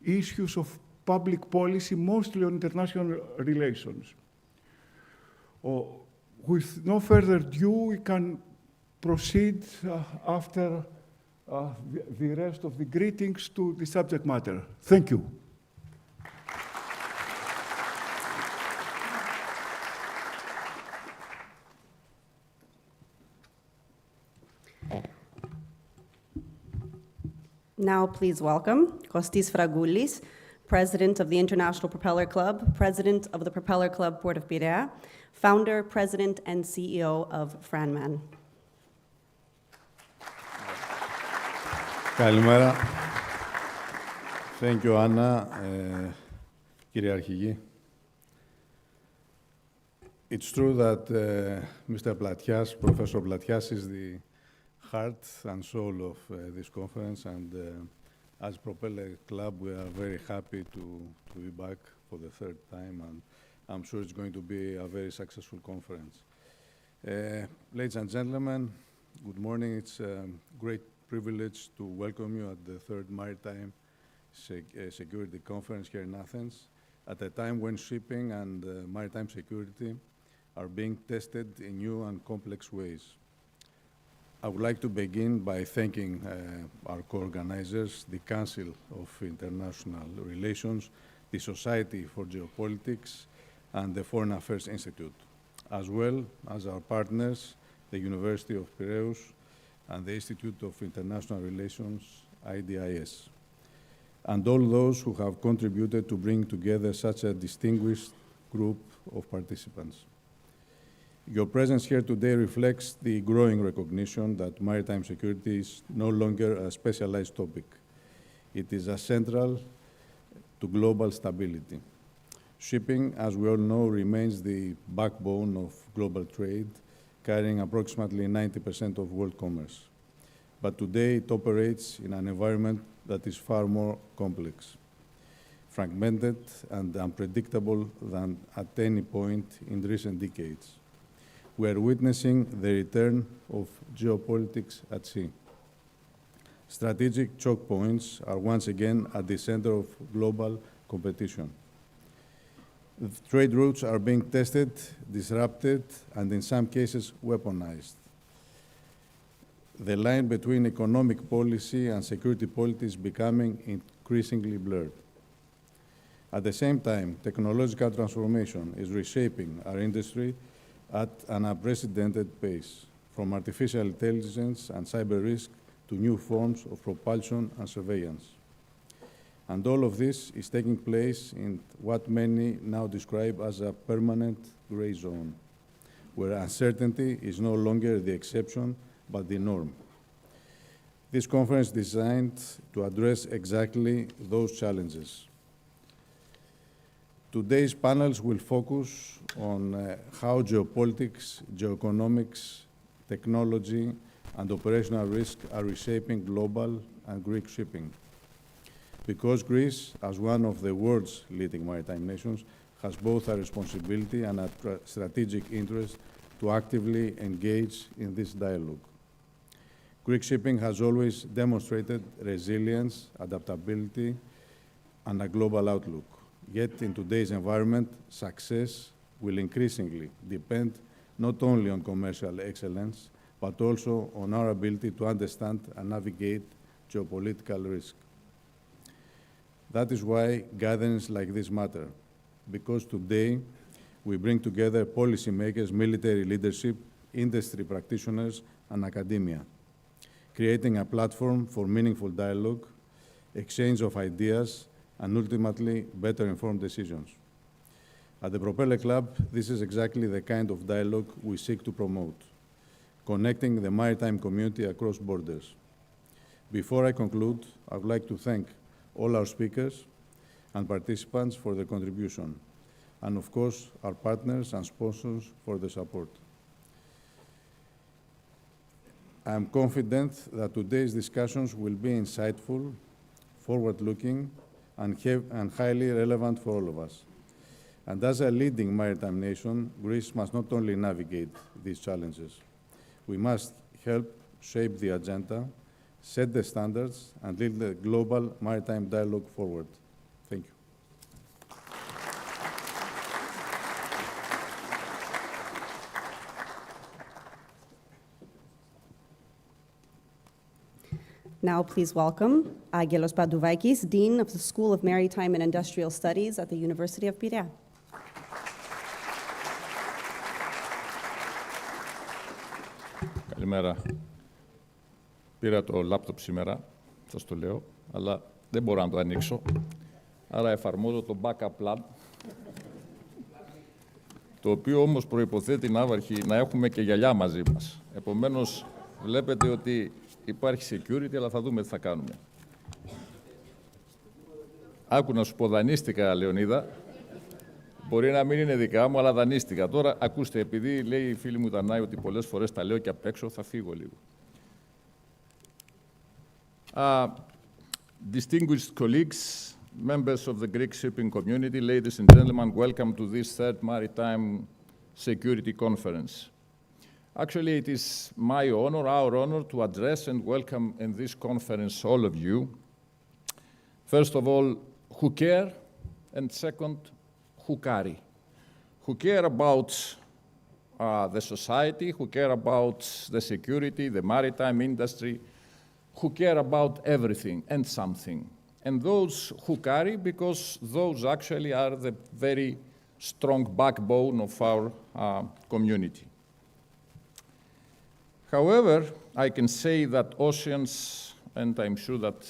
issues of public policy, mostly on international relations. With no further ado, we can proceed after the rest of the greetings to the subject matter. Thank you. Now, please welcome Kostis Fragoulis, President of the International Propeller Club, President of the Propeller Club Port of Piraeus, Founder, President, and CEO of Franman. Καλημέρα. Thank you, Anna. Κύριε Αρχηγή. It's true that Mr. Platias, Professor Platias, is the heart and soul of this conference, and as Propeller Club, we are very happy to be back for the third time, and I'm sure it's going to be a very successful conference. Ladies and gentlemen, good morning. It's a great privilege to welcome you at the third Maritime Security Conference here in Athens, at a time when shipping and maritime security are being tested in new and complex ways. I would like to begin by thanking our co-organizers, the Council of International Relations, the Society for Geopolitics, and the Foreign Affairs Institute, as well as our partners, the University of Piraeus and the Institute of International Relations, IDIS, and all those who have contributed to bring together such a distinguished group of participants. Your presence here today reflects the growing recognition that maritime security is no longer a specialized topic. It is central to global stability. Shipping, as we all know, remains the backbone of global trade, carrying approximately 90% of world commerce. But today it operates in an environment that is far more complex, fragmented and unpredictable than at any point in recent decades. We are witnessing the return of geopolitics at sea. Strategic choke points are once again at the center of global competition. The trade routes are being tested, disrupted, and in some cases weaponized. The line between economic policy and security policy is becoming increasingly blurred. At the same time, technological transformation is reshaping our industry at an unprecedented pace, from artificial intelligence and cyber risk to new forms of propulsion and surveillance. And all of this is taking place in what many now describe as a permanent gray zone, where uncertainty is no longer the exception, but the norm. This conference is designed to address exactly those challenges. Today's panels will focus on how geopolitics, geoeconomics, technology, and operational risk are reshaping global and Greek shipping. Because Greece, as one of the world's leading maritime nations, has both a responsibility and a strategic interest to actively engage in this dialogue. Greek shipping has always demonstrated resilience, adaptability, and a global outlook. Yet, in today's environment, success will increasingly depend not only on commercial excellence, but also on our ability to understand and navigate geopolitical risk. That is why gatherings like this matter, because today we bring together policymakers, military leadership, industry practitioners, and academia, creating a platform for meaningful dialogue, exchange of ideas, and ultimately better informed decisions. At the Propeller Club, this is exactly the kind of dialogue we seek to promote, connecting the maritime community across borders. Before I conclude, I would like to thank all our speakers and participants for their contribution, and of course, our partners and sponsors for the support. I am confident that today's discussions will be insightful, forward-looking, and highly relevant for all of us. And as a leading maritime nation, Greece must not only navigate these challenges, we must help shape the agenda, set the standards, and lead the global maritime dialogue forward. Thank you. Now, please welcome Angelos Pandouvakis, Dean of the School of Maritime and Industrial Studies at the University of Piraeus. Καλημέρα. Πήρα το λάπτοπ σήμερα, σας το λέω, αλλά δεν μπορώ να το ανοίξω. Άρα εφαρμόζω το backup plan, το οποίο όμως προϋποθέτει να έχουμε και γυαλιά μαζί μας. Επομένως, βλέπετε ότι υπάρχει security, αλλά θα δούμε τι θα κάνουμε. Άκου να σου πω, δανείστηκα, Λεωνίδα. Μπορεί να μην είναι δικά μου, αλλά δανείστηκα. Τώρα, ακούστε, επειδή λέει η φίλη μου Δανάη ότι πολλές φορές τα λέω και απ' έξω, θα φύγω λίγο. Distinguished colleagues, members of the Greek shipping community, ladies and gentlemen, welcome to this third Maritime Security Conference. Actually, it is my honor, our honor, to address and welcome in this conference all of you. First of all, who care, and second, who carry. Who care about the society, who care about the security, the maritime industry, who care about everything and something. And those who carry, because those actually are the very strong backbone of our community. However, I can say that oceans, and I'm sure that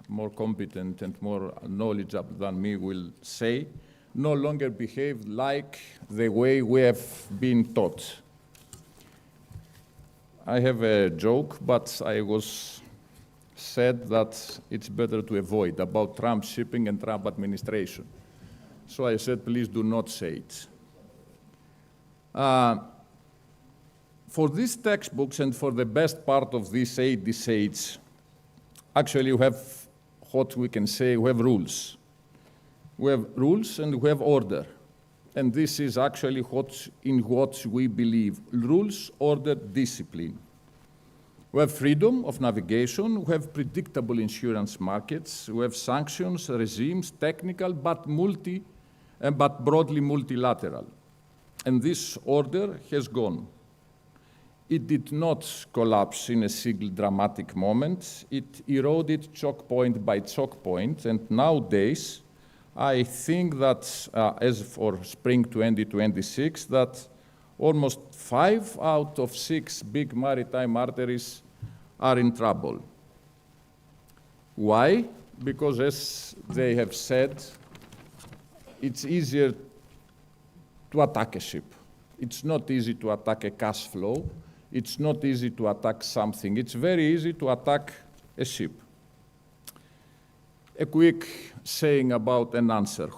more competent and more knowledgeable than me will say, no longer behave like the way we have been taught. I have a joke, but I was said that it's better to avoid about Trump shipping and Trump administration. So I said, please do not say it. For these textbooks and for the best part of these 8 decades, actually we have what we can say, we have rules. We have rules and we have order. And this is actually in what we believe. Rules, order, discipline. We have freedom of navigation, we have predictable insurance markets, we have sanctions, regimes, technical, but broadly multilateral. And this order has gone. It did not collapse in a single dramatic moment. It eroded choke point by choke point, and nowadays, I think that as for spring 2026, that almost 5 out of 6 big maritime arteries are in trouble. Why? Because as they have said, it's easier to attack a ship. It's not easy to attack a cash flow. It's not easy to attack something. It's very easy to attack a ship. A quick saying about an answer.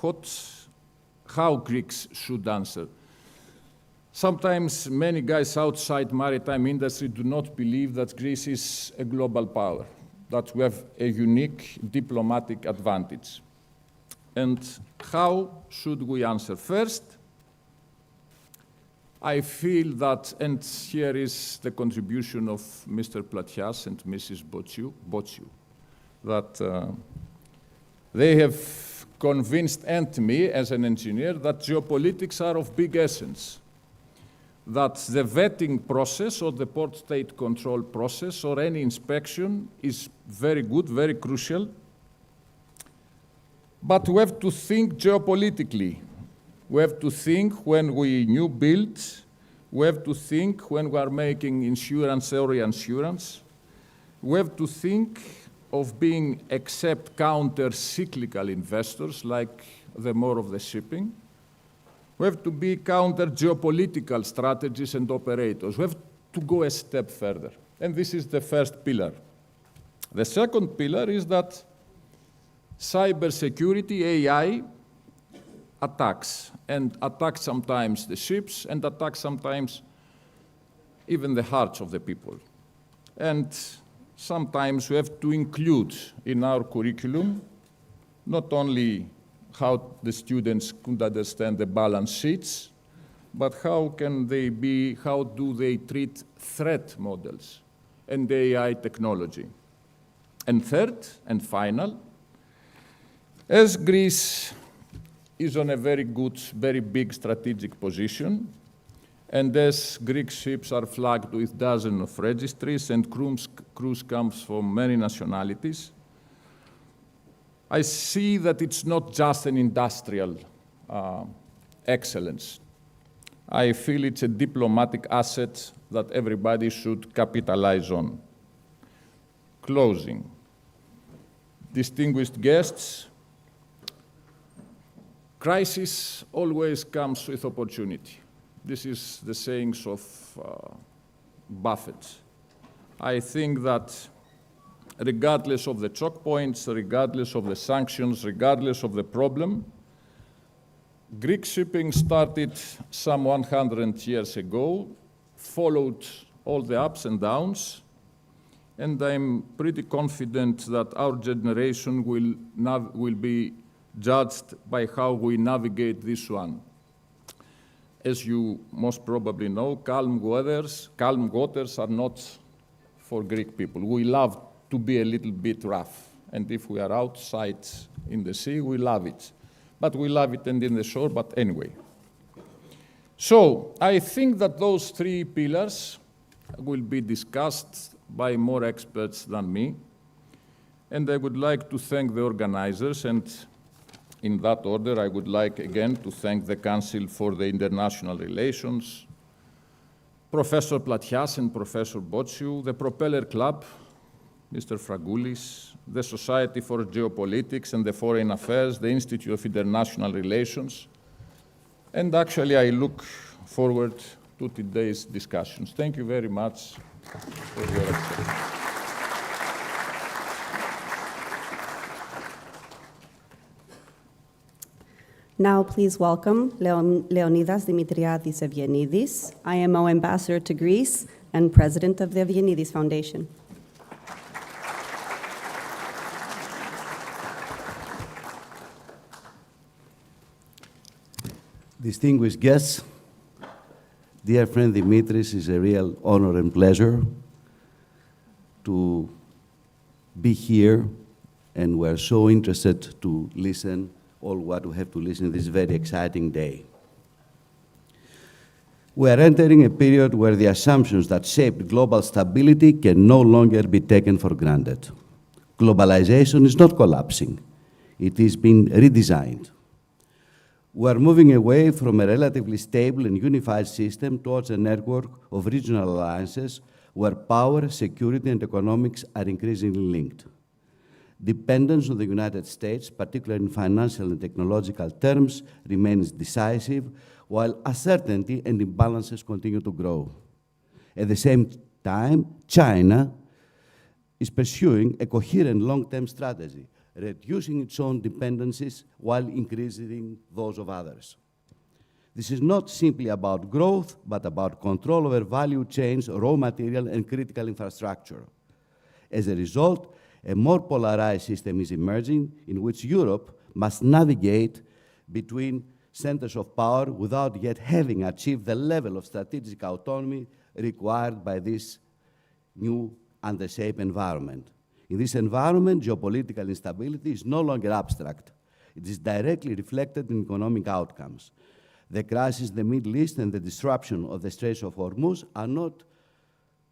How Greeks should answer. Sometimes many guys outside maritime industry do not believe that Greece is a global power, that we have a unique diplomatic advantage. And how should we answer? First, I feel that, and here is the contribution of Mr. Platias and Mrs. Bociu, that they have convinced and me as an engineer that geopolitics are of big essence, that the vetting process or the port state control process or any inspection is very good, very crucial, but we have to think geopolitically. We have to think when we new build, we have to think when we are making insurance or reinsurance, we have to think of being except counter-cyclical investors like the more of the shipping. We have to be counter-geopolitical strategies and operators. We have to go a step further. And this is the first pillar. The second pillar is that cybersecurity, AI, attacks, and attacks sometimes the ships, and attacks sometimes even the hearts of the people. And sometimes we have to include in our curriculum not only how the students could understand the balance sheets, but how do they treat threat models and AI technology. And third and final, As Greece is on a very good, very big strategic position, and as Greek ships are flagged with dozens of registries and cruise comes from many nationalities, I see that it's not just an industrial excellence. I feel it's a diplomatic asset that everybody should capitalize on. Closing. Distinguished guests, crisis always comes with opportunity. This is the sayings of Buffett. I think that regardless of the choke points, regardless of the sanctions, regardless of the problem, Greek shipping started some 100 years ago, followed all the ups and downs, and I'm pretty confident that our generation will be judged by how we navigate this one. As you most probably know, calm waters are not for Greek people. We love to be a little bit rough, and if we are outside in the sea, we love it. But we love it and in the shore, but anyway. So I think that those three pillars will be discussed by more experts than me, and I would like to thank the organizers, and in that order, I would like again to thank the Council for the International Relations, Professor Platias and Professor Botsiou, the Propeller Club, Mr. Fragoulis, the Society for Geopolitics and the Foreign Affairs, the Institute of International Relations, and actually I look forward to today's discussions. Thank you very much for your attention. Now, please welcome Leonidas Dimitriadis Evienidis, IMO Ambassador to Greece and President of the Evienidis Foundation. Distinguished guests, dear friend Dimitris, it's a real honor and pleasure to be here, and we're so interested to listen all what we have to listen this very exciting day. We are entering a period where the assumptions that shaped global stability can no longer be taken for granted. Globalization is not collapsing. It is being redesigned. We are moving away from a relatively stable and unified system towards a network of regional alliances where power, security, and economics are increasingly linked. Dependence on the United States, particularly in financial and technological terms, remains decisive, while uncertainty and imbalances continue to grow. At the same time, China is pursuing a coherent long-term strategy, reducing its own dependencies while increasing those of others. This is not simply about growth, but about control over value chains, raw material, and critical infrastructure. As a result, a more polarized system is emerging in which Europe must navigate between centers of power without yet having achieved the level of strategic autonomy required by this new under-shape environment. In this environment, geopolitical instability is no longer abstract. It is directly reflected in economic outcomes. The crisis in the Middle East and the disruption of the Straits of Hormuz are not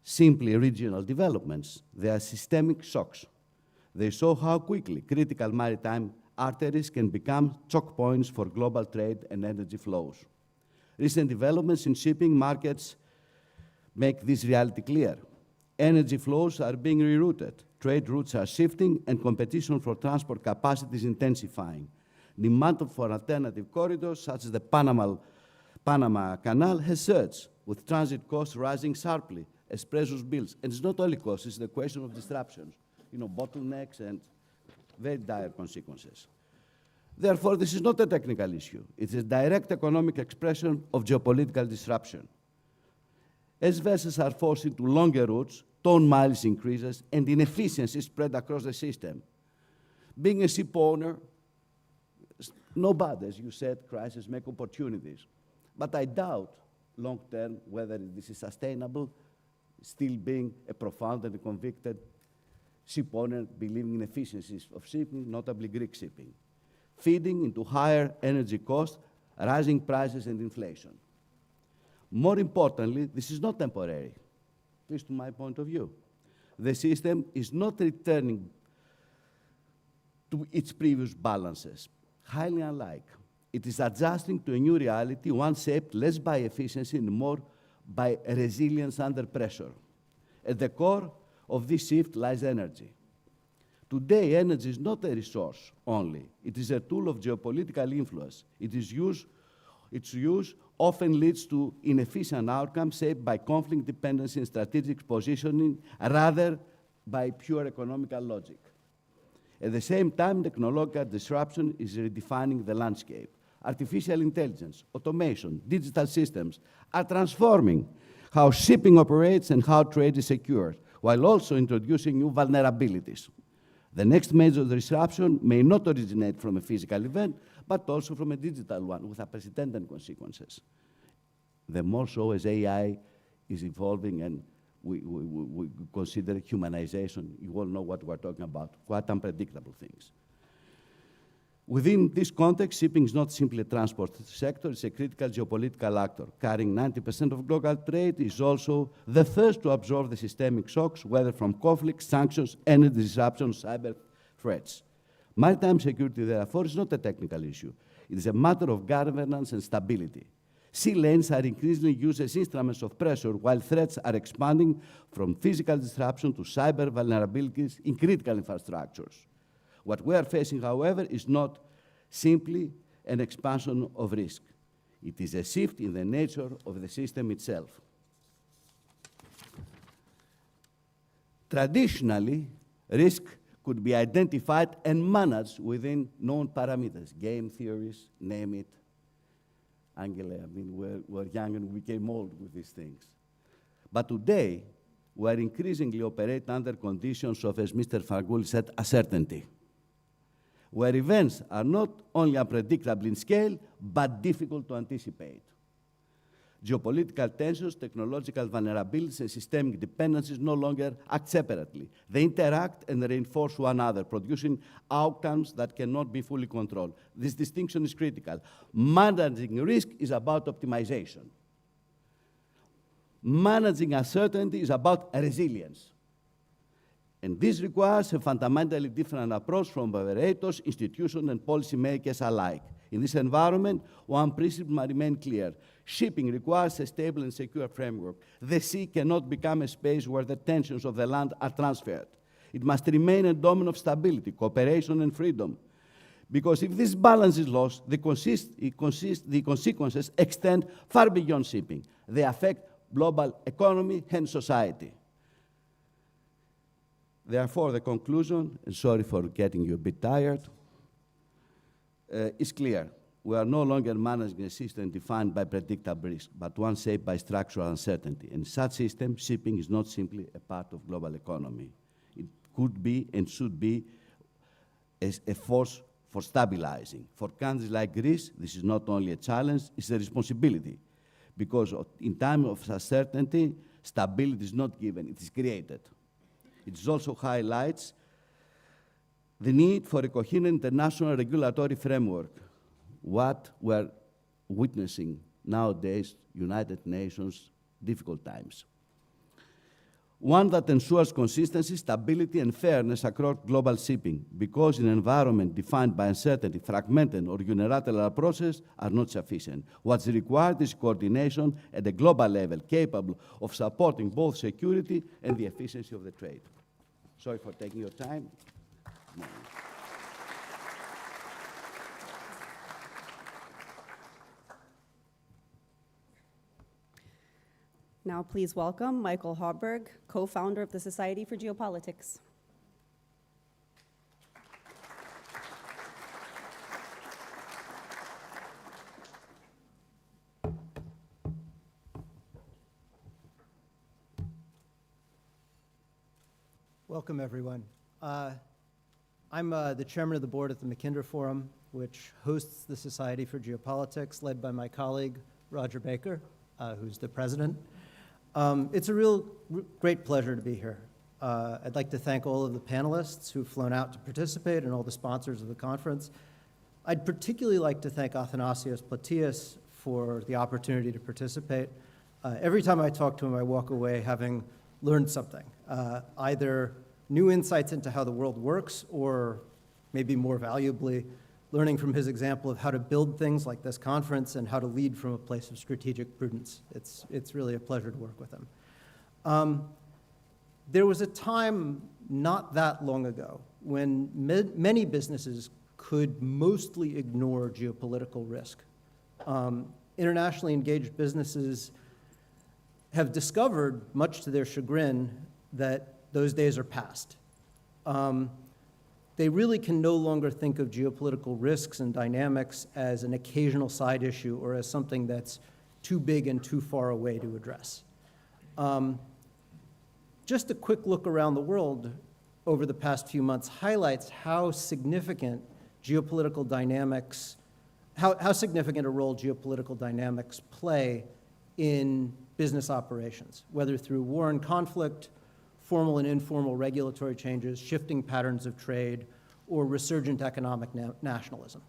simply regional developments. They are systemic shocks. They show how quickly critical maritime arteries can become choke points for global trade and energy flows. Recent developments in shipping markets make this reality clear. Energy flows are being rerouted, trade routes are shifting, and competition for transport capacity is intensifying. Demand for alternative corridors, such as the Panama Canal, has surged, with transit costs rising sharply as pressures build. And it's not only costs, it's the question of disruptions, bottlenecks and very dire consequences. Therefore, this is not a technical issue. It's a direct economic expression of geopolitical disruption. As vessels are forced into longer routes, ton miles increases, and inefficiencies spread across the system. Being a ship owner, no bad, as you said, crises make opportunities. But I doubt, long term, whether this is sustainable, still being a profound and convicted ship owner believing in efficiencies of shipping, notably Greek shipping. feeding into higher energy costs, rising prices, and inflation. More importantly, this is not temporary, at least to my point of view. The system is not returning to its previous balances, highly unlike. It is adjusting to a new reality, one shaped less by efficiency and more by resilience under pressure. At the core of this shift lies energy. Today, energy is not a resource only. It is a tool of geopolitical influence. Its use often leads to inefficient outcomes shaped by conflict dependency and strategic positioning rather by pure economical logic. At the same time, technological disruption is redefining the landscape. Artificial intelligence, automation, digital systems are transforming how shipping operates and how trade is secured, while also introducing new vulnerabilities. The next major disruption may not originate from a physical event, but also from a digital one with unprecedented consequences. The more so as AI is evolving and we consider humanization. You all know what we're talking about, quite unpredictable things. Within this context, shipping is not simply a transport sector, it's a critical geopolitical actor. Carrying 90% of global trade, is also the first to absorb the systemic shocks, whether from conflict, sanctions, energy disruptions, cyber threats. Maritime security, therefore, is not a technical issue. It is a matter of governance and stability. Sea lanes are increasingly used as instruments of pressure, while threats are expanding from physical disruption to cyber vulnerabilities in critical infrastructures. What we are facing, however, is not simply an expansion of risk. It is a shift in the nature of the system itself. Traditionally, risk could be identified and managed within known parameters, game theories, name it. Angela, I mean, we're young and we became old with these things. But today, we are increasingly operate under conditions of, as Mr. Fargul said, uncertainty, where events are not only unpredictable in scale, but difficult to anticipate. Geopolitical tensions, technological vulnerabilities, and systemic dependencies no longer act separately. They interact and reinforce one another, producing outcomes that cannot be fully controlled. This distinction is critical. Managing risk is about optimization. Managing uncertainty is about resilience. And this requires a fundamentally different approach from operators, institutions, and policymakers alike. In this environment, one principle must remain clear. Shipping requires a stable and secure framework. The sea cannot become a space where the tensions of the land are transferred. It must remain a domain of stability, cooperation, and freedom. Because if this balance is lost, the consequences extend far beyond shipping. They affect global economy and society. Therefore, the conclusion, and sorry for getting you a bit tired, is clear. We are no longer managing a system defined by predictable risk, but one shaped by structural uncertainty. In such system, shipping is not simply a part of global economy. It could be and should be a force for stabilizing. For countries like Greece, this is not only a challenge, it's a responsibility. Because in times of uncertainty, stability is not given, it is created. It also highlights the need for a coherent international regulatory framework. What we're witnessing nowadays, United Nations, difficult times. One that ensures consistency, stability, and fairness across global shipping, because in an environment defined by uncertainty, fragmented or unilateral approaches are not sufficient. What's required is coordination at a global level, capable of supporting both security and the efficiency of the trade. Sorry for taking your time. Now please welcome Michael Hauberg, co-founder of the Society for Geopolitics. Welcome, everyone. I'm the chairman of the board at the Mackinder Forum, which hosts the Society for Geopolitics, led by my colleague, Roger Baker, who's the president. It's a great pleasure to be here. I'd like to thank all of the panelists who've flown out to participate and all the sponsors of the conference. I'd particularly like to thank Athanasios Platias for the opportunity to participate. Every time I talk to him, I walk away having learned something, either new insights into how the world works, or maybe more valuably, learning from his example of how to build things like this conference and how to lead from a place of strategic prudence. It's really a pleasure to work with him. There was a time not that long ago when many businesses could mostly ignore geopolitical risk. Internationally engaged businesses have discovered, much to their chagrin, that those days are past. They really can no longer think of geopolitical risks and dynamics as an occasional side issue or as something that's too big and too far away to address. Just a quick look around the world over the past few months highlights how significant geopolitical dynamics, how significant a role geopolitical dynamics play in business operations, whether through war and conflict, formal and informal regulatory changes, shifting patterns of trade, or resurgent economic nationalism.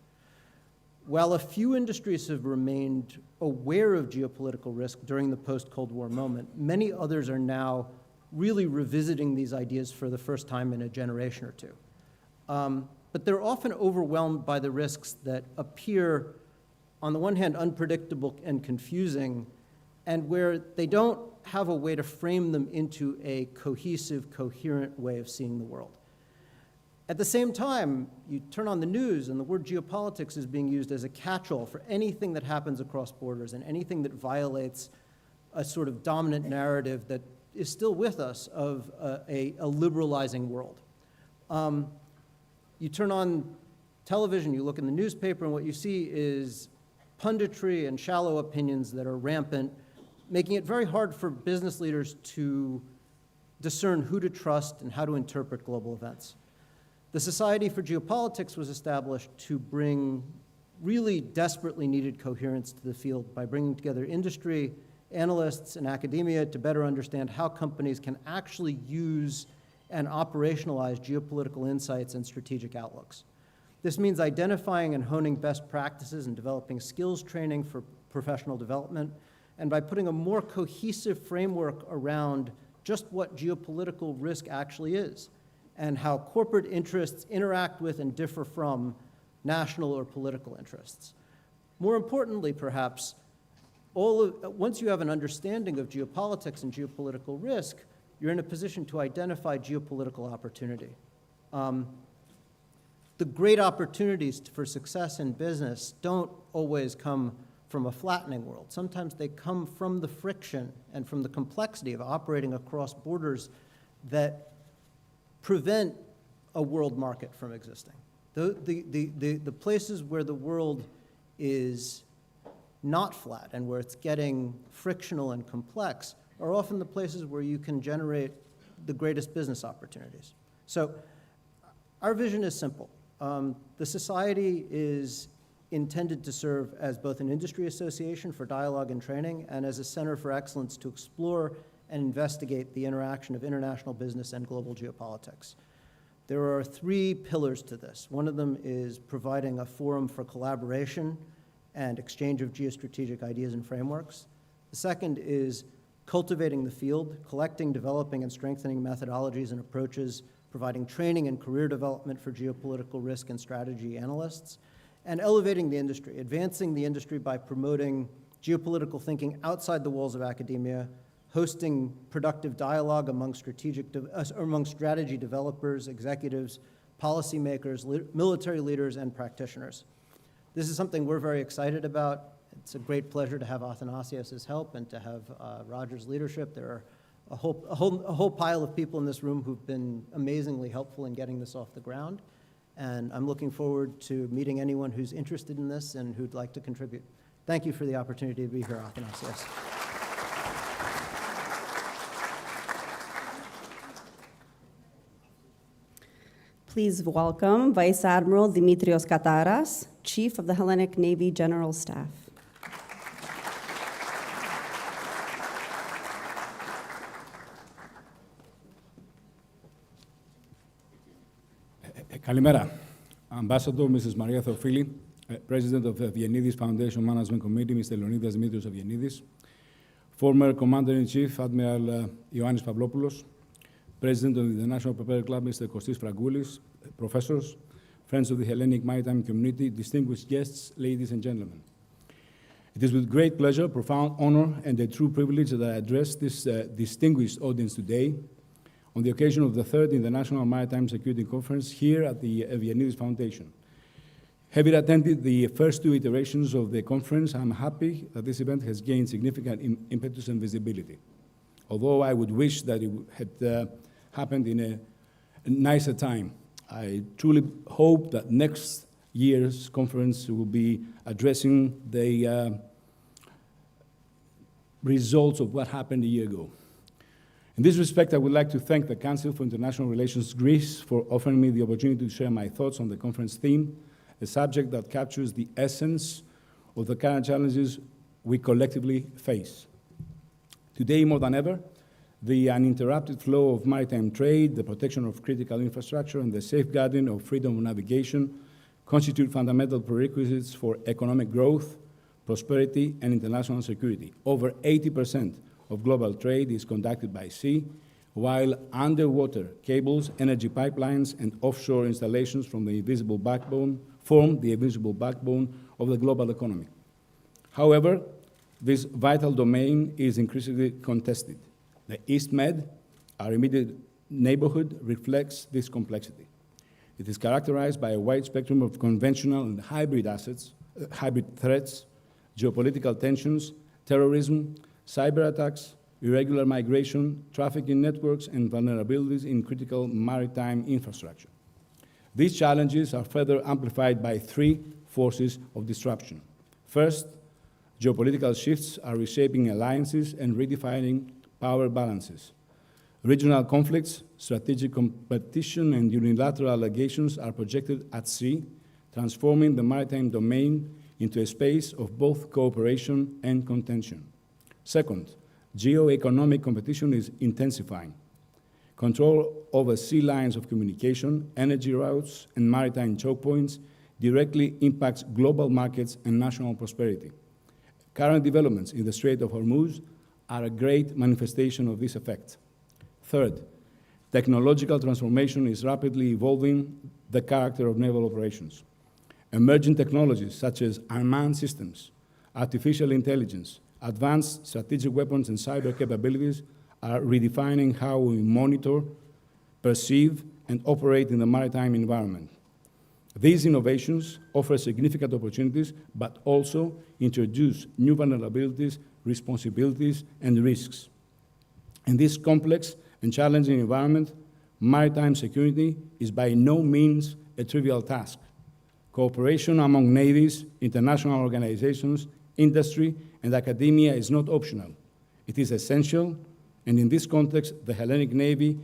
While a few industries have remained aware of geopolitical risk during the post-Cold War moment, many others are now really revisiting these ideas for the first time in a generation or two. But they're often overwhelmed by the risks that appear, on the one hand, unpredictable and confusing, and where they don't have a way to frame them into a cohesive, coherent way of seeing the world. At the same time, you turn on the news and the word geopolitics is being used as a catch-all for anything that happens across borders and anything that violates a sort of dominant narrative that is still with us of a liberalizing world. You turn on television, you look in the newspaper, and what you see is punditry and shallow opinions that are rampant, making it very hard for business leaders to discern who to trust and how to interpret global events. The Society for Geopolitics was established to bring really desperately needed coherence to the field by bringing together industry, analysts, and academia to better understand how companies can actually use and operationalize geopolitical insights and strategic outlooks. This means identifying and honing best practices and developing skills training for professional development, and by putting a more cohesive framework around just what geopolitical risk actually is, and how corporate interests interact with and differ from national or political interests. More importantly, perhaps, once you have an understanding of geopolitics and geopolitical risk, you're in a position to identify geopolitical opportunity. The great opportunities for success in business don't always come from a flattening world. Sometimes they come from the friction and from the complexity of operating across borders that prevent a world market from existing. The places where the world is not flat and where it's getting frictional and complex are often the places where you can generate the greatest business opportunities. So our vision is simple. The Society is intended to serve as both an industry association for dialogue and training and as a center for excellence to explore and investigate the interaction of international business and global geopolitics. There are 3 pillars to this. One of them is providing a forum for collaboration and exchange of geostrategic ideas and frameworks. The second is cultivating the field, collecting, developing, and strengthening methodologies and approaches, providing training and career development for geopolitical risk and strategy analysts, and elevating the industry, advancing the industry by promoting geopolitical thinking outside the walls of academia, hosting productive dialogue among strategy developers, executives, policymakers, military leaders, and practitioners. This is something we're very excited about. It's a great pleasure to have Athanasios' help and to have Roger's leadership. There are a whole pile of people in this room who've been amazingly helpful in getting this off the ground. And I'm looking forward to meeting anyone who's interested in this and who'd like to contribute. Thank you for the opportunity to be here, Athanasios. Please welcome Vice Admiral Dimitrios Kataras, Chief of the Hellenic Navy General Staff. Kalimera, Ambassador Mrs. Maria Theophili, President of the Viennidis Foundation Management Committee, Mr. Leonidas Dimitrios of Viennidis, former Commander-in-Chief Admiral Ioannis Pavlopoulos, President of the International Propeller Club, Mr. Kostis Fragoulis, professors, friends of the Hellenic Maritime community, distinguished guests, ladies and gentlemen. It is with great pleasure, profound honor, and a true privilege that I address this distinguished audience today on the occasion of the third International Maritime Security Conference here at the Viennidis Foundation. Having attended the first two iterations of the conference, I'm happy that this event has gained significant impetus and visibility. Although I would wish that it had happened in a nicer time, I truly hope that next year's conference will be addressing the results of what happened a year ago. In this respect, I would like to thank the Council for International Relations Greece for offering me the opportunity to share my thoughts on the conference theme, a subject that captures the essence of the current challenges we collectively face. Today, more than ever, the uninterrupted flow of maritime trade, the protection of critical infrastructure, and the safeguarding of freedom of navigation constitute fundamental prerequisites for economic growth, prosperity, and international security. Over 80% of global trade is conducted by sea, while underwater cables, energy pipelines, and offshore installations form the invisible backbone of the global economy. However, this vital domain is increasingly contested. The East Med, our immediate neighborhood, reflects this complexity. It is characterized by a wide spectrum of conventional and hybrid threats, geopolitical tensions, terrorism, cyber attacks, irregular migration, trafficking networks, and vulnerabilities in critical maritime infrastructure. These challenges are further amplified by three forces of disruption. First, geopolitical shifts are reshaping alliances and redefining power balances. Regional conflicts, strategic competition, and unilateral allegations are projected at sea, transforming the maritime domain into a space of both cooperation and contention. Second, geo-economic competition is intensifying. Control over sea lines of communication, energy routes, and maritime choke points directly impacts global markets and national prosperity. Current developments in the Strait of Hormuz are a great manifestation of this effect. Third, technological transformation is rapidly evolving the character of naval operations. Emerging technologies such as unmanned systems, artificial intelligence, advanced strategic weapons, and cyber capabilities are redefining how we monitor, perceive, and operate in the maritime environment. These innovations offer significant opportunities, but also introduce new vulnerabilities, responsibilities, and risks. In this complex and challenging environment, maritime security is by no means a trivial task. Cooperation among navies, international organizations, industry, and academia is not optional. It is essential, and in this context, the Hellenic Navy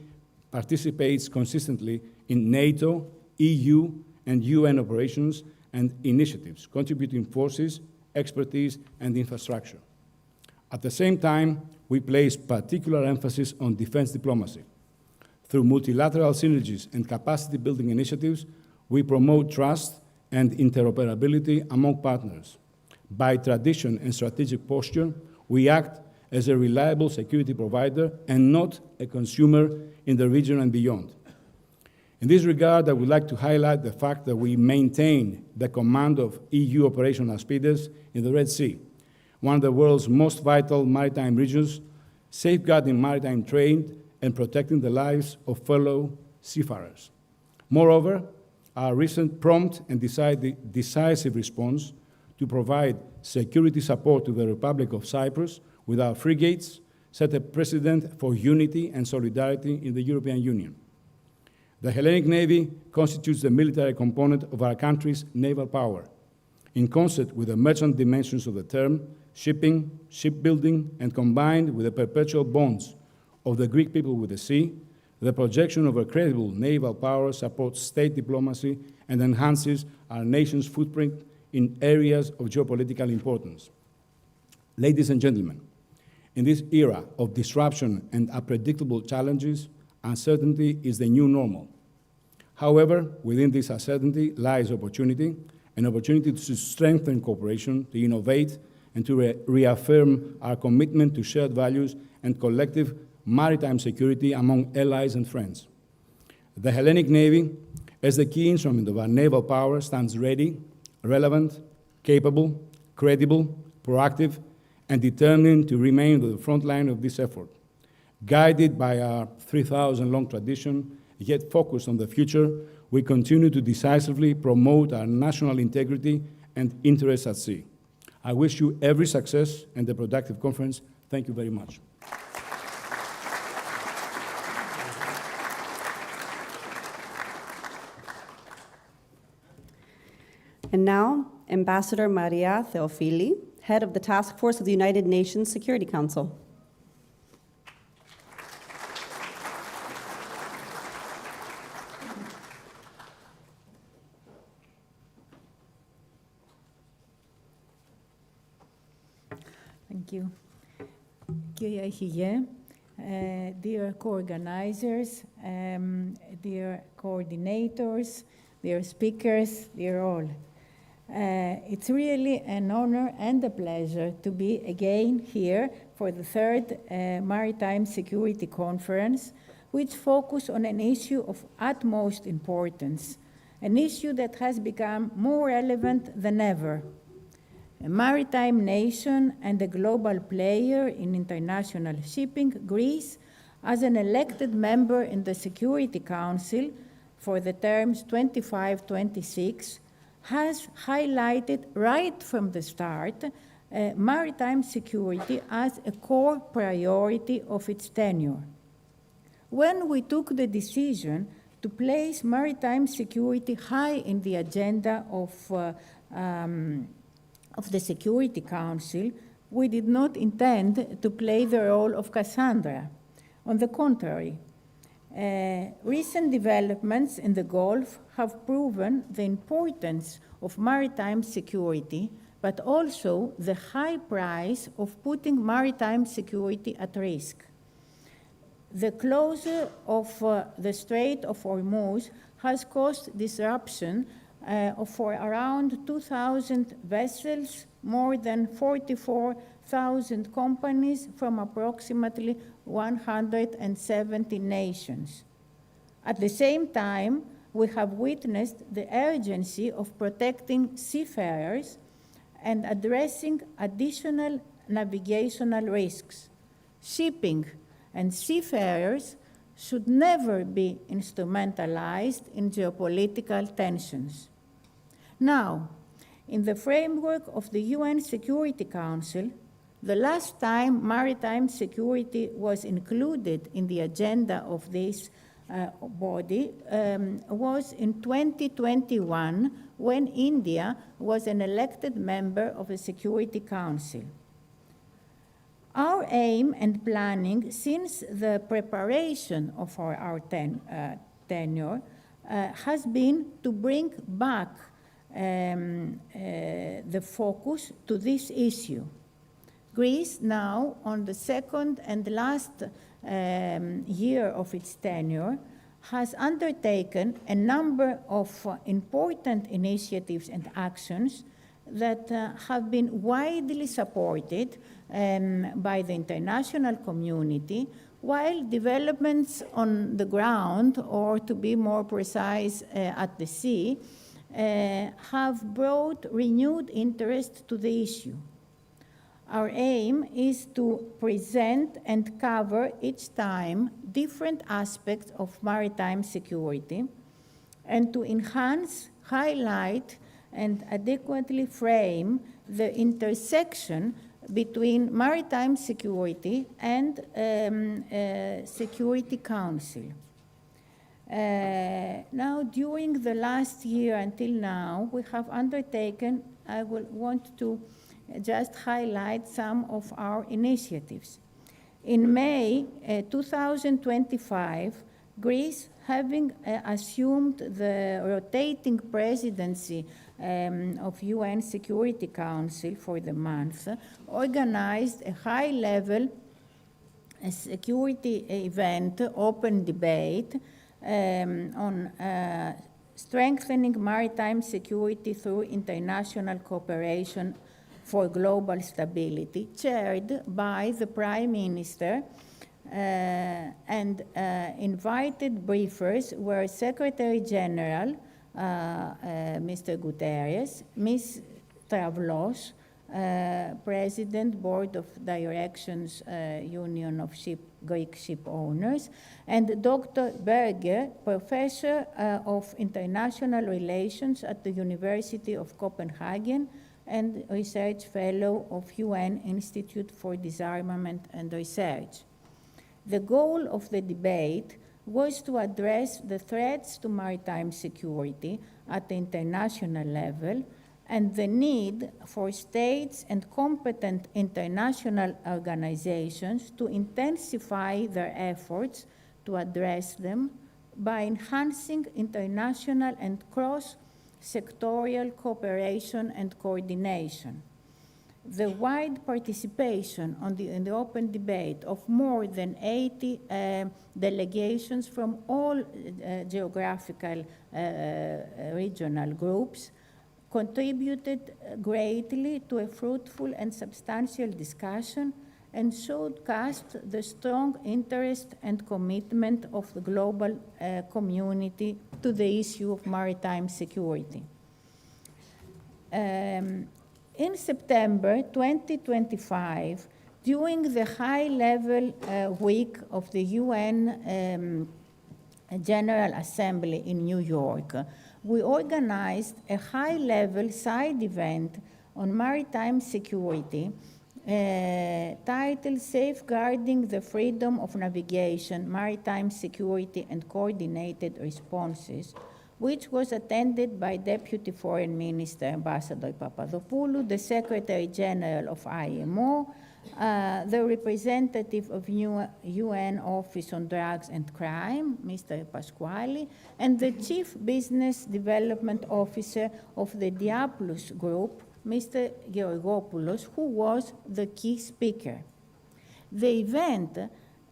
participates consistently in NATO, EU, and UN operations and initiatives, contributing forces, expertise, and infrastructure. At the same time, we place particular emphasis on defense diplomacy. Through multilateral synergies and capacity-building initiatives, we promote trust and interoperability among partners. By tradition and strategic posture, we act as a reliable security provider and not a consumer in the region and beyond. In this regard, I would like to highlight the fact that we maintain the command of EU operational speeders in the Red Sea, one of the world's most vital maritime regions, safeguarding maritime trade and protecting the lives of fellow seafarers. Moreover, our recent prompt and decisive response to provide security support to the Republic of Cyprus with our frigates set a precedent for unity and solidarity in the European Union. The Hellenic Navy constitutes the military component of our country's naval power. In concert with the merchant dimensions of the term, shipping, shipbuilding, and combined with the perpetual bonds of the Greek people with the sea, the projection of a credible naval power supports state diplomacy and enhances our nation's footprint in areas of geopolitical importance. Ladies and gentlemen, in this era of disruption and unpredictable challenges, uncertainty is the new normal. However, within this uncertainty lies opportunity, an opportunity to strengthen cooperation, to innovate, and to reaffirm our commitment to shared values and collective maritime security among allies and friends. The Hellenic Navy, as the key instrument of our naval power, stands ready, relevant, capable, credible, proactive, and determined to remain at the front line of this effort. Guided by our 3,000-long tradition, yet focused on the future, we continue to decisively promote our national integrity and interests at sea. I wish you every success and a productive conference. Thank you very much. And now, Ambassador Maria Theophili, head of the Task Force of the United Nations Security Council. Thank you. Kyria Hige, dear co-organizers, dear coordinators, dear speakers, dear all. It's really an honor and a pleasure to be again here for the third Maritime Security Conference, which focused on an issue of utmost importance, an issue that has become more relevant than ever. A maritime nation and a global player in international shipping, Greece, as an elected member in the Security Council for the terms 25-26, has highlighted right from the start maritime security as a core priority of its tenure. When we took the decision to place maritime security high in the agenda of the Security Council, we did not intend to play the role of Cassandra. On the contrary, recent developments in the Gulf have proven the importance of maritime security, but also the high price of putting maritime security at risk. The closure of the Strait of Hormuz has caused disruption for around 2,000 vessels, more than 44,000 companies from approximately 170 nations. At the same time, we have witnessed the urgency of protecting seafarers and addressing additional navigational risks. Shipping and seafarers should never be instrumentalized in geopolitical tensions. Now, in the framework of the UN Security Council, the last time maritime security was included in the agenda of this body was in 2021, when India was an elected member of the Security Council. Our aim and planning since the preparation of our tenure has been to bring back the focus to this issue. Greece now, on the second and last year of its tenure, has undertaken a number of important initiatives and actions that have been widely supported by the international community, while developments on the ground, or to be more precise, at the sea, have brought renewed interest to the issue. Our aim is to present and cover each time different aspects of maritime security, and to enhance, highlight, and adequately frame the intersection between maritime security and Security Council. Now, during the last year until now, we have undertaken, I will want to just highlight some of our initiatives. In May 2025, Greece, having assumed the rotating presidency of UN Security Council for the month, organized a high-level security event, open debate, on Strengthening Maritime Security Through International Cooperation for Global Stability, chaired by the Prime Minister, and invited briefers were Secretary General, Mr. Guterres, Ms. Travlos, President, Board of Directions, Union of Greek Ship Owners, and Dr. Berger, Professor of International Relations at the University of Copenhagen and Research Fellow of UN Institute for Disarmament and Research. The goal of the debate was to address the threats to maritime security at the international level and the need for states and competent international organizations to intensify their efforts to address them by enhancing international and cross-sectorial cooperation and coordination. The wide participation in the open debate of more than 80 delegations from all geographical regional groups contributed greatly to a fruitful and substantial discussion and showcased the strong interest and commitment of the global community to the issue of maritime security. In September 2025, during the high-level week of the UN General Assembly in New York, we organized a high-level side event on maritime security titled Safeguarding the Freedom of Navigation, Maritime Security and Coordinated Responses, which was attended by Deputy Foreign Minister Ambassador Papadopoulou, the Secretary General of IMO, the representative of UN Office on Drugs and Crime, Mr. Pasquale, and the Chief Business Development Officer of the Diaplus Group, Mr. Georgopoulos, who was the key speaker. The event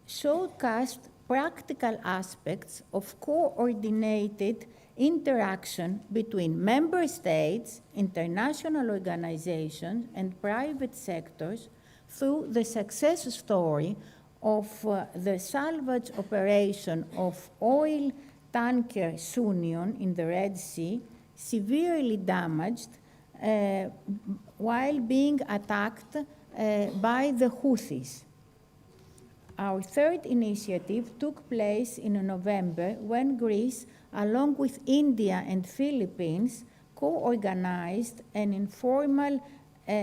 showcased practical aspects of coordinated interaction between member states, international organizations, and private sectors through the success story of the salvage operation of oil tanker Sunion in the Red Sea, severely damaged while being attacked by the Houthis. Our third initiative took place in November when Greece, along with India and Philippines, co-organized an informal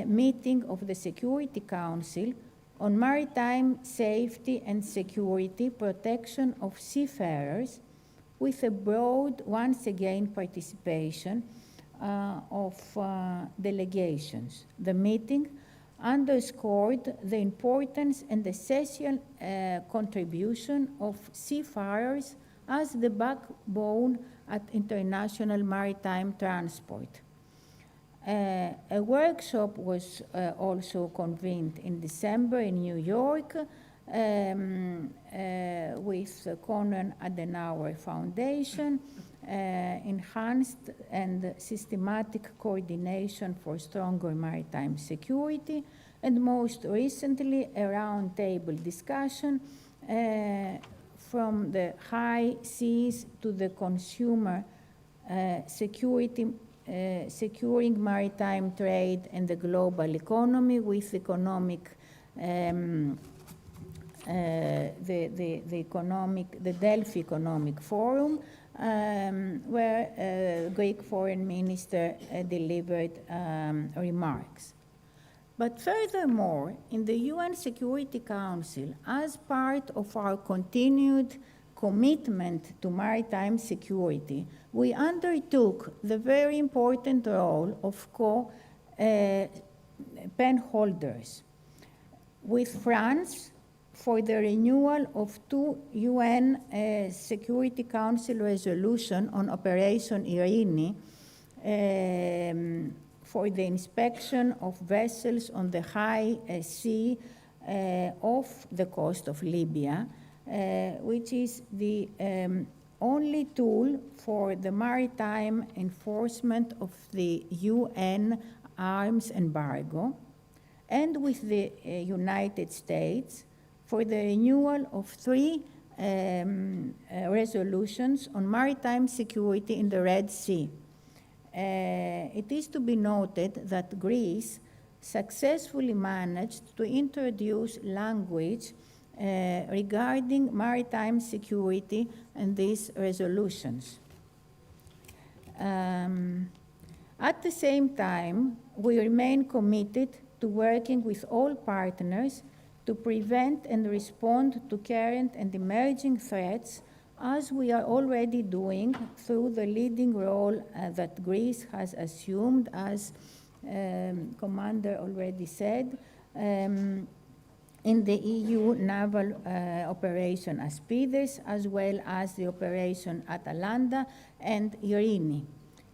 meeting of the Security Council on maritime safety and security protection of seafarers, with a broad, once again, participation of delegations. The meeting underscored the importance and essential contribution of seafarers as the backbone at international maritime transport. A workshop was also convened in December in New York with the Konrad Adenauer Foundation, enhanced and systematic coordination for stronger maritime security, and most recently a roundtable discussion from the high seas to the consumer security, securing maritime trade and the global economy with the Delphi Economic Forum, where Greek Foreign Minister delivered remarks. But furthermore, in the UN Security Council, as part of our continued commitment to maritime security, we undertook the very important role of co-penholders with France for the renewal of 2 UN Security Council resolutions on Operation Irene for the inspection of vessels on the high sea off the coast of Libya, which is the only tool for the maritime enforcement of the UN arms embargo, and with the United States for the renewal of 3 resolutions on maritime security in the Red Sea. It is to be noted that Greece successfully managed to introduce language regarding maritime security in these resolutions. At the same time, we remain committed to working with all partners to prevent and respond to current and emerging threats, as we are already doing through the leading role that Greece has assumed, as Commander already said, in the EU naval operation Aspides, as well as the operation Atalanta and Irini.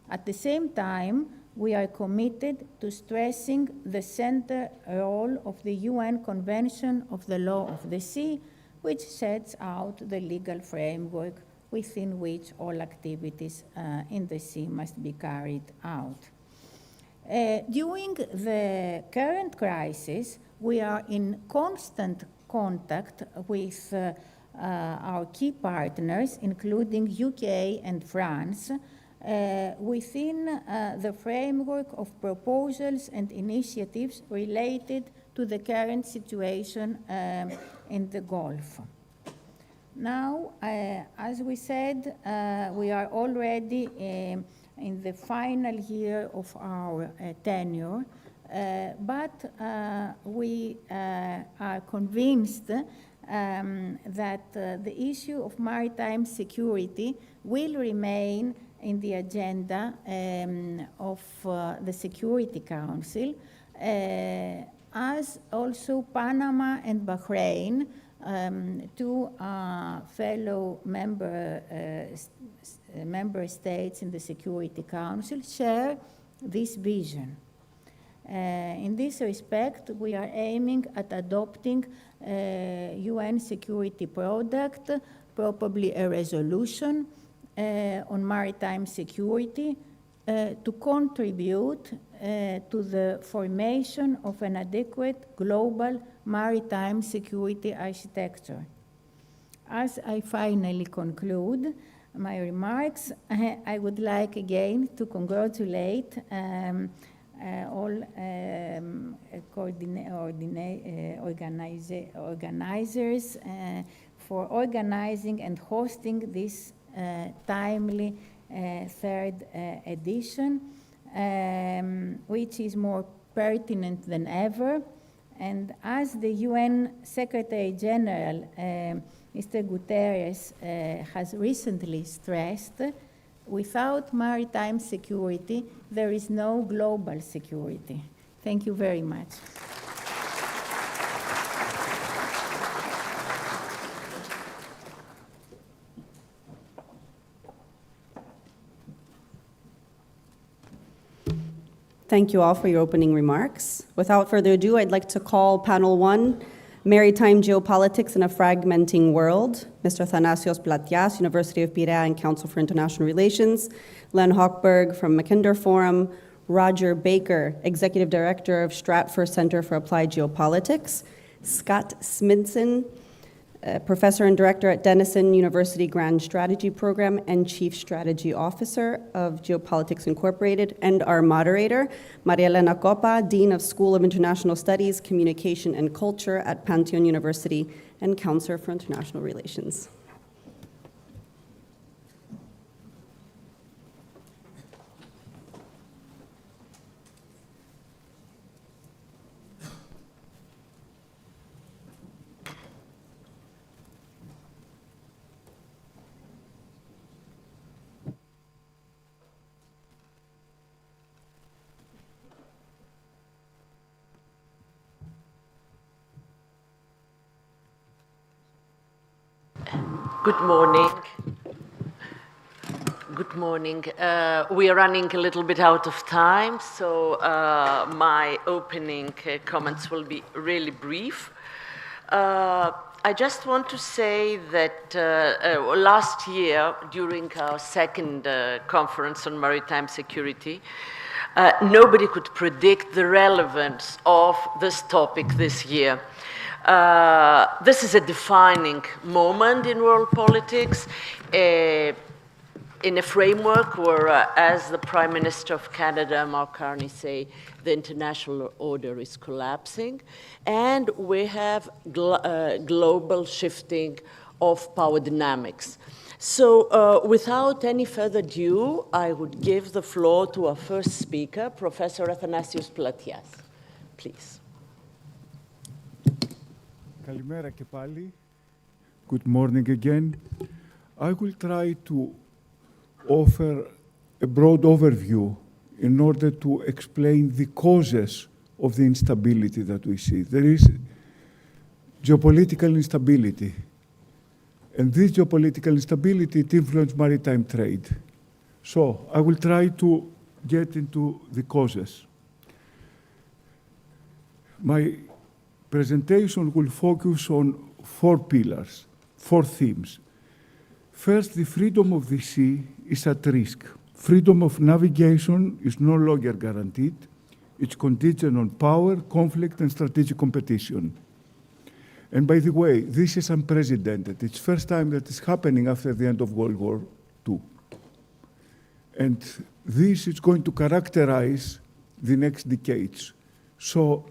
At the same time, we are committed to stressing the central role of the UN Convention of the Law of the Sea, which sets out the legal framework within which all activities in the sea must be carried out. During the current crisis, we are in constant contact with our key partners, including UK and France, within the framework of proposals and initiatives related to the current situation in the Gulf. Now, as we said, we are already in the final year of our tenure, but we are convinced that the issue of maritime security will remain in the agenda of the Security Council, as also Panama and Bahrain, 2 fellow member states in the Security Council, share this vision. In this respect, we are aiming at adopting a UN security product, probably a resolution on maritime security, to contribute to the formation of an adequate global maritime security architecture. As I finally conclude my remarks, I would like again to congratulate all organizers for organizing and hosting this timely 3rd edition, which is more pertinent than ever. And as the UN Secretary General, Mr. Guterres, has recently stressed, without maritime security, there is no global security. Thank you very much. Thank you all for your opening remarks. Without further ado, I'd like to call panel 1, Maritime Geopolitics in a Fragmenting World, Mr. Thanasios Platias, University of Piraeus and Council for International Relations, Len Hochberg from Mackinder Forum, Roger Baker, Executive Director of Stratfor Center for Applied Geopolitics, Scott Smidson, Professor and Director at Denison University Grand Strategy Program and Chief Strategy Officer of Geopolitics Incorporated, and our moderator, Maria Elena Copa, Dean of School of International Studies, Communication and Culture at Pantheon University and Counselor for International Relations. Good morning. Good morning. We are running a little bit out of time, so my opening comments will be really brief. I just want to say that last year, during our second conference on maritime security, nobody could predict the relevance of this topic this year. This is a defining moment in world politics, in a framework where, as the Prime Minister of Canada, Mark Carney, say, the international order is collapsing, and we have global shifting of power dynamics. So without any further ado, I would give the floor to our first speaker, Professor Athanasios Platias. Please. Kalimera και πάλι. Good morning again. I will try to offer a broad overview in order to explain the causes of the instability that we see. There is geopolitical instability. And this geopolitical instability, it influences maritime trade. So I will try to get into the causes. My presentation will focus on 4 pillars, 4 themes. First, the freedom of the sea is at risk. Freedom of navigation is no longer guaranteed. It's contingent on power, conflict, and strategic competition. And by the way, this is unprecedented. It's the first time that it's happening after the end of World War II. And this is going to characterize the next decades. So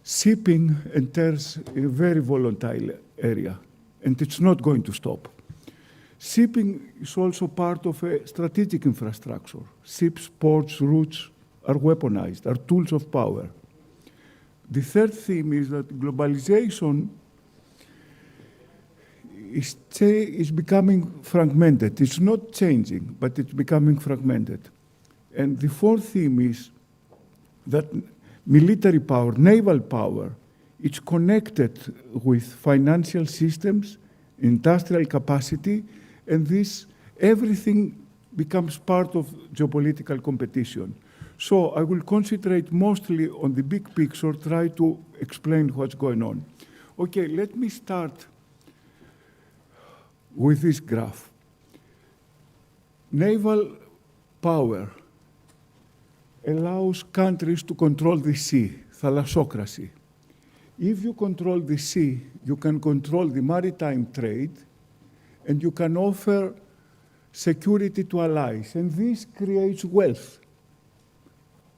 shipping enters a very volatile area, and it's not going to stop. Shipping is also part of a strategic infrastructure. Ships, ports, routes are weaponized, are tools of power. The third theme is that globalization is becoming fragmented. It's not changing, but it's becoming fragmented. And the fourth theme is that military power, naval power, it's connected with financial systems, industrial capacity, and this, everything becomes part of geopolitical competition. So I will concentrate mostly on the big picture, try to explain what's going on. Okay, let me start with this graph. Naval power allows countries to control the sea, thalassocracy. If you control the sea, you can control the maritime trade, and you can offer security to allies, and this creates wealth.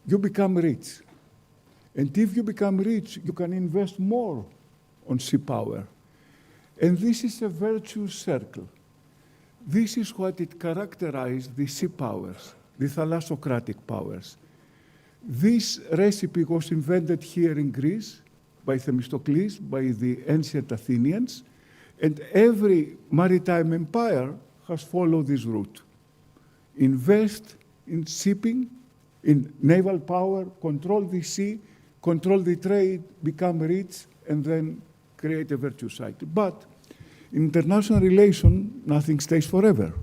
You become rich. And if you become rich, you can invest more on sea power. And this is a virtuous circle. This is what it characterized the sea powers, the thalassocratic powers. This recipe was invented here in Greece by Themistocles, by the ancient Athenians, and every maritime empire has followed this route. Invest in shipping, in naval power, control the sea, control the trade, become rich, and then create a virtuous cycle. But in international relations, nothing stays forever.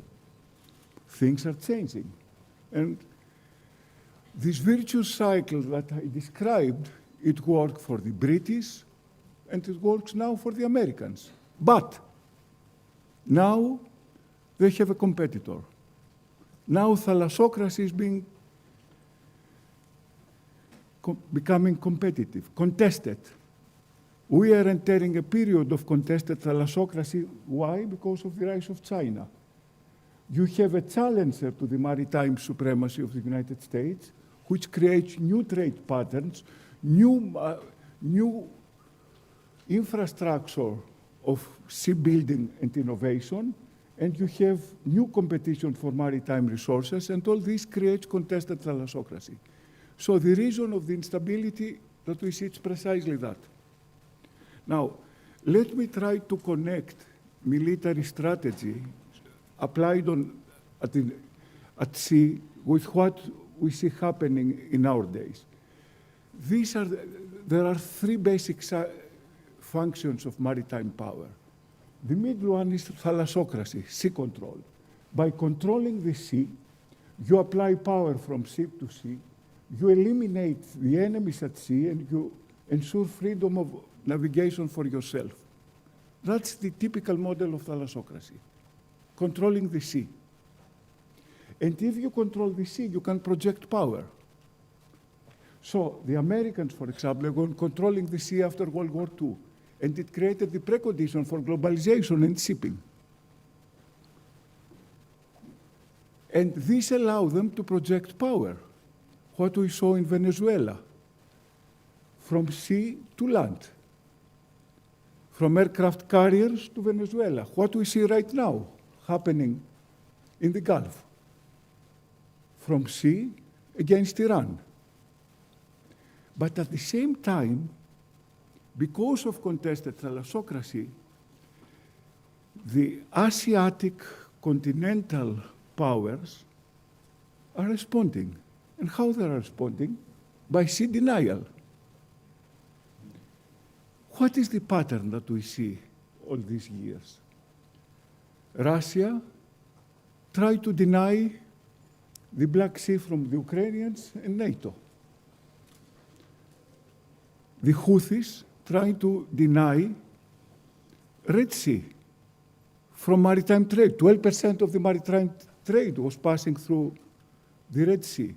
Things are changing. And this virtuous cycle that I described, it worked for the British, and it works now for the Americans. But now they have a competitor. Now thalassocracy is becoming competitive, contested. We are entering a period of contested thalassocracy. Why? Because of the rise of China. You have a challenger to the maritime supremacy of the United States, which creates new trade patterns, new infrastructure of shipbuilding and innovation, and you have new competition for maritime resources, and all this creates contested thalassocracy. So the reason of the instability that we see is precisely that. Now, let me try to connect military strategy applied at sea with what we see happening in our days. There are 3 basic functions of maritime power. The middle one is thalassocracy, sea control. By controlling the sea, you apply power from ship to sea, you eliminate the enemies at sea, and you ensure freedom of navigation for yourself. That's the typical model of thalassocracy, controlling the sea. And if you control the sea, you can project power. So the Americans, for example, were controlling the sea after World War II, and it created the precondition for globalization and shipping. And this allowed them to project power, what we saw in Venezuela, from sea to land, from aircraft carriers to Venezuela, what we see right now happening in the Gulf, from sea against Iran. But at the same time, because of contested thalassocracy, the Asiatic continental powers are responding. And how they are responding? By sea denial. What is the pattern that we see all these years? Russia tried to deny the Black Sea from the Ukrainians and NATO. The Houthis trying to deny Red Sea from maritime trade. 12% of the maritime trade was passing through the Red Sea.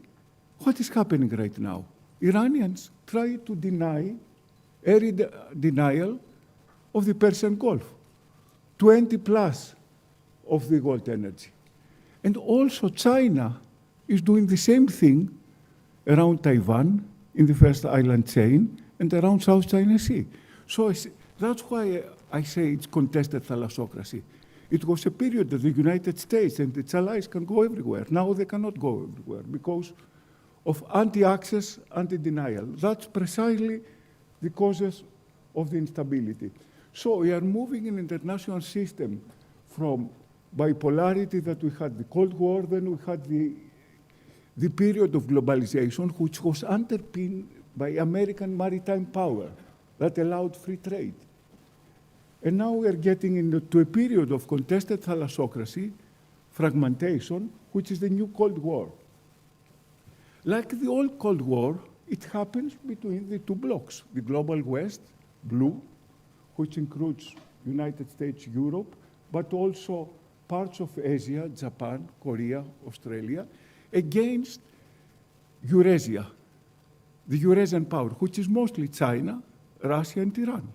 What is happening right now? Iranians try to deny, denial of the Persian Gulf, 20 plus of the world energy. And also China is doing the same thing around Taiwan in the first island chain and around South China Sea. So that's why I say it's contested thalassocracy. It was a period that the United States and its allies can go everywhere. Now they cannot go everywhere because of anti-access, anti-denial. That's precisely the causes of the instability. So we are moving in an international system from bipolarity that we had the Cold War, then we had the period of globalization, which was underpinned by American maritime power that allowed free trade. And now we are getting into a period of contested thalassocracy, fragmentation, which is the new Cold War. Like the old Cold War, it happens between the two blocks, the global West, blue, which includes United States, Europe, but also parts of Asia, Japan, Korea, Australia, against Eurasia, the Eurasian power, which is mostly China, Russia, and Iran.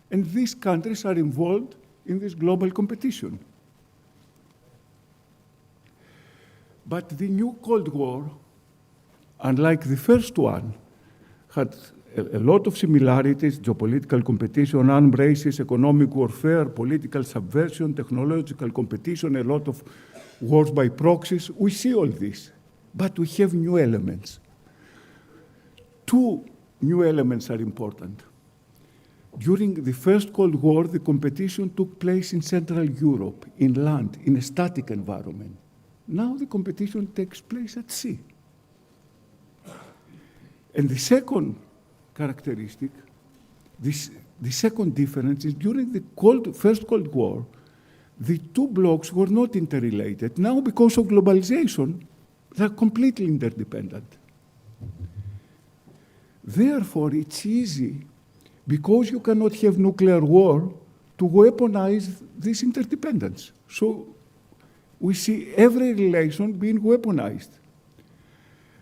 And these countries are involved in this global competition. But the new Cold War, unlike the first one, had a lot of similarities: geopolitical competition, arms races, economic warfare, political subversion, technological competition, a lot of wars by proxies. We see all this, but we have new elements. Two new elements are important. During the first Cold War, the competition took place in Central Europe, inland, in a static environment. Now the competition takes place at sea. And the second characteristic, the second difference is during the first Cold War, the two blocks were not interrelated. Now, because of globalization, they're completely interdependent. Therefore, it's easy, because you cannot have nuclear war, to weaponize this interdependence. So we see every relation being weaponized.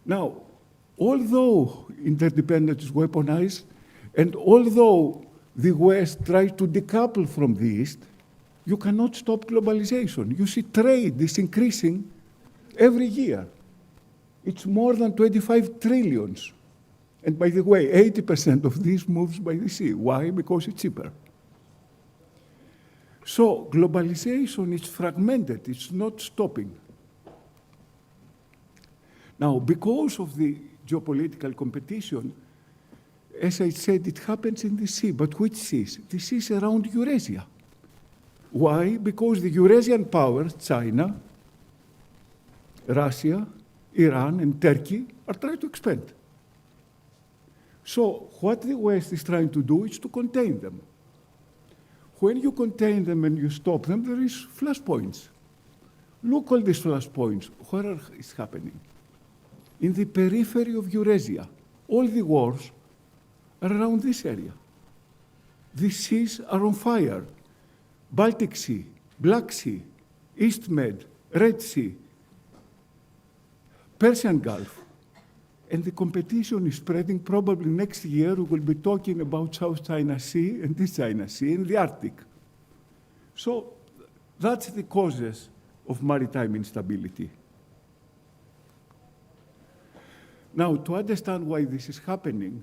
Now, although interdependence is weaponized, and although the West tries to decouple from the East, you cannot stop globalization. You see trade is increasing every year. It's more than 25 trillions. And by the way, 80% of this moves by the sea. Why? Because it's cheaper. So globalization is fragmented. It's not stopping. Now, because of the geopolitical competition, as I said, it happens in the sea. But which seas? The seas around Eurasia. Why? Because the Eurasian powers, China, Russia, Iran, and Turkey, are trying to expand. So what the West is trying to do is to contain them. When you contain them and you stop them, there is flashpoints. Look all these flashpoints. Where is happening? In the periphery of Eurasia. All the wars are around this area. The seas are on fire. Baltic Sea, Black Sea, East Med, Red Sea, Persian Gulf. And the competition is spreading. Probably next year we will be talking about South China Sea and East China Sea and the Arctic. So that's the causes of maritime instability. Now, to understand why this is happening,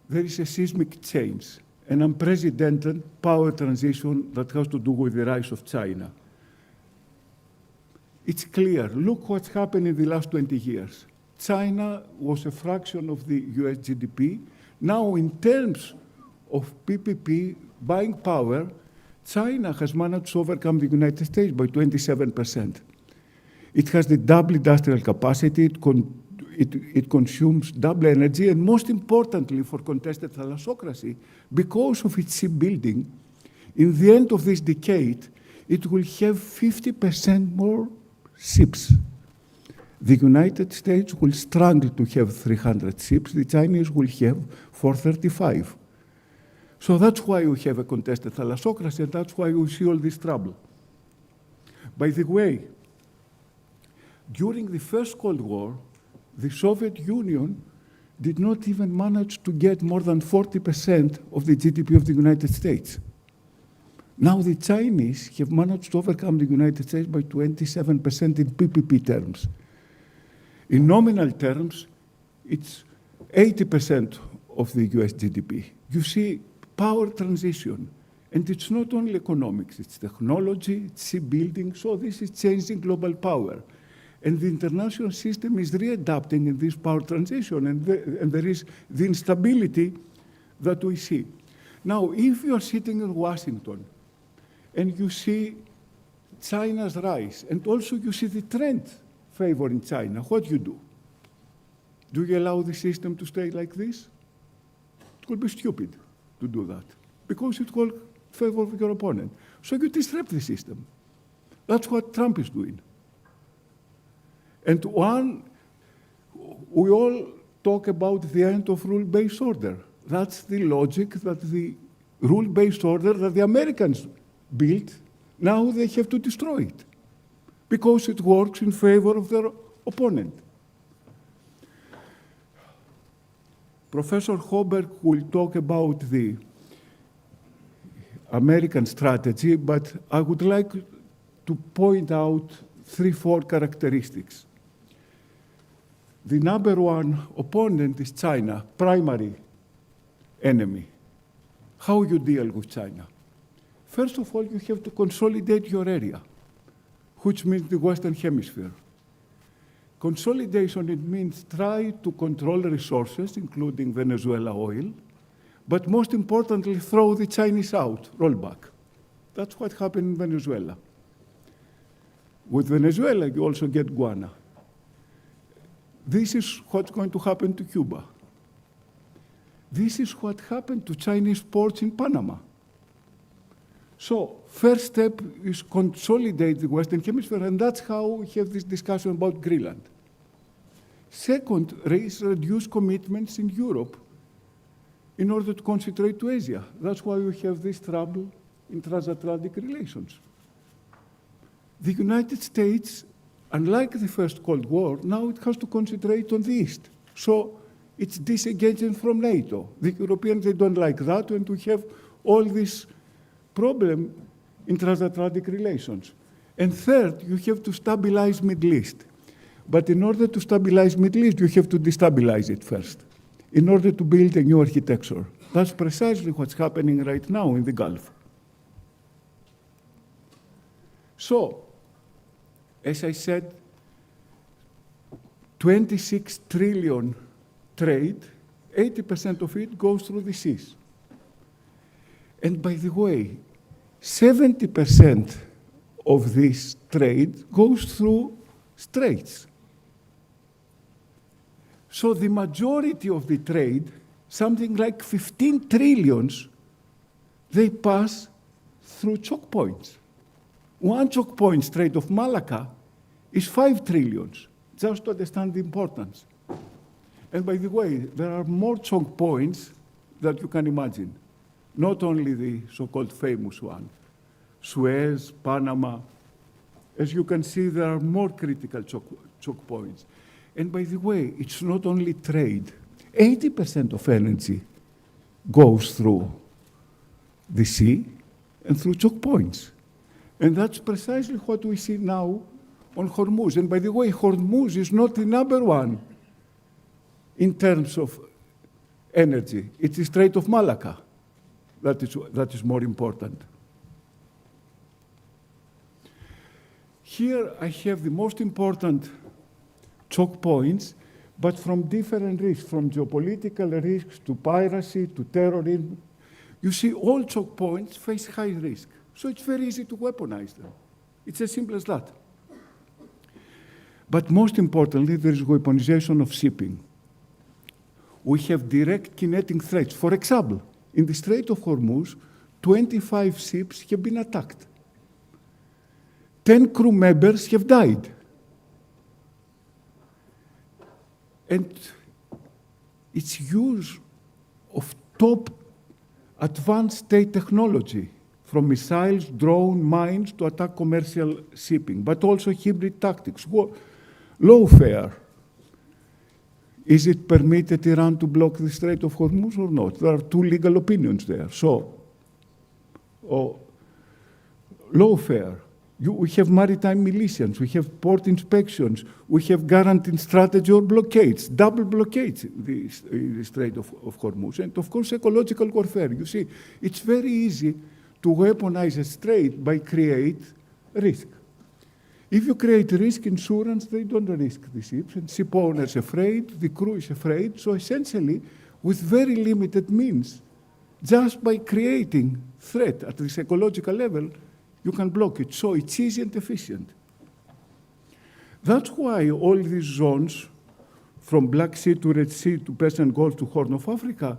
there is a seismic change, an unprecedented power transition that has to do with the rise of China. It's clear. Look what's happened in the last 20 years. China was a fraction of the US GDP. Now, in terms of PPP, buying power, China has managed to overcome the United States by 27%. It has the double industrial capacity, it consumes double energy, and most importantly for contested thalassocracy, because of its shipbuilding, in the end of this decade, it will have 50% more ships. The United States will struggle to have 300 ships. The Chinese will have 435. So that's why we have a contested thalassocracy, and that's why we see all this trouble. By the way, during the first Cold War, the Soviet Union did not even manage to get more than 40% of the GDP of the United States. Now the Chinese have managed to overcome the United States by 27% in PPP terms. In nominal terms, it's 80% of the US GDP. You see, power transition, and it's not only economics, it's technology, it's shipbuilding, so this is changing global power. And the international system is readapting in this power transition, and there is the instability that we see. Now, if you're sitting in Washington and you see China's rise, and also you see the trend favoring China, what do? Do you allow the system to stay like this? It would be stupid to do that, because it will favor your opponent. So you disrupt the system. That's what Trump is doing. And we all talk about the end of rule-based order. That's the logic that the rule-based order that the Americans built, now they have to destroy it, because it works in favor of their opponent. Professor Hoberg will talk about the American strategy, but I would like to point out 3-4 characteristics. The number one opponent is China, primary enemy. How you deal with China? First of all, you have to consolidate your area, which means the Western Hemisphere. Consolidation, it means try to control resources, including Venezuela oil, but most importantly, throw the Chinese out, roll back. That's what happened in Venezuela. With Venezuela, you also get Guana. This is what's going to happen to Cuba. This is what happened to Chinese ports in Panama. So, first step is consolidate the Western Hemisphere, and that's how we have this discussion about Greenland. Second, reduce commitments in Europe in order to concentrate to Asia. That's why we have this trouble in transatlantic relations. The United States, unlike the first Cold War, now it has to concentrate on the East. So it's disengaging from NATO. The Europeans, they don't like that, and we have all this problem in transatlantic relations. And third, you have to stabilize Middle East. But in order to stabilize Middle East, you have to destabilize it first, in order to build a new architecture. That's precisely what's happening right now in the Gulf. So, as I said, 26 trillion trade, 80% of it goes through the seas. And by the way, 70% of this trade goes through straits. So the majority of the trade, something like 15 trillions, they pass through choke points. One choke point, Strait of Malacca, is 5 trillions, just to understand the importance. And by the way, there are more choke points that you can imagine, not only the so-called famous one. Suez, Panama. As you can see, there are more critical choke points. And by the way, it's not only trade. 80% of energy goes through the sea and through choke points. And that's precisely what we see now on Hormuz. And by the way, Hormuz is not the number one in terms of energy. It's the Strait of Malacca that is more important. Here I have the most important choke points, but from different risks, from geopolitical risks to piracy to terrorism. You see, all choke points face high risk, so it's very easy to weaponize them. It's as simple as that. But most importantly, there is weaponization of shipping. We have direct kinetic threats. For example, in the Strait of Hormuz, 25 ships have been attacked. 10 crew members have died. And its use of top advanced state technology, from missiles, drone, mines, to attack commercial shipping, but also hybrid tactics, lawfare. Is it permitted Iran to block the Strait of Hormuz or not? There are two legal opinions there. So, lawfare. We have maritime militias, we have port inspections, we have guaranteed strategy or blockades, double blockades in the Strait of Hormuz. And of course, ecological warfare. You see, it's very easy to weaponize a strait by create risk. If you create risk insurance, they don't risk the ships, and ship owners afraid, the crew is afraid. So essentially, with very limited means, just by creating threat at this ecological level, you can block it. So it's easy and efficient. That's why all these zones, from Black Sea to Red Sea to Persian Gulf to Horn of Africa,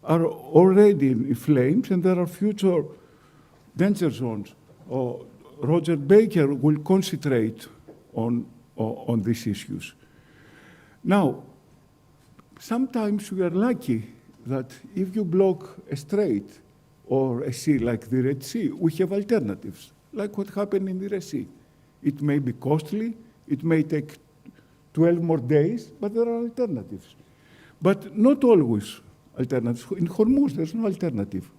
are already in flames, and there are future danger zones. Roger Baker will concentrate on these issues. Now, sometimes we are lucky that if you block a strait or a sea like the Red Sea, we have alternatives, like what happened in the Red Sea. It may be costly, it may take 12 more days, but there are alternatives. But not always alternatives. In Hormuz, there's no alternative.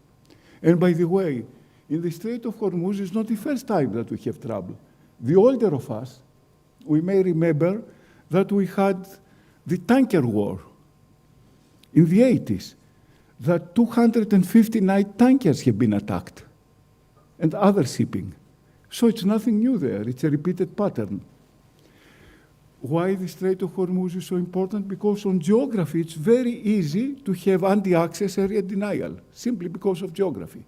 And by the way, in the Strait of Hormuz, it's not the first time that we have trouble. The older of us, we may remember that we had the tanker war in the 80s, that 259 tankers have been attacked, and other shipping. So it's nothing new there, it's a repeated pattern. Why the Strait of Hormuz is so important? Because on geography, it's very easy to have anti-access area denial, simply because of geography.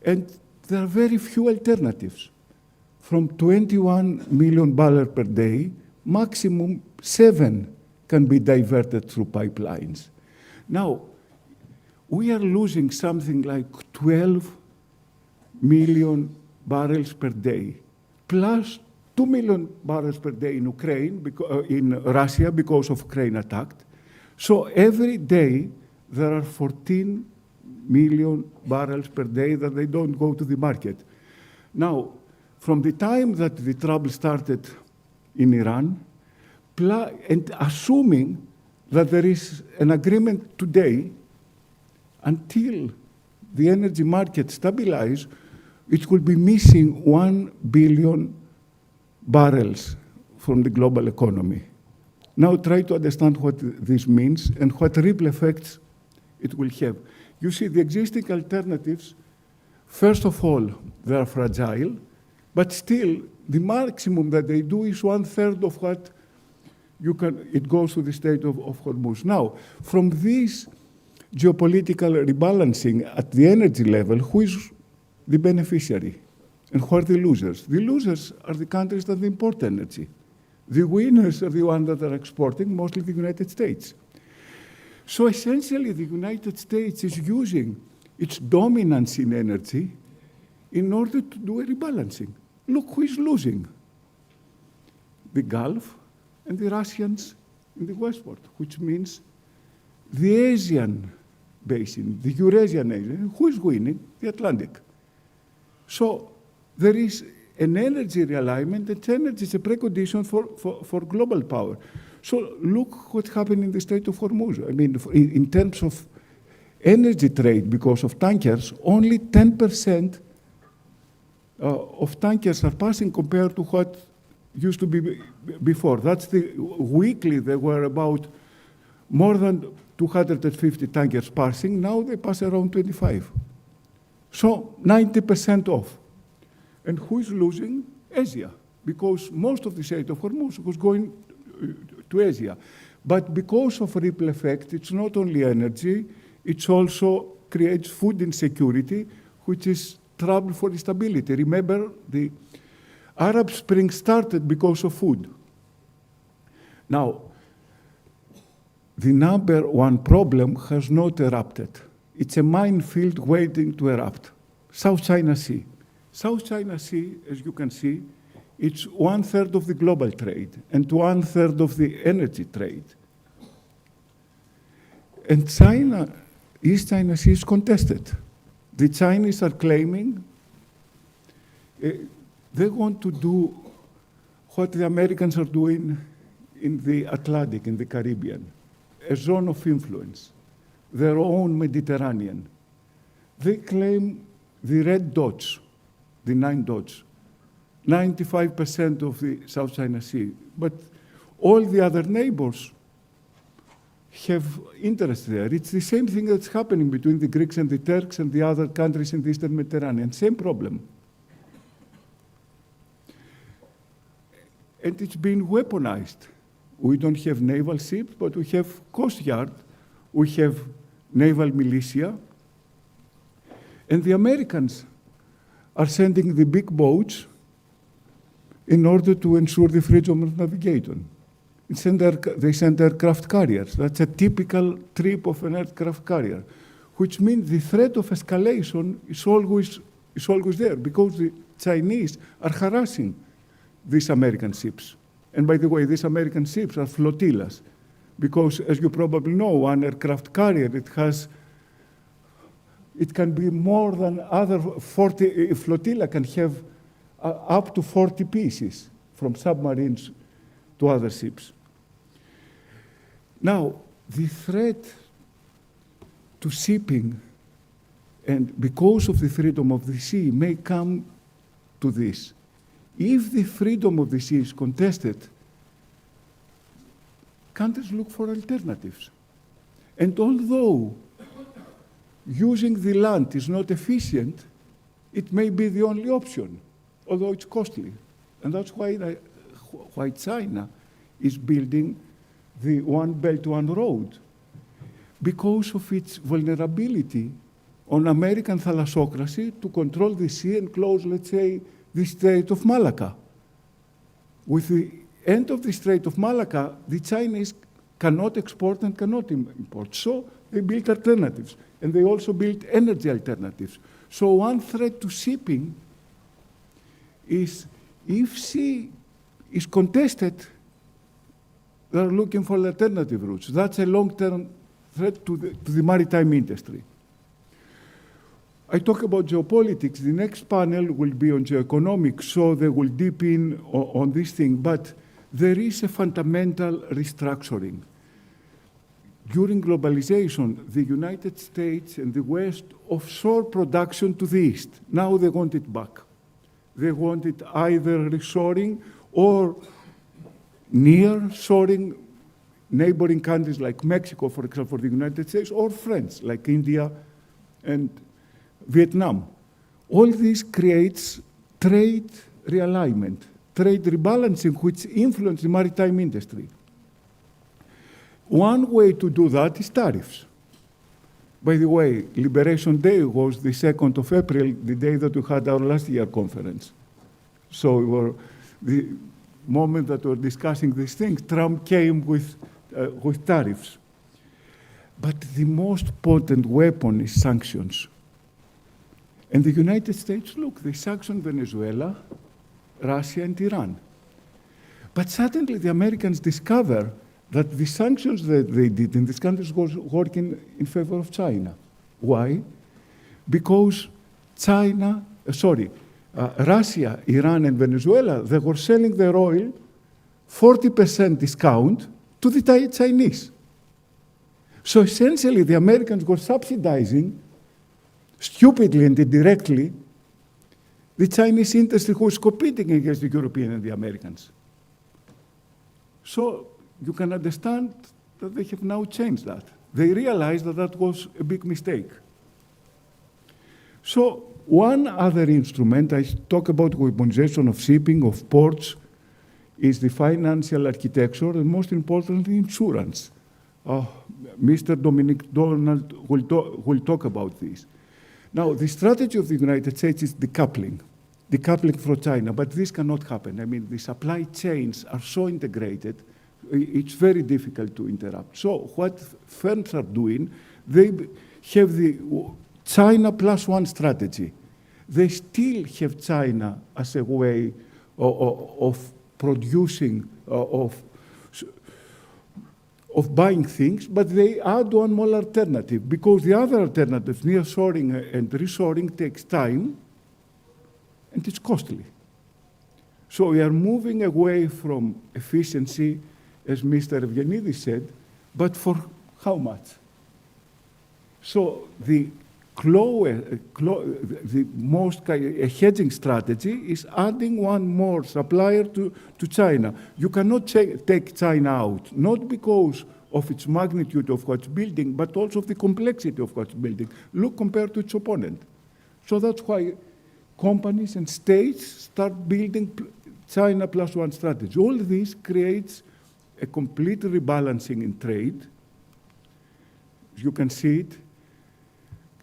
And there are very few alternatives. From 21 million barrels per day, maximum 7 can be diverted through pipelines. Now, we are losing something like 12 million barrels per day, plus 2 million barrels per day in Ukraine, in Russia, because of Ukraine attacked. So every day, there are 14 million barrels per day that they don't go to the market. Now, from the time that the trouble started in Iran, and assuming that there is an agreement today, until the energy market stabilize, it will be missing 1 billion barrels from the global economy. Now try to understand what this means and what ripple effects it will have. You see, the existing alternatives, first of all, they are fragile, but still, the maximum that they do is 1/3 of what it goes to the Strait of Hormuz. Now, from this geopolitical rebalancing at the energy level, who is the beneficiary and who are the losers? The losers are the countries that import energy. The winners are the ones that are exporting, mostly the United States. So essentially, the United States is using its dominance in energy in order to do a rebalancing. Look who is losing. The Gulf and the Russians in the westward, which means the Asian basin, the Eurasian Asian. Who is winning? The Atlantic. So there is an energy realignment, and energy is a precondition for global power. So look what happened in the Strait of Hormuz. I mean, in terms of energy trade, because of tankers, only 10% of tankers are passing compared to what used to be before. That's the weekly, there were about more than 250 tankers passing. Now they pass around 25. So 90% off. And who is losing? Asia, because most of the Strait of Hormuz was going to Asia. But because of ripple effect, it's not only energy, it also creates food insecurity, which is trouble for stability. Remember, the Arab Spring started because of food. Now, the number one problem has not erupted. It's a minefield waiting to erupt. South China Sea. South China Sea, as you can see, it's 1/3 of the global trade and 1/3 of the energy trade. And China, East China Sea is contested. The Chinese are claiming they want to do what the Americans are doing in the Atlantic, in the Caribbean, a zone of influence, their own Mediterranean. They claim the red dots, the 9 dots, 95% of the South China Sea. But all the other neighbors have interest there. It's the same thing that's happening between the Greeks and the Turks and the other countries in the Eastern Mediterranean. Same problem. And it's been weaponized. We don't have naval ships, but we have Coast Guard, we have naval militia, and the Americans are sending the big boats in order to ensure the freedom of navigation. They send aircraft carriers. That's a typical trip of an aircraft carrier, which means the threat of escalation is always there, because the Chinese are harassing these American ships. And by the way, these American ships are flotillas, because as you probably know, one aircraft carrier, it can be more than other 40, a flotilla can have up to 40 pieces from submarines to other ships. Now, the threat to shipping, and because of the freedom of the sea, may come to this. If the freedom of the sea is contested, countries look for alternatives. And although using the land is not efficient, it may be the only option, although it's costly. And that's why China is building the One Belt, One Road, because of its vulnerability on American thalassocracy to control the sea and close, let's say, the Strait of Malacca. With the end of the Strait of Malacca, the Chinese cannot export and cannot import. So they built alternatives, and they also built energy alternatives. So one threat to shipping is if sea is contested, they're looking for alternative routes. That's a long-term threat to the maritime industry. I talk about geopolitics. The next panel will be on geoeconomics, so they will deep in on this thing. But there is a fundamental restructuring. During globalization, the United States and the West offshore production to the East. Now they want it back. They want it either reshoring or near-shoring neighboring countries like Mexico, for example, for the United States, or friends like India and Vietnam. All this creates trade realignment, trade rebalancing, which influences the maritime industry. One way to do that is tariffs. By the way, Liberation Day was the 2nd of April, the day that we had our last year conference. So we were the moment that we're discussing these things, Trump came with tariffs. But the most potent weapon is sanctions. And the United States, look, they sanctioned Venezuela, Russia, and Iran. But suddenly the Americans discover that the sanctions that they did in these countries was working in favor of China. Why? Because China Russia, Iran, and Venezuela, they were selling their oil 40% discount to the Chinese. So essentially, the Americans were subsidizing, stupidly and indirectly, the Chinese industry who was competing against the European and the Americans. So you can understand that they have now changed that. They realized that that was a big mistake. So one other instrument, I talk about weaponization of shipping, of ports, is the financial architecture, and most importantly, insurance. Mr. Dominic Donald will talk about this. Now, the strategy of the United States is decoupling from China, but this cannot happen. I mean, the supply chains are so integrated, it's very difficult to interrupt. So what firms are doing, they have the China plus one strategy. They still have China as a way of producing, of buying things, but they add one more alternative, because the other alternative, nearshoring and reshoring, takes time, and it's costly. So we are moving away from efficiency, as Mr. Evgenidis said, but for how much? So the most hedging strategy is adding one more supplier to China. You cannot take China out, not because of its magnitude of what's building, but also of the complexity of what's building. Look compared to its opponent. So that's why companies and states start building China plus one strategy. All this creates a complete rebalancing in trade. You can see it.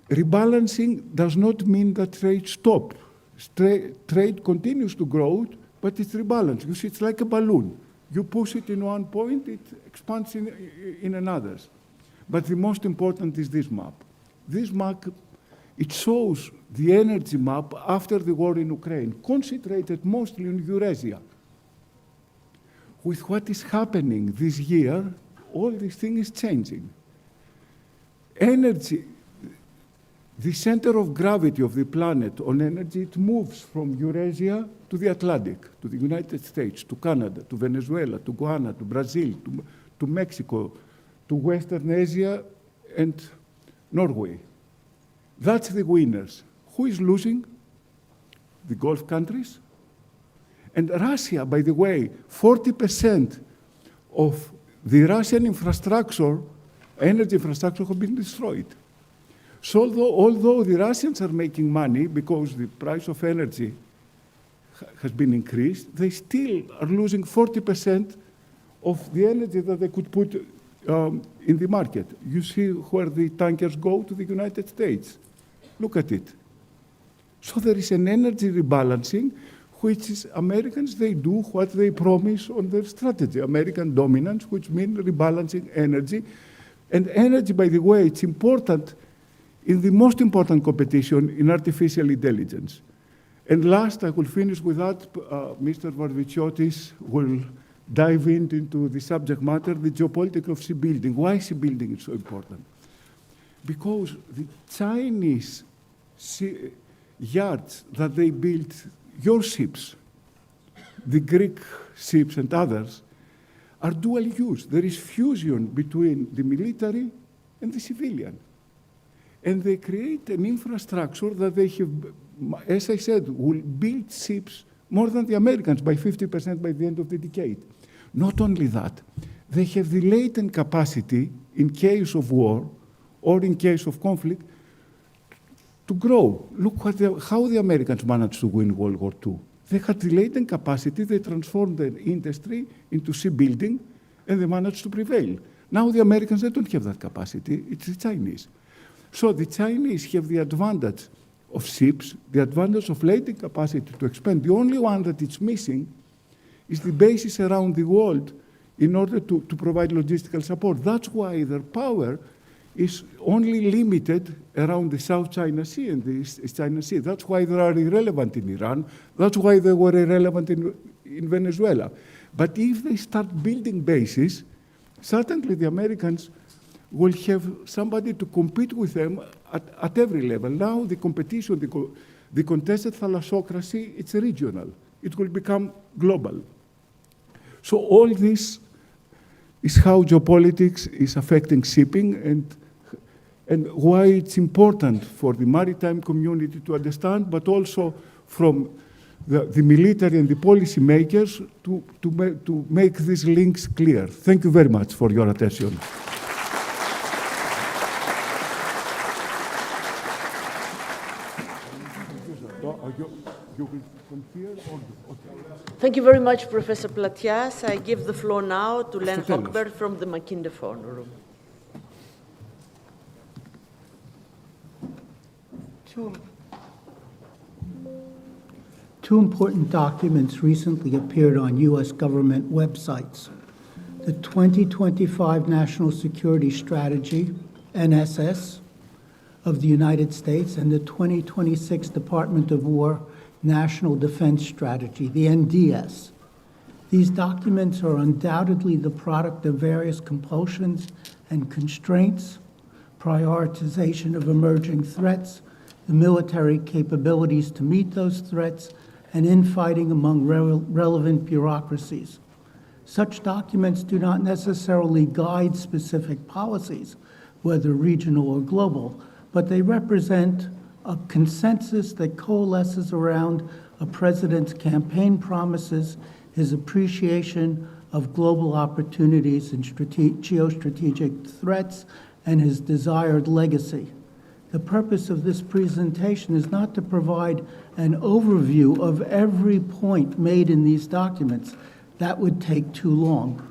Rebalancing does not mean that trade stops. Trade continues to grow, but it's rebalanced. You see, it's like a balloon. You push it in one point, it expands in another. But the most important is this map. This map, it shows the energy map after the war in Ukraine, concentrated mostly in Eurasia. With what is happening this year, all this thing is changing. Energy, the center of gravity of the planet on energy, it moves from Eurasia to the Atlantic, to the United States, to Canada, to Venezuela, to Guyana, to Brazil, to Mexico, to Western Asia, and Norway. That's the winners. Who is losing? The Gulf countries. And Russia, by the way, 40% of the Russian infrastructure, energy infrastructure, have been destroyed. So although the Russians are making money because the price of energy has been increased, they still are losing 40% of the energy that they could put in the market. You see where the tankers go? To the United States. Look at it. So there is an energy rebalancing, which is Americans, they do what they promise on their strategy. American dominance, which means rebalancing energy. And energy, by the way, it's important in the most important competition in artificial intelligence. And last, I will finish with that. Mr. Varviciotis will dive into the subject matter, the geopolitics of shipbuilding. Why shipbuilding is so important? Because the Chinese yards that they built, your ships, the Greek ships and others, are dual use. There is fusion between the military and the civilian. And they create an infrastructure that they have, as I said, will build ships more than the Americans by 50% by the end of the decade. Not only that, they have the latent capacity in case of war or in case of conflict to grow. Look how the Americans managed to win World War II. They had the latent capacity, they transformed their industry into shipbuilding, and they managed to prevail. Now the Americans, they don't have that capacity, it's the Chinese. So the Chinese have the advantage of ships, the advantage of latent capacity to expand. The only one that it's missing is the bases around the world in order to provide logistical support. That's why their power is only limited around the South China Sea and the East China Sea. That's why they are irrelevant in Iran. That's why they were irrelevant in Venezuela. But if they start building bases, certainly the Americans will have somebody to compete with them at every level. Now the competition, The contested thalassocracy, it's regional. It will become global. So all this is how geopolitics is affecting shipping and why it's important for the maritime community to understand, but also from the military and the policy makers to make these links clear. Thank you very much for your attention. You will come here or Thank you very much, Professor Platias. I give the floor now to Len Mr. Telos. Hochberg from the Mackinder Forum. Two important documents recently appeared on U.S. government websites. The 2025 National Security Strategy, NSS, of the United States, and the 2026 Department of War National Defense Strategy, the NDS. These documents are undoubtedly the product of various compulsions and constraints, prioritization of emerging threats, the military capabilities to meet those threats, and infighting among relevant bureaucracies. Such documents do not necessarily guide specific policies, whether regional or global, but they represent a consensus that coalesces around a president's campaign promises, his appreciation of global opportunities and geostrategic threats, and his desired legacy. The purpose of this presentation is not to provide an overview of every point made in these documents. That would take too long.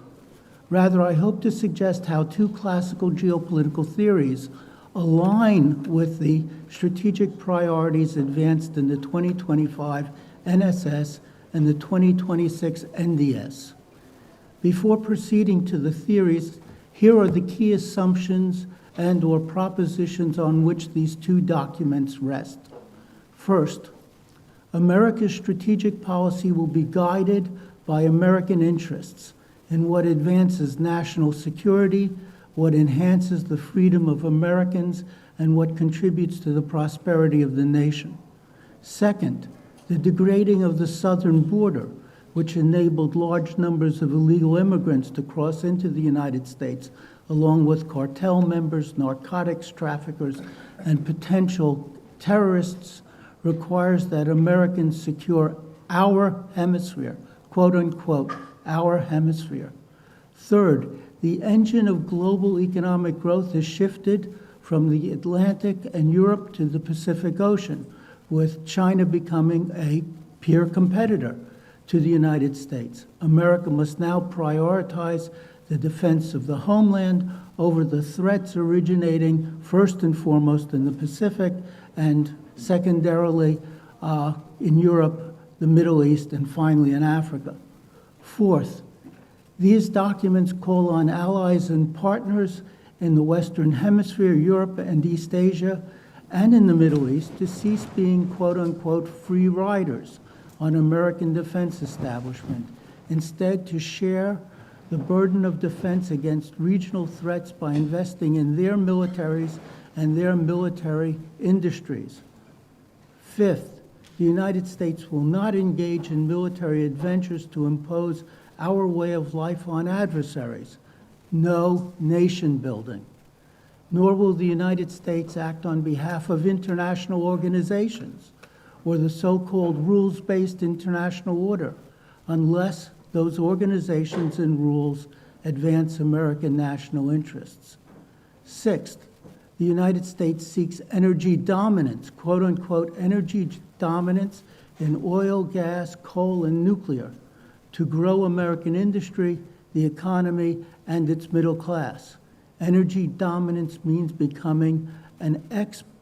Rather, I hope to suggest how two classical geopolitical theories align with the strategic priorities advanced in the 2025 NSS and the 2026 NDS. Before proceeding to the theories, here are the key assumptions and/or propositions on which these two documents rest. First, America's strategic policy will be guided by American interests in what advances national security, what enhances the freedom of Americans, and what contributes to the prosperity of the nation. Second, the degrading of the southern border, which enabled large numbers of illegal immigrants to cross into the United States, along with cartel members, narcotics traffickers, and potential terrorists, requires that Americans secure our hemisphere, quote unquote, our hemisphere. Third, the engine of global economic growth has shifted from the Atlantic and Europe to the Pacific Ocean, with China becoming a peer competitor to the United States. America must now prioritize the defense of the homeland over the threats originating first and foremost in the Pacific and secondarily in Europe, the Middle East, and finally in Africa. Fourth, these documents call on allies and partners in the Western Hemisphere, Europe and East Asia, and in the Middle East to cease being quote-unquote free riders on American defense establishment, instead to share the burden of defense against regional threats by investing in their militaries and their military industries. Fifth, the United States will not engage in military adventures to impose our way of life on adversaries. No nation building. Nor will the United States act on behalf of international organizations or the so-called rules-based international order unless those organizations and rules advance American national interests. Sixth, the United States seeks energy dominance, quote-unquote energy dominance in oil, gas, coal, and nuclear to grow American industry, the economy, and its middle class. Energy dominance means becoming an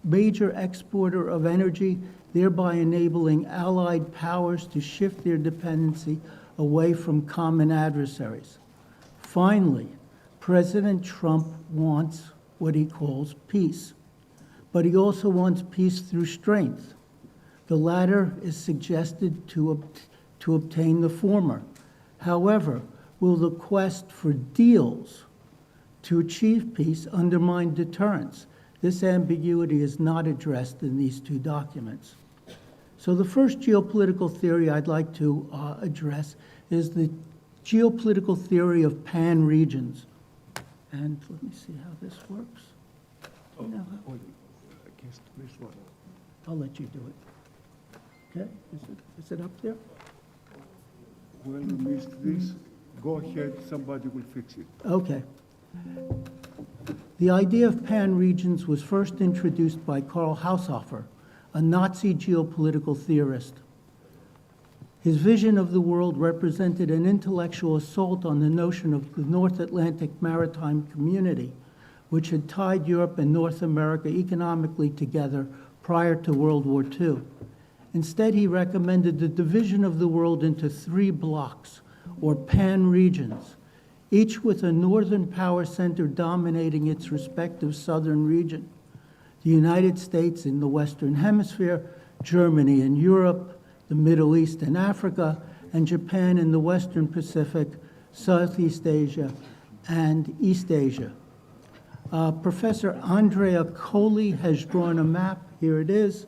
major exporter of energy, thereby enabling allied powers to shift their dependency away from common adversaries. Finally, President Trump wants what he calls peace, but he also wants peace through strength. The latter is suggested to obtain the former. However, will the quest for deals to achieve peace undermine deterrence? This ambiguity is not addressed in these two documents. So the first geopolitical theory I'd like to address is the geopolitical theory of pan-regions. And let me see how this works. No, I'll let you do it. Okay, is it up there? Well, you missed this. Go ahead, somebody will fix it. Okay. The idea of pan-regions was first introduced by Karl Haushofer, a Nazi geopolitical theorist. His vision of the world represented an intellectual assault on the notion of the North Atlantic maritime community, which had tied Europe and North America economically together prior to World War II. Instead, he recommended the division of the world into 3 blocks, or pan-regions, each with a northern power center dominating its respective southern region. The United States in the Western Hemisphere, Germany in Europe, the Middle East and Africa, and Japan in the Western Pacific, Southeast Asia, and East Asia. Professor Andrea Colli has drawn a map, here it is,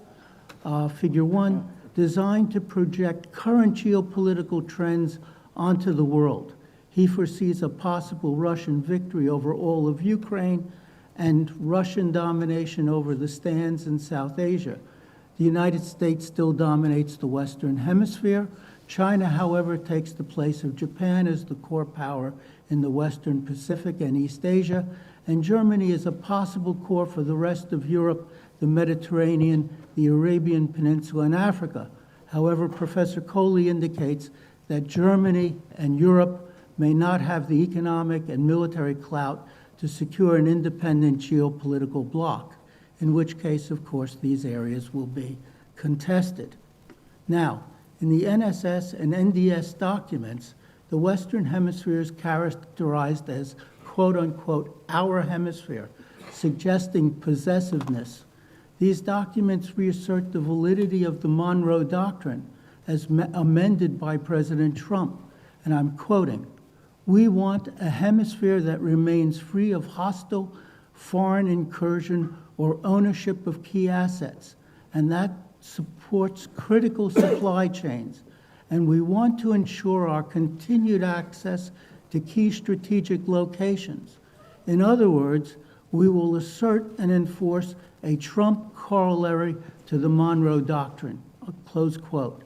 Figure 1, designed to project current geopolitical trends onto the world. He foresees a possible Russian victory over all of Ukraine and Russian domination over the stands in South Asia. The United States still dominates the Western Hemisphere. China, however, takes the place of Japan as the core power in the Western Pacific and East Asia, and Germany is a possible core for the rest of Europe, the Mediterranean, the Arabian Peninsula, and Africa. However, Professor Coley indicates that Germany and Europe may not have the economic and military clout to secure an independent geopolitical bloc, in which case, of course, these areas will be contested. Now, in the NSS and NDS documents, the Western Hemisphere is characterized as, quote unquote, our hemisphere, suggesting possessiveness. These documents reassert the validity of the Monroe Doctrine as amended by President Trump, and I'm quoting, "We want a hemisphere that remains free of hostile foreign incursion or ownership of key assets, and that supports critical supply chains. And we want to ensure our continued access to key strategic locations. In other words, we will assert and enforce a Trump corollary to the Monroe Doctrine," close quote.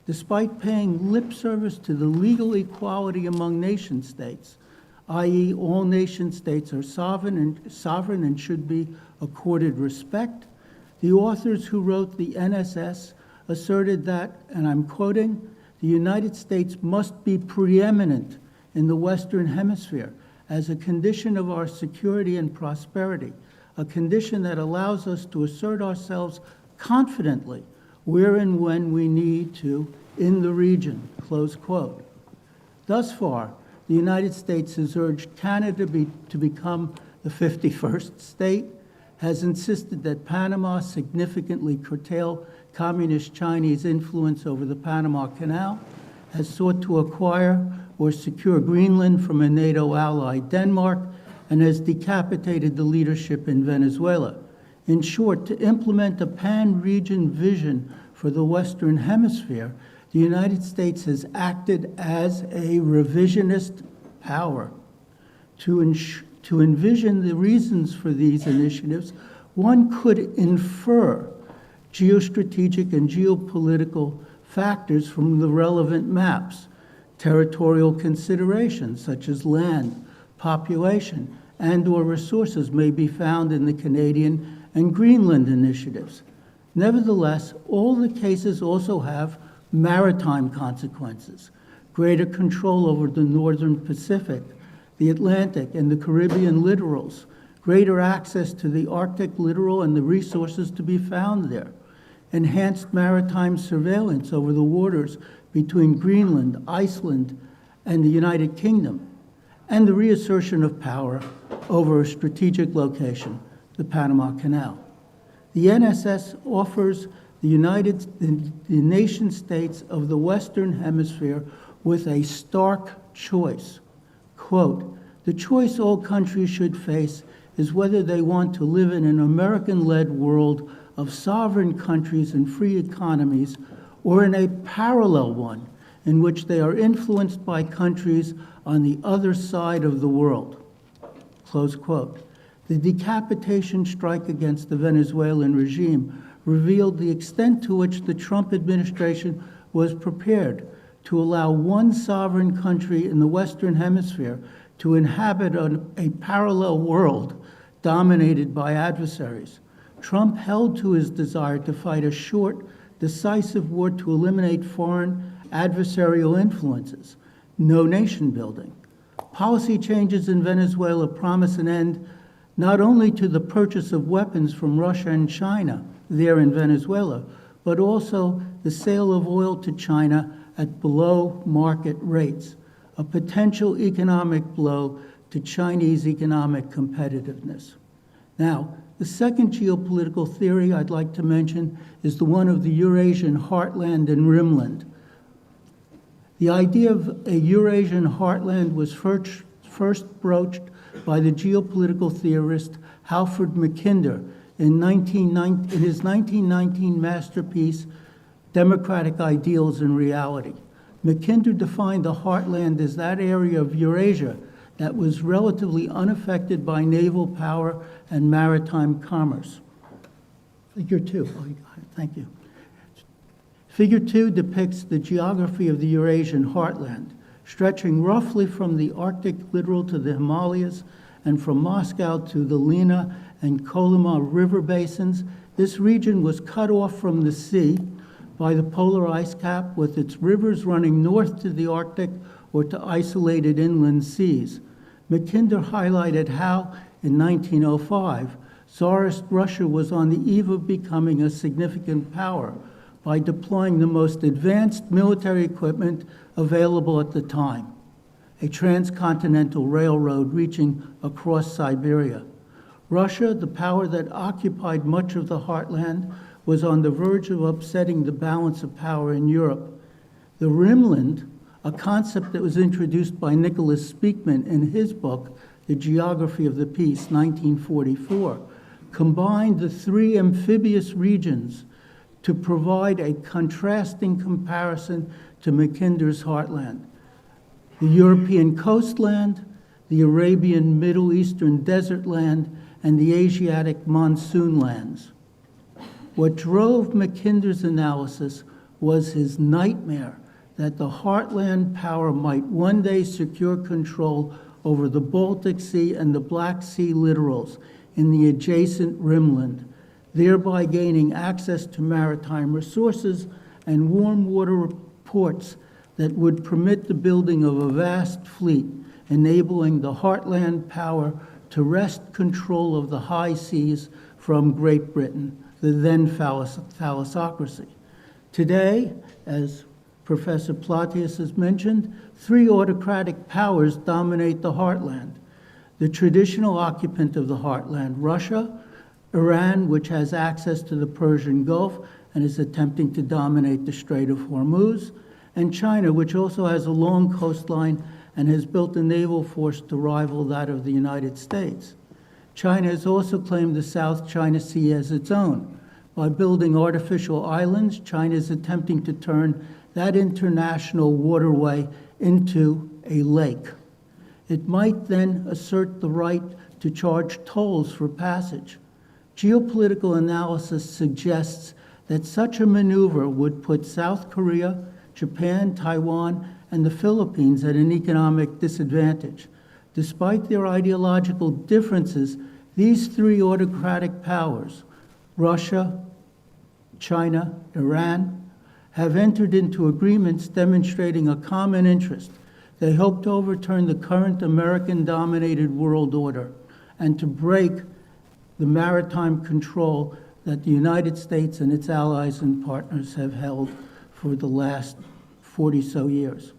Despite paying lip service to the legal equality among nation states, i.e. all nation states are sovereign and should be accorded respect, the authors who wrote the NSS asserted that, and I'm quoting, "the United States must be preeminent in the Western Hemisphere as a condition of our security and prosperity, a condition that allows us to assert ourselves confidently where and when we need to in the region," close quote. Thus far, the United States has urged Canada to become the 51st state, has insisted that Panama significantly curtail communist Chinese influence over the Panama Canal, has sought to acquire or secure Greenland from a NATO ally, Denmark, and has decapitated the leadership in Venezuela. In short, to implement a pan-region vision for the Western Hemisphere, the United States has acted as a revisionist power. To envision the reasons for these initiatives, one could infer geostrategic and geopolitical factors from the relevant maps. Territorial considerations such as land, population, and/or resources may be found in the Canadian and Greenland initiatives. Nevertheless, all the cases also have maritime consequences, greater control over the Northern Pacific, the Atlantic, and the Caribbean littorals, greater access to the Arctic littoral and the resources to be found there, enhanced maritime surveillance over the waters between Greenland, Iceland, and the United Kingdom, and the reassertion of power over a strategic location, the Panama Canal. The NSS offers the nation states of the Western Hemisphere with a stark choice. Quote, "The choice all countries should face is whether they want to live in an American-led world of sovereign countries and free economies, or in a parallel one in which they are influenced by countries on the other side of the world. Close quote. The decapitation strike against the Venezuelan regime revealed the extent to which the Trump administration was prepared to allow one sovereign country in the Western Hemisphere to inhabit a parallel world dominated by adversaries. Trump held to his desire to fight a short, decisive war to eliminate foreign adversarial influences, no nation building. Policy changes in Venezuela promise an end not only to the purchase of weapons from Russia and China there in Venezuela, but also the sale of oil to China at below market rates, a potential economic blow to Chinese economic competitiveness. Now, the second geopolitical theory I'd like to mention is the one of the Eurasian heartland and rimland. The idea of a Eurasian heartland was first broached by the geopolitical theorist Halford Mackinder in his 1919 masterpiece, Democratic Ideals and Reality. Mackinder defined the heartland as that area of Eurasia that was relatively unaffected by naval power and maritime commerce. Figure 2, thank you. Figure 2 depicts the geography of the Eurasian heartland, stretching roughly from the Arctic littoral to the Himalayas and from Moscow to the Lena and Kolyma river basins. This region was cut off from the sea by the polar ice cap, with its rivers running north to the Arctic or to isolated inland seas. Mackinder highlighted how, in 1905, Tsarist Russia was on the eve of becoming a significant power by deploying the most advanced military equipment available at the time, a transcontinental railroad reaching across Siberia. Russia, the power that occupied much of the heartland, was on the verge of upsetting the balance of power in Europe. The Rimland, a concept that was introduced by Nicholas Speakman in his book, The Geography of the Peace, 1944, combined the three amphibious regions to provide a contrasting comparison to Mackinder's heartland. The European coastland, the Arabian Middle Eastern desert land, and the Asiatic monsoon lands. What drove Mackinder's analysis was his nightmare that the heartland power might one day secure control over the Baltic Sea and the Black Sea littorals in the adjacent Rimland, thereby gaining access to maritime resources and warm water ports that would permit the building of a vast fleet, enabling the heartland power to wrest control of the high seas from Great Britain, the then thalassocracy. Today, as Professor Platius has mentioned, three autocratic powers dominate the heartland. The traditional occupant of the heartland, Russia, Iran, which has access to the Persian Gulf and is attempting to dominate the Strait of Hormuz, and China, which also has a long coastline and has built a naval force to rival that of the United States. China has also claimed the South China Sea as its own. By building artificial islands, China is attempting to turn that international waterway into a lake. It might then assert the right to charge tolls for passage. Geopolitical analysis suggests that such a maneuver would put South Korea, Japan, Taiwan, and the Philippines at an economic disadvantage. Despite their ideological differences, these three autocratic powers, Russia, China, Iran, have entered into agreements demonstrating a common interest. They hope to overturn the current American-dominated world order and to break the maritime control that the United States and its allies and partners have held for the last 40-so years.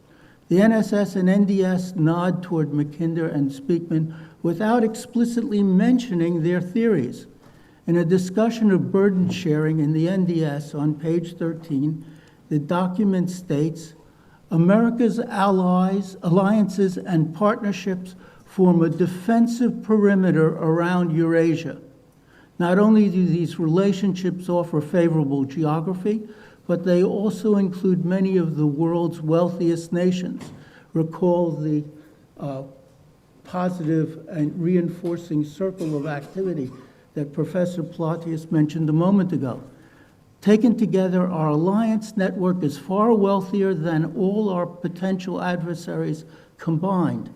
The NSS and NDS nod toward Mackinder and Speakman without explicitly mentioning their theories. In a discussion of burden sharing in the NDS on page 13, the document states, America's alliances, and partnerships form a defensive perimeter around Eurasia. Not only do these relationships offer favorable geography, but they also include many of the world's wealthiest nations. Recall the positive and reinforcing circle of activity that Professor Platius mentioned a moment ago. Taken together, our alliance network is far wealthier than all our potential adversaries combined.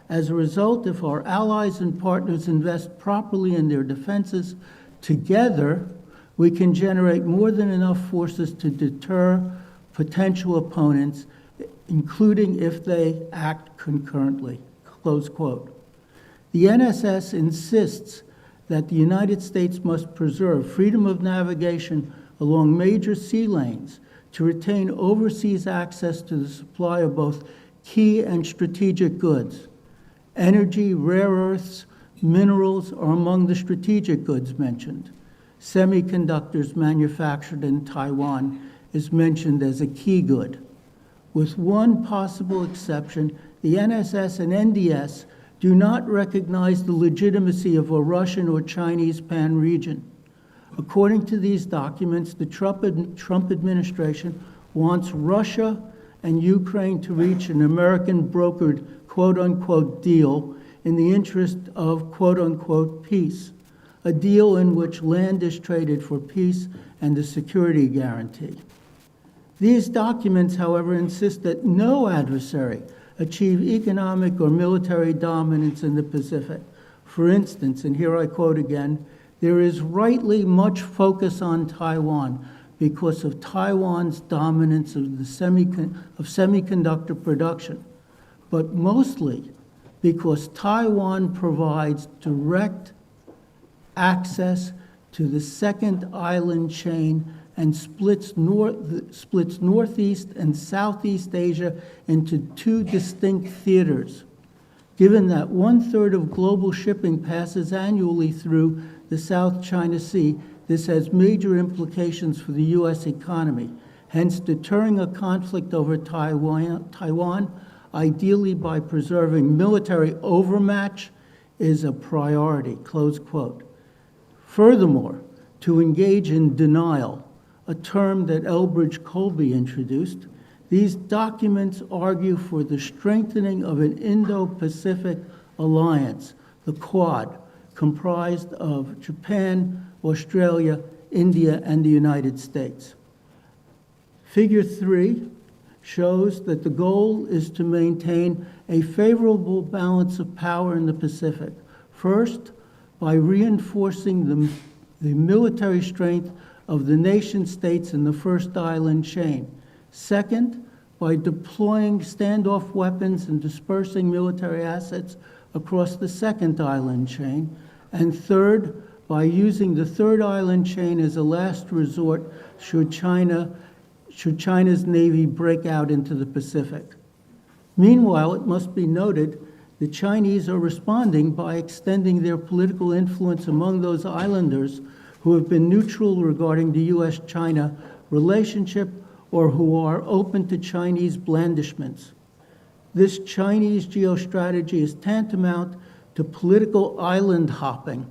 As a result, if our allies and partners invest properly in their defenses, together we can generate more than enough forces to deter potential opponents, including if they act concurrently, close quote. The NSS insists that the United States must preserve freedom of navigation along major sea lanes to retain overseas access to the supply of both key and strategic goods. Energy, rare earths, minerals are among the strategic goods mentioned. Semiconductors manufactured in Taiwan is mentioned as a key good. With one possible exception, the NSS and NDS do not recognize the legitimacy of a Russian or Chinese pan-region. According to these documents, the Trump administration wants Russia and Ukraine to reach an American-brokered quote-unquote deal in the interest of quote-unquote peace, a deal in which land is traded for peace and a security guarantee. These documents, however, insist that no adversary achieve economic or military dominance in the Pacific. For instance, and here I quote again, there is rightly much focus on Taiwan because of Taiwan's dominance of semiconductor production, but mostly because Taiwan provides direct access to the second island chain and splits Northeast and Southeast Asia into two distinct theaters. Given that 1/3 of global shipping passes annually through the South China Sea, this has major implications for the U.S. economy. Hence, deterring a conflict over Taiwan, ideally by preserving military overmatch, is a priority, close quote. Furthermore, to engage in denial, a term that Elbridge Colby introduced, these documents argue for the strengthening of an Indo-Pacific alliance, the Quad, comprised of Japan, Australia, India, and the United States. Figure 3 shows that the goal is to maintain a favorable balance of power in the Pacific. First, by reinforcing the military strength of the nation states in the first island chain. Second, by deploying standoff weapons and dispersing military assets across the second island chain. And third, by using the third island chain as a last resort should China's Navy break out into the Pacific. Meanwhile, it must be noted, the Chinese are responding by extending their political influence among those islanders who have been neutral regarding the U.S.-China relationship or who are open to Chinese blandishments. This Chinese geostrategy is tantamount to political island hopping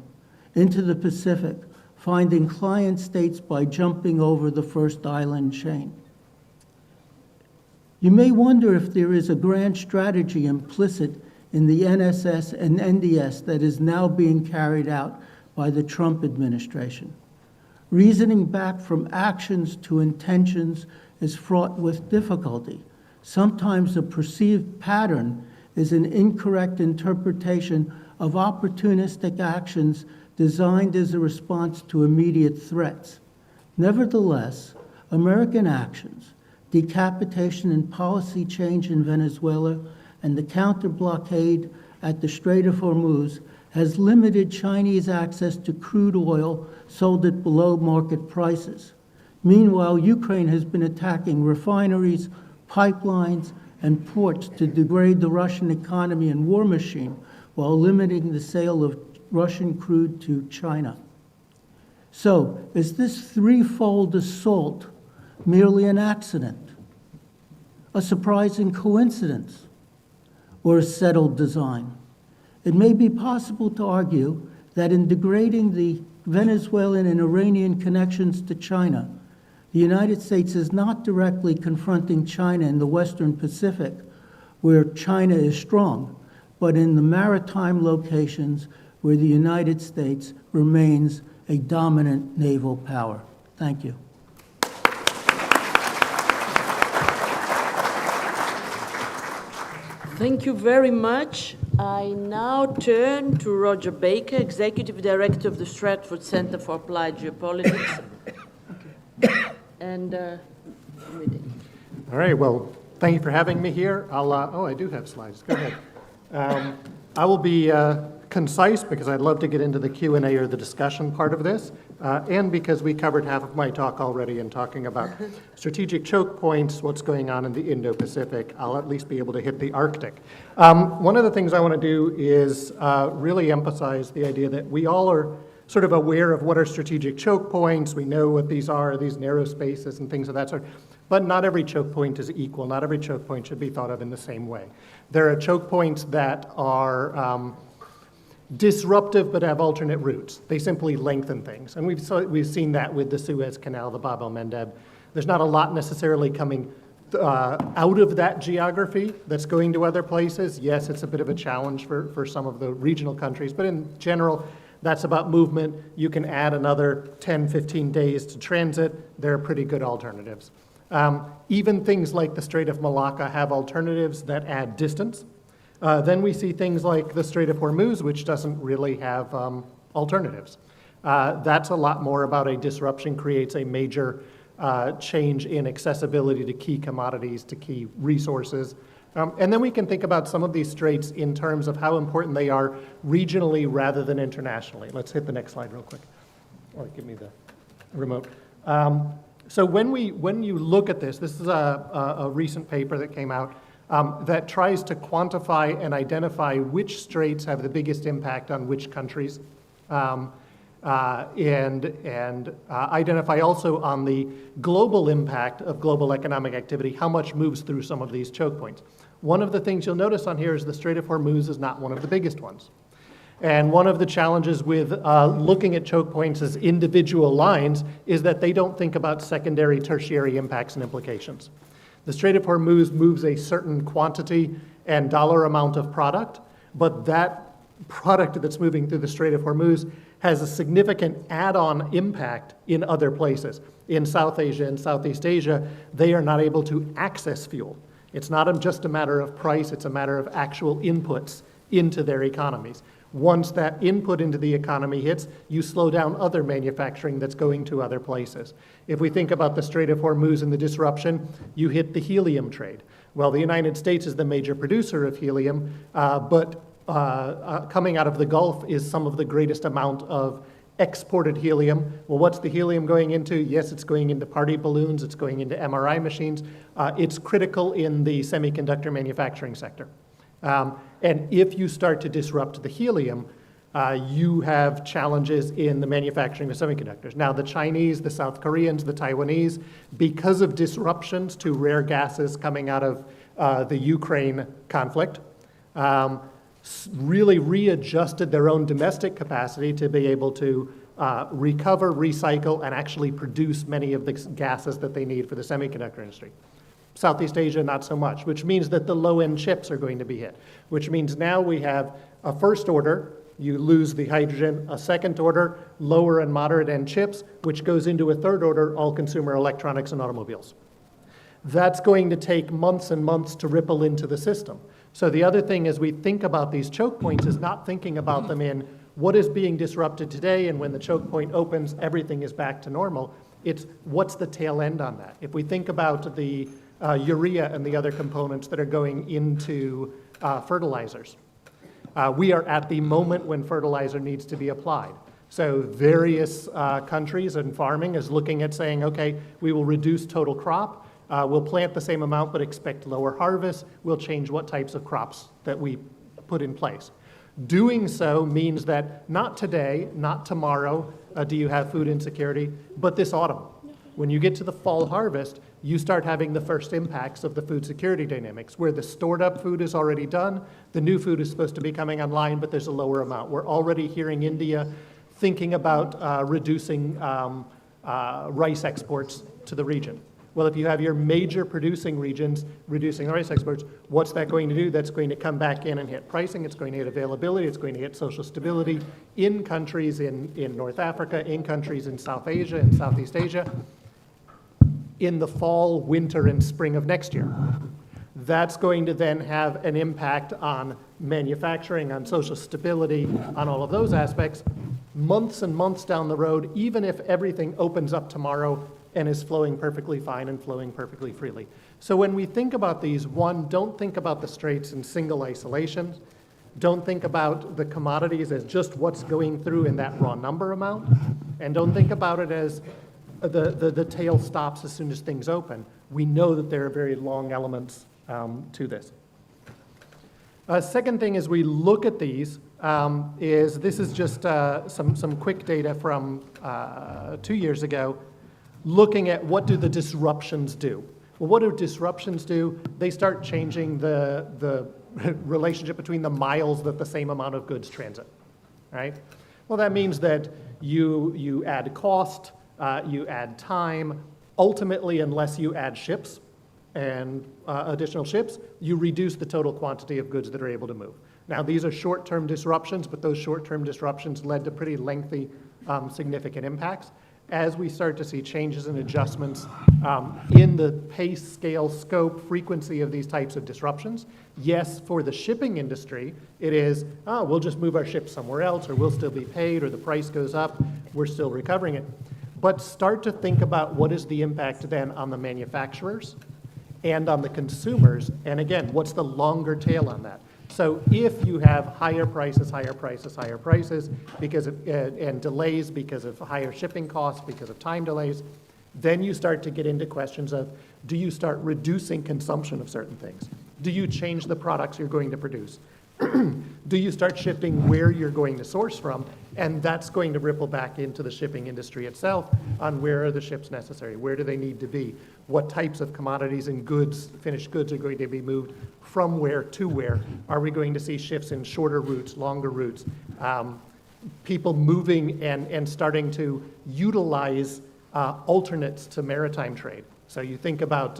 into the Pacific, finding client states by jumping over the first island chain. You may wonder if there is a grand strategy implicit in the NSS and NDS that is now being carried out by the Trump administration. Reasoning back from actions to intentions is fraught with difficulty. Sometimes a perceived pattern is an incorrect interpretation of opportunistic actions designed as a response to immediate threats. Nevertheless, American actions, decapitation and policy change in Venezuela, and the counter-blockade at the Strait of Hormuz has limited Chinese access to crude oil sold at below market prices. Meanwhile, Ukraine has been attacking refineries, pipelines, and ports to degrade the Russian economy and war machine while limiting the sale of Russian crude to China. So, is this threefold assault merely an accident, a surprising coincidence, or a settled design? It may be possible to argue that in degrading the Venezuelan and Iranian connections to China, The United States is not directly confronting China in the Western Pacific, where China is strong, but in the maritime locations where the United States remains a dominant naval power. Thank you. Thank you very much. I now turn to Roger Baker, Executive Director of the Stratford Center for Applied Geopolitics. And all right, well, thank you for having me here. I do have slides. Go ahead. I will be concise because I'd love to get into the Q&A or the discussion part of this, and because we covered half of my talk already in talking about strategic choke points, what's going on in the Indo-Pacific. I'll at least be able to hit the Arctic. One of the things I want to do is really emphasize the idea that we all are sort of aware of what are strategic choke points. We know what these are, these narrow spaces and things of that sort. But not every choke point is equal. Not every choke point should be thought of in the same way. There are choke points that are disruptive but have alternate routes. They simply lengthen things. And we've seen that with the Suez Canal, the Bab el-Mandeb. There's not a lot necessarily coming out of that geography that's going to other places. Yes, it's a bit of a challenge for some of the regional countries, but in general, that's about movement. You can add another 10, 15 days to transit. They're pretty good alternatives. Even things like the Strait of Malacca have alternatives that add distance. Then we see things like the Strait of Hormuz, which doesn't really have alternatives. That's a lot more about a disruption creates a major change in accessibility to key commodities, to key resources. And then we can think about some of these straits in terms of how important they are regionally rather than internationally. Let's hit the next slide real quick. Or give me the remote. So when you look at this is a recent paper that came out that tries to quantify and identify which straits have the biggest impact on which countries, and identify also on the global impact of global economic activity, how much moves through some of these choke points. One of the things you'll notice on here is the Strait of Hormuz is not one of the biggest ones. And one of the challenges with looking at choke points as individual lines is that they don't think about secondary, tertiary impacts and implications. The Strait of Hormuz moves a certain quantity and dollar amount of product, but that product that's moving through the Strait of Hormuz has a significant add-on impact in other places. In South Asia and Southeast Asia, they are not able to access fuel. It's not just a matter of price, it's a matter of actual inputs into their economies. Once that input into the economy hits, you slow down other manufacturing that's going to other places. If we think about the Strait of Hormuz and the disruption, you hit the helium trade. Well, the United States is the major producer of helium, but coming out of the Gulf is some of the greatest amount of exported helium. Well, what's the helium going into? Yes, it's going into party balloons, it's going into MRI machines. It's critical in the semiconductor manufacturing sector. And if you start to disrupt the helium, you have challenges in the manufacturing of semiconductors. Now, the Chinese, the South Koreans, the Taiwanese, because of disruptions to rare gases coming out of the Ukraine conflict, really readjusted their own domestic capacity to be able to recover, recycle, and actually produce many of the gases that they need for the semiconductor industry. Southeast Asia, not so much, which means that the low-end chips are going to be hit, which means now we have a first order, you lose the hydrogen, a second order, lower and moderate end chips, which goes into a third order, all consumer electronics and automobiles. That's going to take months and months to ripple into the system. So the other thing as we think about these choke points is not thinking about them in what is being disrupted today, and when the choke point opens, everything is back to normal. It's what's the tail end on that. If we think about the urea and the other components that are going into fertilizers, we are at the moment when fertilizer needs to be applied. So various countries and farming is looking at saying, okay, we will reduce total crop. We'll plant the same amount but expect lower harvest. We'll change what types of crops that we put in place. Doing so means that not today, not tomorrow, do you have food insecurity, but this autumn. When you get to the fall harvest, you start having the first impacts of the food security dynamics, where the stored up food is already done, the new food is supposed to be coming online, but there's a lower amount. We're already hearing India thinking about reducing rice exports to the region. Well, if you have your major producing regions reducing rice exports, what's that going to do? That's going to come back in and hit pricing. It's going to hit availability. It's going to hit social stability in countries in North Africa, in countries in South Asia, in Southeast Asia, in the fall, winter, and spring of next year. That's going to then have an impact on manufacturing, on social stability, on all of those aspects, months and months down the road, even if everything opens up tomorrow and is flowing perfectly fine and flowing perfectly freely. So when we think about these, one, don't think about the straits in single isolation. Don't think about the commodities as just what's going through in that raw number amount. And don't think about it as the tail stops as soon as things open. We know that there are very long elements to this. Second thing as we look at these is this is just some quick data from 2 years ago, looking at what do the disruptions do. Well, what do disruptions do? They start changing the relationship between the miles that the same amount of goods transit, right? Well, that means that you add cost, you add time. Ultimately, unless you add ships and additional ships, you reduce the total quantity of goods that are able to move. Now, these are short-term disruptions, but those short-term disruptions led to pretty lengthy, significant impacts. As we start to see changes and adjustments in the pace, scale, scope, frequency of these types of disruptions, yes, for the shipping industry, it is, we'll just move our ships somewhere else, or we'll still be paid, or the price goes up, we're still recovering it. But start to think about what is the impact then on the manufacturers and on the consumers, and again, what's the longer tail on that? So if you have higher prices because of, and delays because of higher shipping costs, because of time delays, then you start to get into questions of, do you start reducing consumption of certain things? Do you change the products you're going to produce? Do you start shifting where you're going to source from? And that's going to ripple back into the shipping industry itself on where are the ships necessary? Where do they need to be? What types of commodities and goods, finished goods, are going to be moved from where to where? Are we going to see shifts in shorter routes, longer routes? People moving and starting to utilize alternates to maritime trade. So you think about,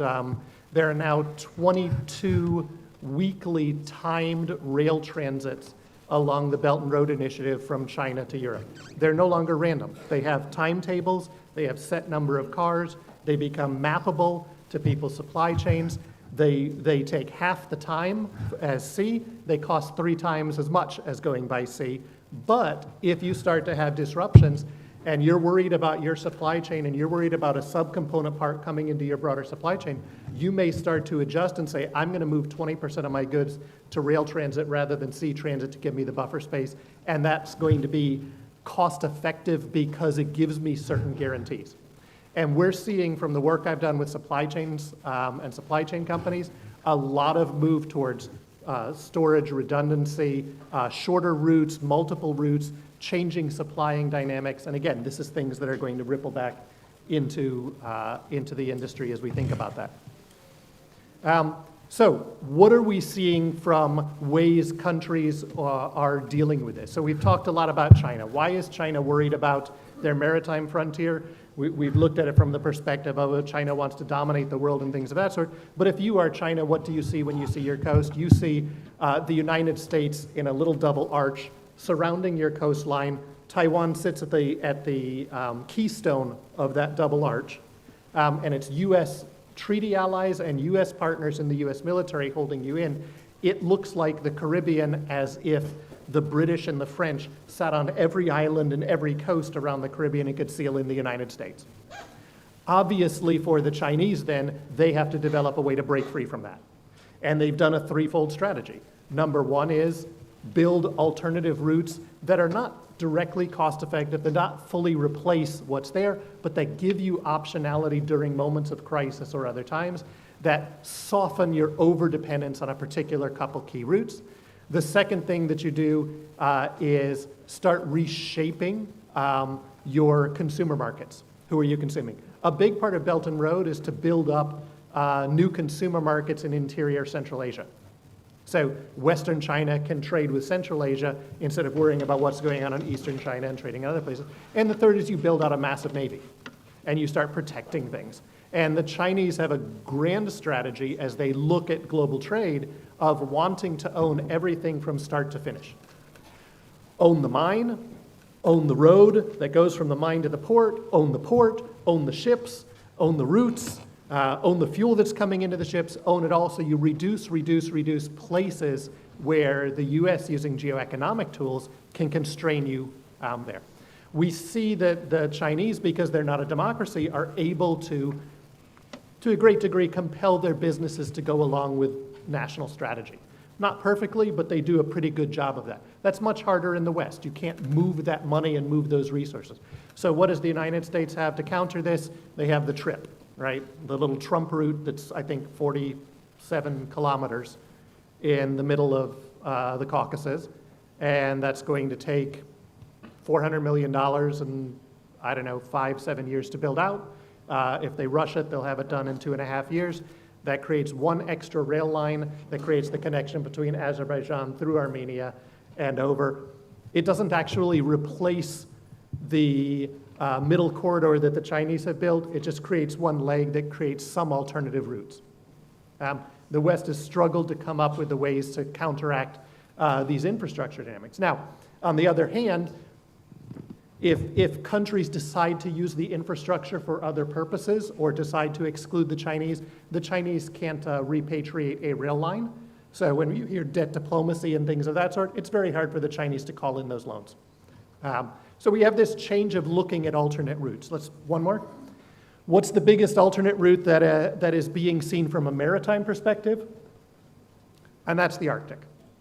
there are now 22 weekly timed rail transits along the Belt and Road Initiative from China to Europe. They're no longer random. They have timetables, they have set number of cars, they become mappable to people's supply chains. They take half the time as sea, they cost 3 times as much as going by sea. But if you start to have disruptions and you're worried about your supply chain and you're worried about a subcomponent part coming into your broader supply chain, you may start to adjust and say, I'm going to move 20% of my goods to rail transit rather than sea transit to give me the buffer space. And that's going to be cost effective because it gives me certain guarantees. And we're seeing from the work I've done with supply chains and supply chain companies, a lot of move towards storage redundancy, shorter routes, multiple routes, changing supplying dynamics. And again, this is things that are going to ripple back into the industry as we think about that. So what are we seeing from ways countries are dealing with this? So we've talked a lot about China. Why is China worried about their maritime frontier? We've looked at it from the perspective of China wants to dominate the world and things of that sort. But if you are China, what do you see when you see your coast? You see the United States in a little double arch surrounding your coastline. Taiwan sits at the keystone of that double arch, and it's U.S. treaty allies and U.S. partners in the U.S. military holding you in. It looks like the Caribbean as if the British and the French sat on every island and every coast around the Caribbean and could seal in the United States. Obviously, for the Chinese then, they have to develop a way to break free from that. And they've done a threefold strategy. Number one is build alternative routes that are not directly cost effective, that not fully replace what's there, but that give you optionality during moments of crisis or other times that soften your overdependence on a particular couple key routes. The second thing that you do is start reshaping your consumer markets. Who are you consuming? A big part of Belt and Road is to build up new consumer markets in interior Central Asia. So Western China can trade with Central Asia instead of worrying about what's going on in Eastern China and trading in other places. And the third is you build out a massive navy. and you start protecting things. And the Chinese have a grand strategy as they look at global trade of wanting to own everything from start to finish. Own the mine, own the road that goes from the mine to the port, own the ships, own the routes, own the fuel that's coming into the ships, own it all, so you reduce places where the US, using geoeconomic tools, can constrain you there. We see that the Chinese, because they're not a democracy, are able to a great degree, compel their businesses to go along with national strategy. Not perfectly, but they do a pretty good job of that. That's much harder in the West. You can't move that money and move those resources. So what does the United States have to counter this? They have the TRIP, right? The little Trump route that's, I think, 47 kilometers in the middle of the Caucasus. And that's going to take $400 million and, I don't know, 5-7 years to build out. If they rush it, they'll have it done in 2.5 years. That creates one extra rail line that creates the connection between Azerbaijan through Armenia and over. It doesn't actually replace the middle corridor that the Chinese have built. It just creates one leg that creates some alternative routes. The West has struggled to come up with the ways to counteract these infrastructure dynamics. Now, on the other hand, if countries decide to use the infrastructure for other purposes or decide to exclude the Chinese can't repatriate a rail line. So when you hear debt diplomacy and things of that sort, it's very hard for the Chinese to call in those loans. So we have this change of looking at alternate routes. One more. What's the biggest alternate route that is being seen from a maritime perspective? And that's the Arctic.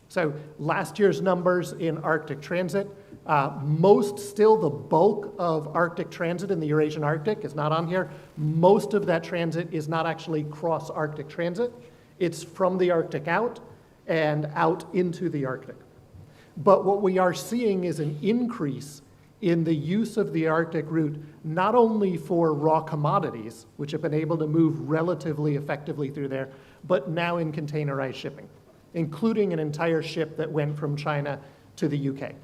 So last year's numbers in Arctic transit, still the bulk of Arctic transit in the Eurasian Arctic is not on here. Most of that transit is not actually cross-Arctic transit. It's from the Arctic out and out into the Arctic. But what we are seeing is an increase in the use of the Arctic route, not only for raw commodities, which have been able to move relatively effectively through there, but now in containerized shipping, including an entire ship that went from China to the UK.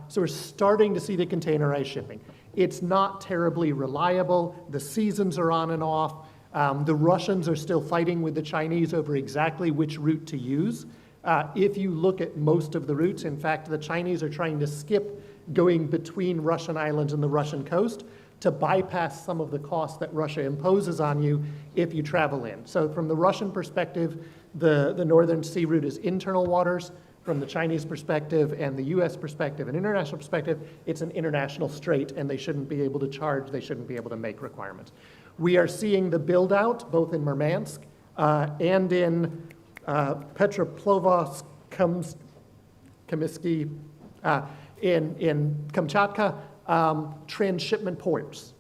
So we're starting to see the containerized shipping. It's not terribly reliable. The seasons are on and off. The Russians are still fighting with the Chinese over exactly which route to use. If you look at most of the routes, in fact, the Chinese are trying to skip going between Russian islands and the Russian coast to bypass some of the costs that Russia imposes on you if you travel in. So from the Russian perspective, the Northern Sea route is internal waters. From the Chinese perspective and the US perspective and international perspective, it's an international strait, and they shouldn't be able to charge, they shouldn't be able to make requirements. We are seeing the build out both in Murmansk and in Petropavlovsk, Kamsky, in Kamchatka, transshipment ports.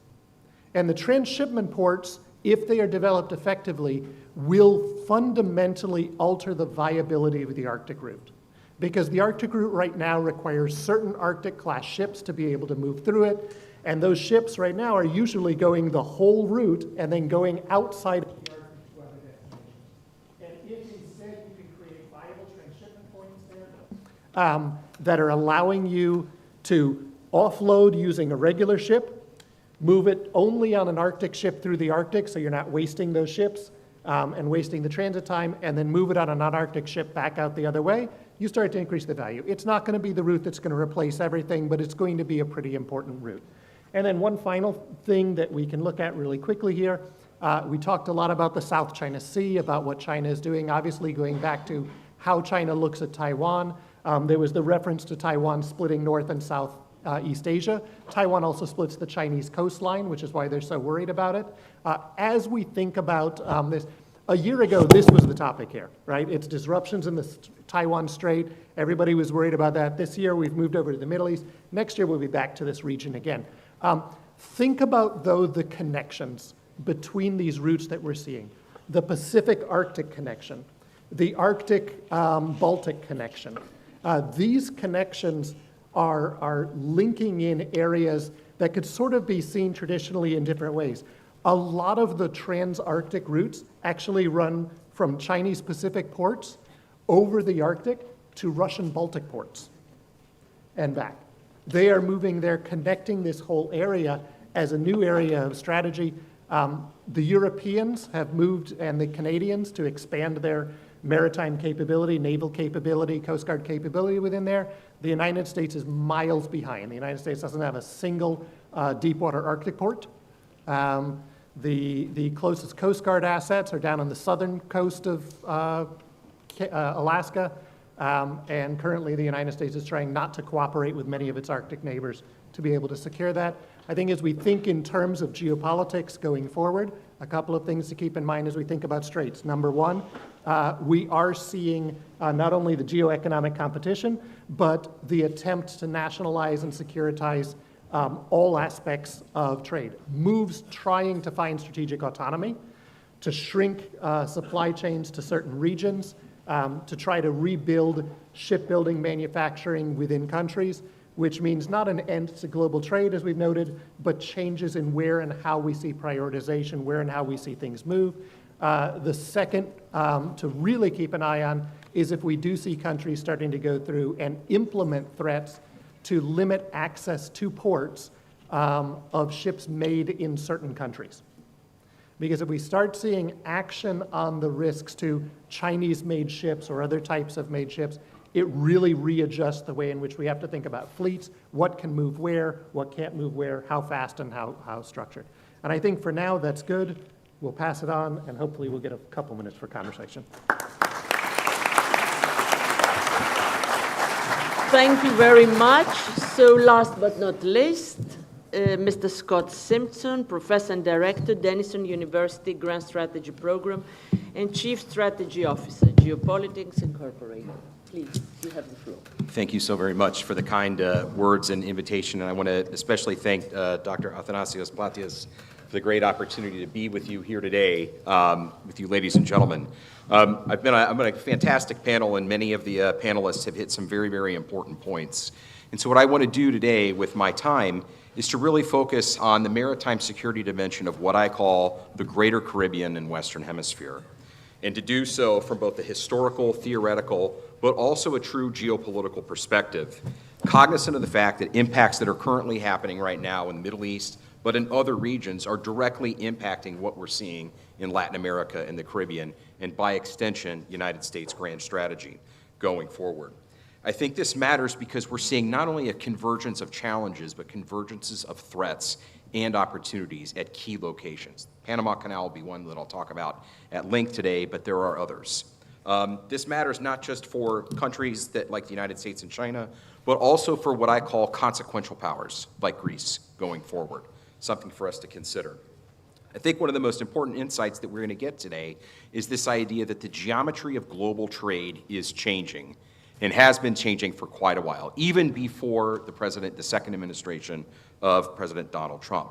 And the transshipment ports, if they are developed effectively, will fundamentally alter the viability of the Arctic route. Because the Arctic route right now requires certain Arctic-class ships to be able to move through it, and those ships right now are usually going the whole route and then going outside of the Arctic to other destinations. And if instead you can create viable transshipment points there that are allowing you to offload using a regular ship, move it only on an Arctic ship through the Arctic so you're not wasting those ships and wasting the transit time, and then move it on a non-Arctic ship back out the other way, you start to increase the value. It's not going to be the route that's going to replace everything, but it's going to be a pretty important route. And then one final thing that we can look at really quickly here, we talked a lot about the South China Sea, about what China is doing, obviously going back to how China looks at Taiwan. There was the reference to Taiwan splitting North and South East Asia. Taiwan also splits the Chinese coastline, which is why they're so worried about it. As we think about this, a year ago, this was the topic here, right? It's disruptions in the Taiwan Strait. Everybody was worried about that. This year, we've moved over to the Middle East. Next year, we'll be back to this region again. Think about, though, the connections between these routes that we're seeing. The Pacific-Arctic connection, the Arctic-Baltic connection. These connections are linking in areas that could sort of be seen traditionally in different ways. A lot of the trans-Arctic routes actually run from Chinese Pacific ports over the Arctic to Russian Baltic ports and back. They are moving there, connecting this whole area, as a new area of strategy. The Europeans have moved, and the Canadians, to expand their maritime capability, naval capability, Coast Guard capability within there. The United States is miles behind. The United States doesn't have a single deepwater Arctic port. The closest Coast Guard assets are down on the southern coast of Alaska, and currently the United States is trying not to cooperate with many of its Arctic neighbors to be able to secure that. I think as we think in terms of geopolitics going forward, a couple of things to keep in mind as we think about straits. Number one, we are seeing not only the geoeconomic competition, but the attempt to nationalize and securitize all aspects of trade. Moves trying to find strategic autonomy, to shrink supply chains to certain regions, to try to rebuild shipbuilding, manufacturing within countries, which means not an end to global trade, as we've noted, but changes in where and how we see prioritization, where and how we see things move. The second to really keep an eye on is if we do see countries starting to go through and implement threats to limit access to ports of ships made in certain countries. Because if we start seeing action on the risks to Chinese-made ships or other types of made ships, it really readjusts the way in which we have to think about fleets, what can move where, what can't move where, how fast and how structured. And I think for now that's good. We'll pass it on, and hopefully we'll get a couple minutes for conversation. Thank you very much. So last but not least, Mr. Scott Simpson, Professor and Director, Denison University Grand Strategy Program and Chief Strategy Officer, Geopolitics Incorporated. Please, you have the floor. Thank you so very much for the kind words and invitation. And I want to especially thank Dr. Athanasios Platias for the great opportunity to be with you here today, with you ladies and gentlemen. I've been on a fantastic panel, and many of the panelists have hit some very, very important points. And so what I want to do today with my time is to really focus on the maritime security dimension of what I call the greater Caribbean and Western Hemisphere, and to do so from both the historical, theoretical, but also a true geopolitical perspective, cognizant of the fact that impacts that are currently happening right now in the Middle East, but in other regions, are directly impacting what we're seeing in Latin America and the Caribbean, and by extension, United States grand strategy going forward. I think this matters because we're seeing not only a convergence of challenges, but convergences of threats and opportunities at key locations. Panama Canal will be one that I'll talk about at length today, but there are others. This matters not just for countries that, like the United States and China, but also for what I call consequential powers, like Greece, going forward, something for us to consider. I think one of the most important insights that we're going to get today is this idea that the geometry of global trade is changing, and has been changing for quite a while, even before the second administration of President Donald Trump.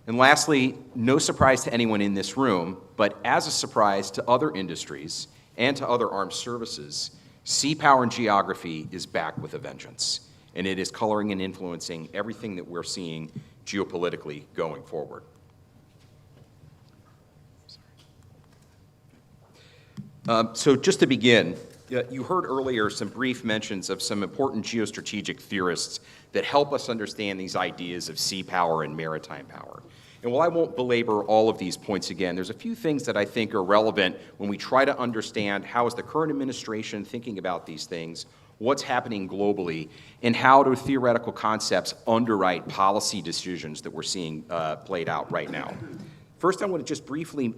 And lastly, no surprise to anyone in this room, but as a surprise to other industries and to other armed services, sea power and geography is back with a vengeance, and it is coloring and influencing everything that we're seeing geopolitically going forward. So just to begin, you heard earlier some brief mentions of some important geostrategic theorists that help us understand these ideas of sea power and maritime power. And while I won't belabor all of these points again, there's a few things that I think are relevant when we try to understand how is the current administration thinking about these things, what's happening globally, and how do theoretical concepts underwrite policy decisions that we're seeing played out right now. First, I want to just briefly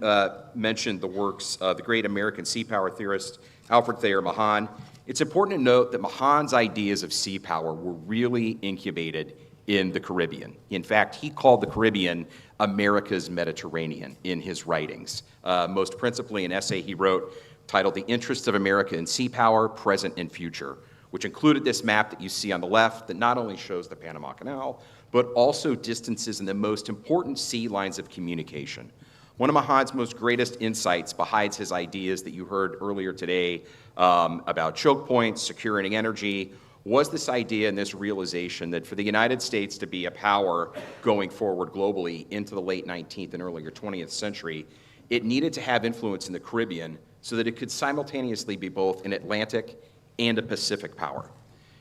mention the works of the great American sea power theorist, Alfred Thayer Mahan. It's important to note that Mahan's ideas of sea power were really incubated in the Caribbean. In fact, he called the Caribbean America's Mediterranean in his writings, most principally an essay he wrote titled The Interests of America in Sea Power, Present and Future, which included this map that you see on the left that not only shows the Panama Canal, but also distances in the most important sea lines of communication. One of Mahan's most greatest insights behind his ideas that you heard earlier today about choke points, securing energy, was this idea and this realization that for the United States to be a power going forward globally into the late 19th and earlier 20th century, it needed to have influence in the Caribbean so that it could simultaneously be both an Atlantic and a Pacific power.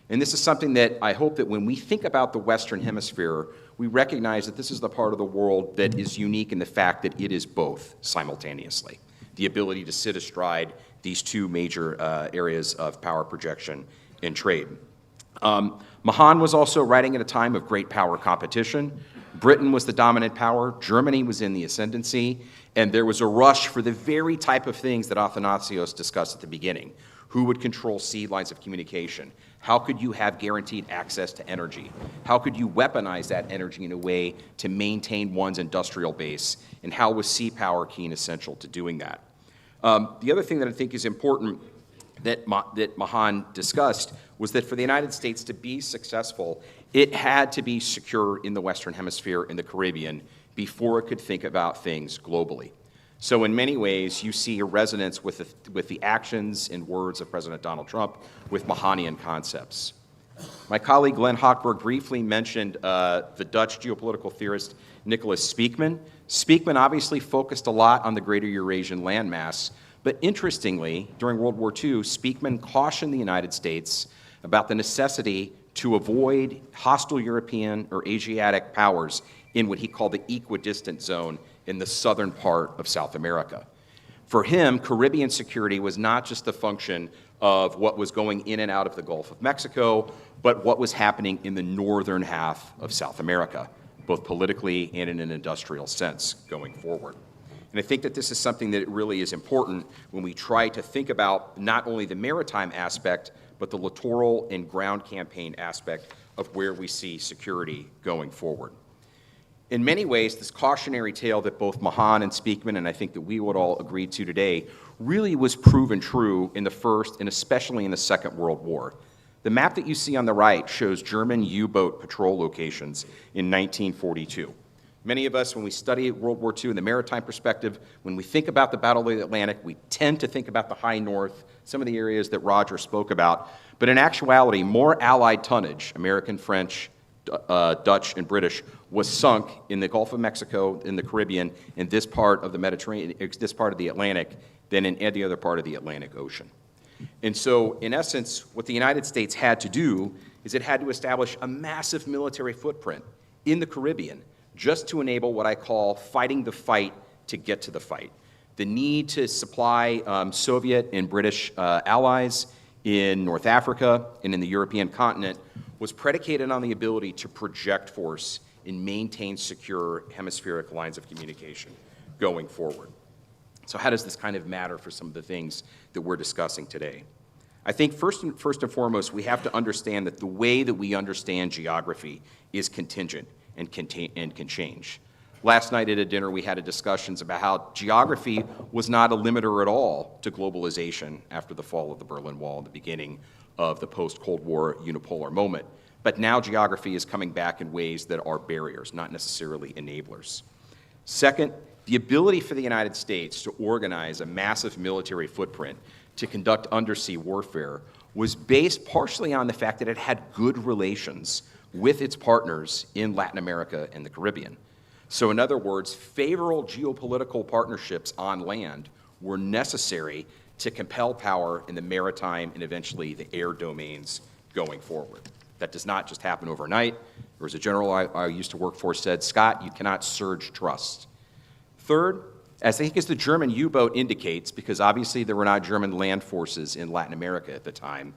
And this is something that I hope that when we think about the Western Hemisphere, we recognize that this is the part of the world that is unique in the fact that it is both simultaneously. The ability to sit astride these two major areas of power projection and trade. Mahan was also writing at a time of great power competition. Britain was the dominant power, Germany was in the ascendancy, and there was a rush for the very type of things that Athanasios discussed at the beginning. Who would control sea lines of communication? How could you have guaranteed access to energy? How could you weaponize that energy in a way to maintain one's industrial base? And how was sea power key and essential to doing that? The other thing that I think is important that Mahan discussed was that for the United States to be successful, it had to be secure in the Western Hemisphere, in the Caribbean, before it could think about things globally. So in many ways, you see a resonance with the actions and words of President Donald Trump with Mahanian concepts. My colleague Glenn Hochberg briefly mentioned the Dutch geopolitical theorist Nicholas Speakman. Speakman obviously focused a lot on the greater Eurasian landmass, but interestingly, during World War II, Speakman cautioned the United States about the necessity to avoid hostile European or Asiatic powers in what he called the equidistant zone in the southern part of South America. For him, Caribbean security was not just a function of what was going in and out of the Gulf of Mexico, but what was happening in the northern half of South America, both politically and in an industrial sense going forward. And I think that this is something that really is important when we try to think about not only the maritime aspect, but the littoral and ground campaign aspect of where we see security going forward. In many ways, this cautionary tale that both Mahan and Speakman, and I think that we would all agree to today, really was proven true in the First and especially in the Second World War. The map that you see on the right shows German U-boat patrol locations in 1942. Many of us, when we study World War II in the maritime perspective, when we think about the Battle of the Atlantic, we tend to think about the high north, some of the areas that Roger spoke about. But in actuality, more Allied tonnage, American, French, Dutch, and British, was sunk in the Gulf of Mexico, in the Caribbean, in this part of the Mediterranean, this part of the Atlantic, than in any other part of the Atlantic Ocean. And so, in essence, what the United States had to do is it had to establish a massive military footprint in the Caribbean just to enable what I call fighting the fight to get to the fight. The need to supply Soviet and British allies in North Africa and in the European continent was predicated on the ability to project force and maintain secure hemispheric lines of communication going forward. So how does this kind of matter for some of the things that we're discussing today? I think first and foremost, we have to understand that the way that we understand geography is contingent and can change. Last night at a dinner, we had discussions about how geography was not a limiter at all to globalization after the fall of the Berlin Wall and the beginning of the post-Cold War unipolar moment. But now geography is coming back in ways that are barriers, not necessarily enablers. Second, the ability for the United States to organize a massive military footprint to conduct undersea warfare was based partially on the fact that it had good relations with its partners in Latin America and the Caribbean. So in other words, favorable geopolitical partnerships on land were necessary to compel power in the maritime and eventually the air domains going forward. That does not just happen overnight. There was a general I used to work for said, Scott, you cannot surge trust. Third, as I think as the German U-boat indicates, because obviously there were not German land forces in Latin America at the time,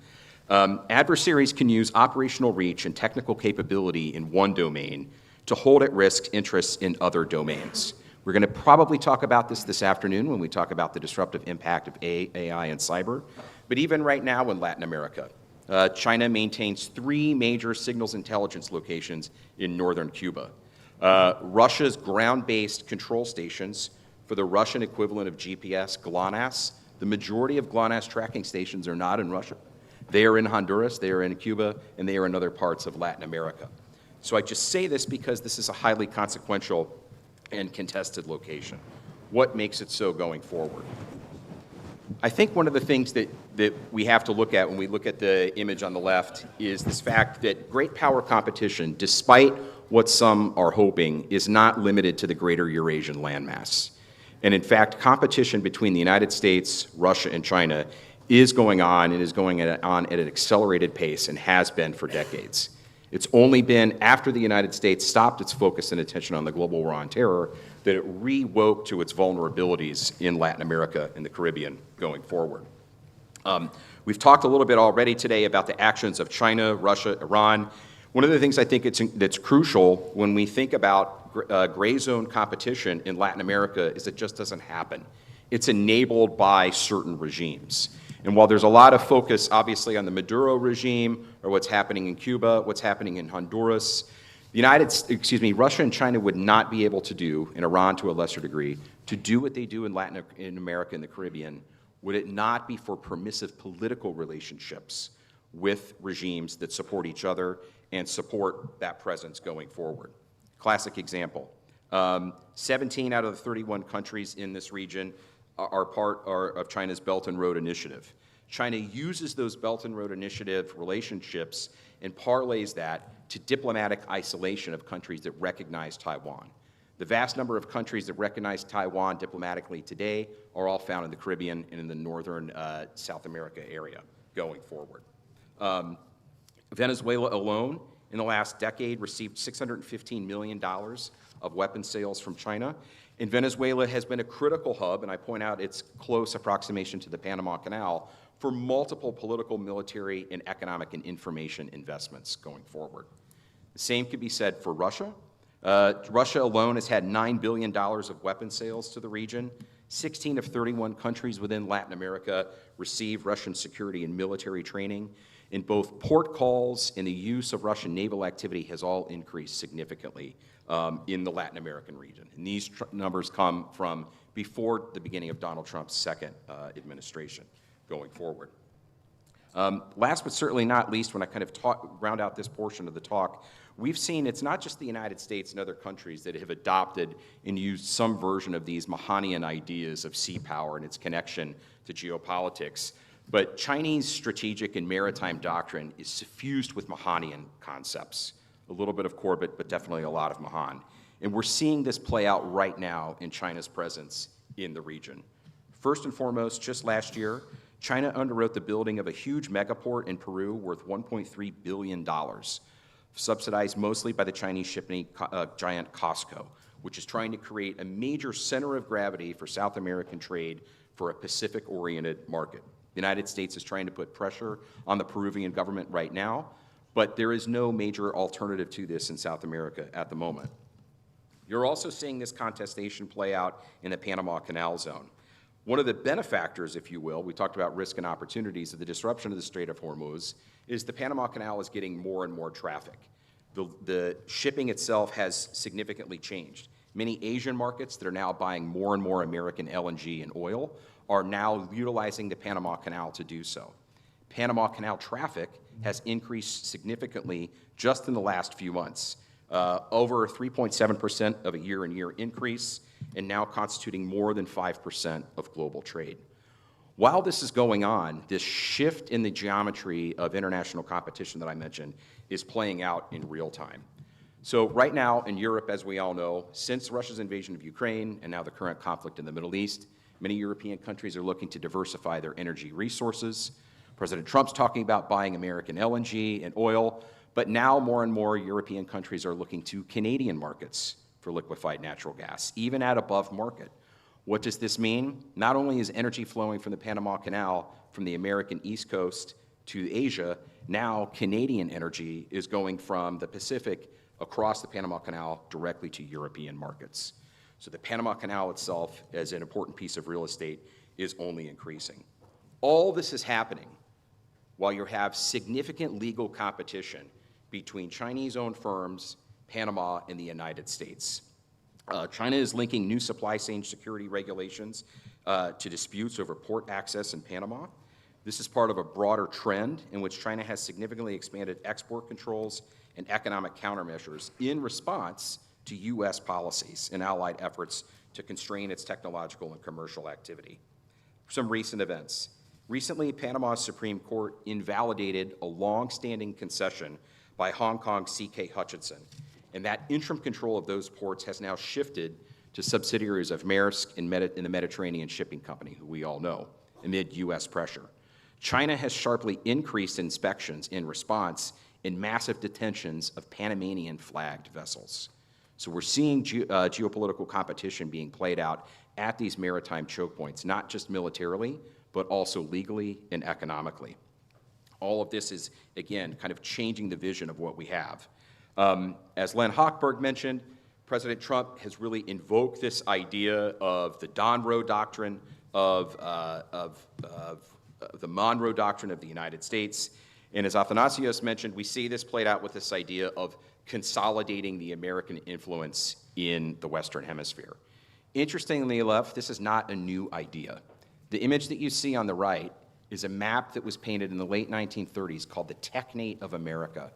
adversaries can use operational reach and technical capability in one domain to hold at risk interests in other domains. We're going to probably talk about this afternoon when we talk about the disruptive impact of AI and cyber. But even right now in Latin America, China maintains 3 major signals intelligence locations in northern Cuba. Russia's ground-based control stations for the Russian equivalent of GPS, GLONASS, the majority of GLONASS tracking stations are not in Russia. They are in Honduras, they are in Cuba, and they are in other parts of Latin America. So I just say this because this is a highly consequential and contested location. What makes it so going forward? I think one of the things that we have to look at when we look at the image on the left is this fact that great power competition, despite what some are hoping, is not limited to the greater Eurasian landmass. And in fact, competition between the United States, Russia, and China is going on and is going on at an accelerated pace and has been for decades. It's only been after the United States stopped its focus and attention on the global war on terror that it re-woke to its vulnerabilities in Latin America and the Caribbean going forward. We've talked a little bit already today about the actions of China, Russia, Iran. One of the things I think that's crucial when we think about gray zone competition in Latin America is it just doesn't happen. It's enabled by certain regimes. And while there's a lot of focus, obviously, on the Maduro regime or what's happening in Cuba, what's happening in Honduras, Russia and China would not be able to do, and Iran to a lesser degree, to do what they do in America and the Caribbean, would it not be for permissive political relationships with regimes that support each other and support that presence going forward. Classic example, 17 out of the 31 countries in this region are part of China's Belt and Road Initiative. China uses those Belt and Road Initiative relationships and parlays that to diplomatic isolation of countries that recognize Taiwan. The vast number of countries that recognize Taiwan diplomatically today are all found in the Caribbean and in the northern South America area going forward. Venezuela alone, in the last decade, received $615 million of weapon sales from China. And Venezuela has been a critical hub, and I point out its close approximation to the Panama Canal, for multiple political, military, and economic and information investments going forward. The same could be said for Russia. Russia alone has had $9 billion of weapon sales to the region. 16 of 31 countries within Latin America receive Russian security and military training. And both port calls and the use of Russian naval activity has all increased significantly in the Latin American region. And these numbers come from before the beginning of Donald Trump's second administration going forward. Last but certainly not least, when I kind of round out this portion of the talk, we've seen it's not just the United States and other countries that have adopted and used some version of these Mahanian ideas of sea power and its connection to geopolitics, but Chinese strategic and maritime doctrine is suffused with Mahanian concepts. A little bit of Corbett, but definitely a lot of Mahan. And we're seeing this play out right now in China's presence in the region. First and foremost, just last year, China underwrote the building of a huge megaport in Peru worth $1.3 billion, subsidized mostly by the Chinese shipping giant COSCO, which is trying to create a major center of gravity for South American trade for a Pacific-oriented market. The United States is trying to put pressure on the Peruvian government right now, but there is no major alternative to this in South America at the moment. You're also seeing this contestation play out in the Panama Canal zone. One of the benefactors, if you will, we talked about risk and opportunities of the disruption of the Strait of Hormuz, is the Panama Canal is getting more and more traffic. The shipping itself has significantly changed. Many Asian markets that are now buying more and more American LNG and oil are now utilizing the Panama Canal to do so. Panama Canal traffic has increased significantly just in the last few months, over 3.7% of a year-on-year increase, and now constituting more than 5% of global trade. While this is going on, this shift in the geometry of international competition that I mentioned is playing out in real time. So right now in Europe, as we all know, since Russia's invasion of Ukraine and now the current conflict in the Middle East, many European countries are looking to diversify their energy resources. President Trump's talking about buying American LNG and oil, but now more and more European countries are looking to Canadian markets for liquefied natural gas, even at above market. What does this mean? Not only is energy flowing from the Panama Canal from the American East Coast to Asia, now Canadian energy is going from the Pacific across the Panama Canal directly to European markets. So the Panama Canal itself, as an important piece of real estate, is only increasing. All this is happening while you have significant legal competition between Chinese-owned firms, Panama, and the United States. China is linking new supply chain security regulations to disputes over port access in Panama. This is part of a broader trend in which China has significantly expanded export controls and economic countermeasures in response to U.S. policies and allied efforts to constrain its technological and commercial activity. Some recent events. Recently, Panama's Supreme Court invalidated a long-standing concession by Hong Kong's C.K. Hutchison, and that interim control of those ports has now shifted to subsidiaries of Maersk in the Mediterranean Shipping Company, who we all know, amid U.S. pressure. China has sharply increased inspections in response and massive detentions of Panamanian-flagged vessels. So we're seeing geopolitical competition being played out at these maritime choke points, not just militarily, but also legally and economically. All of this is, again, kind of changing the vision of what we have. As Len Hochberg mentioned, President Trump has really invoked this idea of the Monroe Doctrine of the Monroe Doctrine of the United States. And as Athanasios mentioned, we see this played out with this idea of consolidating the American influence in the Western Hemisphere. Interestingly enough, this is not a new idea. The image that you see on the right is a map that was painted in the late 1930s called the Technate of America.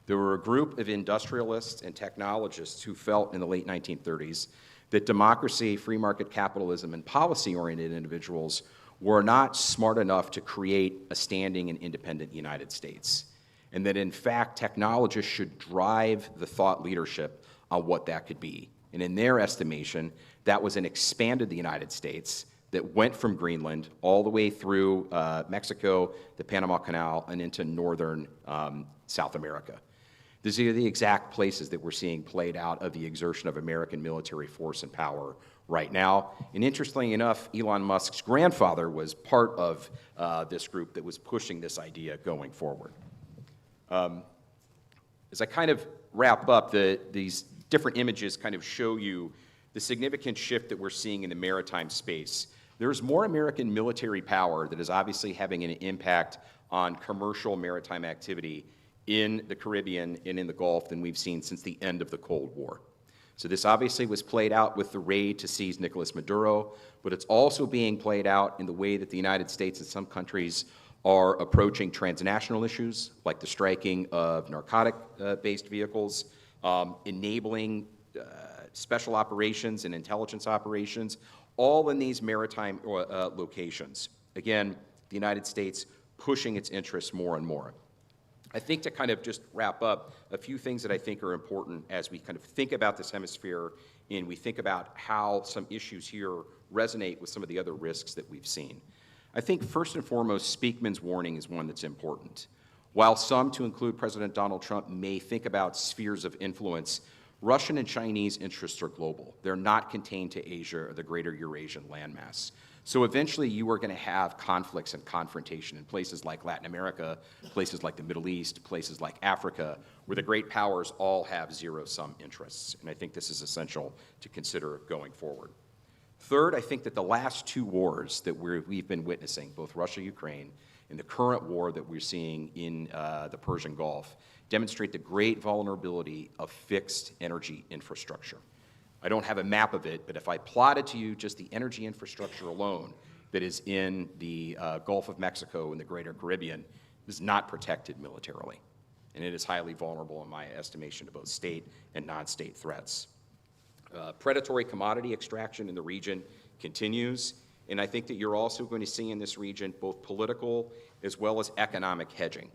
There were a group of industrialists and technologists who felt in the late 1930s that democracy, free market capitalism, and policy-oriented individuals were not smart enough to create a standing and independent United States, and that in fact technologists should drive the thought leadership on what that could be. And in their estimation, that was an expanded the United States that went from Greenland all the way through Mexico, the Panama Canal, and into northern South America. These are the exact places that we're seeing played out of the exertion of American military force and power right now. And interestingly enough, Elon Musk's grandfather was part of this group that was pushing this idea going forward. As I kind of wrap up, these different images kind of show you the significant shift that we're seeing in the maritime space. There's more American military power that is obviously having an impact on commercial maritime activity in the Caribbean and in the Gulf than we've seen since the end of the Cold War. So this obviously was played out with the raid to seize Nicolas Maduro, but it's also being played out in the way that the United States and some countries are approaching transnational issues, like the striking of narcotic-based vehicles, enabling special operations and intelligence operations, all in these maritime locations. Again, the United States pushing its interests more and more. I think to kind of just wrap up, a few things that I think are important as we kind of think about this hemisphere and we think about how some issues here resonate with some of the other risks that we've seen. I think first and foremost, Speakman's warning is one that's important. While some, to include President Donald Trump, may think about spheres of influence, Russian and Chinese interests are global. They're not contained to Asia or the greater Eurasian landmass. So eventually you are going to have conflicts and confrontation in places like Latin America, places like the Middle East, places like Africa, where the great powers all have zero-sum interests. And I think this is essential to consider going forward. Third, I think that the last two wars that we've been witnessing, both Russia-Ukraine and the current war that we're seeing in the Persian Gulf, demonstrate the great vulnerability of fixed energy infrastructure. I don't have a map of it, but if I plotted to you just the energy infrastructure alone that is in the Gulf of Mexico and the greater Caribbean, it is not protected militarily. And it is highly vulnerable in my estimation to both state and non-state threats. Predatory commodity extraction in the region continues, and I think that you're also going to see in this region both political as well as economic hedging.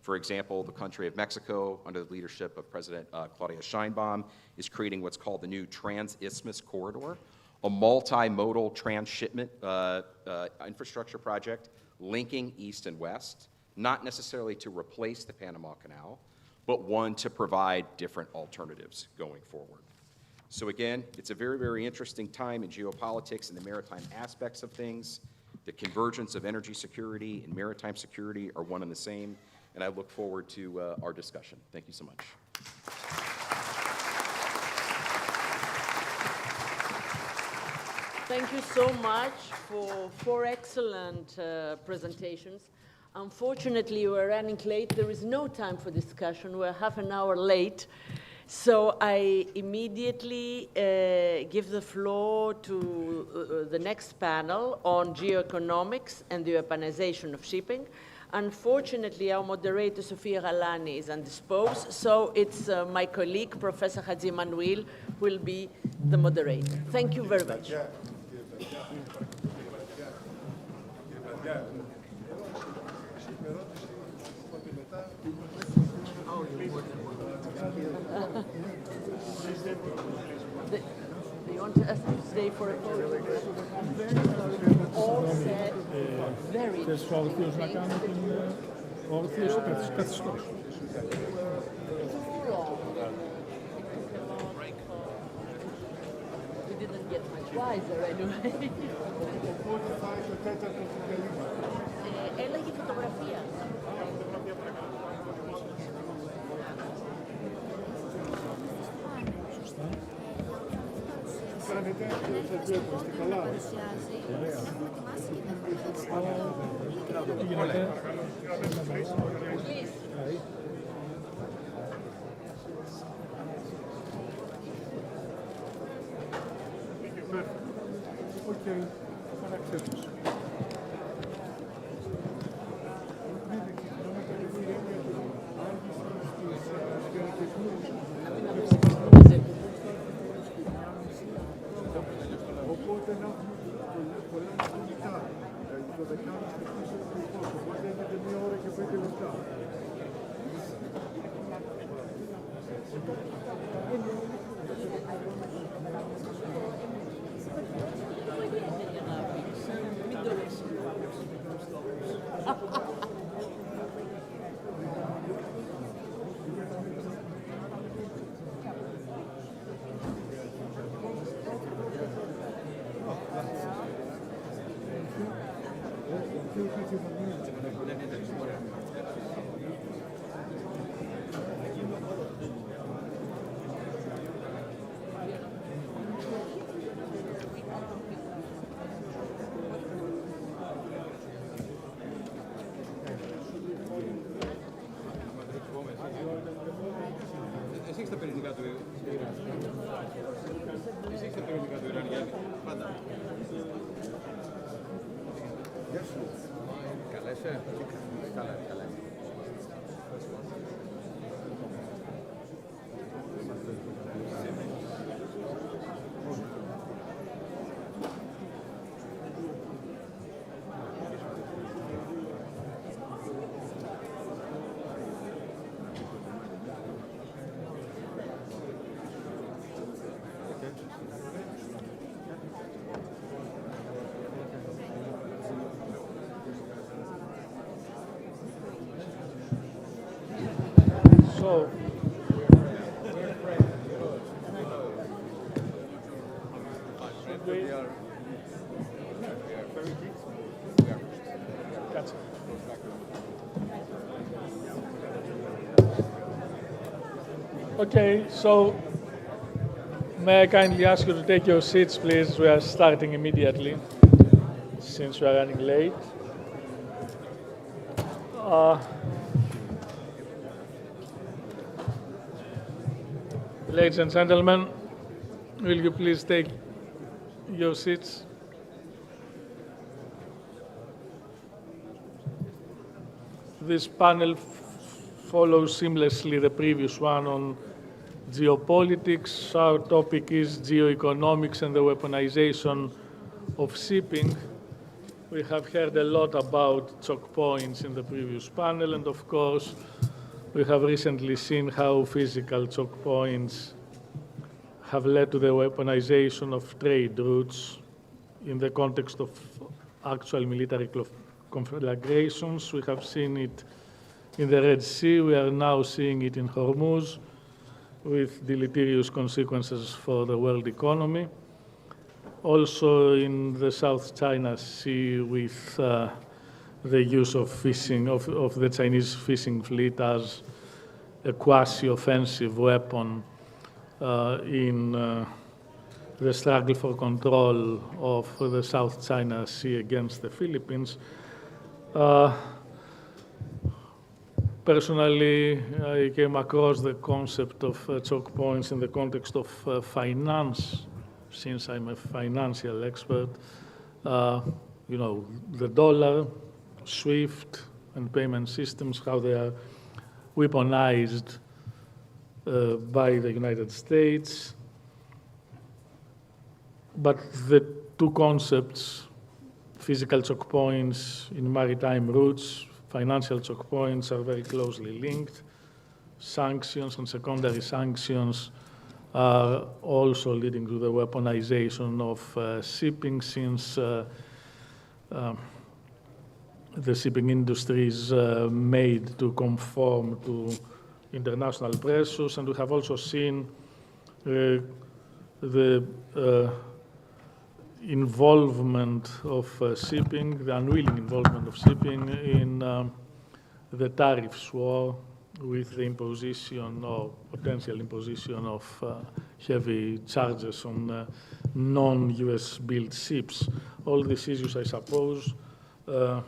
For example, the country of Mexico, under the leadership of President Claudia Sheinbaum, is creating what's called the new Trans-Isthmus Corridor, a multimodal transshipment infrastructure project linking east and west, not necessarily to replace the Panama Canal, but one to provide different alternatives going forward. So again, it's a very, very interesting time in geopolitics and the maritime aspects of things. The convergence of energy security and maritime security are one and the same, and I look forward to our discussion. Thank you so much. Thank you so much for four excellent presentations. Unfortunately, we're running late. There is no time for discussion. We're half an hour late. So I immediately give the floor to the next panel on geoeconomics and the urbanization of shipping. Unfortunately, our moderator, Sofia Galani, is indisposed, so it's my colleague, Professor Hadzi Manuel, who will be the moderator. Thank you very much. They want us to stay for a photo. All said very interesting things. όρθιος καθιστός. We didn't get much wiser anyway. Έλεγε φωτογραφία. Okay, παραξένος. Οπότε να έχουμε πολλά κινητά. Το δεκάνος και πίσω του υπόλοιπου. Οπότε έχετε 1 ώρα και 5 λεπτά. Εσύ τα περιοδικά του Εσύ τα περιοδικά του Ιράν, Γιάννη. Πάντα. Γεια σου. Καλά είσαι. Καλά, καλά. So, okay, so may I kindly ask you to take your seats, please? We are starting immediately, since we are running late. Ladies and gentlemen, will you please take your seats? This panel follows seamlessly the previous one on geopolitics. Our topic is geoeconomics and the weaponization of shipping. We have heard a lot about choke points in the previous panel, and of course, we have recently seen how physical choke points have led to the weaponization of trade routes in the context of actual military conflagrations. We have seen it in the Red Sea. We are now seeing it in Hormuz, with deleterious consequences for the world economy. Also in the South China Sea, with the use of fishing, of the Chinese fishing fleet as a quasi-offensive weapon in the struggle for control of the South China Sea against the Philippines. Personally, I came across the concept of choke points in the context of finance, since I'm a financial expert. You know, the dollar, SWIFT, and payment systems, how they are weaponized by the United States. But the two concepts, physical choke points in maritime routes, financial choke points, are very closely linked. Sanctions and secondary sanctions are also leading to the weaponization of shipping, since the shipping industry is made to conform to international pressures, and we have also seen the involvement of shipping, the unwilling involvement of shipping in the tariffs war with the imposition or potential imposition of heavy charges on non-US built ships. All these issues, I suppose, are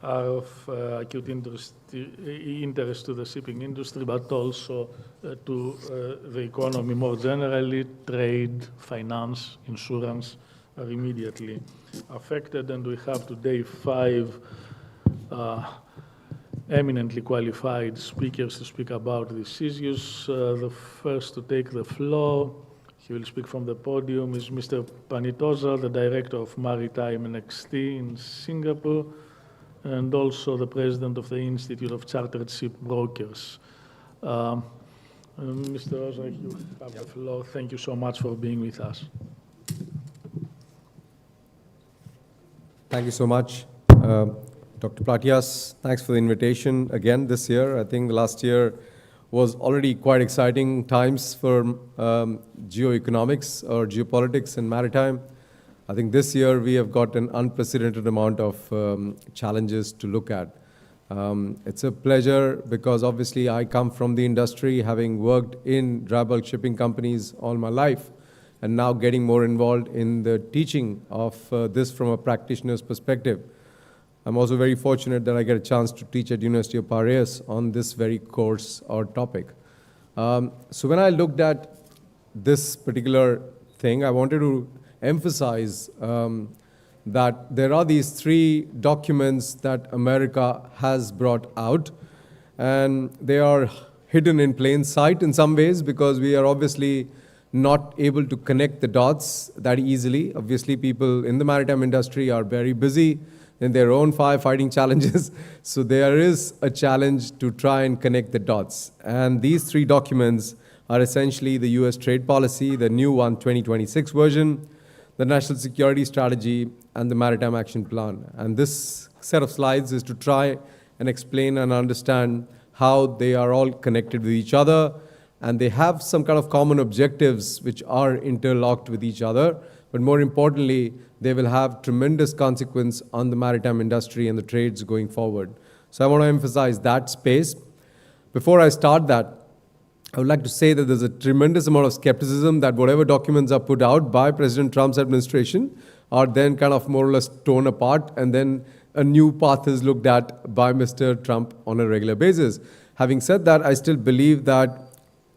of acute interest to the shipping industry, but also to the economy more generally. Trade, finance, insurance are immediately affected, and we have today 5 eminently qualified speakers to speak about these issues. The first to take the floor, he will speak from the podium, is Mr. Panitoza, the Director of Maritime and XT in Singapore, and also the President of the Institute of Chartered Ship Brokers. Mr. Rosa, you have the floor. Thank you so much for being with us. Thank you so much. Dr. Platias, thanks for the invitation again this year. I think last year was already quite exciting times for geoeconomics or geopolitics and maritime. I think this year we have got an unprecedented amount of challenges to look at. It's a pleasure because obviously I come from the industry, having worked in dry bulk shipping companies all my life, and now getting more involved in the teaching of this from a practitioner's perspective. I'm also very fortunate that I get a chance to teach at University of Piraeus on this very course or topic. So when I looked at this particular thing, I wanted to emphasize that there are these 3 documents that America has brought out, and they are hidden in plain sight in some ways because we are obviously not able to connect the dots that easily. Obviously, people in the maritime industry are very busy in their own firefighting challenges. So there is a challenge to try and connect the dots. And these 3 documents are essentially the US trade policy, the new one, 2026 version, the national security strategy, and the maritime action plan. And this set of slides is to try and explain and understand how they are all connected with each other, and they have some kind of common objectives which are interlocked with each other. But more importantly, they will have tremendous consequence on the maritime industry and the trades going forward. So I want to emphasize that space. Before I start that, I would like to say that there's a tremendous amount of skepticism that whatever documents are put out by President Trump's administration are then kind of more or less torn apart, and then a new path is looked at by Mr. Trump on a regular basis. Having said that, I still believe that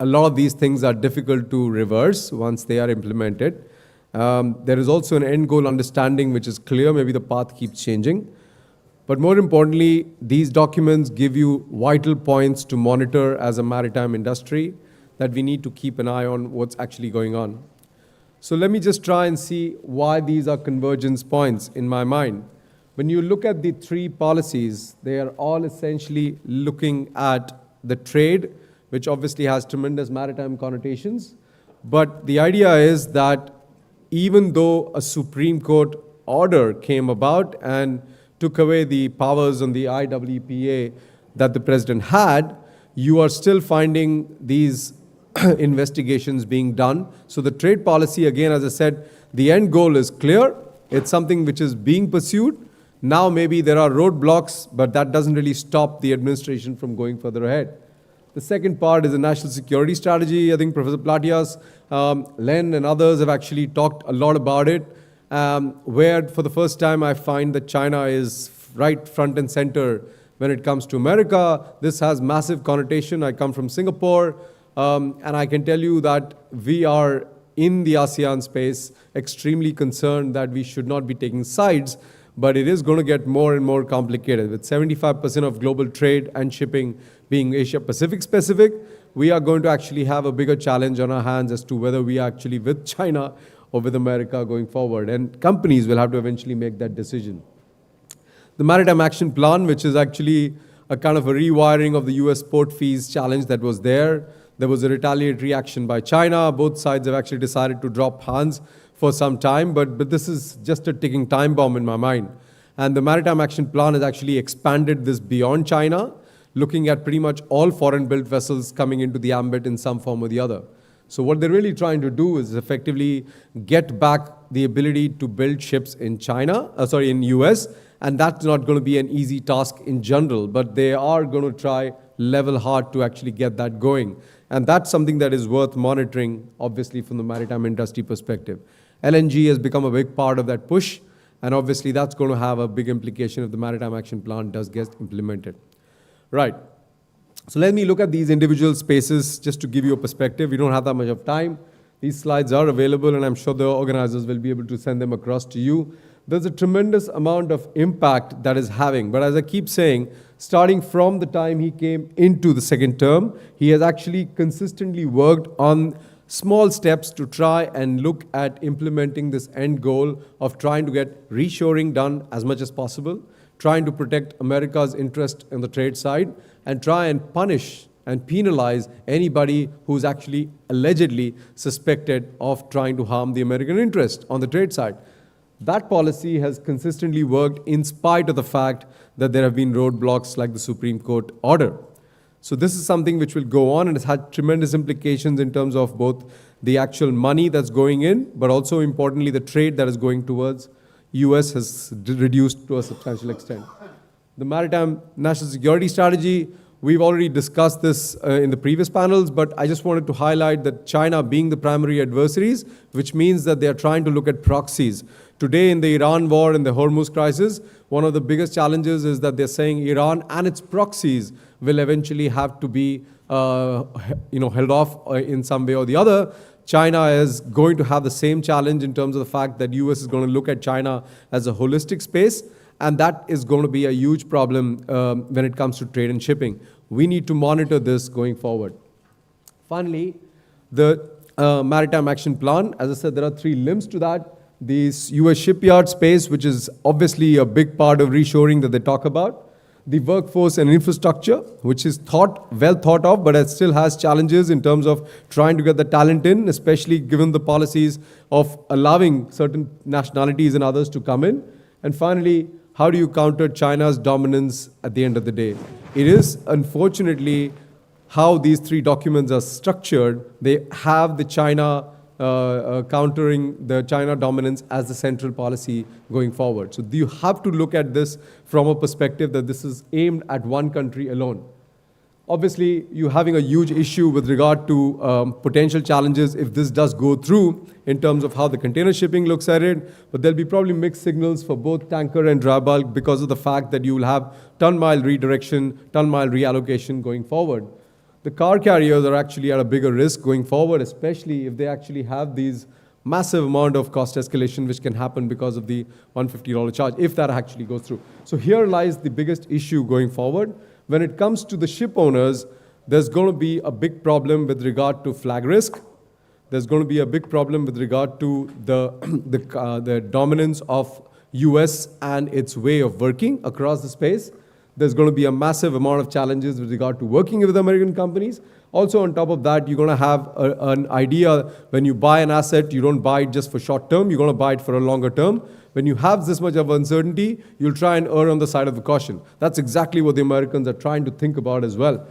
a lot of these things are difficult to reverse once they are implemented. There is also an end goal understanding which is clear. Maybe the path keeps changing. But more importantly, these documents give you vital points to monitor as a maritime industry that we need to keep an eye on what's actually going on. So let me just try and see why these are convergence points in my mind. When you look at the 3 policies, they are all essentially looking at the trade, which obviously has tremendous maritime connotations. But the idea is that even though a Supreme Court order came about and took away the powers on the IWPA that the president had, you are still finding these investigations being done. So the trade policy, again, as I said, the end goal is clear. It's something which is being pursued. Now maybe there are roadblocks, but that doesn't really stop the administration from going further ahead. The second part is the national security strategy. I think Professor Platias, Len, and others have actually talked a lot about it, where for the first time I find that China is right front and center when it comes to America. This has massive connotation. I come from Singapore, and I can tell you that we are in the ASEAN space extremely concerned that we should not be taking sides, but it is going to get more and more complicated. With 75% of global trade and shipping being Asia-Pacific specific, we are going to actually have a bigger challenge on our hands as to whether we are actually with China or with America going forward. And companies will have to eventually make that decision. The Maritime Action Plan, which is actually a kind of a rewiring of the US port fees challenge that was there. There was a retaliatory action by China. Both sides have actually decided to drop hands for some time, but this is just a ticking time bomb in my mind. And the Maritime Action Plan has actually expanded this beyond China, looking at pretty much all foreign-built vessels coming into the ambit in some form or the other. So what they're really trying to do is effectively get back the ability to build ships in in US, and that's not going to be an easy task in general, but they are going to try level hard to actually get that going. And that's something that is worth monitoring, obviously, from the maritime industry perspective. LNG has become a big part of that push, and obviously that's going to have a big implication if the Maritime Action Plan does get implemented. Right. So let me look at these individual spaces just to give you a perspective. We don't have that much of time. These slides are available, and I'm sure the organizers will be able to send them across to you. There's a tremendous amount of impact that is having. But as I keep saying, starting from the time he came into the second term, he has actually consistently worked on small steps to try and look at implementing this end goal of trying to get reshoring done as much as possible, trying to protect America's interest in the trade side, and try and punish and penalize anybody who's actually allegedly suspected of trying to harm the American interest on the trade side. That policy has consistently worked in spite of the fact that there have been roadblocks like the Supreme Court order. So this is something which will go on, and it's had tremendous implications in terms of both the actual money that's going in, but also importantly the trade that is going towards US has reduced to a substantial extent. The Maritime National Security Strategy, we've already discussed this in the previous panels, but I just wanted to highlight that China being the primary adversaries, which means that they are trying to look at proxies. Today in the Iran war and the Hormuz crisis, one of the biggest challenges is that they're saying Iran and its proxies will eventually have to be held off in some way or the other. China is going to have the same challenge in terms of the fact that US is going to look at China as a holistic space, and that is going to be a huge problem when it comes to trade and shipping. We need to monitor this going forward. Finally, the Maritime Action Plan, as I said, there are 3 limbs to that. This US shipyard space, which is obviously a big part of reshoring that they talk about. The workforce and infrastructure, which is well thought of, but it still has challenges in terms of trying to get the talent in, especially given the policies of allowing certain nationalities and others to come in. And finally, how do you counter China's dominance at the end of the day? It is, unfortunately, how these 3 documents are structured. They have the China countering the China dominance as the central policy going forward. So you have to look at this from a perspective that this is aimed at one country alone. Obviously, you're having a huge issue with regard to potential challenges if this does go through in terms of how the container shipping looks at it, but there'll be probably mixed signals for both tanker and dry bulk because of the fact that you will have ton-mile redirection, ton-mile reallocation going forward. The car carriers are actually at a bigger risk going forward, especially if they actually have these massive amount of cost escalation which can happen because of the $150 charge, if that actually goes through. So here lies the biggest issue going forward. When it comes to the ship owners, there's going to be a big problem with regard to flag risk. There's going to be a big problem with regard to the dominance of US and its way of working across the space. There's going to be a massive amount of challenges with regard to working with American companies. Also, on top of that, you're going to have an idea when you buy an asset, you don't buy it just for short term, you're going to buy it for a longer term. When you have this much of uncertainty, you'll try and err on the side of the caution. That's exactly what the Americans are trying to think about as well.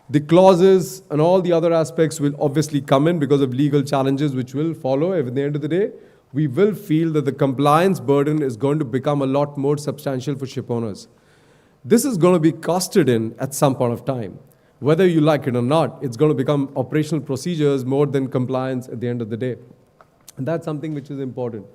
The clauses and all the other aspects will obviously come in because of legal challenges which will follow. At the end of the day, we will feel that the compliance burden is going to become a lot more substantial for ship owners. This is going to be costed in at some point of time. Whether you like it or not, it's going to become operational procedures more than compliance at the end of the day. And that's something which is important.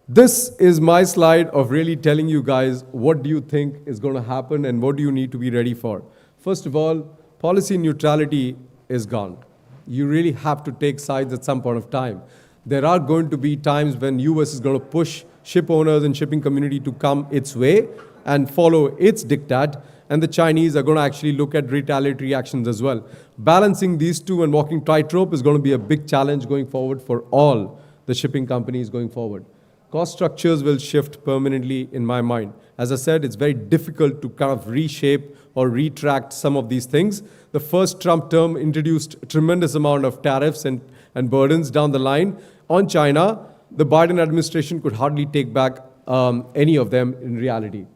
This is my slide of really telling you guys what do you think is going to happen and what do you need to be ready for. First of all, policy neutrality is gone. You really have to take sides at some point of time. There are going to be times when US is going to push ship owners and shipping community to come its way and follow its diktat, and the Chinese are going to actually look at retaliatory actions as well. Balancing these two and walking tightrope is going to be a big challenge going forward for all the shipping companies going forward. Cost structures will shift permanently in my mind. As I said, it's very difficult to kind of reshape or retract some of these things. The first Trump term introduced a tremendous amount of tariffs and burdens down the line on China. The Biden administration could hardly take back any of them in reality.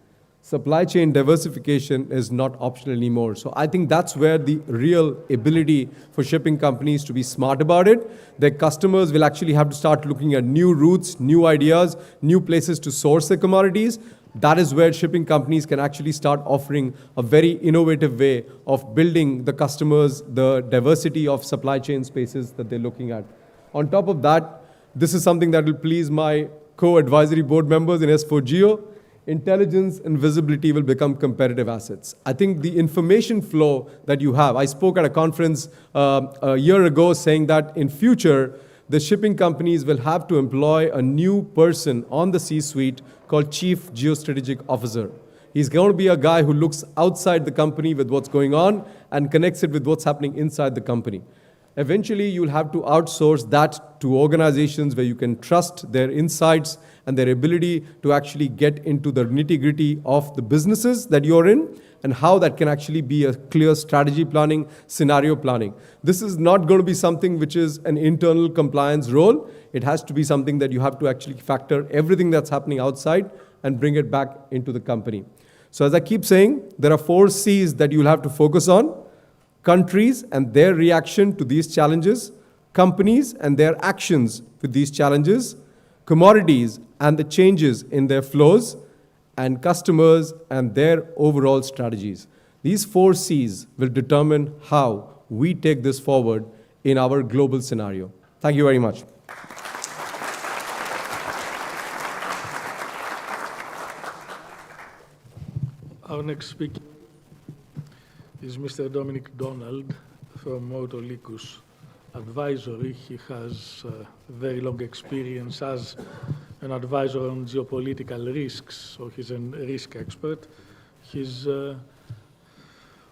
Supply chain diversification is not optional anymore. So I think that's where the real ability for shipping companies to be smart about it. Their customers will actually have to start looking at new routes, new ideas, new places to source their commodities. That is where shipping companies can actually start offering a very innovative way of building the customers, the diversity of supply chain spaces that they're looking at. On top of that, this is something that will please my co-advisory board members in S4Geo. Intelligence and visibility will become competitive assets. I think the information flow that you have, I spoke at a conference a year ago saying that in future, the shipping companies will have to employ a new person on the C-suite called Chief Geostrategic Officer. He's going to be a guy who looks outside the company with what's going on and connects it with what's happening inside the company. Eventually, you'll have to outsource that to organizations where you can trust their insights and their ability to actually get into the nitty-gritty of the businesses that you're in and how that can actually be a clear strategy planning, scenario planning. This is not going to be something which is an internal compliance role. It has to be something that you have to actually factor everything that's happening outside and bring it back into the company. So as I keep saying, there are 4 C's that you'll have to focus on: countries and their reaction to these challenges, companies and their actions with these challenges, commodities and the changes in their flows, and customers and their overall strategies. These 4 C's will determine how we take this forward in our global scenario. Thank you very much. Our next speaker is Mr. Dominic Donald from Autolicus Advisory. He has very long experience as an advisor on geopolitical risks, so he's a risk expert. He's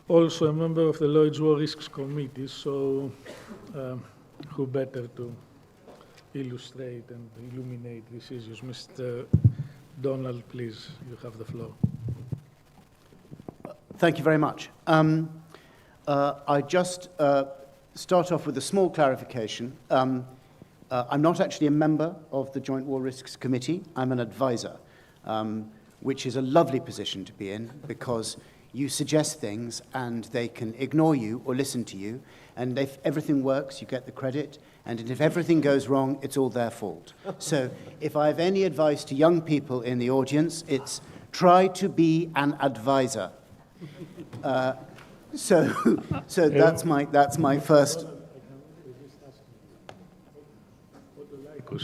also a member of the Lloyd's War Risks Committee, so who better to illustrate and illuminate these issues? Mr. Donald, please, you have the floor. Thank you very much. I just start off with a small clarification. I'm not actually a member of the Joint War Risks Committee. I'm an advisor, which is a lovely position to be in because you suggest things and they can ignore you or listen to you. And if everything works, you get the credit. And if everything goes wrong, it's all their fault. So if I have any advice to young people in the audience, it's try to be an advisor. So that's my first.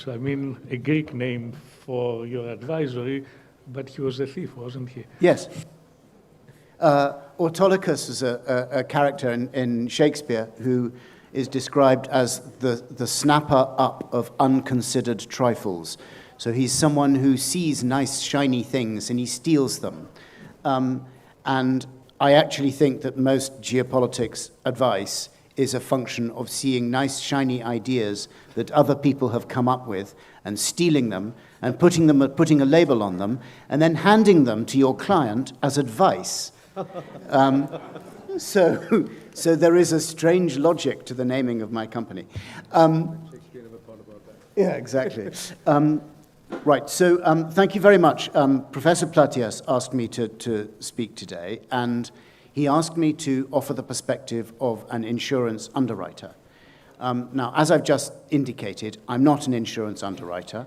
I mean, a Greek name for your advisory, but he was a thief, wasn't he? Yes. Autolycus is a character in Shakespeare who is described as the snapper up of unconsidered trifles. So he's someone who sees nice, shiny things and he steals them. And I actually think that most geopolitics advice is a function of seeing nice, shiny ideas that other people have come up with and stealing them and putting a label on them and then handing them to your client as advice. So there is a strange logic to the naming of my company. Shakespeare never thought about that. Yeah, exactly. Right, so thank you very much. Professor Platias asked me to speak today, and he asked me to offer the perspective of an insurance underwriter. Now, as I've just indicated, I'm not an insurance underwriter,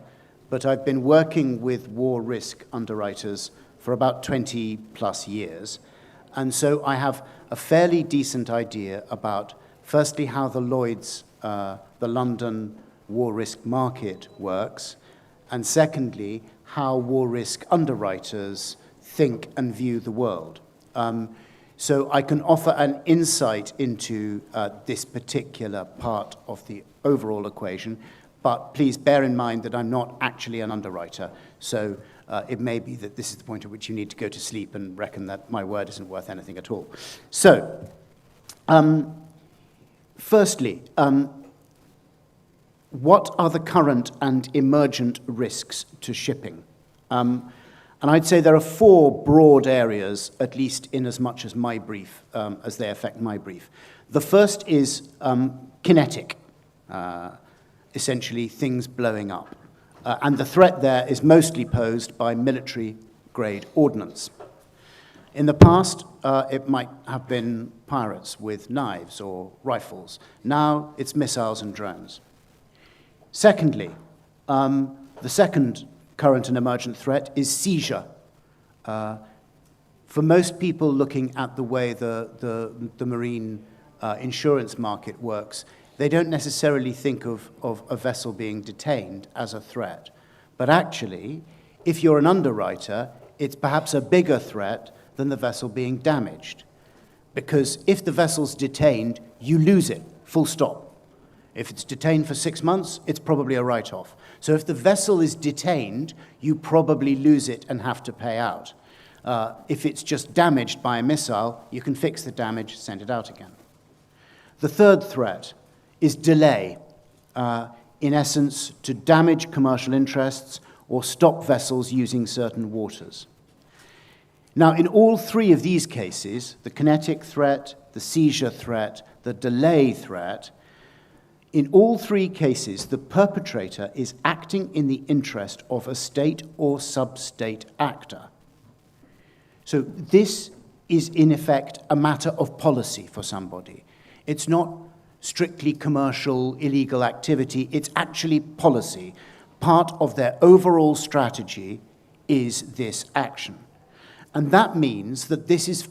but I've been working with war risk underwriters for about 20 plus years, and so I have a fairly decent idea about, firstly, how the Lloyd's, the London war risk market works, and secondly, how war risk underwriters think and view the world. So I can offer an insight into this particular part of the overall equation, but please bear in mind that I'm not actually an underwriter, so it may be that this is the point at which you need to go to sleep and reckon that my word isn't worth anything at all. So, firstly, what are the current and emergent risks to shipping? And I'd say there are 4 broad areas, at least in as much as my brief, as they affect my brief. The first is kinetic, essentially things blowing up. and the threat there is mostly posed by military-grade ordnance. In the past, it might have been pirates with knives or rifles. Now, it's missiles and drones. Secondly, the second current and emergent threat is seizure. For most people looking at the way the marine insurance market works, they don't necessarily think of a vessel being detained as a threat. But actually, if you're an underwriter, it's perhaps a bigger threat than the vessel being damaged. Because if the vessel's detained, you lose it, full stop. If it's detained for 6 months, it's probably a write-off. So if the vessel is detained, you probably lose it and have to pay out. If it's just damaged by a missile, you can fix the damage, send it out again. The third threat is delay, in essence, to damage commercial interests or stop vessels using certain waters. Now, in all three of these cases, the kinetic threat, the seizure threat, the delay threat, in all three cases, the perpetrator is acting in the interest of a state or sub-state actor. So this is, in effect, a matter of policy for somebody. It's not strictly commercial, illegal activity. It's actually policy. Part of their overall strategy is this action. And that means that this is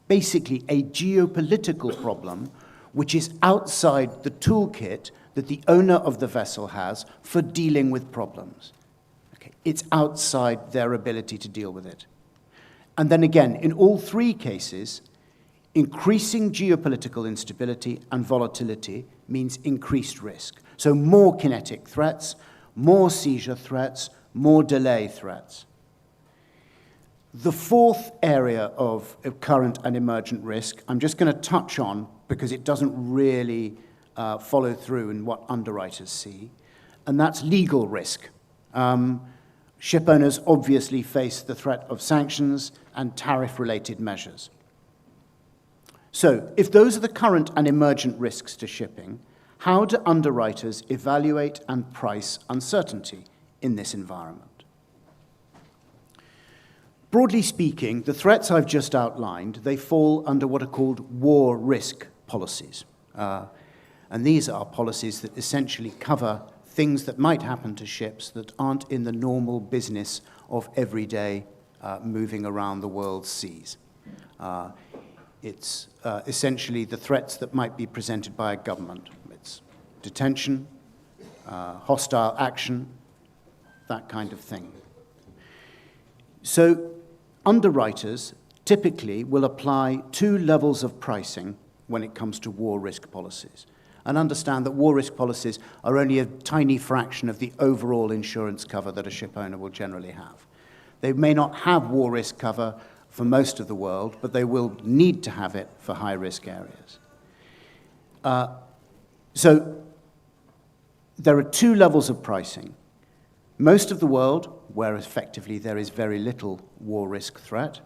basically a geopolitical problem which is outside the toolkit that the owner of the vessel has for dealing with problems. Okay. It's outside their ability to deal with it. And then again, in all three cases, increasing geopolitical instability and volatility means increased risk. So more kinetic threats, more seizure threats, more delay threats. The fourth area of current and emergent risk, I'm just going to touch on because it doesn't really follow through in what underwriters see, and that's legal risk. Ship owners obviously face the threat of sanctions and tariff-related measures. So, if those are the current and emergent risks to shipping, how do underwriters evaluate and price uncertainty in this environment? Broadly speaking, the threats I've just outlined, they fall under what are called war risk policies. And these are policies that essentially cover things that might happen to ships that aren't in the normal business of everyday moving around the world's seas. It's essentially the threats that might be presented by a government. It's detention, hostile action, that kind of thing. So underwriters typically will apply two levels of pricing when it comes to war risk policies, and understand that war risk policies are only a tiny fraction of the overall insurance cover that a ship owner will generally have. They may not have war risk cover for most of the world, but they will need to have it for high-risk areas. So there are two levels of pricing. Most of the world, where effectively there is very little war risk threat,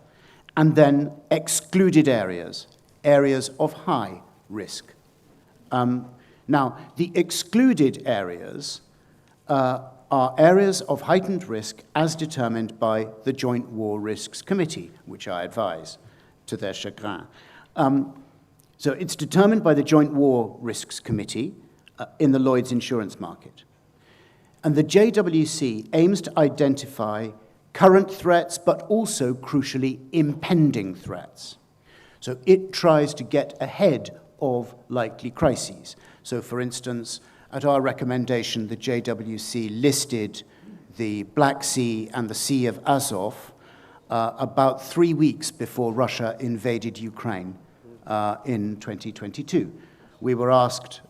and then excluded areas, areas of high risk. Now, the excluded areas are areas of heightened risk as determined by the Joint War Risks Committee, which I advise to their chagrin. So it's determined by the Joint War Risks Committee in the Lloyd's insurance market. And the JWC aims to identify current threats, but also, crucially, impending threats. So it tries to get ahead of likely crises. So, for instance, at our recommendation, the JWC listed the Black Sea and the Sea of Azov about 3 weeks before Russia invaded Ukraine in 2022. We were asked,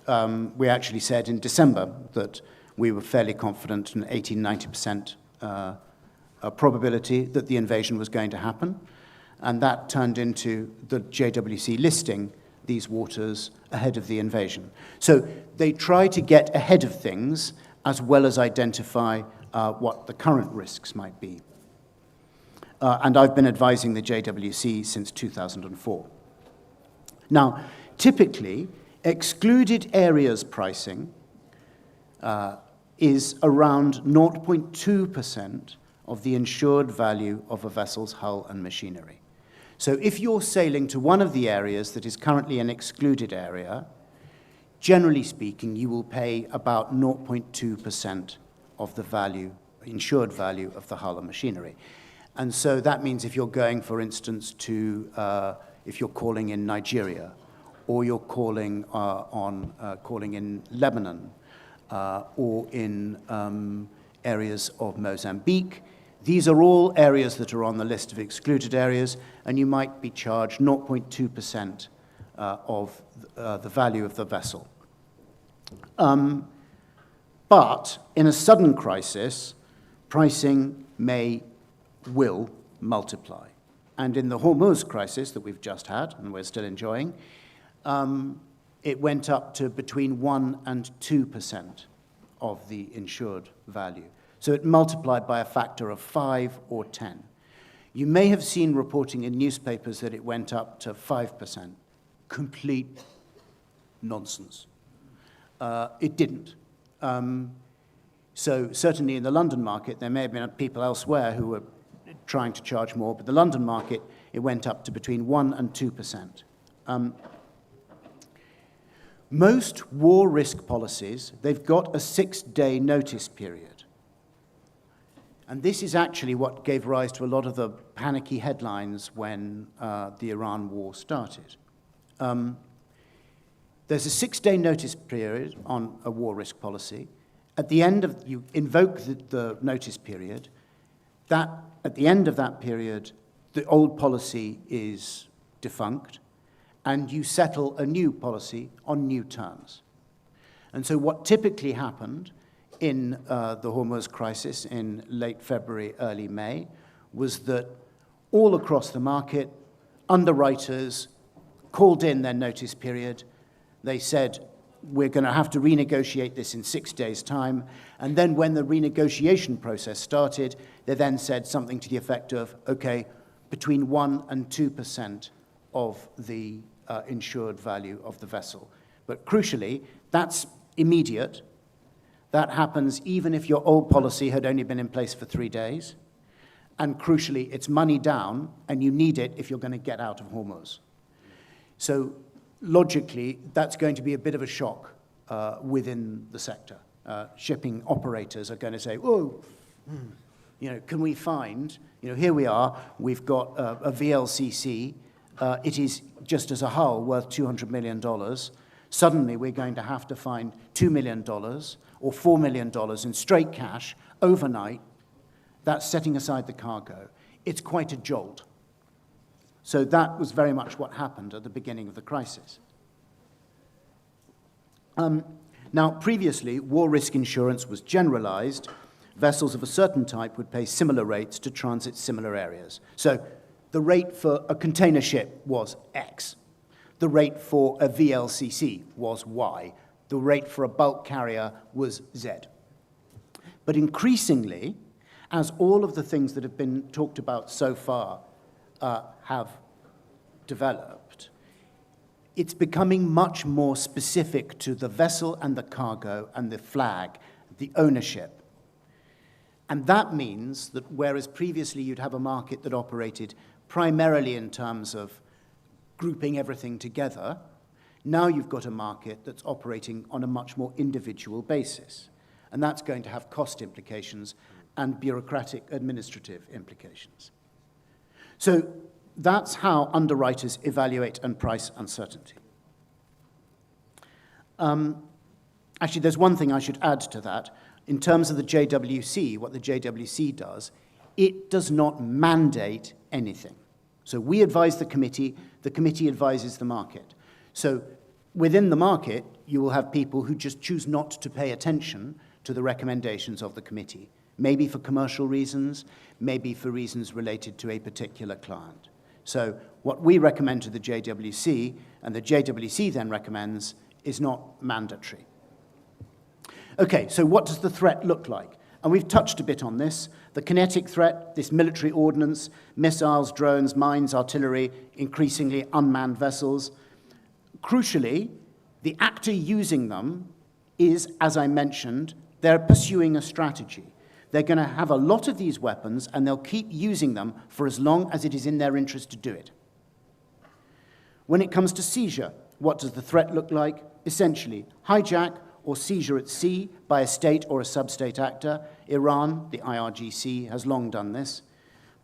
we actually said in December that we were fairly confident, an 80-90% probability that the invasion was going to happen. And that turned into the JWC listing these waters ahead of the invasion. So they try to get ahead of things as well as identify what the current risks might be. And I've been advising the JWC since 2004. Now, typically, excluded areas pricing is around 0.2% of the insured value of a vessel's hull and machinery. So if you're sailing to one of the areas that is currently an excluded area, generally speaking, you will pay about 0.2% of the value, insured value of the hull and machinery. And so that means if you're going, for instance, to, if you're calling in Nigeria, or you're calling calling in Lebanon, or in areas of Mozambique, these are all areas that are on the list of excluded areas, and you might be charged 0.2% of the value of the vessel. But in a sudden crisis, pricing will multiply. And in the Hormuz crisis that we've just had, and we're still enjoying, it went up to between 1% and 2% of the insured value. So it multiplied by a factor of 5 or 10. You may have seen reporting in newspapers that it went up to 5%. Complete nonsense. It didn't. So certainly in the London market, there may have been people elsewhere who were trying to charge more, but the London market, it went up to between 1% and 2%. Most war risk policies, they've got a 6-day notice period. And this is actually what gave rise to a lot of the panicky headlines when the Iran war started. There's a 6-day notice period on a war risk policy. At the end of, you invoke the notice period, at the end of that period, the old policy is defunct, and you settle a new policy on new terms. And so what typically happened in the Hormuz crisis in late February, early May, was that all across the market, underwriters called in their notice period. They said, we're going to have to renegotiate this in 6 days' time. And then when the renegotiation process started, they then said something to the effect of, okay, between 1% and 2% of the insured value of the vessel. But crucially, that's immediate. That happens even if your old policy had only been in place for 3 days. And crucially, it's money down, and you need it if you're going to get out of Hormuz. So logically, that's going to be a bit of a shock within the sector. Shipping operators are going to say, oh, can we find, here we are, we've got a VLCC, it is just as a hull worth $200 million. Suddenly, we're going to have to find $2 million or $4 million in straight cash overnight. That's setting aside the cargo. It's quite a jolt. So that was very much what happened at the beginning of the crisis. Now, previously, war risk insurance was generalized. Vessels of a certain type would pay similar rates to transit similar areas. So the rate for a container ship was X. The rate for a VLCC was Y. The rate for a bulk carrier was Z. But increasingly, as all of the things that have been talked about so far have developed, it's becoming much more specific to the vessel and the cargo and the flag, the ownership. And that means that whereas previously you'd have a market that operated primarily in terms of grouping everything together, now you've got a market that's operating on a much more individual basis. And that's going to have cost implications and bureaucratic administrative implications. So that's how underwriters evaluate and price uncertainty. Actually, there's one thing I should add to that. In terms of the JWC, what the JWC does, it does not mandate anything. So we advise the committee advises the market. So within the market, you will have people who just choose not to pay attention to the recommendations of the committee, maybe for commercial reasons, maybe for reasons related to a particular client. So what we recommend to the JWC, and the JWC then recommends, is not mandatory. Okay, so what does the threat look like? And we've touched a bit on this. The kinetic threat, this military ordnance, missiles, drones, mines, artillery, increasingly unmanned vessels. Crucially, the actor using them is, as I mentioned, They're pursuing a strategy. They're going to have a lot of these weapons, and they'll keep using them for as long as it is in their interest to do it. When it comes to seizure, what does the threat look like? Essentially, hijack or seizure at sea by a state or a sub-state actor. Iran, the IRGC, has long done this,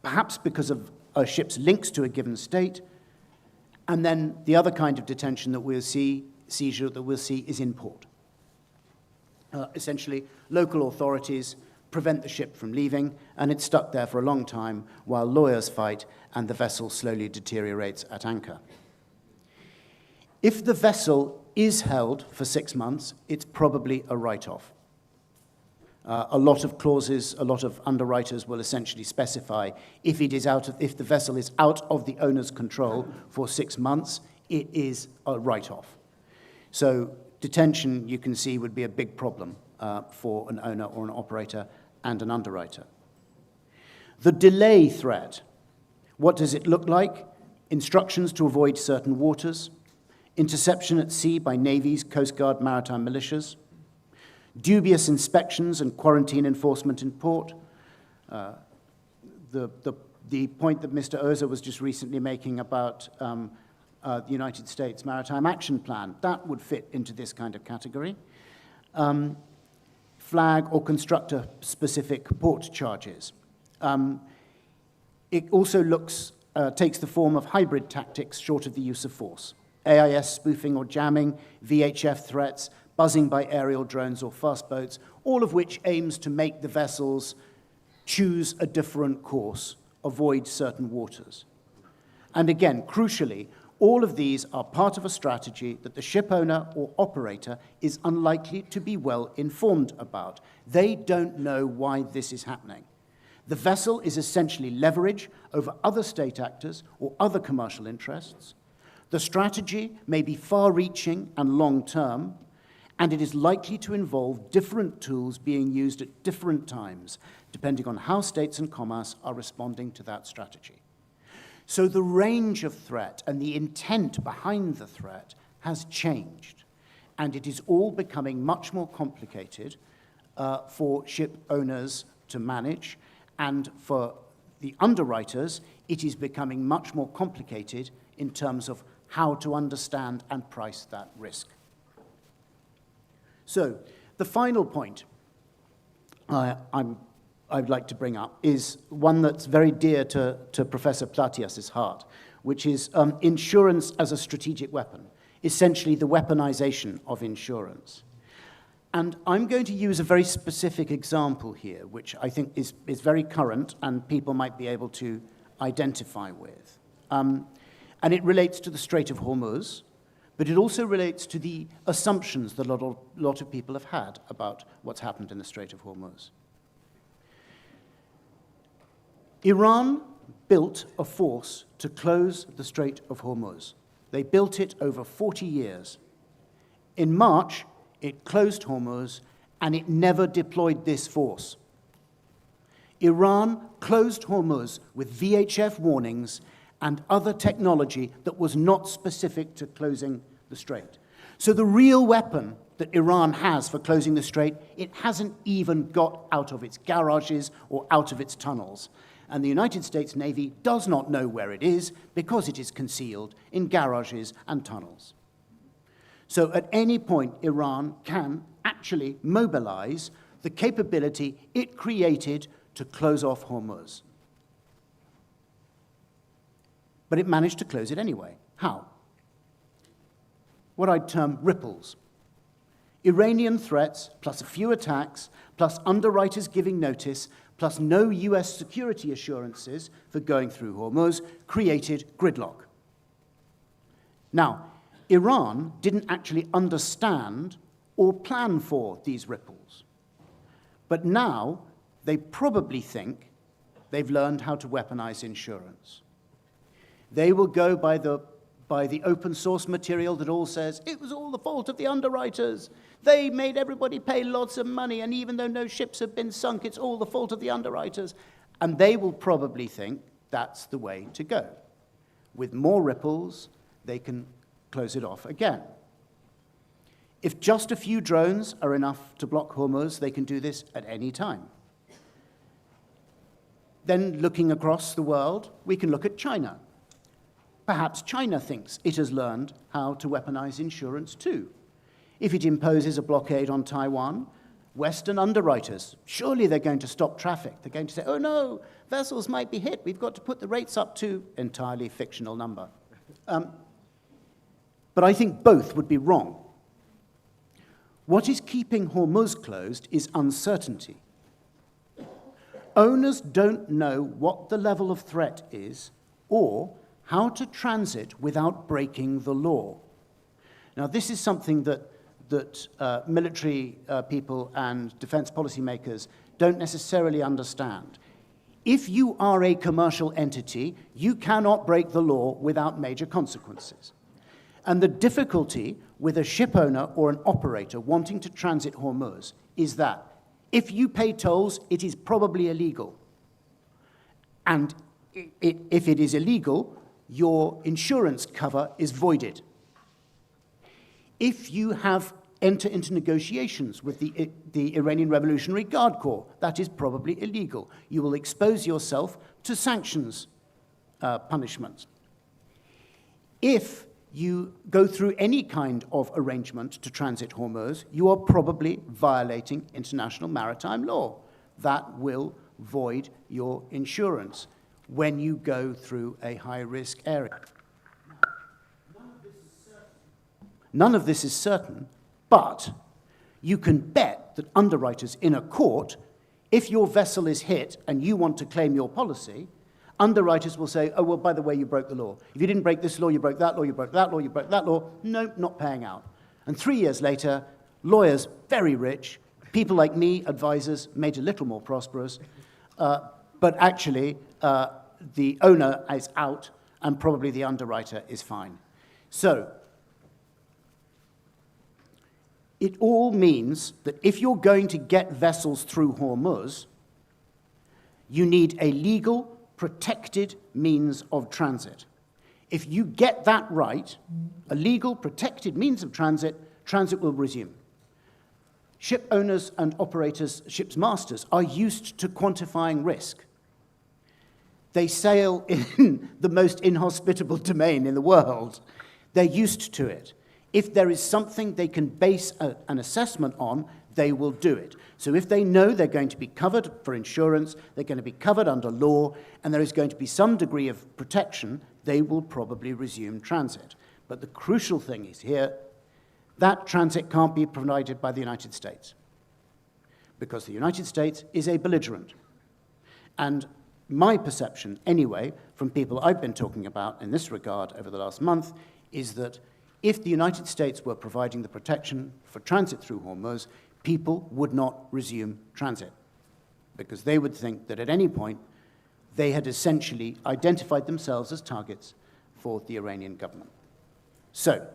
perhaps because of a ship's links to a given state. And then the other kind of detention that we'll see, seizure that we'll see, is in port. Essentially, local authorities prevent the ship from leaving, and it's stuck there for a long time while lawyers fight and the vessel slowly deteriorates at anchor. If the vessel is held for 6 months, it's probably a write-off. A lot of clauses, a lot of underwriters will essentially specify if the vessel is out of the owner's control for 6 months, it is a write-off. So detention, you can see, would be a big problem for an owner or an operator and an underwriter. The delay threat, what does it look like? Instructions to avoid certain waters, interception at sea by navies, Coast Guard, maritime militias, dubious inspections and quarantine enforcement in port. The point that Mr. Oza was just recently making about the United States Maritime Action Plan, that would fit into this kind of category. Flag or constructor-specific port charges. It also takes the form of hybrid tactics short of the use of force. AIS spoofing or jamming, VHF threats, buzzing by aerial drones or fast boats, all of which aims to make the vessels choose a different course, avoid certain waters. And again, crucially, all of these are part of a strategy that the ship owner or operator is unlikely to be well informed about. They don't know why this is happening. The vessel is essentially leverage over other state actors or other commercial interests. The strategy may be far-reaching and long-term, and it is likely to involve different tools being used at different times, depending on how states and commerce are responding to that strategy. So the range of threat and the intent behind the threat has changed, and it is all becoming much more complicated for ship owners to manage, and for the underwriters, it is becoming much more complicated in terms of how to understand and price that risk. So the final point I'd like to bring up is one that's very dear to Professor Platias's heart, which is insurance as a strategic weapon, essentially the weaponization of insurance. And I'm going to use a very specific example here, which I think is very current and people might be able to identify with. And it relates to the Strait of Hormuz, but it also relates to the assumptions that a lot of people have had about what's happened in the Strait of Hormuz. Iran built a force to close the Strait of Hormuz. They built it over 40 years. In March, it closed Hormuz, and it never deployed this force. Iran closed Hormuz with VHF warnings and other technology that was not specific to closing the strait. So the real weapon that Iran has for closing the strait, it hasn't even got out of its garages or out of its tunnels. And the United States Navy does not know where it is because it is concealed in garages and tunnels. So at any point, Iran can actually mobilize the capability it created to close off Hormuz. But it managed to close it anyway. How? What I'd term ripples. Iranian threats, plus a few attacks, plus underwriters giving notice, plus no US security assurances for going through Hormuz, created gridlock. Now, Iran didn't actually understand or plan for these ripples. But now, they probably think they've learned how to weaponize insurance. They will go by the open source material that all says, it was all the fault of the underwriters. They made everybody pay lots of money, and even though no ships have been sunk, it's all the fault of the underwriters. And they will probably think that's the way to go. With more ripples, they can close it off again. If just a few drones are enough to block Hormuz, they can do this at any time. Then looking across the world, we can look at China. Perhaps China thinks it has learned how to weaponize insurance too. If it imposes a blockade on Taiwan, Western underwriters, surely they're going to stop traffic. They're going to say, oh no, vessels might be hit. We've got to put the rates up to entirely fictional number. But I think both would be wrong. What is keeping Hormuz closed is uncertainty. Owners don't know what the level of threat is or how to transit without breaking the law. Now, this is something that military people and defense policymakers don't necessarily understand. If you are a commercial entity, you cannot break the law without major consequences. And the difficulty with a ship owner or an operator wanting to transit Hormuz is that if you pay tolls, it is probably illegal. And if it is illegal, your insurance cover is voided. If you enter into negotiations with the Iranian Revolutionary Guard Corps, that is probably illegal. You will expose yourself to sanctions punishments. If you go through any kind of arrangement to transit Hormuz, you are probably violating international maritime law. That will void your insurance when you go through a high-risk area. None of this is certain, but you can bet that underwriters in a court, if your vessel is hit and you want to claim your policy, underwriters will say, oh, well, by the way, you broke the law. If you didn't break this law, you broke that law, you broke that law, you broke that law. No, not paying out. And 3 years later, lawyers, very rich, people like me, advisors, made a little more prosperous, but actually the owner is out and probably the underwriter is fine. So it all means that if you're going to get vessels through Hormuz, you need a legal, protected means of transit. If you get that right, a legal, protected means of transit, transit will resume. Ship owners and operators, ship's masters, are used to quantifying risk. They sail in the most inhospitable domain in the world. They're used to it. If there is something they can base an assessment on, they will do it. So if they know they're going to be covered for insurance, they're going to be covered under law, and there is going to be some degree of protection, they will probably resume transit. But the crucial thing is here, that transit can't be provided by the United States, because the United States is a belligerent. And my perception, anyway, from people I've been talking about in this regard over the last month, is that if the United States were providing the protection for transit through Hormuz, people would not resume transit, because they would think that at any point they had essentially identified themselves as targets for the Iranian government. So,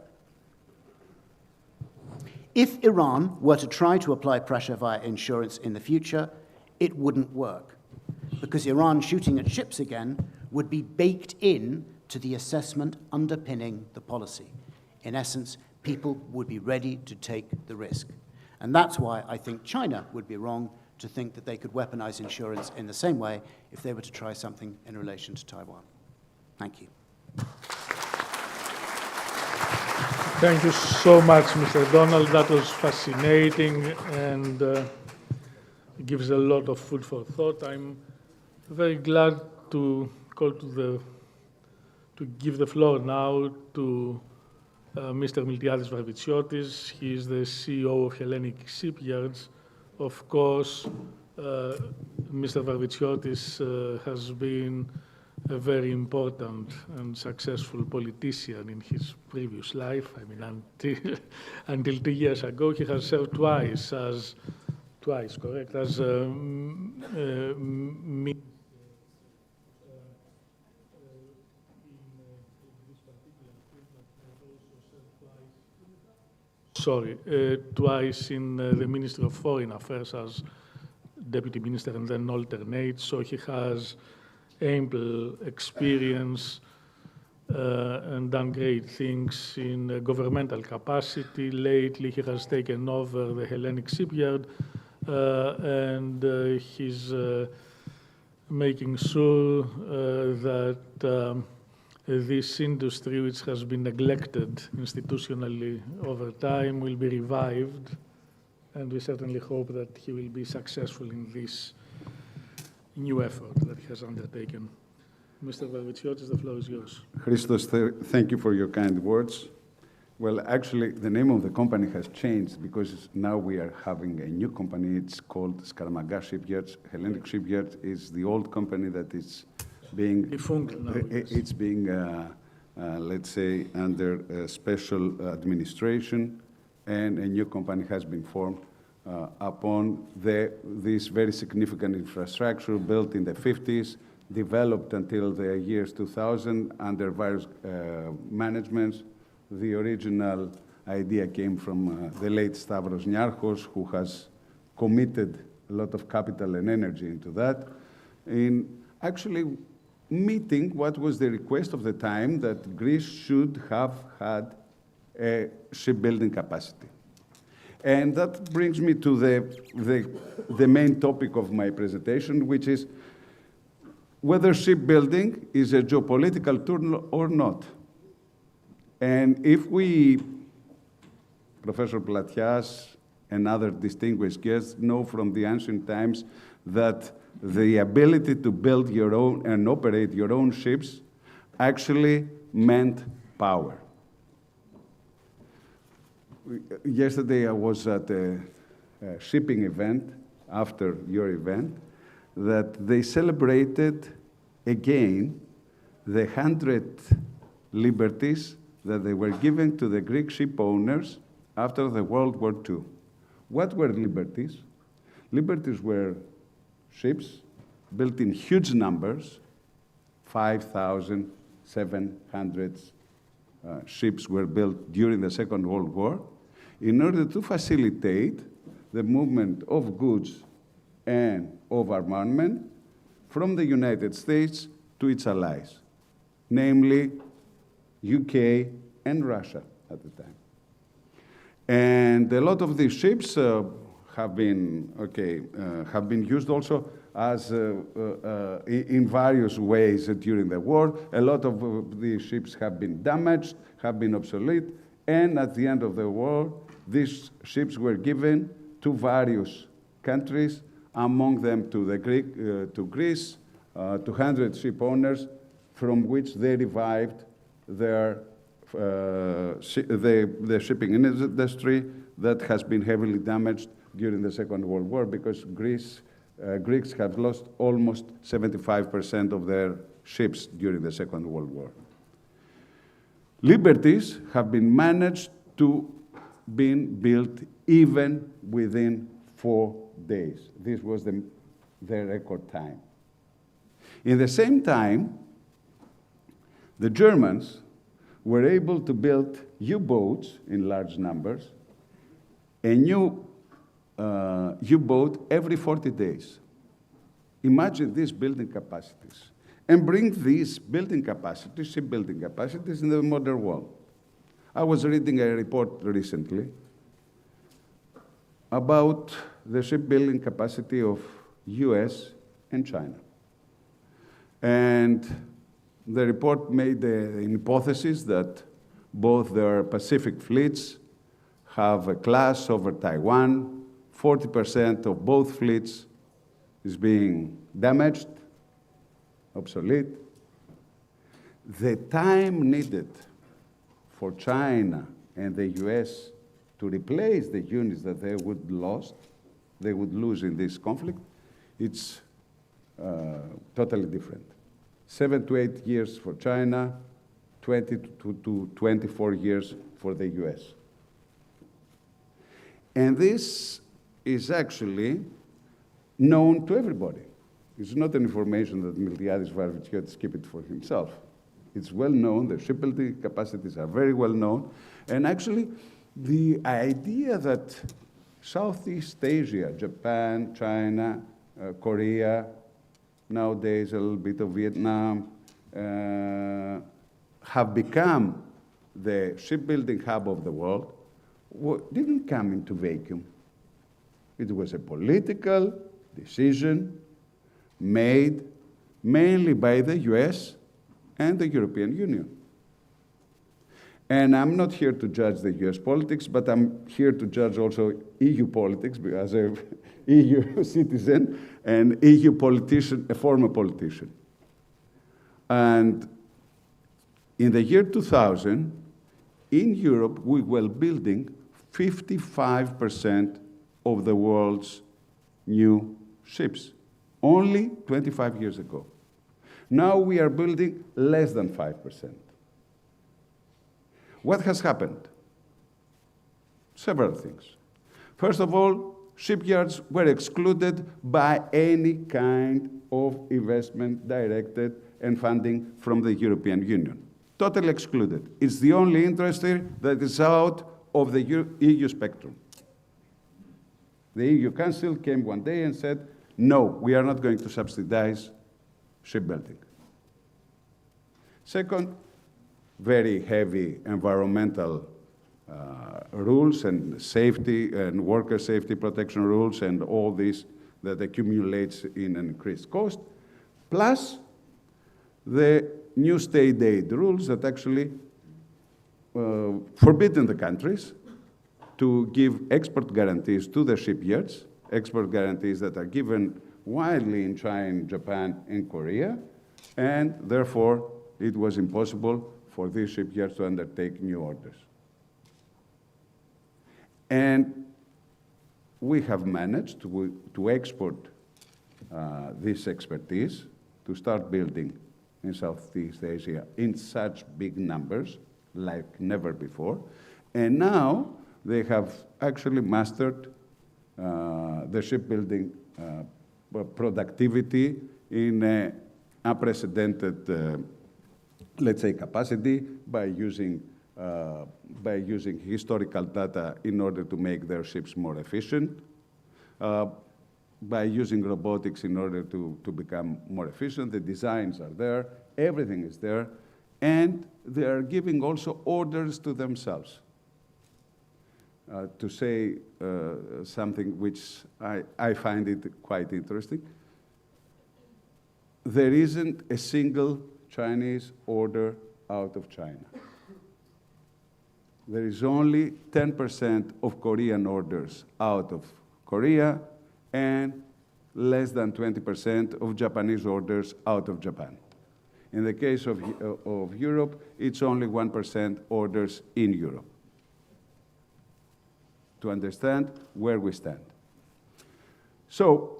if Iran were to try to apply pressure via insurance in the future, it wouldn't work, because Iran shooting at ships again would be baked in to the assessment underpinning the policy. In essence, people would be ready to take the risk. And that's why I think China would be wrong to think that they could weaponize insurance in the same way if they were to try something in relation to Taiwan. Thank you. Thank you so much, Mr. Donald. That was fascinating and gives a lot of food for thought. I'm very glad to give the floor now to Mr. Miltiadis Varvitsiotis. He is the CEO of Hellenic Shipyards. Of course, Mr. Varvitsiotis has been a very important and successful politician in his previous life. I mean, until 2 years ago, he has served twice, correct, as twice in the Ministry of Foreign Affairs as Deputy Minister and then alternate, so he has ample experience and done great things in governmental capacity. Lately, he has taken over the Hellenic shipyard, and he's making sure that this industry, which has been neglected institutionally over time, will be revived. And we certainly hope that he will be successful in this new effort that he has undertaken. Mr. Varvitsiotis, the floor is yours. Christos, thank you for your kind words. Well, actually, the name of the company has changed because now we are having a new company. It's called Skaramaga Shipyards. Hellenic Shipyards is the old company that is being defunct now. It's being, let's say, under special administration, and a new company has been formed upon this very significant infrastructure built in the 50s, developed until the years 2000 under various managements. The original idea came from the late Stavros Niarchos, who has committed a lot of capital and energy into that, in actually meeting what was the request of the time, that Greece should have had a shipbuilding capacity. And that brings me to the main topic of my presentation, which is whether shipbuilding is a geopolitical tool or not. And if we, Professor Platias and other distinguished guests, know from the ancient times that the ability to build your own and operate your own ships actually meant power. Yesterday I was at a shipping event after your event that they celebrated again the 100 liberties that they were given to the Greek ship owners after the World War II. What were liberties? Liberties were ships built in huge numbers, 5,700 ships were built during the Second World War in order to facilitate the movement of goods and of armament from the United States to its allies, namely UK and Russia at the time. And a lot of these ships have been used also as in various ways during the war. A lot of these ships have been damaged, have been obsolete, and at the end of the war, these ships were given to various countries, among them to Greece, to 100 ship owners, from which they revived the shipping industry that has been heavily damaged during the Second World War, because Greeks have lost almost 75% of their ships during the Second World War. Liberties have been managed to be built even within 4 days. This was the record time. In the same time, the Germans were able to build U-boats in large numbers, a new U-boat every 40 days. Imagine these building capacities, and bring these building capacities, shipbuilding capacities, in the modern world. I was reading a report recently about the shipbuilding capacity of US and China. And the report made the hypothesis that both their Pacific fleets have a class over Taiwan. 40% of both fleets is being damaged, obsolete. The time needed for China and the US to replace the units that they would lose in this conflict, it's totally different. 7 to 8 years for China, 20 to 24 years for the US. And this is actually known to everybody. It's not an information that Miltiadis Varvitsiotis keep it for himself. It's well known, the shipbuilding capacities are very well known, and actually the idea that Southeast Asia, Japan, China, Korea, nowadays a little bit of Vietnam, have become the shipbuilding hub of the world didn't come into vacuum. It was a political decision made mainly by the US and the European Union. And I'm not here to judge the US politics, but I'm here to judge also EU politics as an EU citizen and EU politician, a former politician. And in the year 2000, in Europe, we were building 55% of the world's new ships, only 25 years ago. Now we are building less than 5%. What has happened? Several things. First of all, shipyards were excluded by any kind of investment directed and funding from the European Union. Totally excluded. It's the only industry that is out of the EU spectrum. The EU Council came one day and said, no, we are not going to subsidize shipbuilding. Second, very heavy environmental rules and safety and worker safety protection rules and all this that accumulates in an increased cost, plus the new state aid rules that actually forbidden the countries to give export guarantees to the shipyards, export guarantees that are given widely in China, Japan, and Korea, and therefore it was impossible for these shipyards to undertake new orders. And we have managed to export this expertise, to start building in Southeast Asia in such big numbers, like never before. And now they have actually mastered the shipbuilding productivity in an unprecedented, let's say, capacity by using historical data in order to make their ships more efficient, by using robotics in order to become more efficient. The designs are there, everything is there, and they are giving also orders to themselves. To say something which I find it quite interesting, there isn't a single Chinese order out of China. There is only 10% of Korean orders out of Korea and less than 20% of Japanese orders out of Japan. In the case of Europe, it's only 1% orders in Europe, to understand where we stand. So,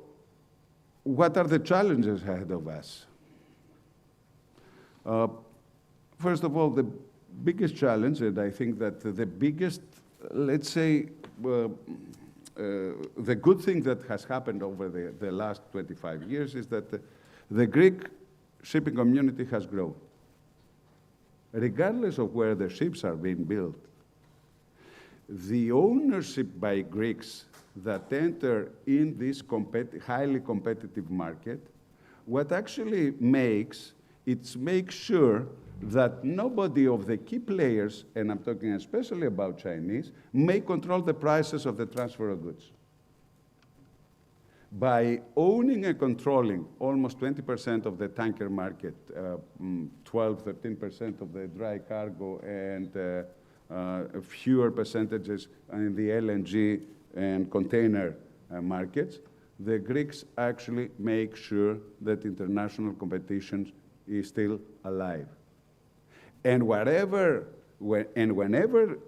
what are the challenges ahead of us? First of all, the biggest challenge, and I think that the biggest, let's say, the good thing that has happened over the last 25 years is that the Greek shipping community has grown, regardless of where the ships are being built. The ownership by Greeks that enter in this highly competitive market, what actually makes sure that nobody of the key players, and I'm talking especially about Chinese, may control the prices of the transfer of goods. By owning and controlling almost 20% of the tanker market, 13% of the dry cargo, and fewer percentages in the LNG and container markets, the Greeks actually make sure that international competition is still alive. And whenever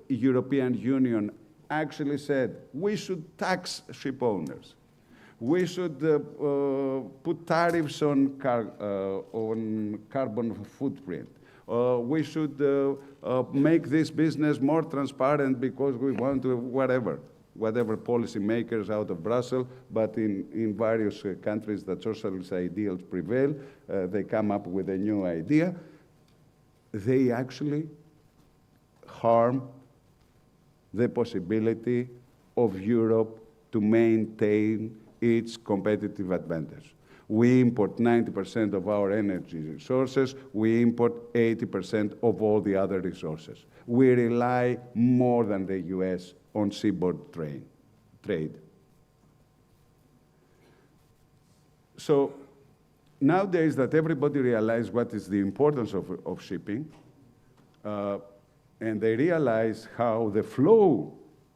European Union actually said we should tax ship owners, we should put tariffs on carbon footprint, we should make this business more transparent because we want to, whatever policy makers out of Brussels, but in various countries that socialist ideals prevail, they come up with a new idea. They actually harm the possibility of Europe to maintain its competitive advantage. We import 90% of our energy resources. We import 80% of all the other resources. We rely more than the US on seaboard trade. So nowadays that everybody realizes what is the importance of shipping, and they realize how the flow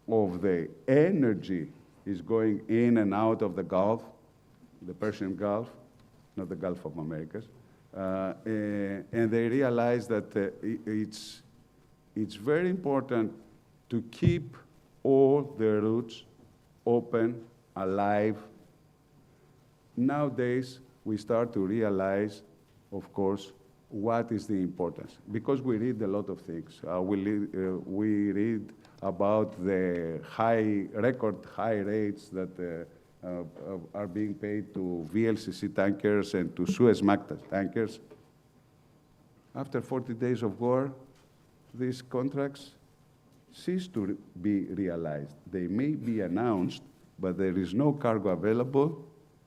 of the energy is going in and out of the Gulf, the Persian Gulf, not the Gulf of Americas, and they realize that it's very important to keep all the routes open, alive. Nowadays, we start to realize, of course, what is the importance. Because we read a lot of things. We read about the record high rates that are being paid to VLCC tankers and to Suezmax tankers. After 40 days of war, these contracts cease to be realized. They may be announced, but there is no cargo available,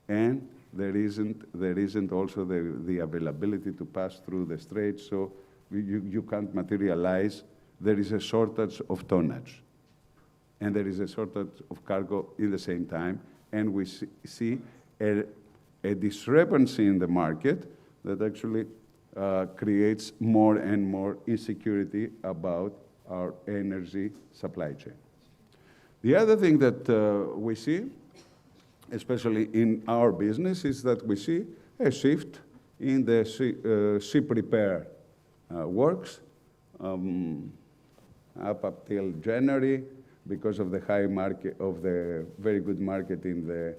and there isn't also the availability to pass through the straits, so you can't materialize. There is a shortage of tonnage, and there is a shortage of cargo in the same time, and we see a discrepancy in the market that actually creates more and more insecurity about our energy supply chain. The other thing that we see, especially in our business, is that we see a shift in the ship repair works up till January, because of the high market, of the very good market in the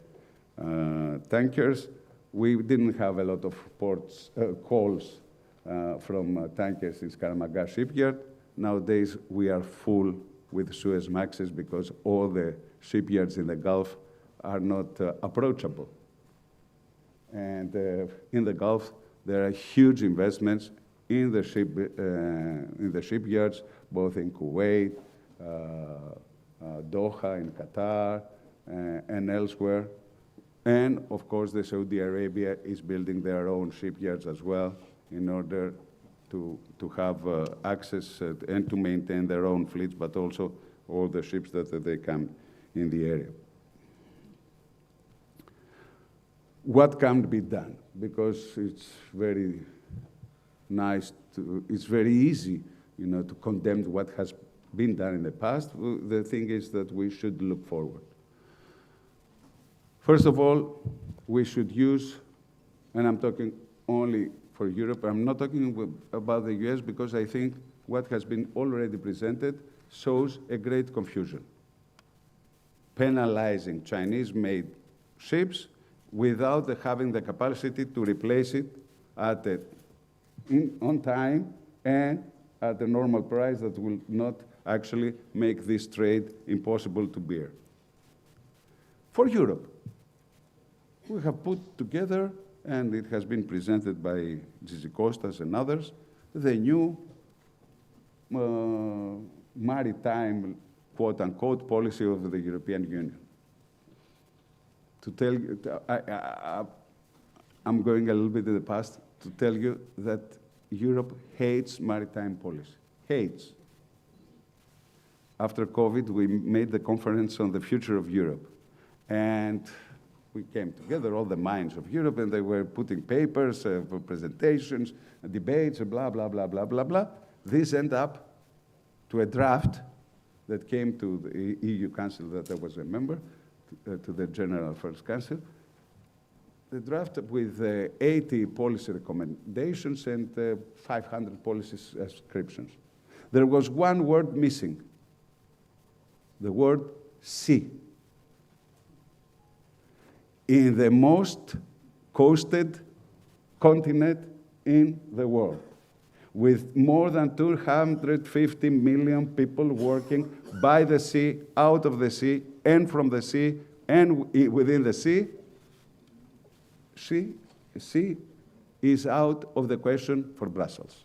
tankers. We didn't have a lot of calls from tankers in Skaramaga shipyard. Nowadays, we are full with Suezmaxes because all the shipyards in the Gulf are not approachable. And in the Gulf, there are huge investments in the shipyards, both in Kuwait, Doha, in Qatar, and elsewhere. And of course, the Saudi Arabia is building their own shipyards as well in order to have access and to maintain their own fleets, but also all the ships that they come in the area. What can be done? Because it's very nice it's very easy, to condemn what has been done in the past. The thing is that we should look forward. First of all, we should use, and I'm talking only for Europe, I'm not talking about the US, because I think what has been already presented shows a great confusion. Penalizing Chinese-made ships without having the capacity to replace it on time and at a normal price that will not actually make this trade impossible to bear. For Europe, we have put together, and it has been presented by Gigi Kostas and others, the new maritime, quote-unquote, policy of the European Union. To tell you, I'm going a little bit in the past to tell you that Europe hates maritime policy, hates. After COVID, we made the conference on the future of Europe. And we came together, all the minds of Europe, and they were putting papers, presentations, debates, blah, blah, blah, blah, blah, blah. This ended up to a draft that came to the EU Council that I was a member, to the General Affairs Council. The draft with 80 policy recommendations and 500 policy subscriptions. There was one word missing, the word sea. In the most coasted continent in the world, with more than 250 million people working by the sea, out of the sea, and from the sea, and within the sea, sea is out of the question for Brussels.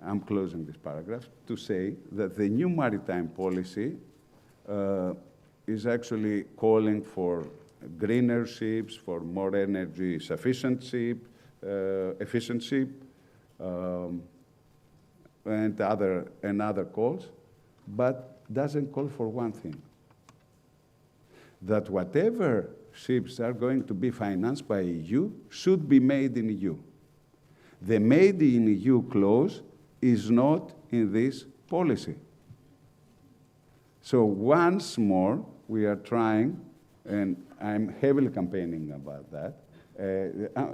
I'm closing this paragraph to say that the new maritime policy is actually calling for greener ships, for more energy sufficient efficiency, and other calls, but doesn't call for one thing: that whatever ships are going to be financed by EU should be made in EU. The made in EU clause is not in this policy. So once more, we are trying, and I'm heavily campaigning about that,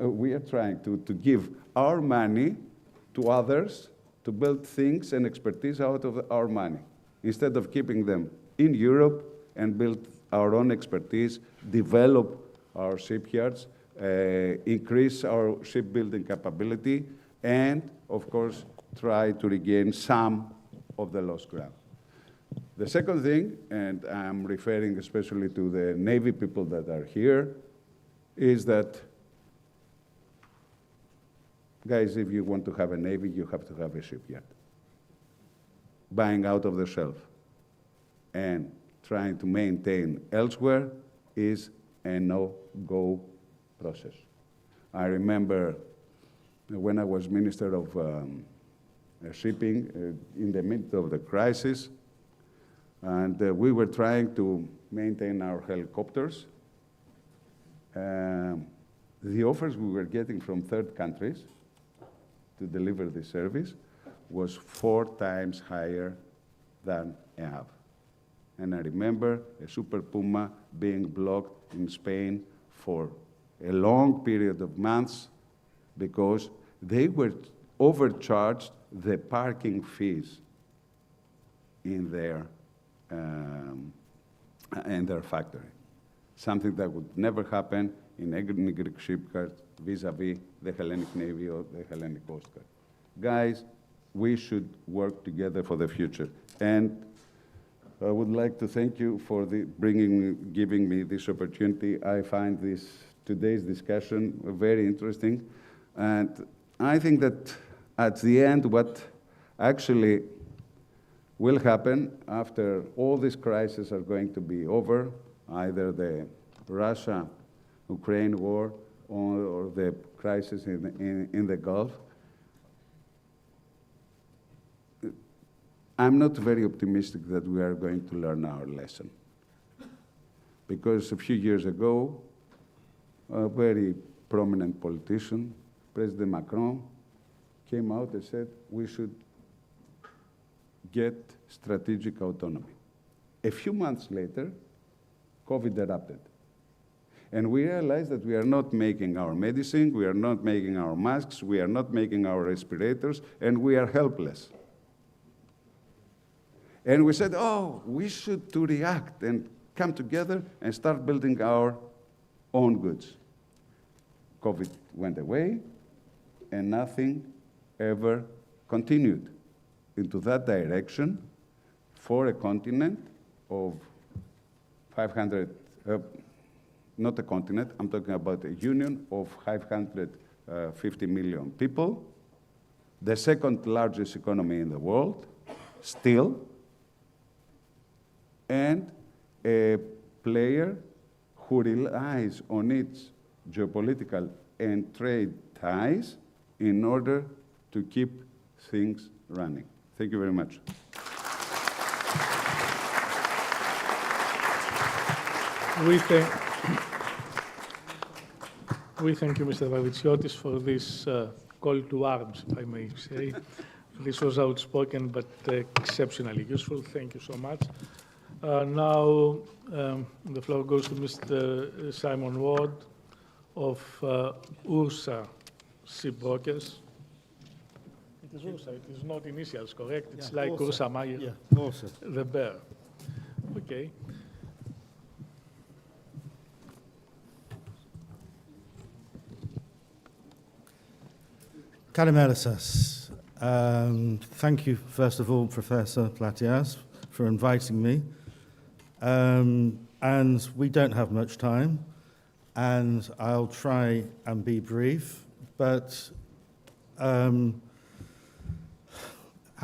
we are trying to give our money to others to build things and expertise out of our money, instead of keeping them in Europe and build our own expertise, develop our shipyards, increase our shipbuilding capability, and, of course, try to regain some of the lost ground. The second thing, and I'm referring especially to the Navy people that are here, is that, guys, if you want to have a Navy, you have to have a shipyard. Buying out of the shelf and trying to maintain elsewhere is a no-go process. I remember when I was Minister of Shipping in the midst of the crisis, and we were trying to maintain our helicopters. The offers we were getting from third countries to deliver the service was 4 times higher than EAV. And I remember a Super Puma being blocked in Spain for a long period of months because they were overcharged the parking fees in their factory. Something that would never happen in a Greek shipyard vis-a-vis the Hellenic Navy or the Hellenic Coast Guard. Guys, we should work together for the future. And I would like to thank you for giving me this opportunity. I find today's discussion very interesting. And I think that at the end, what actually will happen after all these crises are going to be over, either the Russia-Ukraine war or the crisis in the Gulf, I'm not very optimistic that we are going to learn our lesson. Because a few years ago, a very prominent politician, President Macron, came out and said we should get strategic autonomy. A few months later, COVID erupted. And we realized that we are not making our medicine, we are not making our masks, we are not making our respirators, and we are helpless. And we said, oh, we should to react and come together and start building our own goods. COVID went away, and nothing ever continued into that direction for a continent of 500, not a continent, I'm talking about a union of 550 million people, the second largest economy in the world, still, and a player who relies on its geopolitical and trade ties in order to keep things running. Thank you very much. We thank you, Mr. Vavitsiotis, for this call to arms, if I may say. This was outspoken, but exceptionally useful. Thank you so much. Now, the floor goes to Mr. Simon Ward of Ursa Shipbrokers. It is Ursa, it is not initials, correct? It's like Ursa Meyer. Yeah, Ursa. The bear. Okay. Kalimera σας. Thank you, first of all, Professor Platias, for inviting me. And we don't have much time, and I'll try and be brief, but how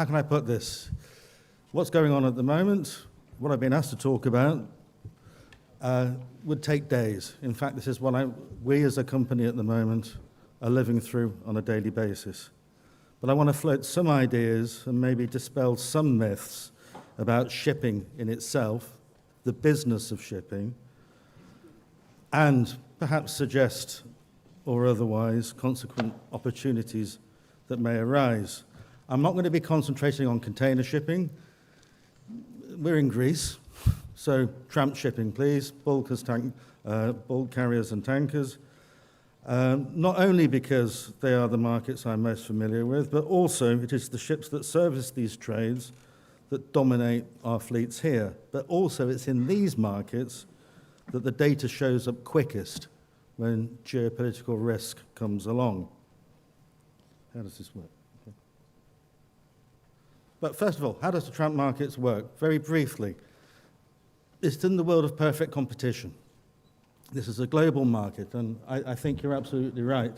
can I put this? What's going on at the moment, what I've been asked to talk about, would take days. In fact, this is what we as a company at the moment are living through on a daily basis. But I want to float some ideas and maybe dispel some myths about shipping in itself, the business of shipping, and perhaps suggest, or otherwise, consequent opportunities that may arise. I'm not going to be concentrating on container shipping. We're in Greece, so tramp shipping, please, bulk carriers and tankers. Not only because they are the markets I'm most familiar with, but also it is the ships that service these trades that dominate our fleets here. But also it's in these markets that the data shows up quickest when geopolitical risk comes along. How does this work? Okay. But first of all, how does the tramp markets work? Very briefly, it's in the world of perfect competition. This is a global market, and I think you're absolutely right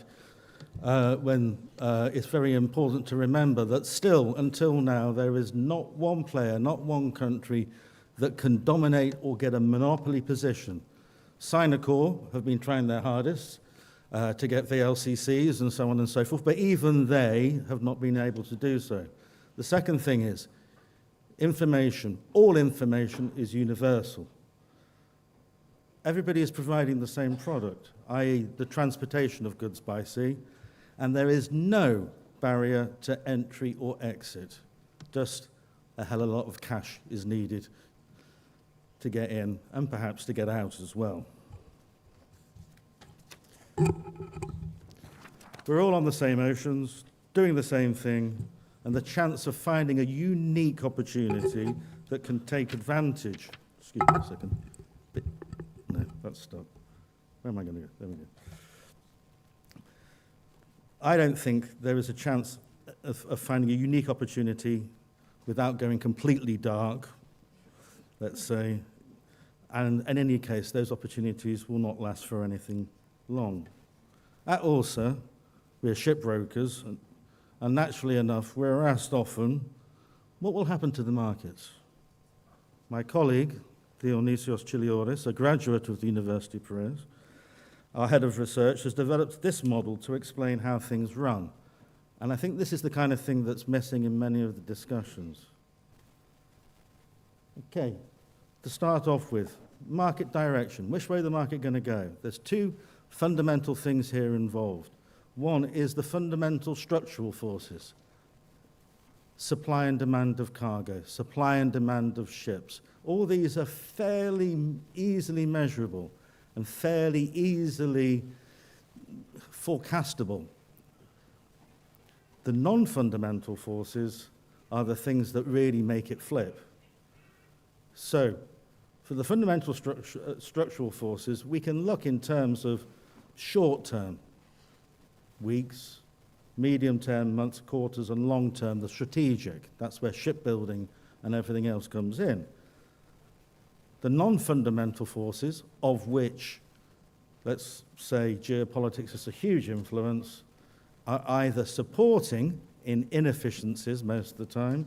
when it's very important to remember that still, until now, there is not one player, not one country that can dominate or get a monopoly position. Sinocor have been trying their hardest to get VLCCs and so on and so forth, but even they have not been able to do so. The second thing is information. All information is universal. Everybody is providing the same product, i.e. the transportation of goods by sea, and there is no barrier to entry or exit. Just a hell of a lot of cash is needed to get in and perhaps to get out as well. We're all on the same oceans, doing the same thing, and the chance of finding a unique opportunity that can take advantage. Excuse me a second. No, that's stopped. Where am I going to go? There we go. I don't think there is a chance of finding a unique opportunity without going completely dark, let's say. And in any case, those opportunities will not last for anything long. At Orsa, we're shipbrokers, and naturally enough, we're asked often, what will happen to the markets? My colleague, Dionysios Chilioris, a graduate of the University of Piraeus, our head of research, has developed this model to explain how things run. And I think this is the kind of thing that's missing in many of the discussions. Okay, to start off with, market direction. Which way is the market going to go? There's two fundamental things here involved. One is the fundamental structural forces. Supply and demand of cargo, supply and demand of ships. All these are fairly easily measurable and fairly easily forecastable. The non-fundamental forces are the things that really make it flip. So, for the fundamental structural forces, we can look in terms of short-term, weeks, medium-term, months, quarters, and long-term, the strategic. That's where shipbuilding and everything else comes in. The non-fundamental forces, of which, let's say, geopolitics is a huge influence, are either supporting in inefficiencies most of the time,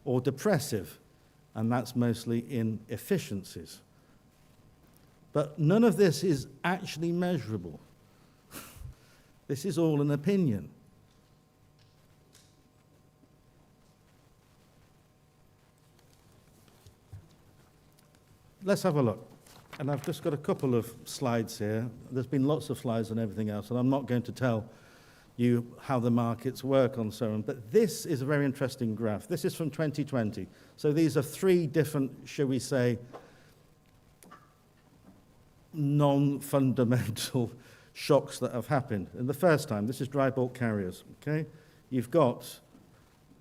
or depressive, and that's mostly in efficiencies. But none of this is actually measurable. This is all an opinion. Let's have a look. And I've just got a couple of slides here. There's been lots of slides and everything else, and I'm not going to tell you how the markets work on so on, but this is a very interesting graph. This is from 2020. So these are three different, shall we say, non-fundamental shocks that have happened. And the first time, this is dry bulk carriers, okay? You've got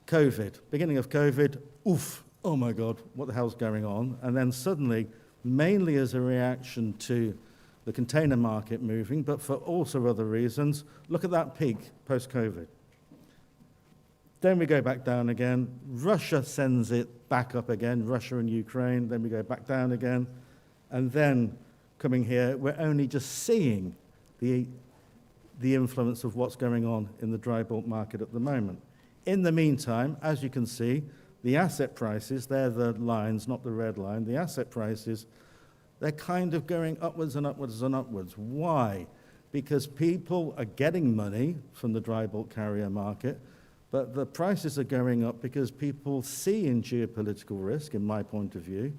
COVID, beginning of COVID, oof, oh my God, what the hell's going on? And then suddenly, mainly as a reaction to the container market moving, but for also other reasons, look at that peak post-COVID. Then we go back down again. Russia sends it back up again, Russia and Ukraine. Then we go back down again. And then coming here, we're only just seeing the influence of what's going on in the dry bulk market at the moment. In the meantime, as you can see, the asset prices, they're the lines, not the red line, the asset prices, they're kind of going upwards and upwards and upwards. Why? Because people are getting money from the dry bulk carrier market, but the prices are going up because people see in geopolitical risk, in my point of view,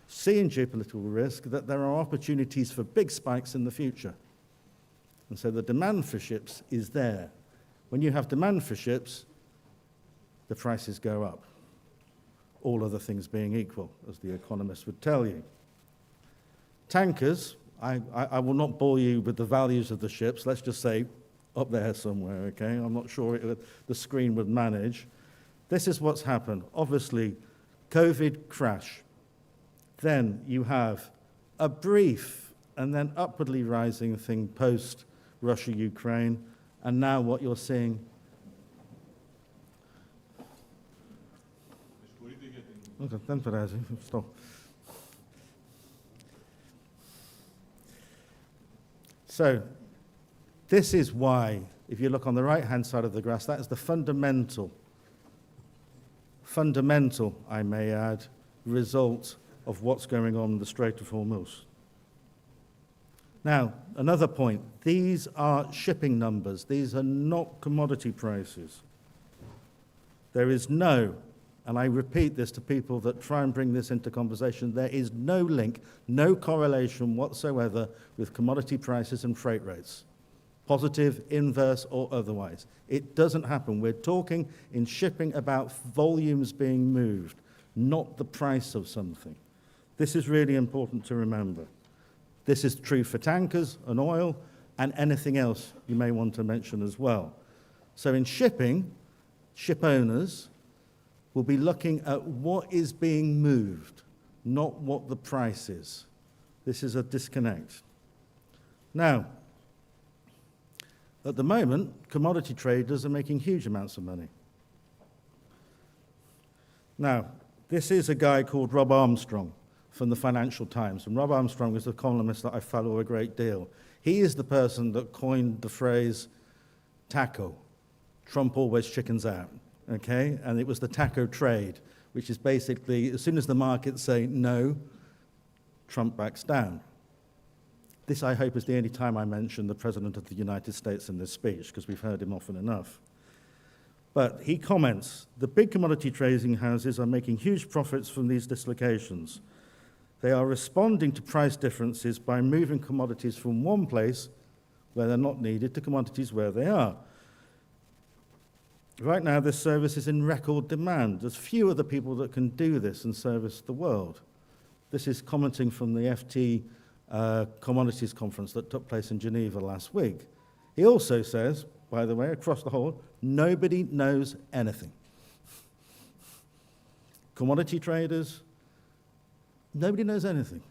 see in geopolitical risk that there are opportunities for big spikes in the future. And so the demand for ships is there. When you have demand for ships, the prices go up. All other things being equal, as the economists would tell you. Tankers, I will not bore you with the values of the ships. Let's just say up there somewhere, okay? I'm not sure the screen would manage. This is what's happened. Obviously, COVID crash. Then you have a brief and then upwardly rising thing post-Russia-Ukraine, and now what you're seeing. Okay, then stop. So, this is why, if you look on the right-hand side of the graph, that is the fundamental, I may add, result of what's going on in the Strait of Hormuz. Now, another point, these are shipping numbers. These are not commodity prices. There is no, and I repeat this to people that try and bring this into conversation, there is no link, no correlation whatsoever with commodity prices and freight rates, positive, inverse, or otherwise. It doesn't happen. We're talking in shipping about volumes being moved, not the price of something. This is really important to remember. This is true for tankers and oil and anything else you may want to mention as well. So in shipping, ship owners will be looking at what is being moved, not what the price is. This is a disconnect. Now, at the moment, commodity traders are making huge amounts of money. Now, this is a guy called Rob Armstrong from the Financial Times, and Rob Armstrong is a columnist that I follow a great deal. He is the person that coined the phrase TACO, Trump always chickens out. Okay, and it was the TACO trade, which is basically, as soon as the markets say no, Trump backs down. This, I hope, is the only time I mention the President of the United States in this speech, because we've heard him often enough. But he comments, the big commodity trading houses are making huge profits from these dislocations. They are responding to price differences by moving commodities from one place where they're not needed to commodities where they are. Right now, this service is in record demand. There's few other people that can do this and service the world. This is commenting from the FT Commodities Conference that took place in Geneva last week. He also says, by the way, across the whole, nobody knows anything. Commodity traders, nobody knows anything.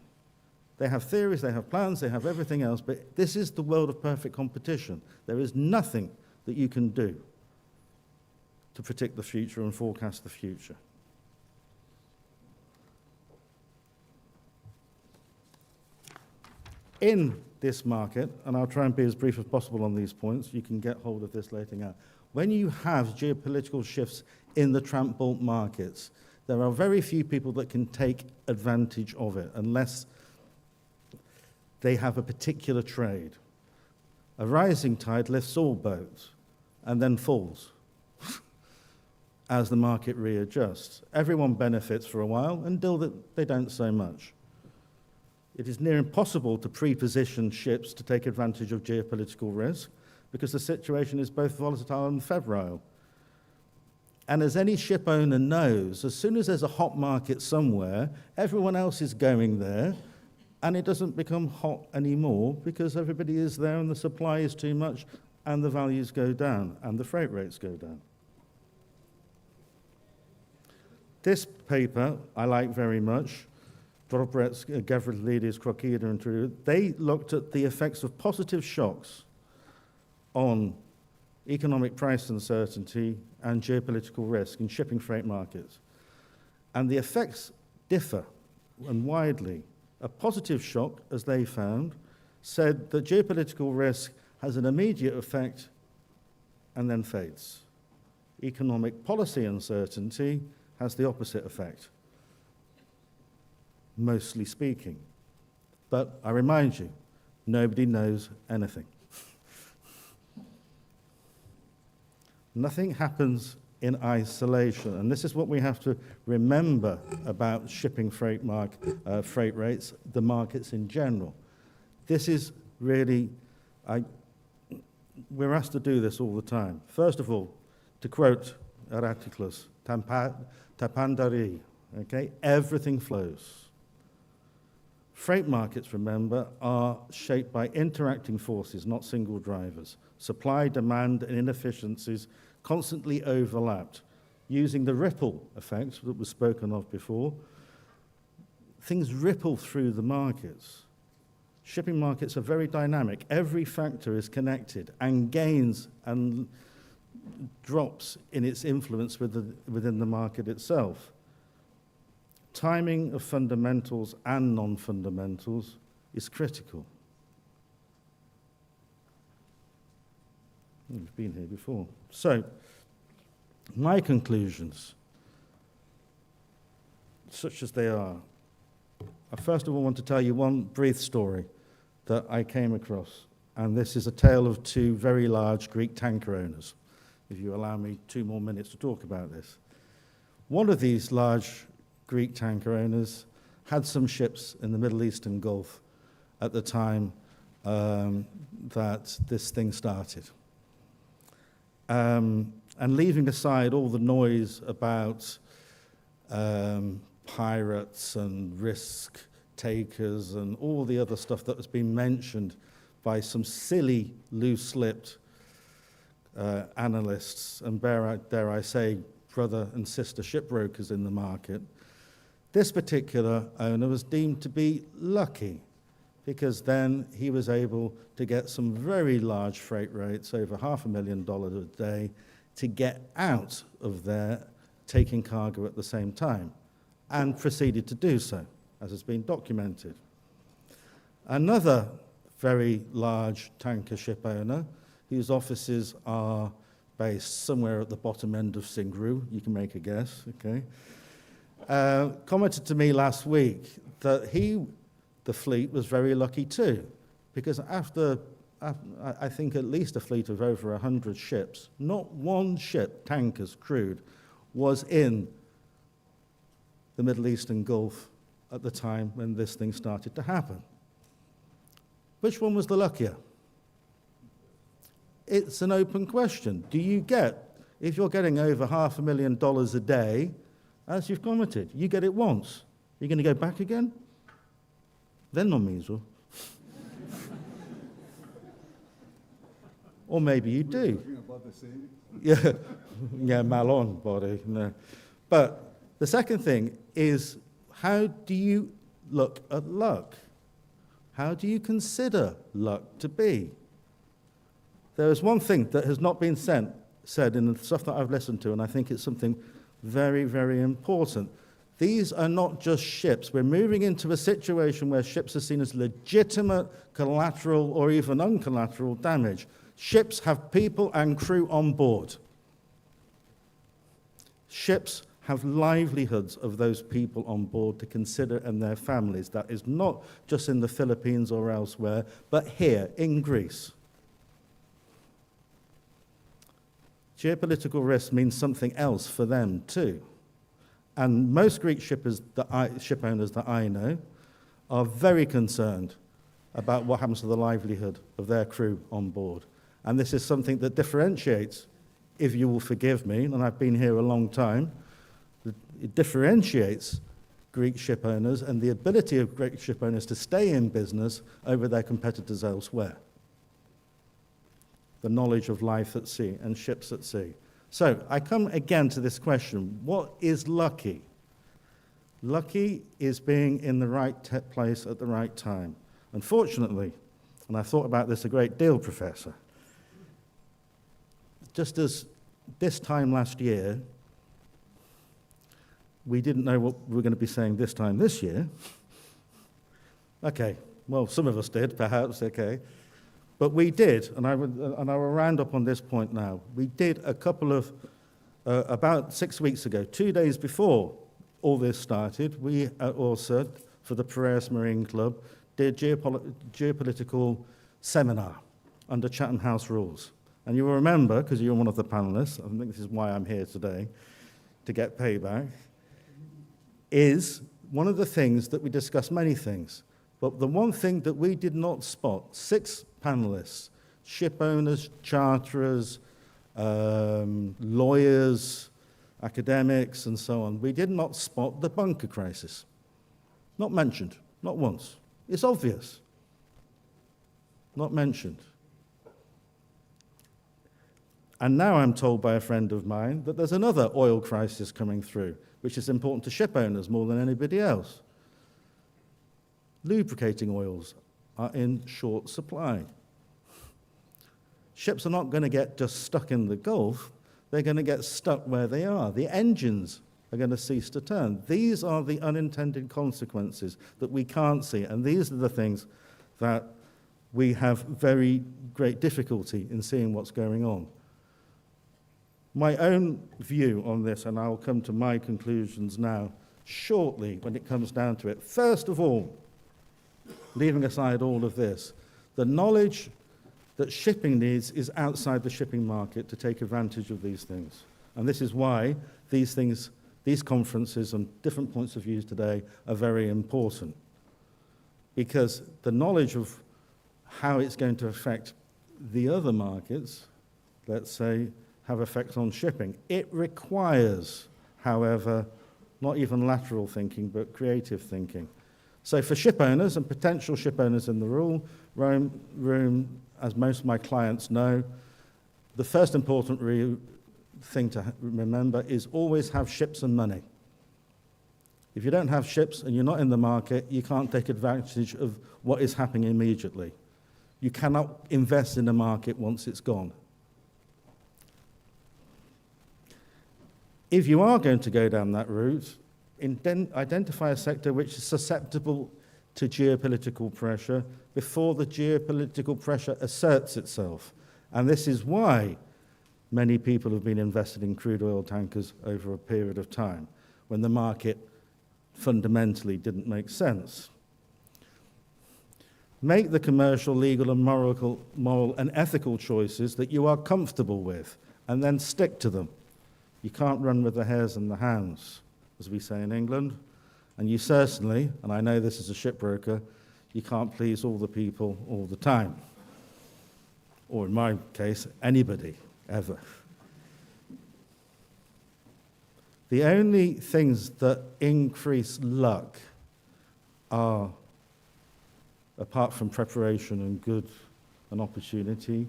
They have theories, they have plans, they have everything else, but this is the world of perfect competition. There is nothing that you can do to predict the future and forecast the future. In this market, and I'll try and be as brief as possible on these points, you can get hold of this later now. When you have geopolitical shifts in the tramp bulk markets, there are very few people that can take advantage of it unless they have a particular trade. A rising tide lifts all boats and then falls as the market readjusts. Everyone benefits for a while until they don't so much. It is near impossible to pre-position ships to take advantage of geopolitical risk because the situation is both volatile and febrile. And as any ship owner knows, as soon as there's a hot market somewhere, everyone else is going there, and it doesn't become hot anymore because everybody is there and the supply is too much and the values go down and the freight rates go down. This paper I like very much. Dobrets, Gavrilidis, Krokida, and True, they looked at the effects of positive shocks on economic price uncertainty and geopolitical risk in shipping freight markets. And the effects differ and widely. A positive shock, as they found, said that geopolitical risk has an immediate effect and then fades. Economic policy uncertainty has the opposite effect, mostly speaking. But I remind you, nobody knows anything. Nothing happens in isolation, and this is what we have to remember about shipping freight rates, the markets in general. This is really, we're asked to do this all the time. First of all, to quote Heraclitus, tapandari, okay, everything flows. Freight markets, remember, are shaped by interacting forces, not single drivers. Supply, demand, and inefficiencies constantly overlapped. Using the ripple effect that was spoken of before, things ripple through the markets. Shipping markets are very dynamic. Every factor is connected and gains and drops in its influence within the market itself. Timing of fundamentals and non-fundamentals is critical. We've been here before. So, my conclusions, such as they are, I first of all want to tell you one brief story that I came across, and this is a tale of two very large Greek tanker owners, if you allow me 2 more minutes to talk about this. One of these large Greek tanker owners had some ships in the Middle Eastern Gulf at the time that this thing started. And leaving aside all the noise about pirates and risk takers and all the other stuff that has been mentioned by some silly, loose-lipped analysts and, dare I say, brother and sister shipbrokers in the market, this particular owner was deemed to be lucky because then he was able to get some very large freight rates, over $500,000 a day, to get out of there taking cargo at the same time, and proceeded to do so, as has been documented. Another very large tanker ship owner, whose offices are based somewhere at the bottom end of Singru, you can make a guess, okay, commented to me last week that the fleet was very lucky too, because after I think at least a fleet of over 100 ships, not one ship, tankers, crude, was in the Middle Eastern Gulf at the time when this thing started to happen. Which one was the luckier? It's an open question. Do you get, if you're getting over $500,000 a day, as you've commented, you get it once. You're going to go back again? Then non miso. Or maybe you do. Yeah, yeah, malon body. No. But the second thing is, how do you look at luck? How do you consider luck to be? There is one thing that has not been said in the stuff that I've listened to, and I think it's something very, very important. These are not just ships. We're moving into a situation where ships are seen as legitimate collateral or even uncollateral damage. Ships have people and crew on board. Ships have livelihoods of those people on board to consider and their families. That is not just in the Philippines or elsewhere, but here in Greece. Geopolitical risk means something else for them too. And most Greek ship owners that I know are very concerned about what happens to the livelihood of their crew on board. And this is something that differentiates, if you will forgive me, and I've been here a long time, it differentiates Greek ship owners and the ability of Greek ship owners to stay in business over their competitors elsewhere. The knowledge of life at sea and ships at sea. So I come again to this question, what is lucky? Lucky is being in the right place at the right time. Unfortunately, and I've thought about this a great deal, Professor, just as this time last year, we didn't know what we were going to be saying this time this year. Okay, well, some of us did, perhaps, okay. But we did, and I will round up on this point now. We did a couple of, about 6 weeks ago, 2 days before all this started, we also, for the Piraeus Marine Club, did geopolitical seminar under Chatham House rules. And you will remember, because you're one of the panelists, I think this is why I'm here today, to get payback, is one of the things that we discussed many things. But the one thing that we did not spot, 6 panelists, ship owners, charterers, lawyers, academics, and so on, we did not spot the bunker crisis. Not mentioned, not once. It's obvious. Not mentioned. And now I'm told by a friend of mine that there's another oil crisis coming through, which is important to ship owners more than anybody else. Lubricating oils are in short supply. Ships are not going to get just stuck in the Gulf. They're going to get stuck where they are. The engines are going to cease to turn. These are the unintended consequences that we can't see, and these are the things that we have very great difficulty in seeing what's going on. My own view on this, and I'll come to my conclusions now shortly when it comes down to it. First of all, leaving aside all of this, the knowledge that shipping needs is outside the shipping market to take advantage of these things. And this is why these things, these conferences and different points of view today are very important. Because the knowledge of how it's going to affect the other markets, let's say, have effect on shipping. It requires, however, not even lateral thinking, but creative thinking. So for ship owners and potential ship owners in the room, as most of my clients know, the first important thing to remember is always have ships and money. If you don't have ships and you're not in the market, you can't take advantage of what is happening immediately. You cannot invest in the market once it's gone. If you are going to go down that route, identify a sector which is susceptible to geopolitical pressure before the geopolitical pressure asserts itself. And this is why many people have been invested in crude oil tankers over a period of time, when the market fundamentally didn't make sense. Make the commercial, legal, and moral and ethical choices that you are comfortable with, and then stick to them. You can't run with the hares and the hounds, as we say in England. And you certainly, and I know this as a shipbroker, you can't please all the people all the time. Or in my case, anybody, ever. The only things that increase luck are, apart from preparation and good and opportunity,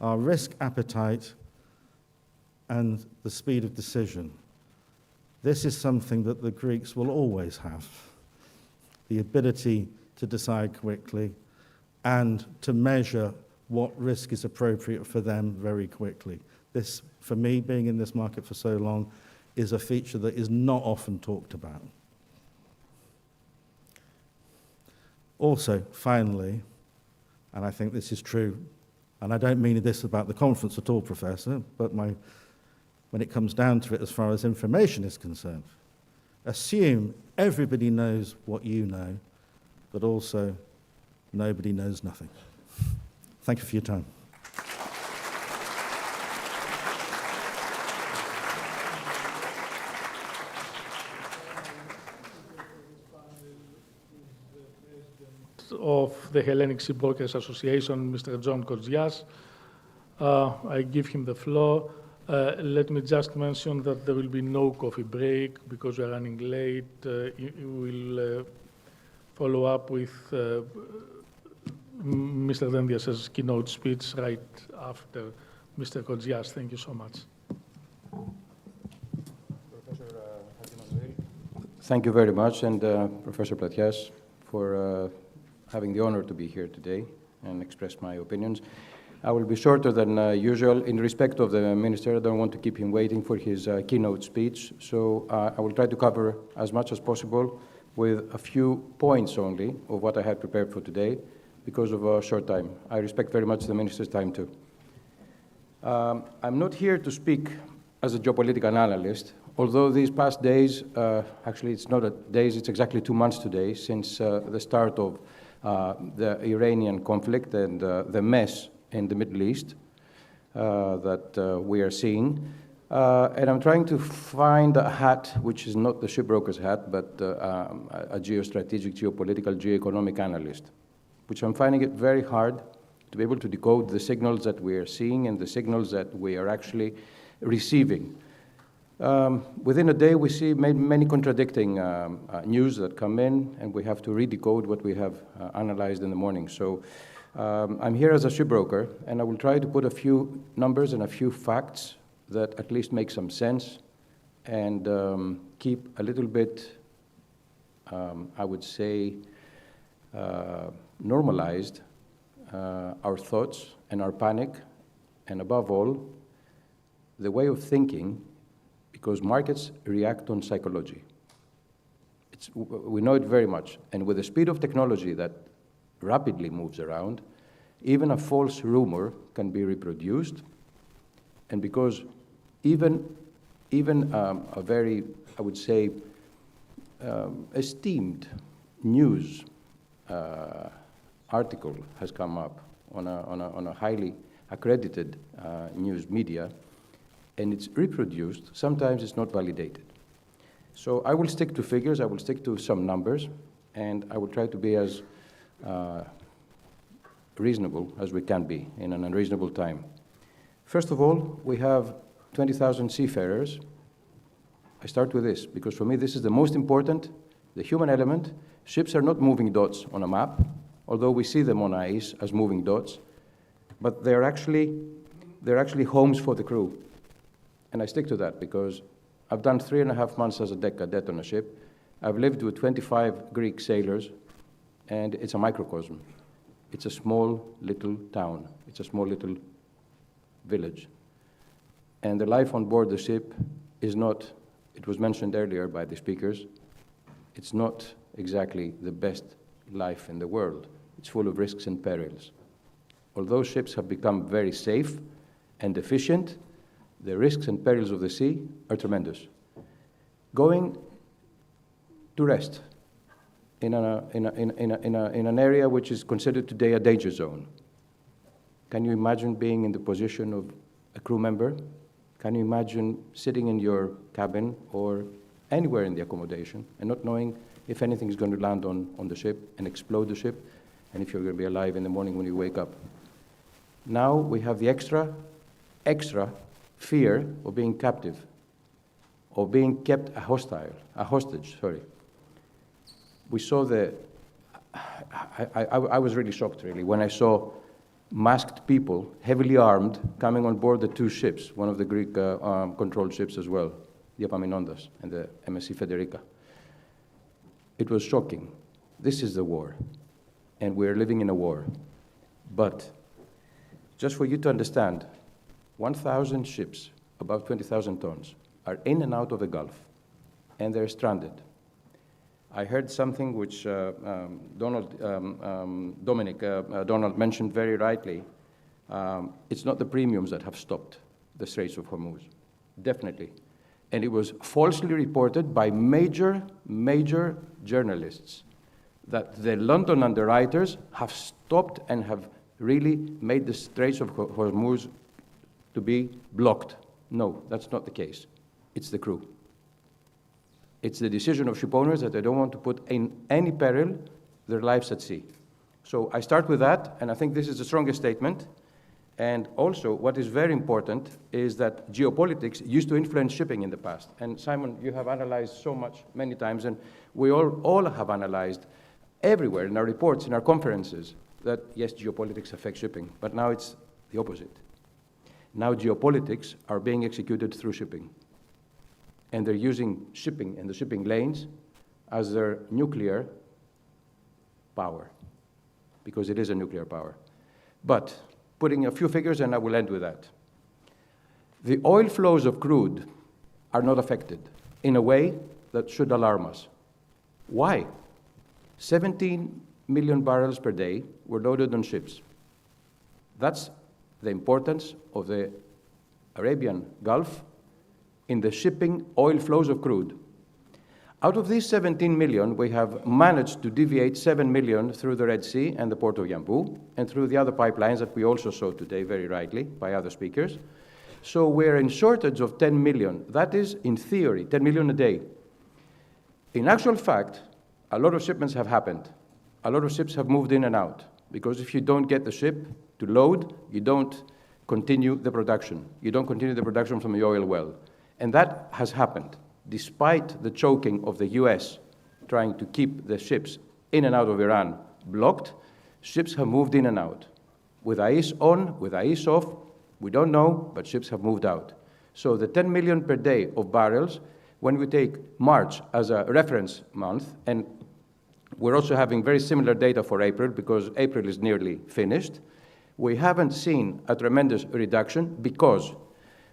are risk appetite and the speed of decision. This is something that the Greeks will always have, the ability to decide quickly and to measure what risk is appropriate for them very quickly. This, for me, being in this market for so long, is a feature that is not often talked about. Also, finally, and I think this is true, and I don't mean this about the conference at all, Professor, but when it comes down to it as far as information is concerned, assume everybody knows what you know, but also nobody knows nothing. Thank you for your time. Of the Hellenic Shipbrokers Association, Mr. John Kodzias. I give him the floor. Let me just mention that there will be no coffee break because we are running late. We will follow up with Mr. Dendias's keynote speech right after Mr. Kodzias. Thank you so much. Thank you very much, and Professor Platias, for having the honor to be here today and express my opinions. I will be shorter than usual. In respect of the Minister, I don't want to keep him waiting for his keynote speech, so I will try to cover as much as possible with a few points only of what I had prepared for today because of a short time. I respect very much the Minister's time too. I'm not here to speak as a geopolitical analyst, although these past days, actually it's not days, it's exactly 2 months today since the start of the Iranian conflict and the mess in the Middle East that we are seeing. And I'm trying to find a hat, which is not the shipbroker's hat, but a geostrategic, geopolitical, geoeconomic analyst, which I'm finding it very hard to be able to decode the signals that we are seeing and the signals that we are actually receiving. Within a day, we see many contradicting news that come in, and we have to redecode what we have analyzed in the morning. So I'm here as a shipbroker, and I will try to put a few numbers and a few facts that at least make some sense and keep a little bit, I would say, normalized our thoughts and our panic, and above all, the way of thinking, because markets react on psychology. We know it very much. And with the speed of technology that rapidly moves around, even a false rumor can be reproduced. And because even a very, I would say, esteemed news article has come up on a highly accredited news media, and it's reproduced, sometimes it's not validated. So I will stick to figures, I will stick to some numbers, and I will try to be as reasonable as we can be in an unreasonable time. First of all, we have 20,000 seafarers. I start with this, because for me this is the most important, the human element. Ships are not moving dots on a map, although we see them on ice as moving dots, but they're actually homes for the crew. And I stick to that because I've done 3.5 months as a deck cadet on a ship. I've lived with 25 Greek sailors, and it's a microcosm. It's a small little town. It's a small little village. And the life on board the ship is not, it was mentioned earlier by the speakers, it's not exactly the best life in the world. It's full of risks and perils. Although ships have become very safe and efficient, the risks and perils of the sea are tremendous. Going to rest in an area which is considered today a danger zone. Can you imagine being in the position of a crew member? Can you imagine sitting in your cabin or anywhere in the accommodation and not knowing if anything is going to land on the ship and explode the ship, and if you're going to be alive in the morning when you wake up? Now we have the extra fear of being captive, of being kept a hostage. We saw I was really shocked, really, when I saw masked people, heavily armed, coming on board the two ships, one of the Greek controlled ships as well, the Epaminondas and the MSC Federica. It was shocking. This is the war, and we're living in a war. But just for you to understand, 1,000 ships, above 20,000 tons, are in and out of the Gulf, and they're stranded. I heard something which Donald mentioned very rightly. It's not the premiums that have stopped the Straits of Hormuz, definitely. And it was falsely reported by major journalists that the London underwriters have stopped and have really made the Straits of Hormuz to be blocked. No, that's not the case. It's the crew. It's the decision of ship owners that they don't want to put in any peril their lives at sea. So I start with that, and I think this is the strongest statement. And also, what is very important is that geopolitics used to influence shipping in the past. And Simon, you have analyzed so much, many times, and we all have analyzed everywhere in our reports, in our conferences, that yes, geopolitics affects shipping, but now it's the opposite. Now geopolitics are being executed through shipping. And they're using shipping and the shipping lanes as their nuclear power, because it is a nuclear power. But putting a few figures, and I will end with that. The oil flows of crude are not affected in a way that should alarm us. Why? 17 million barrels per day were loaded on ships. That's the importance of the Arabian Gulf in the shipping oil flows of crude. Out of these 17 million, we have managed to deviate 7 million through the Red Sea and the port of Yanbu, and through the other pipelines that we also saw today, very rightly, by other speakers. So we're in shortage of 10 million. That is, in theory, 10 million a day. In actual fact, a lot of shipments have happened. A lot of ships have moved in and out, because if you don't get the ship to load, you don't continue the production. You don't continue the production from the oil well. And that has happened. Despite the choking of the US trying to keep the ships in and out of Iran blocked, ships have moved in and out. With ICE on, with ICE off, we don't know, but ships have moved out. So the 10 million per day of barrels, when we take March as a reference month, and we're also having very similar data for April because April is nearly finished, we haven't seen a tremendous reduction because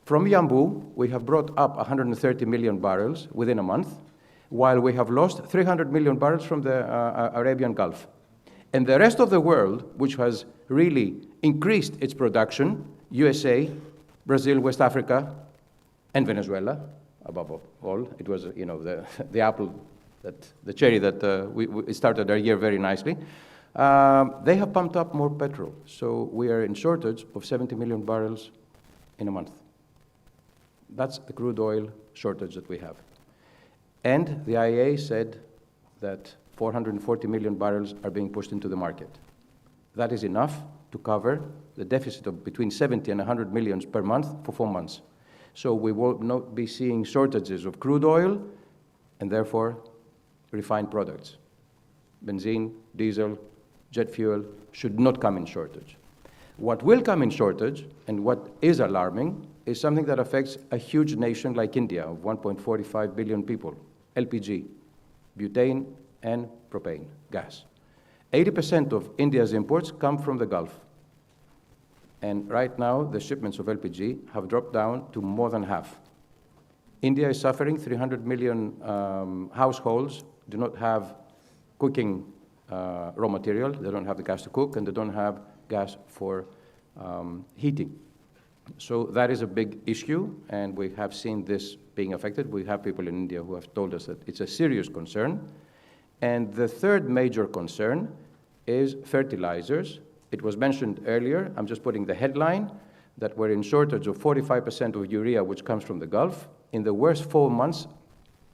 from Yanbu, we have brought up 130 million barrels within a month, while we have lost 300 million barrels from the Arabian Gulf. And the rest of the world, which has really increased its production, USA, Brazil, West Africa, and Venezuela, above all, it was, you know, the apple, the cherry that we started our year very nicely. They have pumped up more petrol. So we are in shortage of 70 million barrels in a month. That's the crude oil shortage that we have. And the IEA said that 440 million barrels are being pushed into the market. That is enough to cover the deficit of between 70 and 100 million per month for 4 months. So we will not be seeing shortages of crude oil and therefore refined products. Benzene, diesel, jet fuel should not come in shortage. What will come in shortage, and what is alarming, is something that affects a huge nation like India of 1.45 billion people, LPG, butane and propane, gas. 80% of India's imports come from the Gulf. And right now, the shipments of LPG have dropped down to more than half. India is suffering. 300 million households do not have cooking raw material. They don't have the gas to cook, and they don't have gas for heating. So that is a big issue, and we have seen this being affected. We have people in India who have told us that it's a serious concern. And the third major concern is fertilizers. It was mentioned earlier, I'm just putting the headline, that we're in shortage of 45% of urea, which comes from the Gulf, in the worst 4 months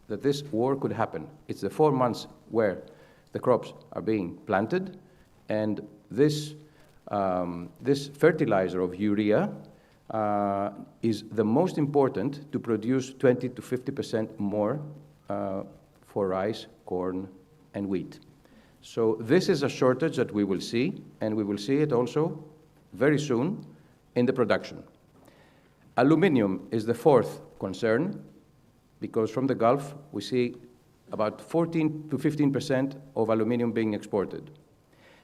that this war could happen. It's the 4 months where the crops are being planted, and this fertilizer of urea is the most important to produce 20 to 50% more for rice, corn, and wheat. So this is a shortage that we will see, and we will see it also very soon in the production. Aluminium is the fourth concern, because from the Gulf we see about 14 to 15% of aluminium being exported.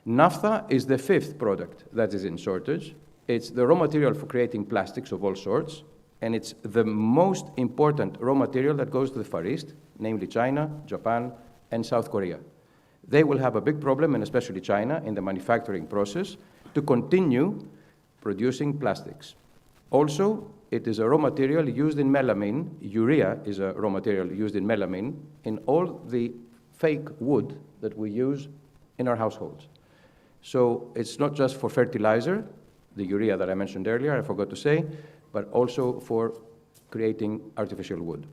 Naphtha is the fifth product that is in shortage. It's the raw material for creating plastics of all sorts, and it's the most important raw material that goes to the Far East, namely China, Japan, and South Korea. They will have a big problem, and especially China, in the manufacturing process to continue producing plastics. Also, it is a raw material used in melamine. Urea is a raw material used in melamine in all the fake wood that we use in our households. So it's not just for fertilizer, the urea that I mentioned earlier, I forgot to say, but also for creating artificial wood.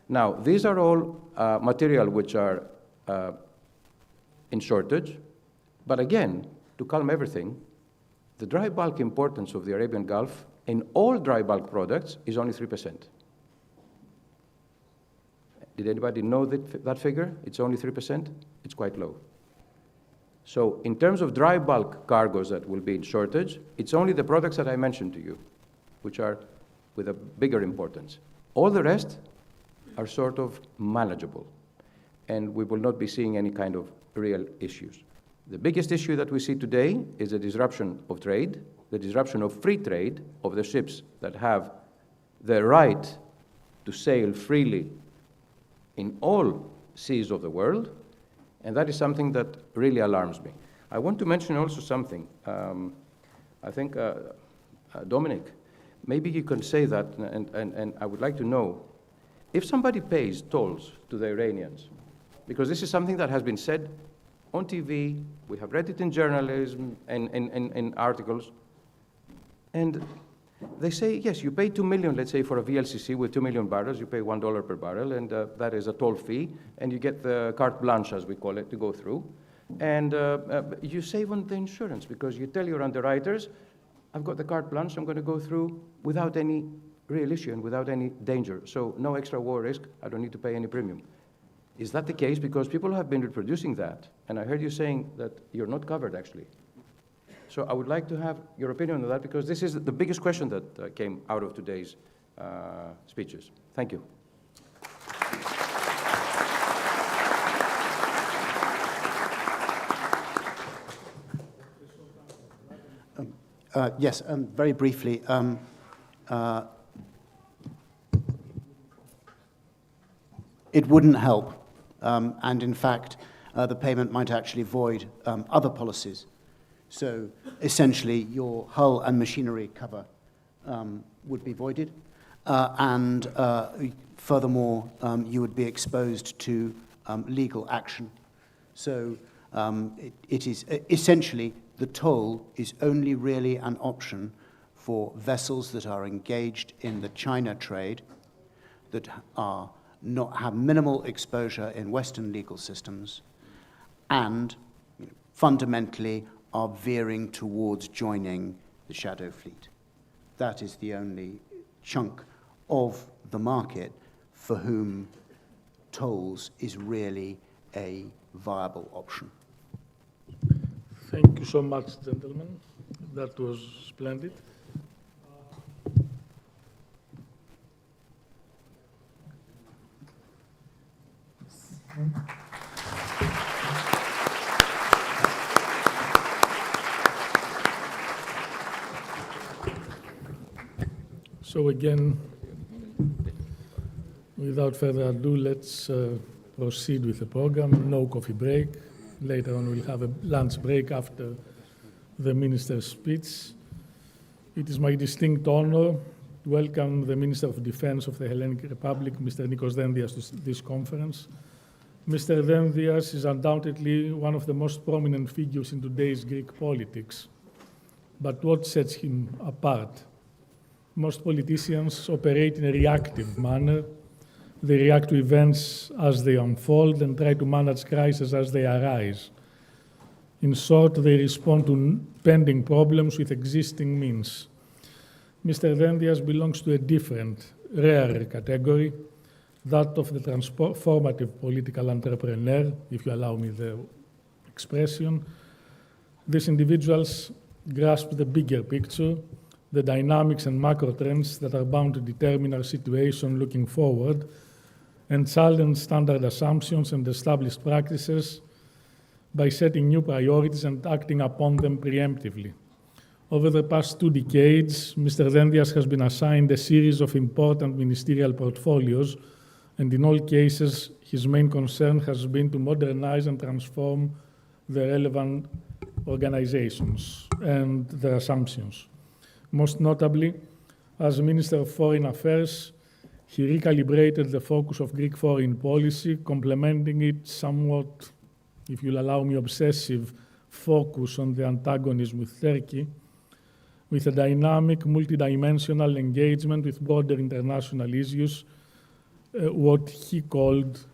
Now, these are all material which are in shortage, but again, to calm everything, the dry bulk importance of the Arabian Gulf in all dry bulk products is only 3%. Did anybody know that figure? It's only 3%? It's quite low. So in terms of dry bulk cargoes that will be in shortage, it's only the products that I mentioned to you, which are with a bigger importance. All the rest are sort of manageable, and we will not be seeing any kind of real issues. The biggest issue that we see today is the disruption of trade, the disruption of free trade of the ships that have the right to sail freely in all seas of the world, and that is something that really alarms me. I want to mention also something. I think, Dominic, maybe you can say that, and I would like to know, if somebody pays tolls to the Iranians, because this is something that has been said on TV, we have read it in journalism and in articles, and they say, yes, you pay 2 million, let's say, for a VLCC with 2 million barrels, you pay $1 per barrel, and that is a toll fee, and you get the carte blanche, as we call it, to go through. And you save on the insurance, because you tell your underwriters, I've got the carte blanche, I'm going to go through without any real issue and without any danger. So no extra war risk, I don't need to pay any premium. Is that the case? Because people have been reproducing that, and I heard you saying that you're not covered, actually. So I would like to have your opinion on that, because this is the biggest question that came out of today's speeches. Thank you. Yes, very briefly. It wouldn't help, and in fact, the payment might actually void other policies. So essentially, your hull and machinery cover would be voided, and furthermore, you would be exposed to legal action. So it is essentially, the toll is only really an option for vessels that are engaged in the China trade, that have minimal exposure in Western legal systems, and fundamentally are veering towards joining the shadow fleet. That is the only chunk of the market for whom tolls is really a viable option. Thank you so much, gentlemen. That was splendid. So again, without further ado, let's proceed with the program. No coffee break. Later on, we'll have a lunch break after the minister's speech. It is my distinct honor to welcome the Minister of Defense of the Hellenic Republic, Mr. Nikos Dendias, to this conference. Mr. Dendias is undoubtedly one of the most prominent figures in today's Greek politics. But what sets him apart? Most politicians operate in a reactive manner. They react to events as they unfold and try to manage crises as they arise. In short, they respond to pending problems with existing means. Mr. Dendias belongs to a different, rarer category, that of the transformative political entrepreneur, if you allow me the expression. These individuals grasp the bigger picture, the dynamics and macro trends that are bound to determine our situation looking forward, and challenge standard assumptions and established practices by setting new priorities and acting upon them preemptively. Over the past 2 decades, Mr. Dendias has been assigned a series of important ministerial portfolios, and in all cases, his main concern has been to modernize and transform the relevant organizations and their assumptions. Most notably, as Minister of Foreign Affairs, he recalibrated the focus of Greek foreign policy, complementing it somewhat, if you'll allow me, obsessive focus on the antagonism with Turkey, with a dynamic, multidimensional engagement with broader international issues, what he called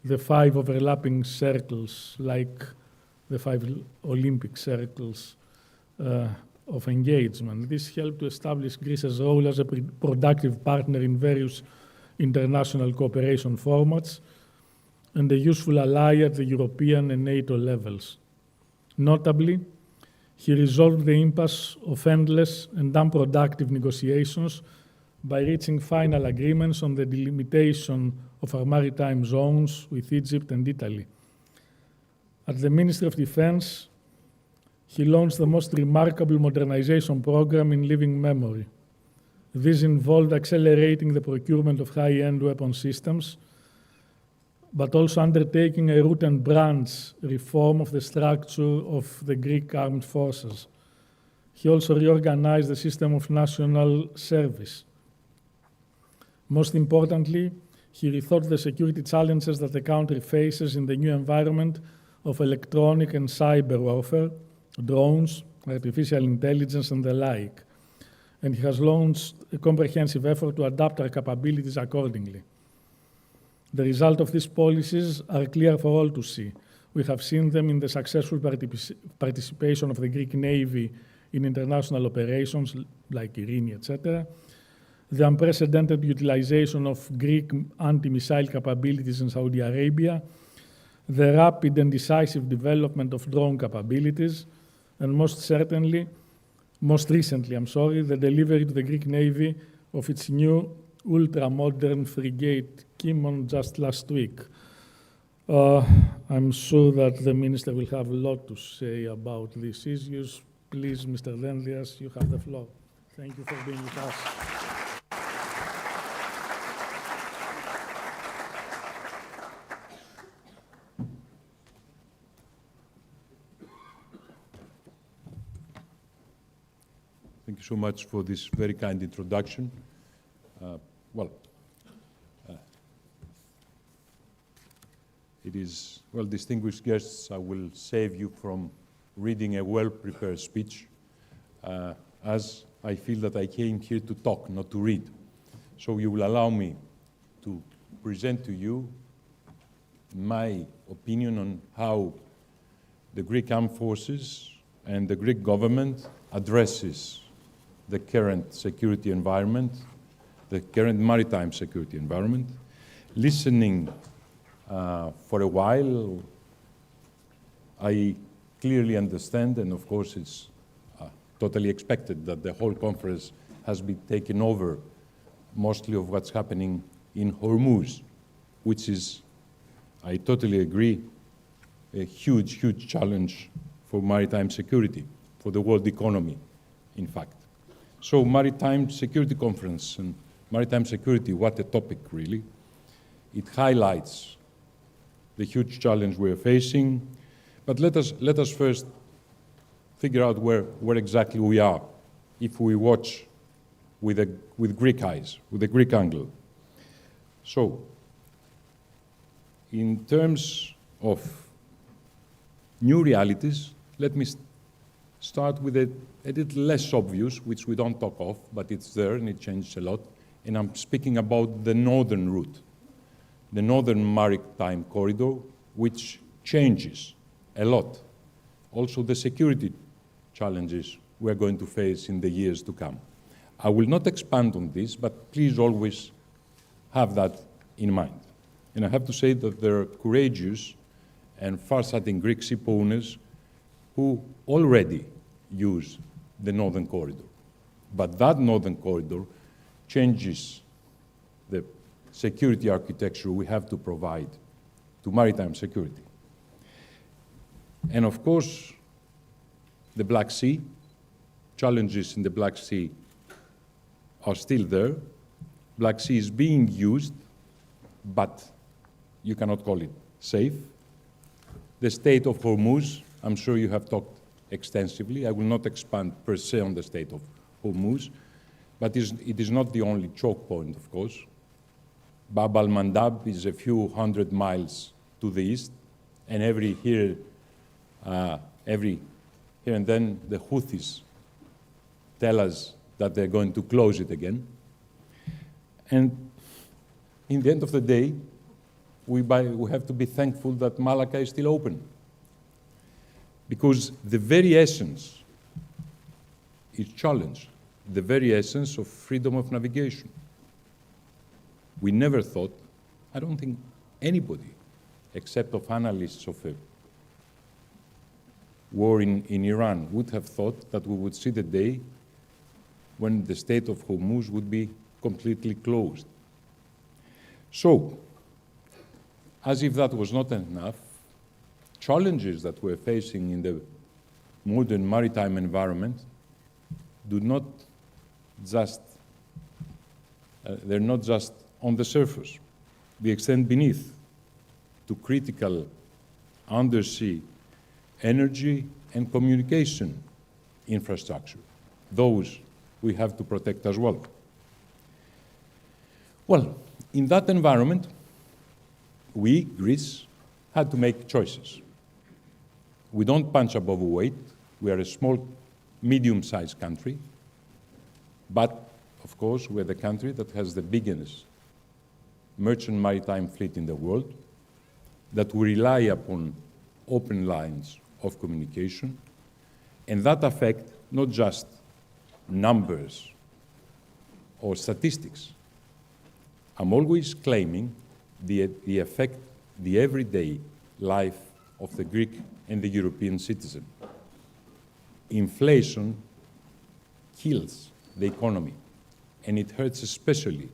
the 5 overlapping circles, like the 5 Olympic circles of engagement. This helped to establish Greece's role as a productive partner in various international cooperation formats and a useful ally at the European and NATO levels. Notably, he resolved the impasse of endless and unproductive negotiations by reaching final agreements on the delimitation of our maritime zones with Egypt and Italy. At the Ministry of Defense, he launched the most remarkable modernization program in living memory. This involved accelerating the procurement of high-end weapon systems, but also undertaking a root and branch reform of the structure of the Greek armed forces. He also reorganized the system of national service. Most importantly, he rethought the security challenges that the country faces in the new environment of electronic and cyber warfare, drones, artificial intelligence, and the like. And he has launched a comprehensive effort to adapt our capabilities accordingly. The result of these policies are clear for all to see. We have seen them in the successful participation of the Greek Navy in international operations like Irini, etc., the unprecedented utilization of Greek anti-missile capabilities in Saudi Arabia, the rapid and decisive development of drone capabilities, and most recently, the delivery to the Greek Navy of its new ultra-modern frigate, Kimon, just last week. I'm sure that the Minister will have a lot to say about these issues. Please, Mr. Dendrias, you have the floor. Thank you for being with us. Thank you so much for this very kind introduction. It is, well, distinguished guests, I will save you from reading a well-prepared speech, as I feel that I came here to talk, not to read. So you will allow me to present to you my opinion on how the Greek armed forces and the Greek government addresses the current security environment, the current maritime security environment, listening for a while. I clearly understand, and of course it's totally expected, that the whole conference has been taken over mostly of what's happening in Hormuz, which is, I totally agree, a huge, huge challenge for maritime security, for the world economy, in fact. So Maritime Security Conference and maritime security, what a topic, really. It highlights the huge challenge we're facing, but let us first figure out where exactly we are if we watch with Greek eyes, with a Greek angle. So, in terms of new realities, let me start with a little less obvious, which we don't talk of, but it's there and it changes a lot. And I'm speaking about the northern route, the northern maritime corridor, which changes a lot. Also the security challenges we're going to face in the years to come. I will not expand on this, but please always have that in mind. And I have to say that there are courageous and far-sighting Greek ship owners who already use the northern corridor. But that northern corridor changes the security architecture we have to provide to maritime security. And of course, the Black Sea, challenges in the Black Sea are still there. Black Sea is being used, but you cannot call it safe. The state of Hormuz, I'm sure you have talked extensively. I will not expand per se on the state of Hormuz, but it is not the only choke point, of course. Bab al-Mandab is a few hundred miles to the east, and every here and then the Houthis tell us that they're going to close it again. And in the end of the day, we have to be thankful that Malacca is still open, because the very essence is challenged, the very essence of freedom of navigation. We never thought, I don't think anybody, except of analysts of a war in Iran, would have thought that we would see the day when the Strait of Hormuz would be completely closed. So, as if that was not enough, challenges that we're facing in the modern maritime environment do not just, they're not just on the surface. They extend beneath to critical undersea energy and communication infrastructure. Those we have to protect as well. Well, in that environment, we, Greece, had to make choices. We don't punch above our weight. We are a small, medium-sized country. But, of course, we're the country that has the biggest merchant maritime fleet in the world, that we rely upon open lines of communication, and that affect not just numbers or statistics. I'm always claiming the everyday life of the Greek and the European citizen. Inflation kills the economy, and it hurts especially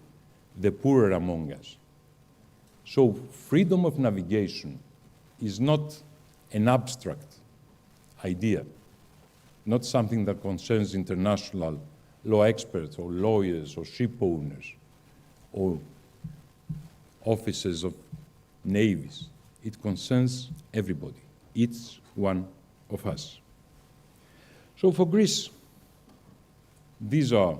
the poorer among us. So freedom of navigation is not an abstract idea, not something that concerns international law experts or lawyers or ship owners or officers of navies. It concerns everybody, each one of us. So for Greece, these are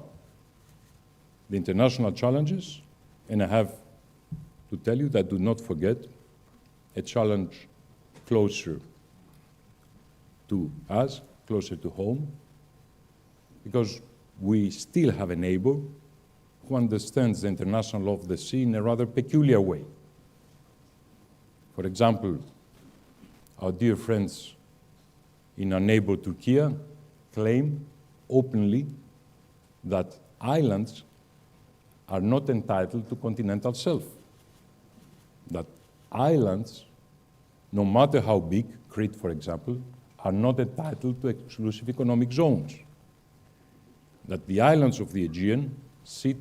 the international challenges, and I have to tell you that do not forget a challenge closer to us, closer to home, because we still have a neighbor who understands the international law of the sea in a rather peculiar way. For example, our dear friends in our neighbor Turkey claim openly that islands are not entitled to continental shelf. That islands, no matter how big, Crete, for example, are not entitled to exclusive economic zones. That the islands of the Aegean sit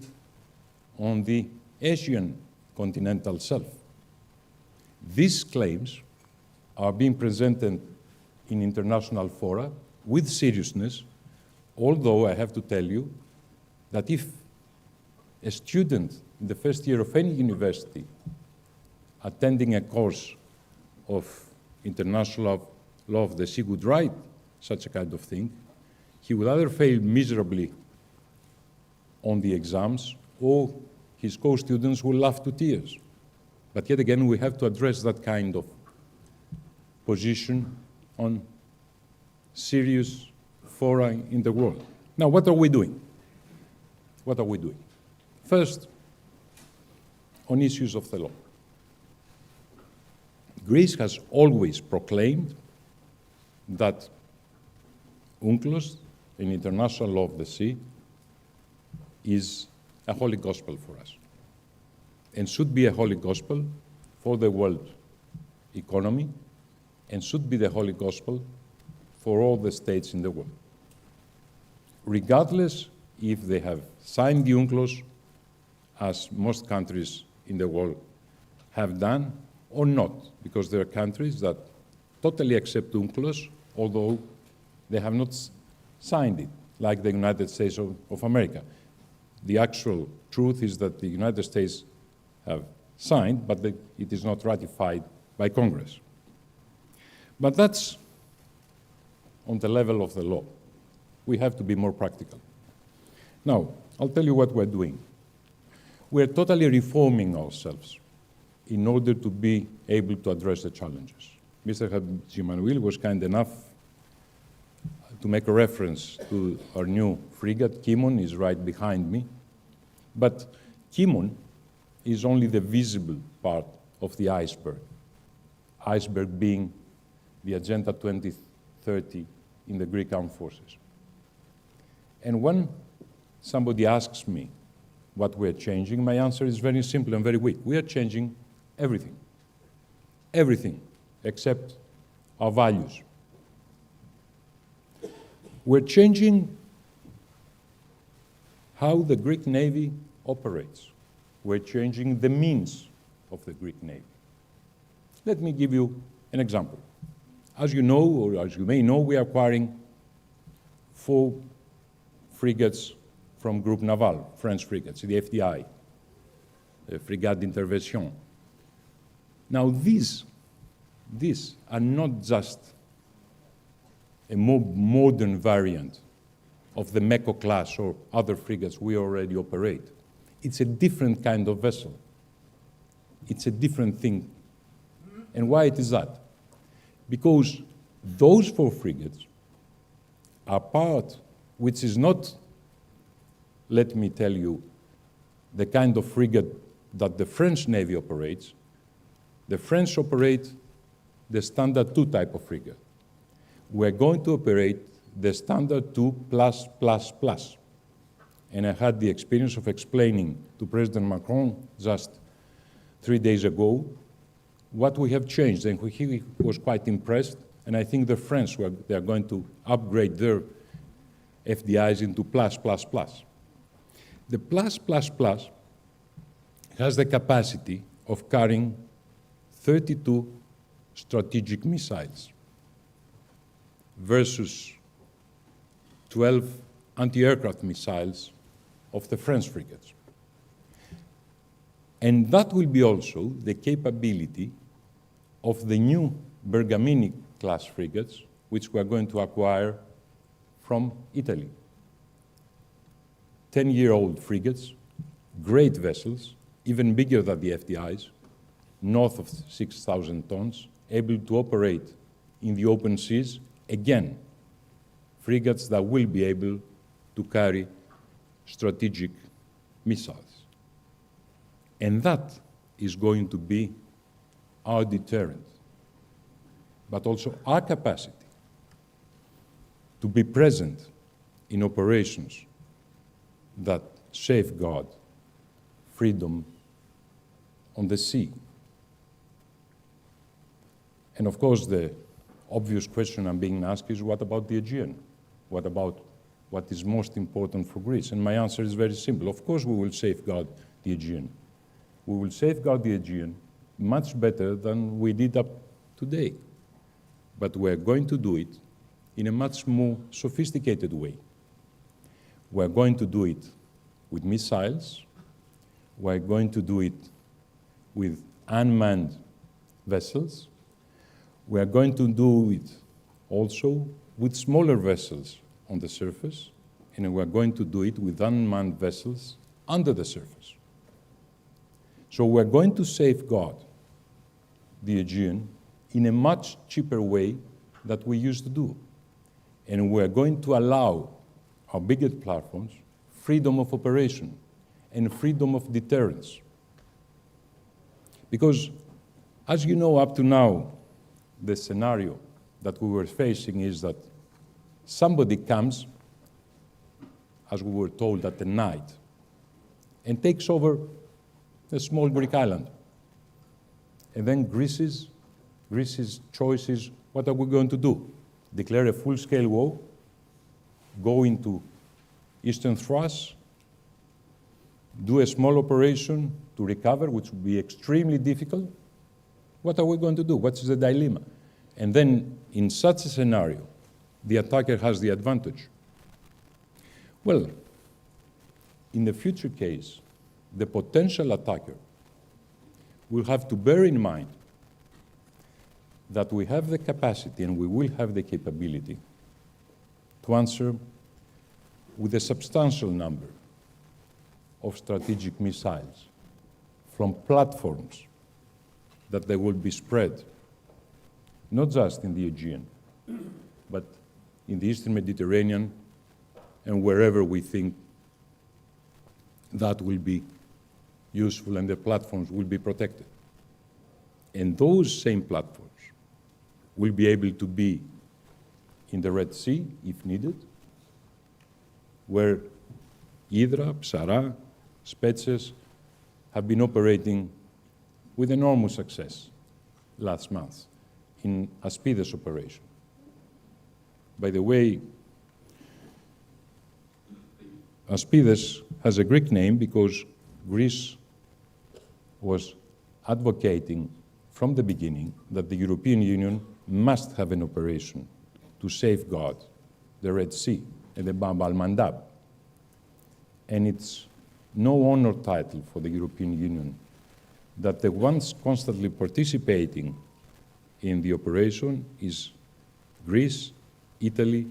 on the Asian continental shelf. These claims are being presented in international fora with seriousness, although I have to tell you that if a student in the first year of any university attending a course of international law of the sea would write such a kind of thing, he would either fail miserably on the exams or his co-students will laugh to tears. But yet again, we have to address that kind of position on serious fora in the world. Now, what are we doing? What are we doing? First, on issues of the law. Greece has always proclaimed that UNCLOS, an international law of the sea, is a holy gospel for us and should be a holy gospel for the world economy and should be the holy gospel for all the states in the world, regardless if they have signed the UNCLOS, as most countries in the world have done, or not, because there are countries that totally accept UNCLOS, although they have not signed it, like the United States of America. The actual truth is that the United States have signed, but it is not ratified by Congress. But that's on the level of the law. We have to be more practical. Now, I'll tell you what we're doing. We're totally reforming ourselves in order to be able to address the challenges. Mr. Hadjimanuil was kind enough to make a reference to our new frigate. Kimon is right behind me. But Kimon is only the visible part of the iceberg. Iceberg being the Agenda 2030 in the Greek Armed Forces. And when somebody asks me what we're changing, my answer is very simple and very weak. We are changing everything. Everything except our values. We're changing how the Greek Navy operates. We're changing the means of the Greek Navy. Let me give you an example. As you know, or as you may know, we are acquiring 4 frigates from Groupe Naval, French frigates, the FDI, the Frigate d'Intervention. Now, these are not just a more modern variant of the Meko class or other frigates we already operate. it's a different kind of vessel. It's a different thing. And why it is that? Because those 4 frigates are part, which is not, let me tell you, the kind of frigate that the French Navy operates. The French operate the standard 2 type of frigate. We're going to operate the standard 2+++. And I had the experience of explaining to President Macron just 3 days ago what we have changed, and he was quite impressed. And I think the French, they are going to upgrade their FDIs into +++. The +++ has the capacity of carrying 32 strategic missiles versus 12 anti-aircraft missiles of the French frigates. And that will be also the capability of the new Bergamini-class frigates, which we are going to acquire from Italy. 10-year-old frigates, great vessels, even bigger than the FDIs, north of 6,000 tons, able to operate in the open seas, again, frigates that will be able to carry strategic missiles. And that is going to be our deterrent, but also our capacity to be present in operations that safeguard freedom on the sea. And of course, the obvious question I'm being asked is, what about the Aegean? What about what is most important for Greece? And my answer is very simple. Of course, we will safeguard the Aegean. We will safeguard the Aegean much better than we did up today. But we're going to do it in a much more sophisticated way. We're going to do it with missiles. We're going to do it with unmanned vessels. We're going to do it also with smaller vessels on the surface, and we're going to do it with unmanned vessels under the surface. So we're going to safeguard the Aegean in a much cheaper way than we used to do. And we're going to allow our biggest platforms freedom of operation and freedom of deterrence. Because, as you know, up to now, the scenario that we were facing is that somebody comes, as we were told at the night, and takes over a small Greek island. And then Greece's choice is, what are we going to do? Declare a full-scale war, go into Eastern Thrace, do a small operation to recover, which would be extremely difficult? What are we going to do? What's the dilemma? And then, in such a scenario, the attacker has the advantage. Well, in the future case, the potential attacker will have to bear in mind that we have the capacity and we will have the capability to answer with a substantial number of strategic missiles from platforms that they will be spread, not just in the Aegean, but in the Eastern Mediterranean and wherever we think that will be useful and the platforms will be protected. And those same platforms will be able to be in the Red Sea, if needed, where Hydra, Psara, Spetses have been operating with enormous success last month in Aspides operation. By the way, Aspides has a Greek name because Greece was advocating from the beginning that the European Union must have an operation to safeguard the Red Sea and the Bab al-Mandab. And it's no honor title for the European Union that the ones constantly participating in the operation is Greece, Italy,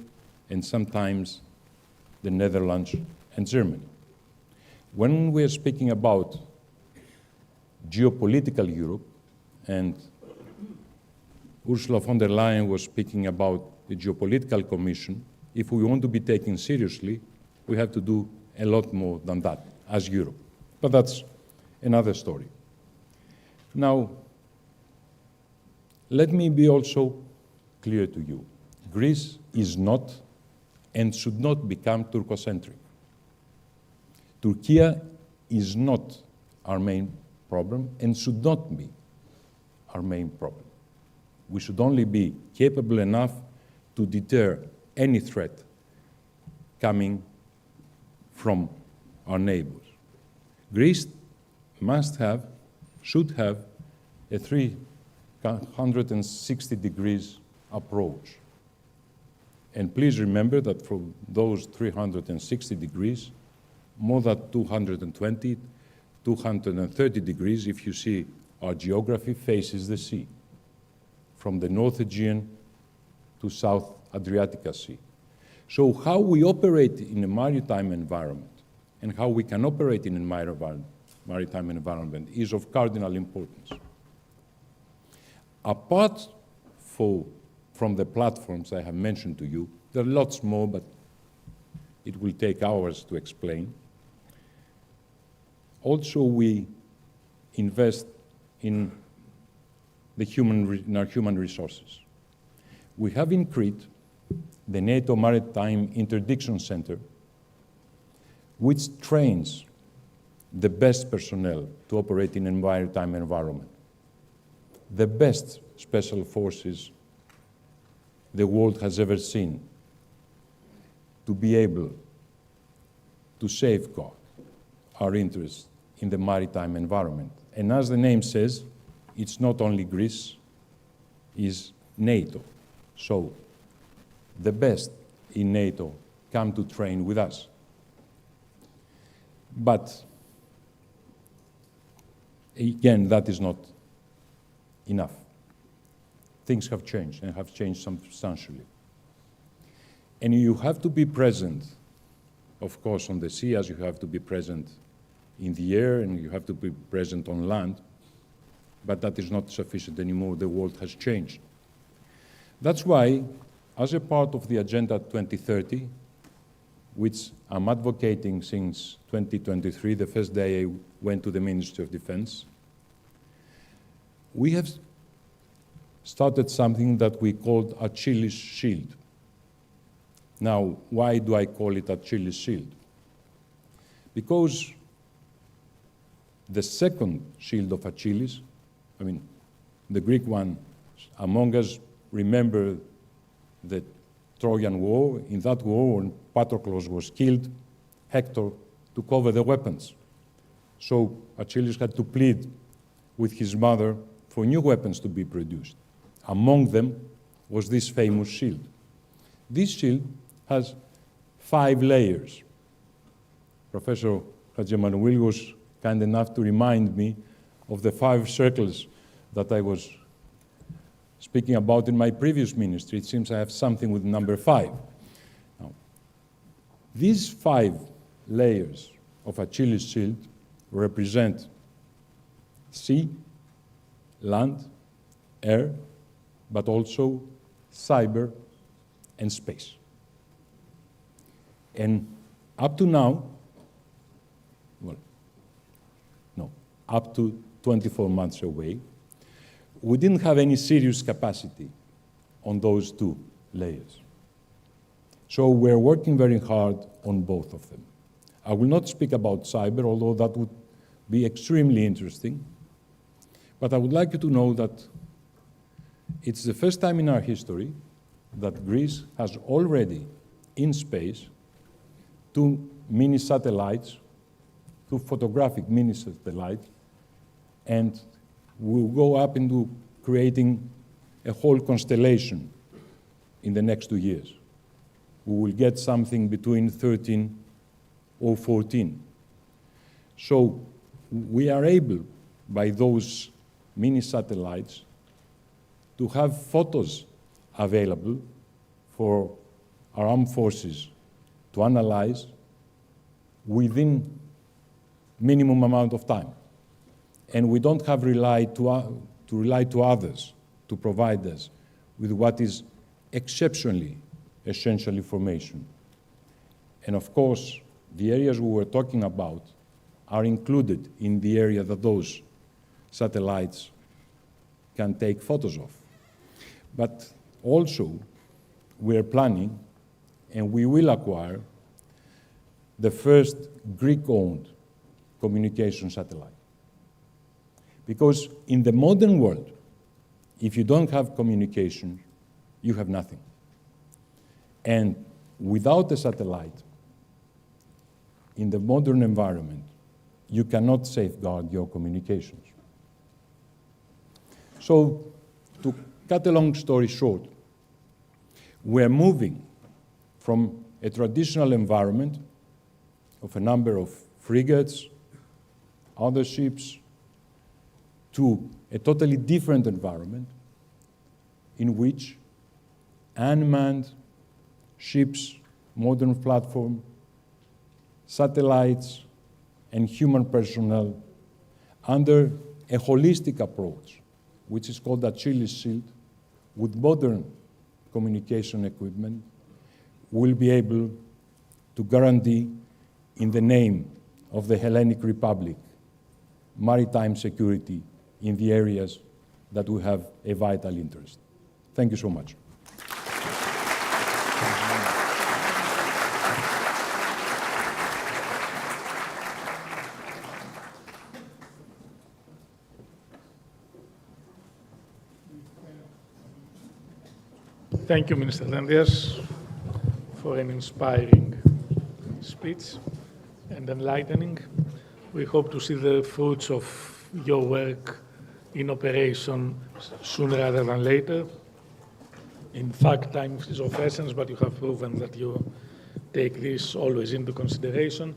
and sometimes the Netherlands and Germany. when we're speaking about geopolitical Europe, and Ursula von der Leyen was speaking about the Geopolitical Commission, if we want to be taken seriously, we have to do a lot more than that as Europe. But that's another story. Now, let me be also clear to you. Greece is not and should not become Turcocentric. Turkey is not our main problem and should not be our main problem. We should only be capable enough to deter any threat coming from our neighbors. Greece should have a 360 degrees approach. And please remember that from those 360 degrees, more than 220, 230 degrees, if you see our geography, faces the sea, from the North Aegean to South Adriatic Sea. So how we operate in a maritime environment and how we can operate in a maritime environment is of cardinal importance. Apart from the platforms I have mentioned to you, there are lots more, but it will take hours to explain. Also, we invest in our human resources. We have in Crete the NATO Maritime Interdiction Center, which trains the best personnel to operate in a maritime environment, the best special forces the world has ever seen, to be able to safeguard our interests in the maritime environment. And as the name says, it's not only Greece, it's NATO. So the best in NATO come to train with us. But again, that is not enough. Things have changed and have changed substantially. And you have to be present, of course, on the sea, as you have to be present in the air, and you have to be present on land. But that is not sufficient anymore. The world has changed. That's why, as a part of the Agenda 2030, which I'm advocating since 2023, the first day I went to the Ministry of Defense, we have started something that we called Achilles' Shield. Now, why do I call it Achilles' Shield? Because the second shield of Achilles, I mean, the Greek one, among us remember the Trojan War. In that war, when Patroclus was killed, Hector took over the weapons. So Achilles had to plead with his mother for new weapons to be produced. Among them was this famous shield. This shield has 5 layers. Professor Hadjiemanuil was kind enough to remind me of the 5 circles that I was speaking about in my previous ministry. It seems I have something with number 5. Now, these 5 layers of Achilles' shield represent sea, land, air, but also cyber and space. And up to now, up to 24 months away, we didn't have any serious capacity on those 2 layers. So we're working very hard on both of them. I will not speak about cyber, although that would be extremely interesting. But I would like you to know that it's the first time in our history that Greece has already in space 2 mini satellites, 2 photographic mini satellites, and we'll go up into creating a whole constellation in the next 2 years. We will get something between 13 or 14. So we are able, by those mini satellites, to have photos available for our armed forces to analyze within minimum amount of time. And we don't have to rely to others to provide us with what is exceptionally essential information. And of course, the areas we were talking about are included in the area that those satellites can take photos of. But also, we are planning, and we will acquire, the first Greek-owned communication satellite. Because in the modern world, if you don't have communication, you have nothing. And without a satellite, in the modern environment, you cannot safeguard your communications. So, to cut a long story short, we're moving from a traditional environment of a number of frigates, other ships, to a totally different environment in which unmanned ships, modern platform, satellites, and human personnel under a holistic approach, which is called Achilles Shield, with modern communication equipment, will be able to guarantee, in the name of the Hellenic Republic, maritime security in the areas that we have a vital interest. Thank you so much. Thank you, Minister Dendias, for an inspiring speech and enlightening. We hope to see the fruits of your work in operation sooner rather than later. In fact, time is of essence, but you have proven that you take this always into consideration.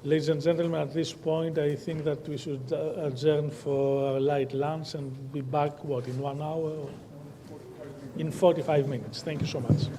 Ladies and gentlemen, at this point, I think that we should adjourn for a light lunch and be back, what, in 1 hour? In 45 minutes. Thank you so much.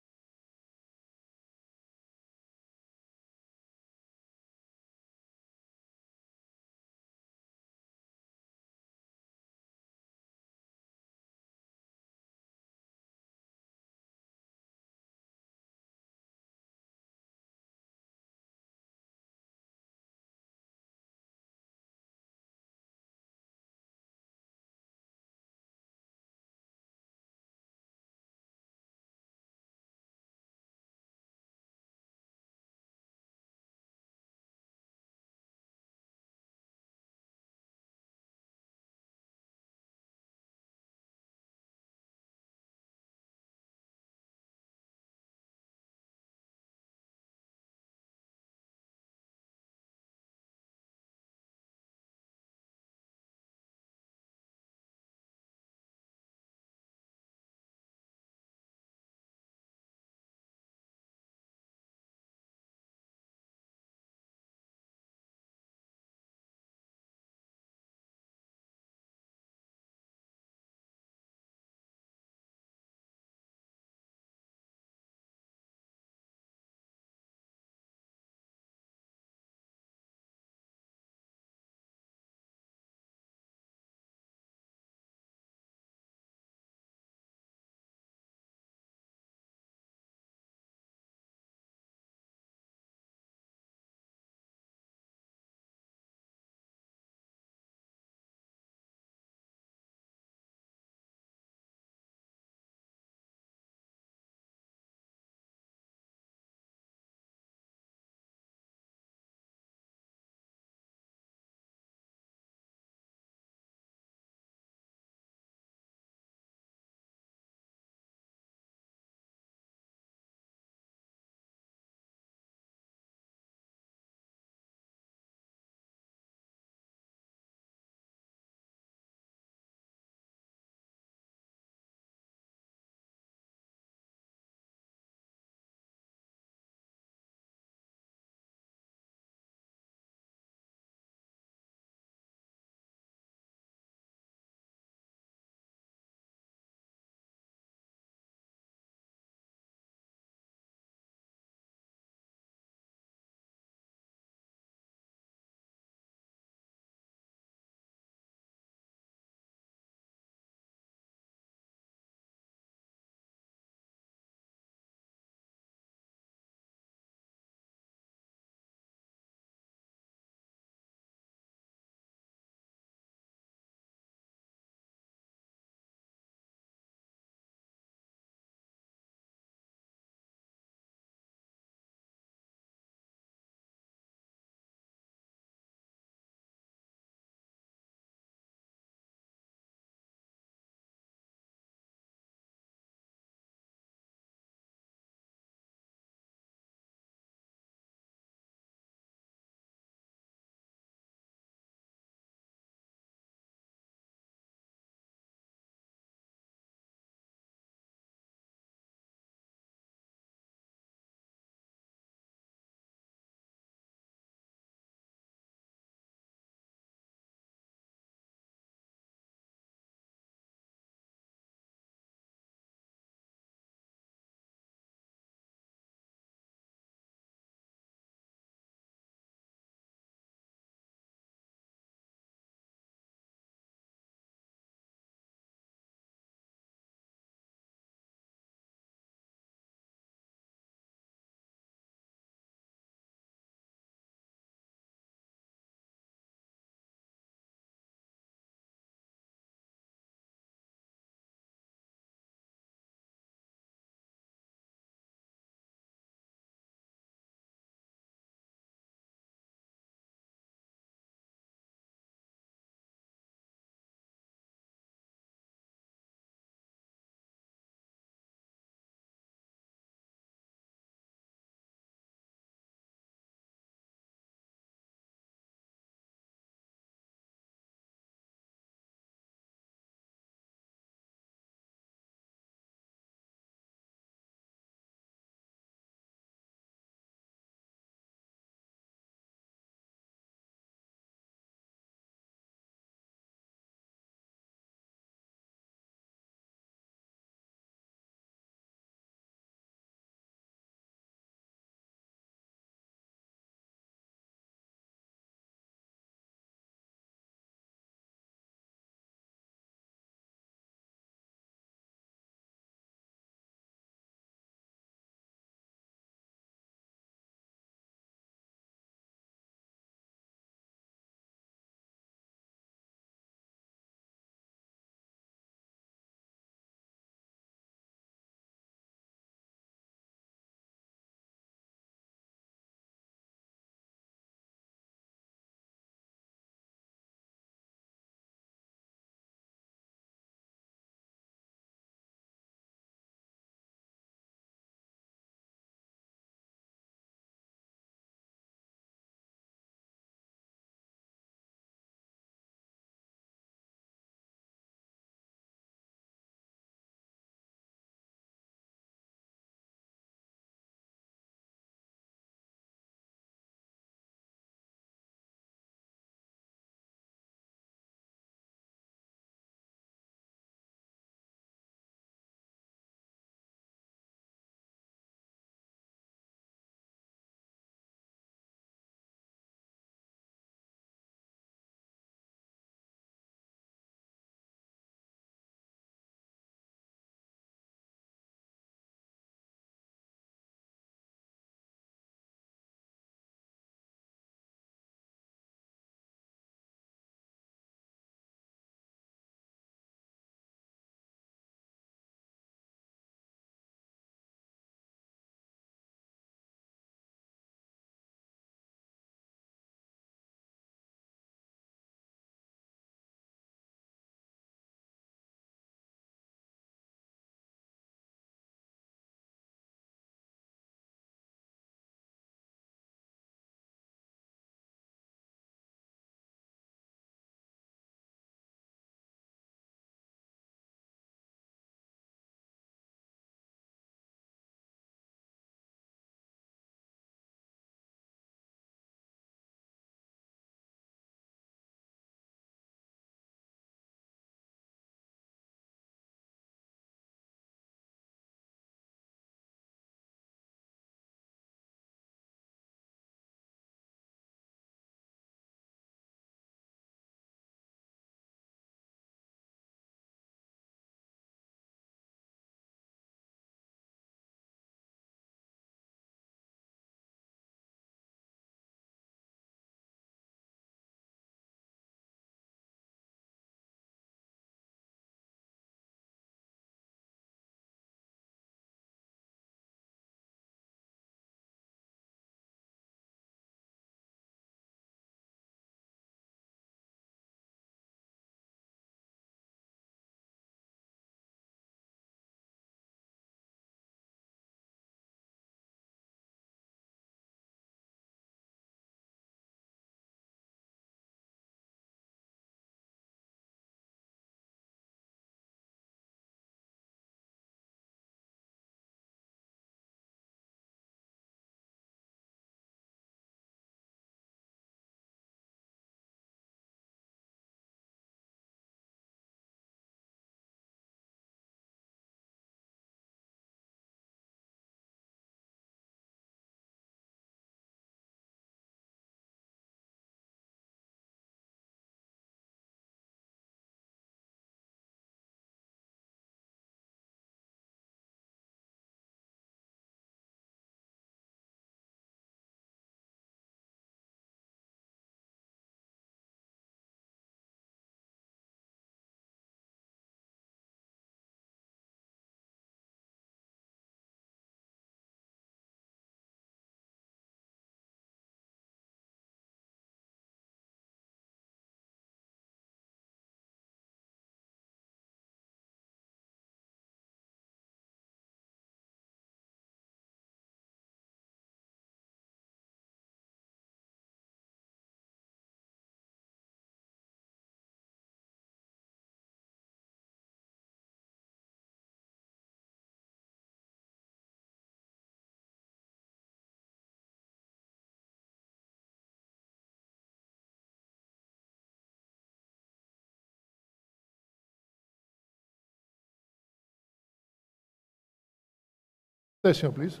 Attention, please.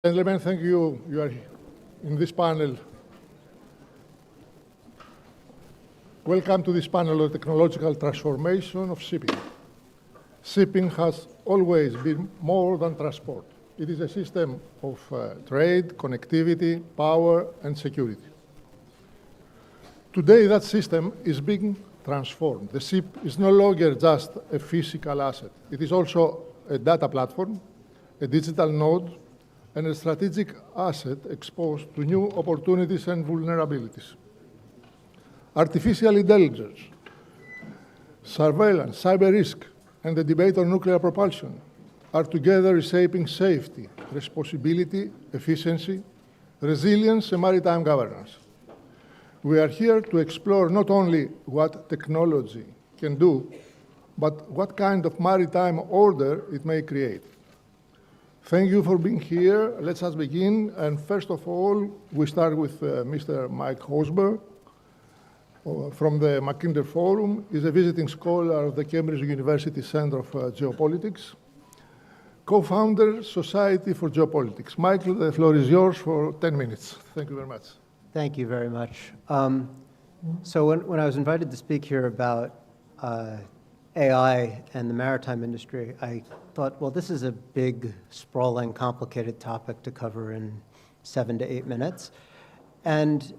Gentlemen, thank you. You are in this panel. Welcome to this panel on technological transformation of shipping. Shipping has always been more than transport. It is a system of trade, connectivity, power, and security. Today, that system is being transformed. The ship is no longer just a physical asset. It is also a data platform, a digital node, and a strategic asset exposed to new opportunities and vulnerabilities. Artificial intelligence, surveillance, cyber risk, and the debate on nuclear propulsion are together reshaping safety, responsibility, efficiency, resilience, and maritime governance. We are here to explore not only what technology can do, but what kind of maritime order it may create. Thank you for being here. Let's just begin. And first of all, we start with Mr. Mike Hosberg from the Mackinder Forum. He's a visiting scholar of the Cambridge University Center of Geopolitics, co-founder, Society for Geopolitics. Michael, the floor is yours for 10 minutes. Thank you very much. Thank you very much. So when I was invited to speak here about AI and the maritime industry, I thought, well, this is a big, sprawling, complicated topic to cover in 7 to 8 minutes. And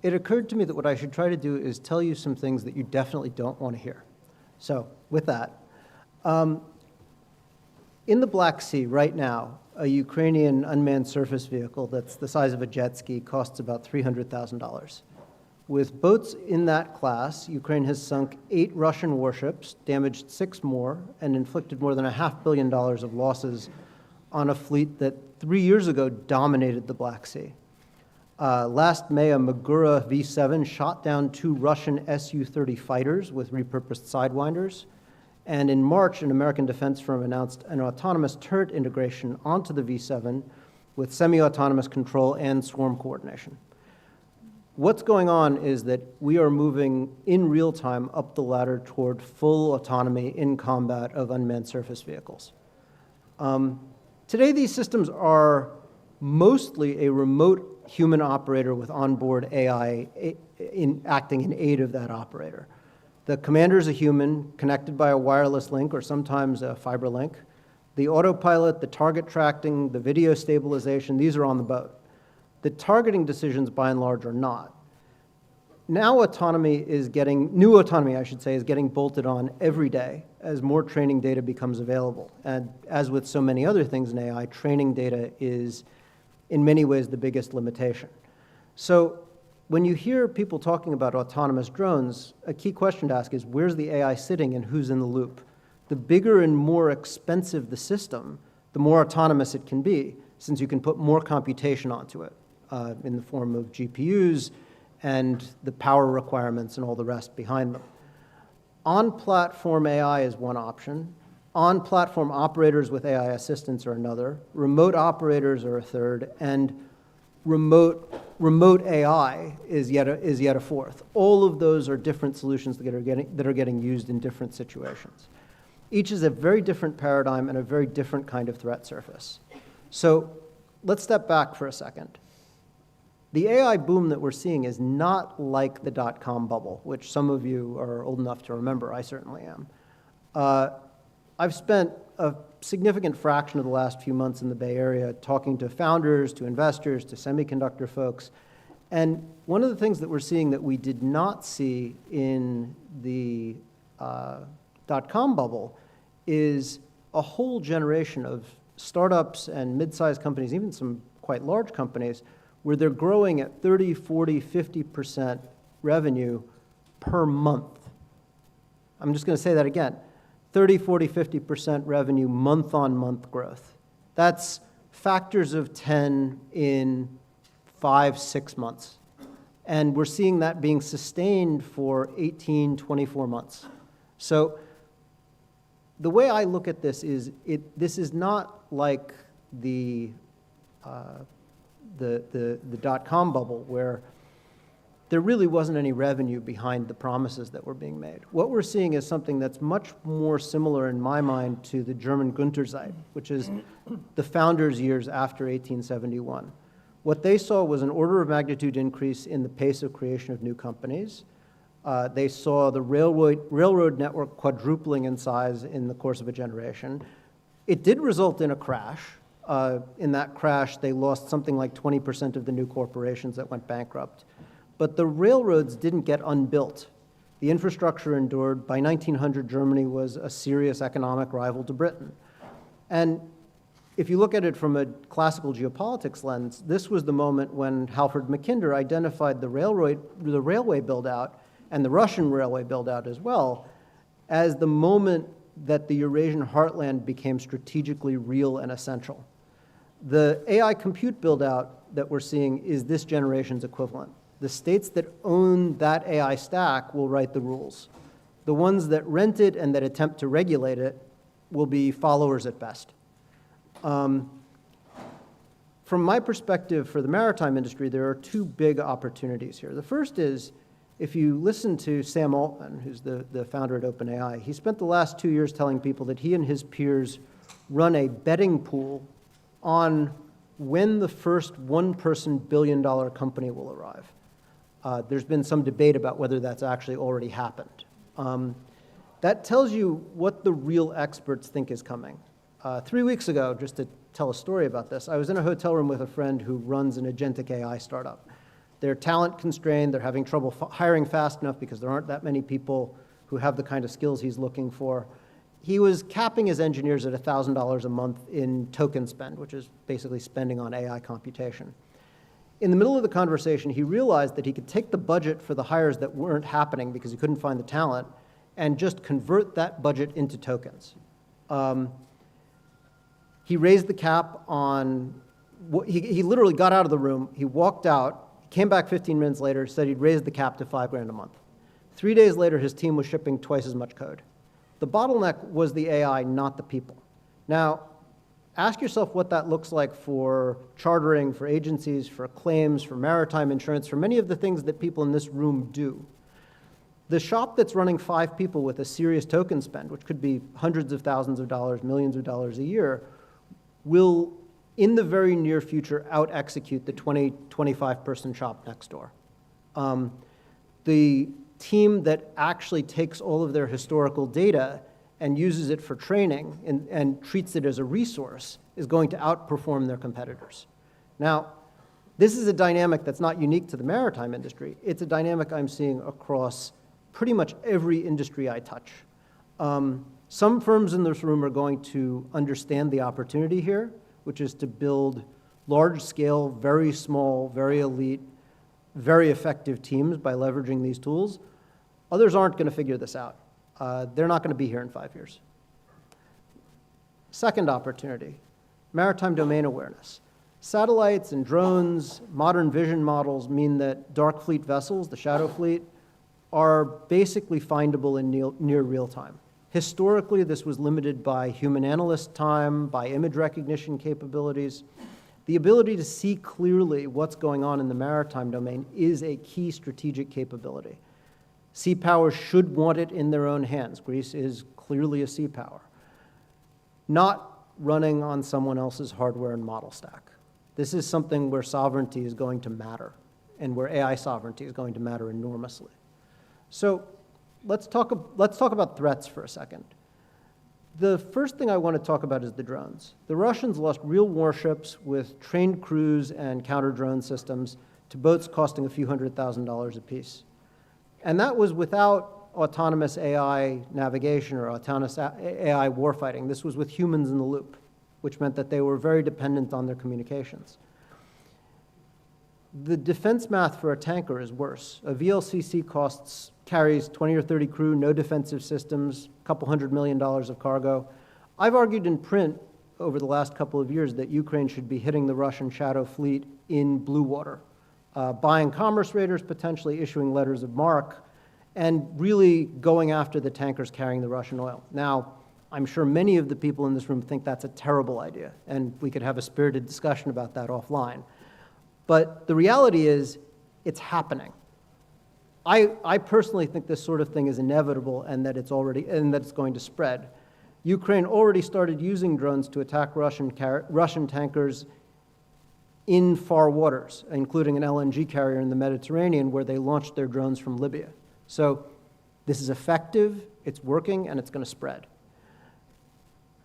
it occurred to me that what I should try to do is tell you some things that you definitely don't want to hear. So with that, in the Black Sea right now, a Ukrainian unmanned surface vehicle that's the size of a jet ski costs about $300,000. With boats in that class, Ukraine has sunk 8 Russian warships, damaged 6 more, and inflicted more than $500 million of losses on a fleet that 3 years ago dominated the Black Sea. Last May, a Magura V-7 shot down 2 Russian Su-30 fighters with repurposed sidewinders. And in March, an American defense firm announced an autonomous turret integration onto the V-7 with semi-autonomous control and swarm coordination. What's going on is that we are moving in real time up the ladder toward full autonomy in combat of unmanned surface vehicles. Today, these systems are mostly a remote human operator with onboard AI acting in aid of that operator. The commander is a human connected by a wireless link or sometimes a fiber link. The autopilot, the target tracking, the video stabilization, these are on the boat. The targeting decisions, by and large, are not. New autonomy, is getting bolted on every day as more training data becomes available. And as with so many other things in AI, training data is, in many ways, the biggest limitation. So when you hear people talking about autonomous drones, a key question to ask is, where's the AI sitting and who's in the loop? The bigger and more expensive the system, the more autonomous it can be, since you can put more computation onto it in the form of GPUs and the power requirements and all the rest behind them. On-platform AI is one option. On-platform operators with AI assistance are another. Remote operators are a third. And remote AI is yet a fourth. All of those are different solutions that are getting used in different situations. Each is a very different paradigm and a very different kind of threat surface. So let's step back for a second. The AI boom that we're seeing is not like the dot-com bubble, which some of you are old enough to remember. I certainly am. I've spent a significant fraction of the last few months in the Bay Area talking to founders, to investors, to semiconductor folks. And one of the things that we're seeing that we did not see in the dot-com bubble is a whole generation of startups and mid-sized companies, even some quite large companies, where they're growing at 30, 40, 50% revenue per month. I'm just going to say that again. 30, 40, 50% revenue month-on-month growth. That's factors of 10 in 5, 6 months. And we're seeing that being sustained for 18, 24 months. So the way I look at this is, this is not like the dot-com bubble, where there really wasn't any revenue behind the promises that were being made. What we're seeing is something that's much more similar in my mind to the German Gründerzeit, which is the founders' years after 1871. What they saw was an order of magnitude increase in the pace of creation of new companies. They saw the railroad network quadrupling in size in the course of a generation. It did result in a crash. In that crash, they lost something like 20% of the new corporations that went bankrupt. But the railroads didn't get unbuilt. The infrastructure endured. By 1900, Germany was a serious economic rival to Britain. And if you look at it from a classical geopolitics lens, this was the moment when Halford Mackinder identified the railway build-out and the Russian railway build-out as well as the moment that the Eurasian heartland became strategically real and essential. The AI compute build-out that we're seeing is this generation's equivalent. The states that own that AI stack will write the rules. The ones that rent it and that attempt to regulate it will be followers at best. From my perspective for the maritime industry, there are two big opportunities here. The first is, if you listen to Sam Altman, who's the founder at OpenAI, he spent the last 2 years telling people that he and his peers run a betting pool on when the first one-person billion-dollar company will arrive. There's been some debate about whether that's actually already happened. That tells you what the real experts think is coming. 3 weeks ago, just to tell a story about this, I was in a hotel room with a friend who runs an agentic AI startup. They're talent constrained, they're having trouble hiring fast enough because there aren't that many people who have the kind of skills he's looking for. He was capping his engineers at $1,000 a month in token spend, which is basically spending on AI computation. In the middle of the conversation, he realized that he could take the budget for the hires that weren't happening because he couldn't find the talent and just convert that budget into tokens. He raised the cap on, he literally got out of the room, he walked out, came back 15 minutes later, said he'd raised the cap to $5,000 a month. 3 days later, his team was shipping twice as much code. The bottleneck was the AI, not the people. Now, ask yourself what that looks like for chartering, for agencies, for claims, for maritime insurance, for many of the things that people in this room do. The shop that's running 5 people with a serious token spend, which could be hundreds of thousands of dollars, millions of dollars a year, will, in the very near future, out-execute the 20, 25-person shop next door. The team that actually takes all of their historical data and uses it for training and treats it as a resource is going to outperform their competitors. Now, this is a dynamic that's not unique to the maritime industry. It's a dynamic I'm seeing across pretty much every industry I touch. Some firms in this room are going to understand the opportunity here, which is to build large-scale, very small, very elite, very effective teams by leveraging these tools. Others aren't going to figure this out. They're not going to be here in 5 years. Second opportunity, maritime domain awareness. Satellites and drones, modern vision models mean that dark fleet vessels, the shadow fleet, are basically findable in near real time. Historically, this was limited by human analyst time, by image recognition capabilities. The ability to see clearly what's going on in the maritime domain is a key strategic capability. Sea powers should want it in their own hands. Greece is clearly a sea power, not running on someone else's hardware and model stack. This is something where sovereignty is going to matter and where AI sovereignty is going to matter enormously. So let's talk about threats for a second. The first thing I want to talk about is the drones. The Russians lost real warships with trained crews and counter-drone systems to boats costing a few $100,000 apiece. And that was without autonomous AI navigation or autonomous AI warfighting. This was with humans in the loop, which meant that they were very dependent on their communications. The defense math for a tanker is worse. A VLCC carries 20 or 30 crew, no defensive systems, a couple $100 million of cargo. I've argued in print over the last couple of years that Ukraine should be hitting the Russian shadow fleet in blue water, buying commerce raiders, potentially issuing letters of marque, and really going after the tankers carrying the Russian oil. Now, I'm sure many of the people in this room think that's a terrible idea, and we could have a spirited discussion about that offline. But the reality is, it's happening. I personally think this sort of thing is inevitable and that it's going to spread. Ukraine already started using drones to attack Russian tankers in far waters, including an LNG carrier in the Mediterranean where they launched their drones from Libya. So this is effective, it's working, and it's going to spread.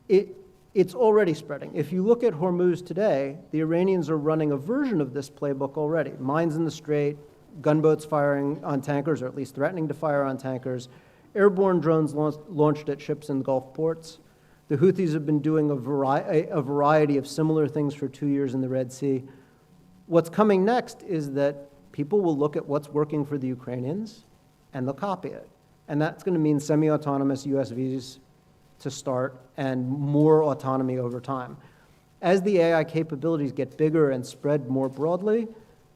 It's already spreading. If you look at Hormuz today, the Iranians are running a version of this playbook already. Mines in the Strait, gunboats firing on tankers, or at least threatening to fire on tankers, airborne drones launched at ships in Gulf ports. The Houthis have been doing a variety of similar things for 2 years in the Red Sea. What's coming next is that people will look at what's working for the Ukrainians and they'll copy it. And that's going to mean semi-autonomous USVs to start and more autonomy over time. As the AI capabilities get bigger and spread more broadly,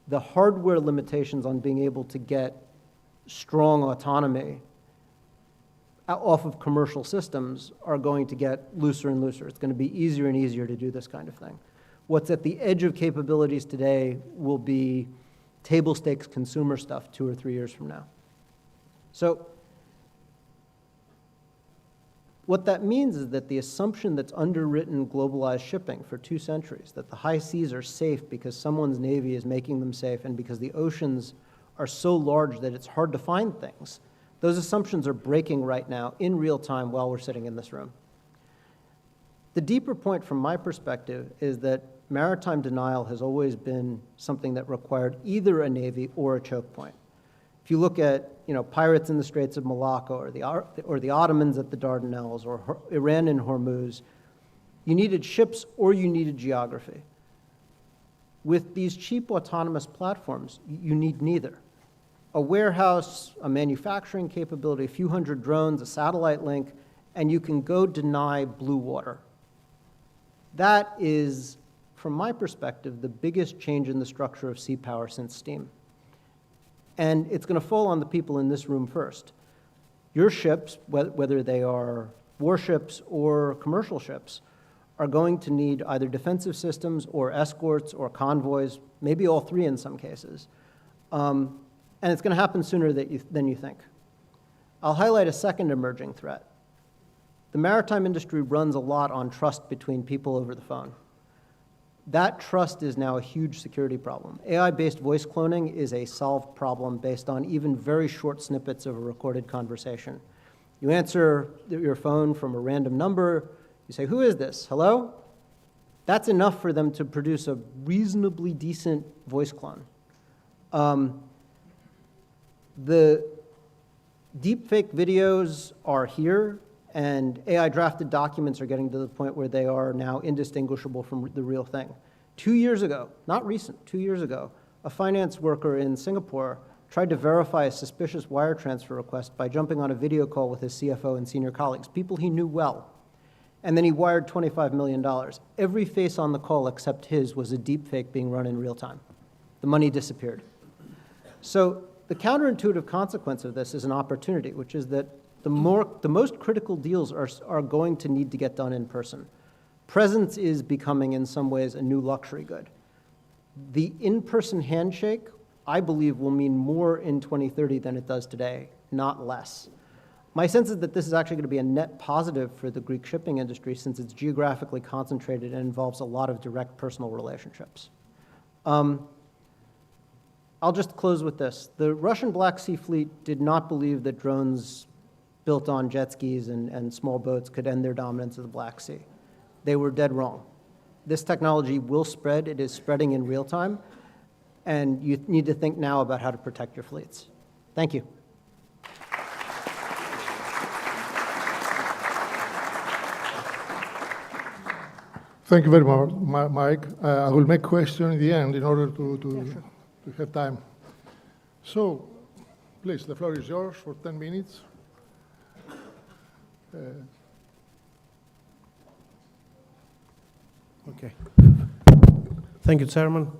the hardware limitations on being able to get strong autonomy off of commercial systems are going to get looser and looser. It's going to be easier and easier to do this kind of thing. What's at the edge of capabilities today will be table stakes consumer stuff 2 or 3 years from now. So what that means is that the assumption that's underwritten globalized shipping for 2 centuries, that the high seas are safe because someone's navy is making them safe and because the oceans are so large that it's hard to find things, those assumptions are breaking right now in real time while we're sitting in this room. The deeper point from my perspective is that maritime denial has always been something that required either a navy or a choke point. If you look at pirates in the Straits of Malacca or the Ottomans at the Dardanelles or Iran in Hormuz, you needed ships or you needed geography. With these cheap autonomous platforms, you need neither. A warehouse, a manufacturing capability, a few hundred drones, a satellite link, and you can go deny blue water. That is, from my perspective, the biggest change in the structure of sea power since steam. And it's going to fall on the people in this room first. Your ships, whether they are warships or commercial ships, are going to need either defensive systems or escorts or convoys, maybe all 3 in some cases. And it's going to happen sooner than you think. I'll highlight a second emerging threat. The maritime industry runs a lot on trust between people over the phone. That trust is now a huge security problem. AI-based voice cloning is a solved problem based on even very short snippets of a recorded conversation. You answer your phone from a random number, you say, "Who is this? Hello?" That's enough for them to produce a reasonably decent voice clone. The deepfake videos are here, and AI-drafted documents are getting to the point where they are now indistinguishable from the real thing. 2 years ago, not recent, 2 years ago, a finance worker in Singapore tried to verify a suspicious wire transfer request by jumping on a video call with his CFO and senior colleagues, people he knew well. And then he wired $25 million. Every face on the call except his was a deepfake being run in real time. The money disappeared. So the counterintuitive consequence of this is an opportunity, which is that the most critical deals are going to need to get done in person. Presence is becoming, in some ways, a new luxury good. The in-person handshake, I believe, will mean more in 2030 than it does today, not less. My sense is that this is actually going to be a net positive for the Greek shipping industry since it's geographically concentrated and involves a lot of direct personal relationships. I'll just close with this. The Russian Black Sea Fleet did not believe that drones built on jet skis and small boats could end their dominance of the Black Sea. They were dead wrong. This technology will spread. It is spreading in real time, and you need to think now about how to protect your fleets. Thank you. Thank you very much, Mike. I will make questions in the end in order to have time. So, please, the floor is yours for 10 minutes. Okay. Thank you, Chairman.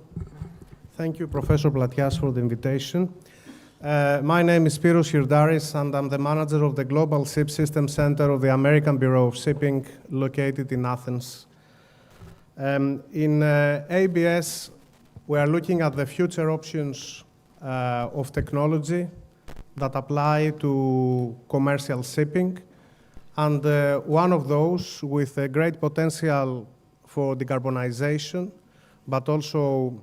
Thank you, Professor Platias, for the invitation. My name is Spiros Hirdaris, and I'm the manager of the Global Ship System Center of the American Bureau of Shipping, located in Athens. In ABS, we are looking at the future options of technology that apply to commercial shipping, and one of those with a great potential for decarbonization, but also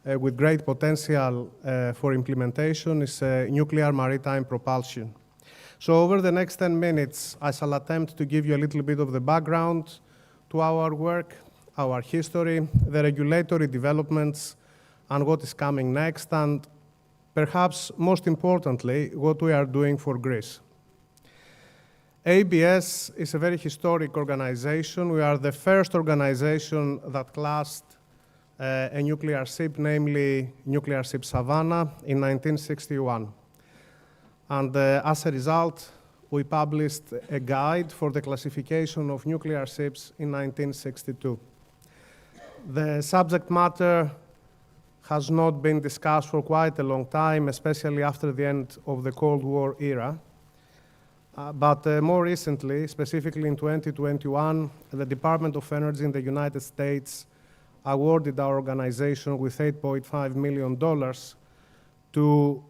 with great potential for implementation is nuclear maritime propulsion. So over the next 10 minutes, I shall attempt to give you a little bit of the background to our work, our history, the regulatory developments, and what is coming next, and perhaps most importantly, what we are doing for Greece. ABS is a very historic organization. We are the first organization that classed a nuclear ship, namely nuclear ship Savannah, in 1961. And as a result, we published a guide for the classification of nuclear ships in 1962. The subject matter has not been discussed for quite a long time, especially after the end of the Cold War era. But more recently, specifically in 2021, the Department of Energy in the United States awarded our organization with $8.5 million to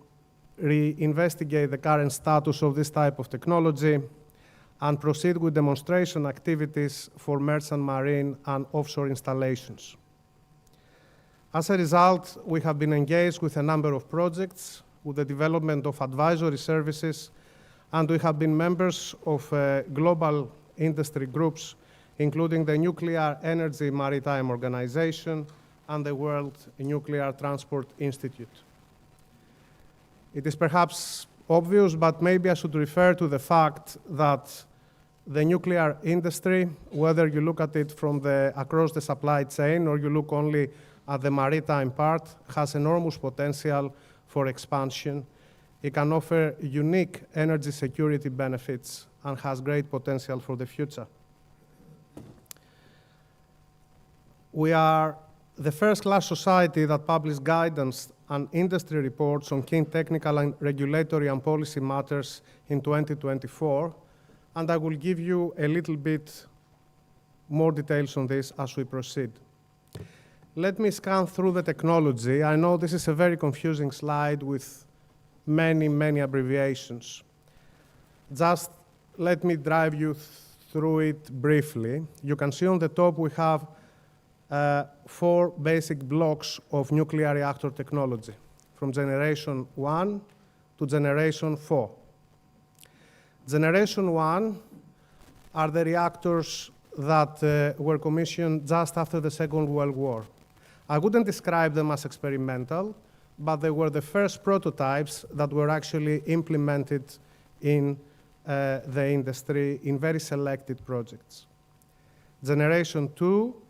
reinvestigate the current status of this type of technology and proceed with demonstration activities for merchant marine and offshore installations. As a result, we have been engaged with a number of projects, with the development of advisory services, and we have been members of global industry groups, including the Nuclear Energy Maritime Organization and the World Nuclear Transport Institute. It is perhaps obvious, but maybe I should refer to the fact that the nuclear industry, whether you look at it from across the supply chain or you look only at the maritime part, has enormous potential for expansion. It can offer unique energy security benefits and has great potential for the future. We are the first-class society that publishes guidance and industry reports on key technical and regulatory and policy matters in 2024, and I will give you a little bit more details on this as we proceed. Let me scan through the technology. I know this is a very confusing slide with many, many abbreviations. Just let me drive you through it briefly. You can see on the top we have 4 basic blocks of nuclear reactor technology, from generation 1 to generation 4. Generation 1 are the reactors that were commissioned just after the Second World War. I wouldn't describe them as experimental, but they were the first prototypes that were actually implemented in the industry in very selected projects. Generation 2,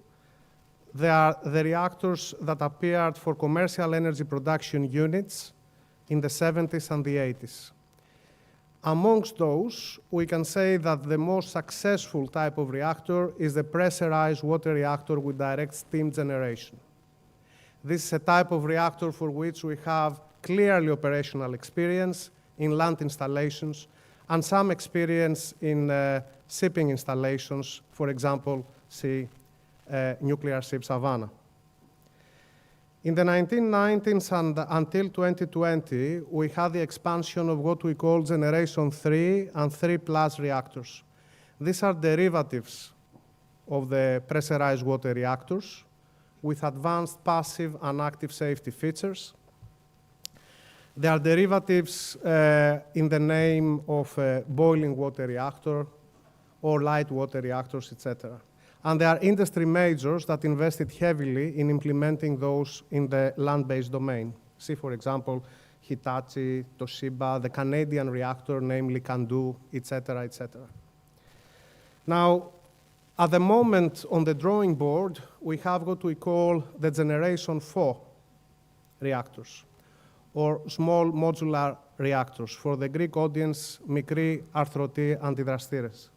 they are the reactors that appeared for commercial energy production units in the 70s and the 80s. Amongst those, we can say that the most successful type of reactor is the pressurized water reactor with direct steam generation. This is a type of reactor for which we have clearly operational experience in land installations and some experience in shipping installations, for example, nuclear ship Savannah. In the 1990s and until 2020, we had the expansion of what we call Generation 3 and 3+ reactors. These are derivatives of the pressurized water reactors with advanced passive and active safety features. They are derivatives in the name of boiling water reactor or light water reactors, etc. And there are industry majors that invested heavily in implementing those in the land-based domain. See, for example, Hitachi, Toshiba, the Canadian reactor, namely Candu, etc., etc. Now, at the moment on the drawing board, we have what we call the Generation 4 reactors, or small modular reactors. For the Greek audience, mikri arthρωτοί αντιδραστήρες.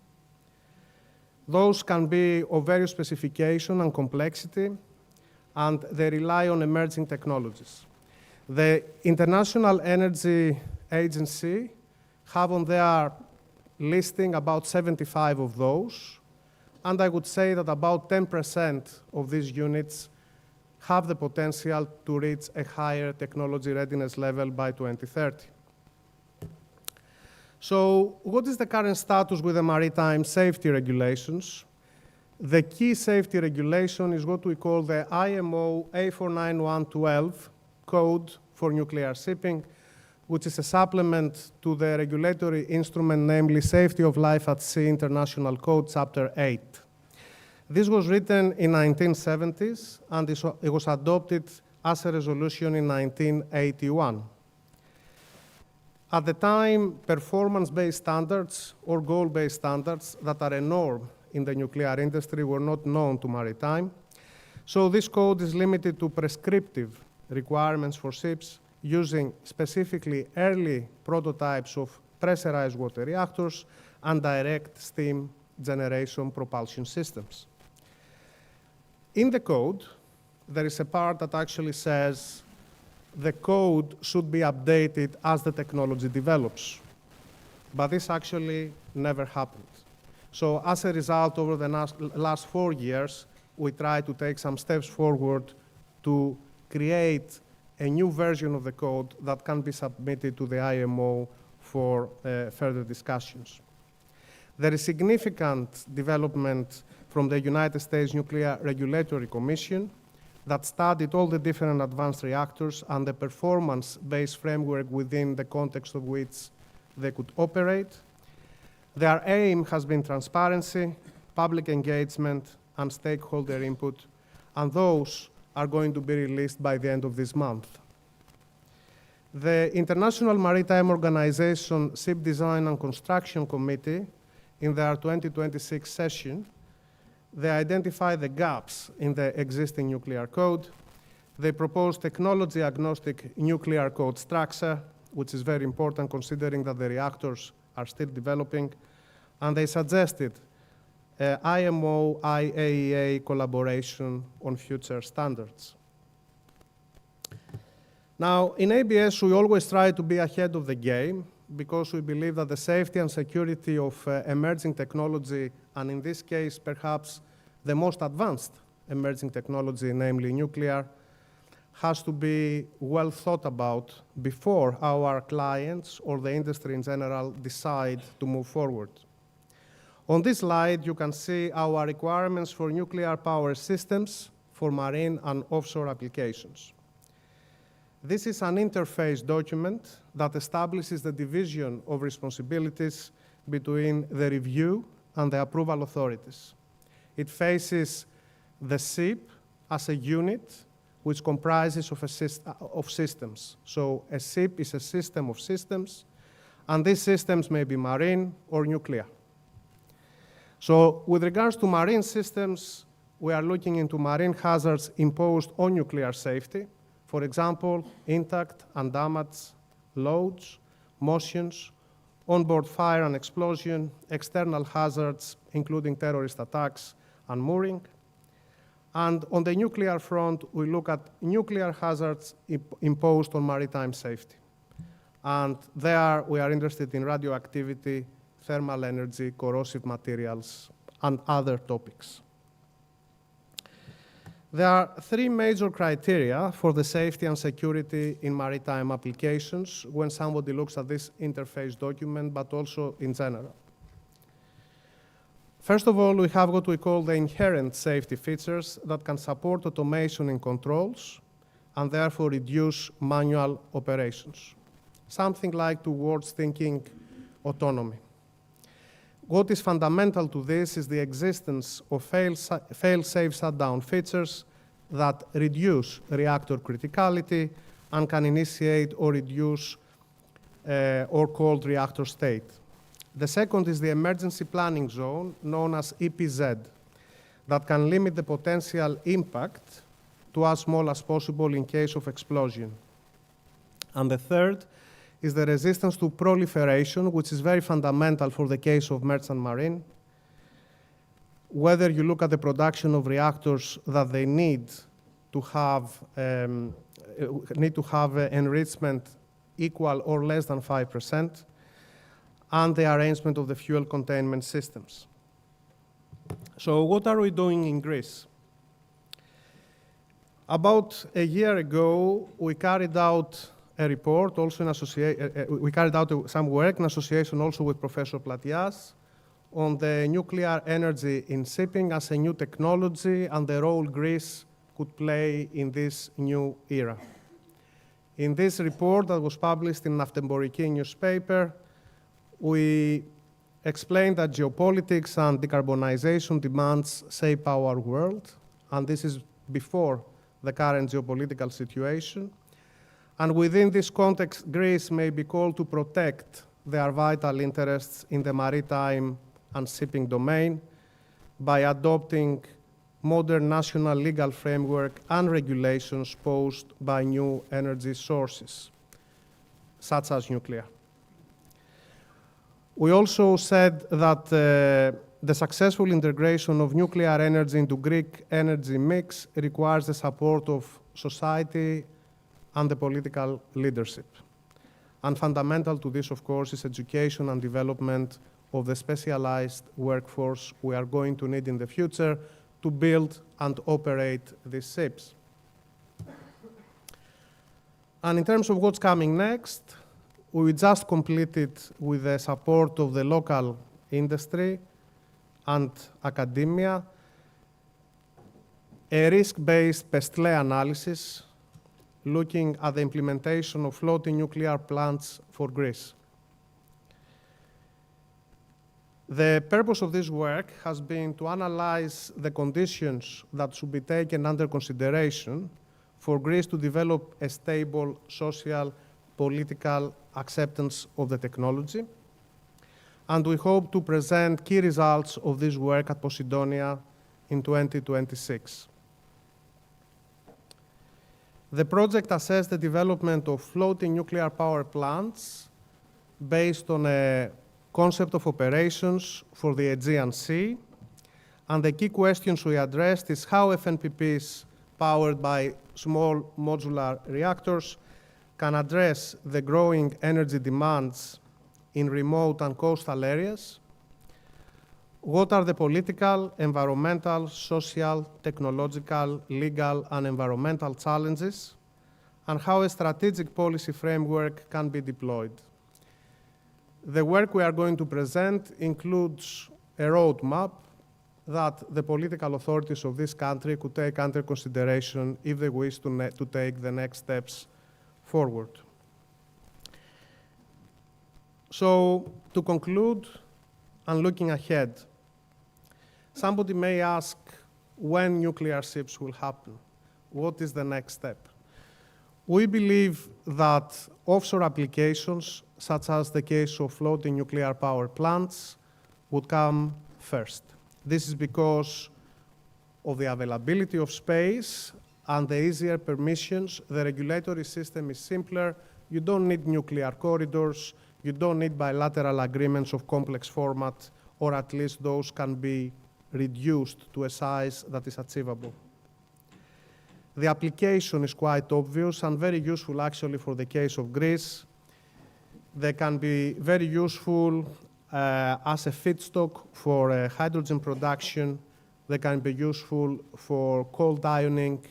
Those can be of various specification and complexity, and they rely on emerging technologies. The International Energy Agency have on their listing about 75 of those, and I would say that about 10% of these units have the potential to reach a higher technology readiness level by 2030. So what is the current status with the maritime safety regulations? The key safety regulation is what we call the IMO A49112 Code for Nuclear Shipping, which is a supplement to the regulatory instrument, namely Safety of Life at Sea International Code, Chapter 8. This was written in 1970s, and it was adopted as a resolution in 1981. At the time, performance-based standards or goal-based standards that are a norm in the nuclear industry were not known to maritime. So this code is limited to prescriptive requirements for ships using specifically early prototypes of pressurized water reactors and direct steam generation propulsion systems. In the code, there is a part that actually says the code should be updated as the technology develops. But this actually never happened. So as a result, over the last 4 years, we tried to take some steps forward to create a new version of the code that can be submitted to the IMO for further discussions. There is significant development from the United States Nuclear Regulatory Commission that studied all the different advanced reactors and the performance-based framework within the context of which they could operate. Their aim has been transparency, public engagement, and stakeholder input, and those are going to be released by the end of this month. The International Maritime Organization Ship Design and Construction Committee, in their 2026 session, they identified the gaps in the existing nuclear code. They proposed technology-agnostic nuclear code structure, which is very important considering that the reactors are still developing, and they suggested IMO-IAEA collaboration on future standards. Now, in ABS, we always try to be ahead of the game because we believe that the safety and security of emerging technology, and in this case, perhaps the most advanced emerging technology, namely nuclear, has to be well thought about before our clients or the industry in general decide to move forward. On this slide, you can see our requirements for nuclear power systems for marine and offshore applications. This is an interface document that establishes the division of responsibilities between the review and the approval authorities. It faces the ship as a unit which comprises of systems. So a ship is a system of systems, and these systems may be marine or nuclear. So with regards to marine systems, we are looking into marine hazards imposed on nuclear safety. For example, intact and damaged loads, motions, onboard fire and explosion, external hazards, including terrorist attacks and mooring. And on the nuclear front, we look at nuclear hazards imposed on maritime safety. And there, we are interested in radioactivity, thermal energy, corrosive materials, and other topics. There are three major criteria for the safety and security in maritime applications when somebody looks at this interface document, but also in general. First of all, we have what we call the inherent safety features that can support automation in controls and therefore reduce manual operations. Something like towards thinking autonomy. What is fundamental to this is the existence of fail-safe shutdown features that reduce reactor criticality and can initiate or reduce or cold reactor state. The second is the emergency planning zone, known as EPZ, that can limit the potential impact to as small as possible in case of explosion. And the third is the resistance to proliferation, which is very fundamental for the case of merchant marine. Whether you look at the production of reactors that they need to have enrichment equal or less than 5%, and the arrangement of the fuel containment systems. So what are we doing in Greece? About a year ago, we carried out a report also in we carried out some work in association also with Professor Platias on the nuclear energy in shipping as a new technology and the role Greece could play in this new era. In this report that was published in Naftemboriki newspaper, we explained that geopolitics and decarbonization demands shape our world, and this is before the current geopolitical situation. And within this context, Greece may be called to protect their vital interests in the maritime and shipping domain by adopting modern national legal framework and regulations posed by new energy sources, such as nuclear. We also said that the successful integration of nuclear energy into Greek energy mix requires the support of society and the political leadership. And fundamental to this, of course, is education and development of the specialized workforce we are going to need in the future to build and operate these ships. And in terms of what's coming next, we just completed, with the support of the local industry and academia, a risk-based PESTLE analysis looking at the implementation of floating nuclear plants for Greece. The purpose of this work has been to analyze the conditions that should be taken under consideration for Greece to develop a stable social, political acceptance of the technology. And we hope to present key results of this work at Posidonia in 2026. The project assessed the development of floating nuclear power plants based on a concept of operations for the Aegean Sea. And the key questions we addressed is how FNPPs powered by small modular reactors can address the growing energy demands in remote and coastal areas. What are the political, environmental, social, technological, legal, and environmental challenges, and how a strategic policy framework can be deployed? The work we are going to present includes a roadmap that the political authorities of this country could take under consideration if they wish to take the next steps forward. So, to conclude, and looking ahead, somebody may ask when nuclear ships will happen. What is the next step? We believe that offshore applications, such as the case of floating nuclear power plants, would come first. This is because of the availability of space and the easier permissions. The regulatory system is simpler. You don't need nuclear corridors. You don't need bilateral agreements of complex format, or at least those can be reduced to a size that is achievable. The application is quite obvious and very useful actually for the case of Greece. They can be very useful as a feedstock for hydrogen production. They can be useful for cold ironing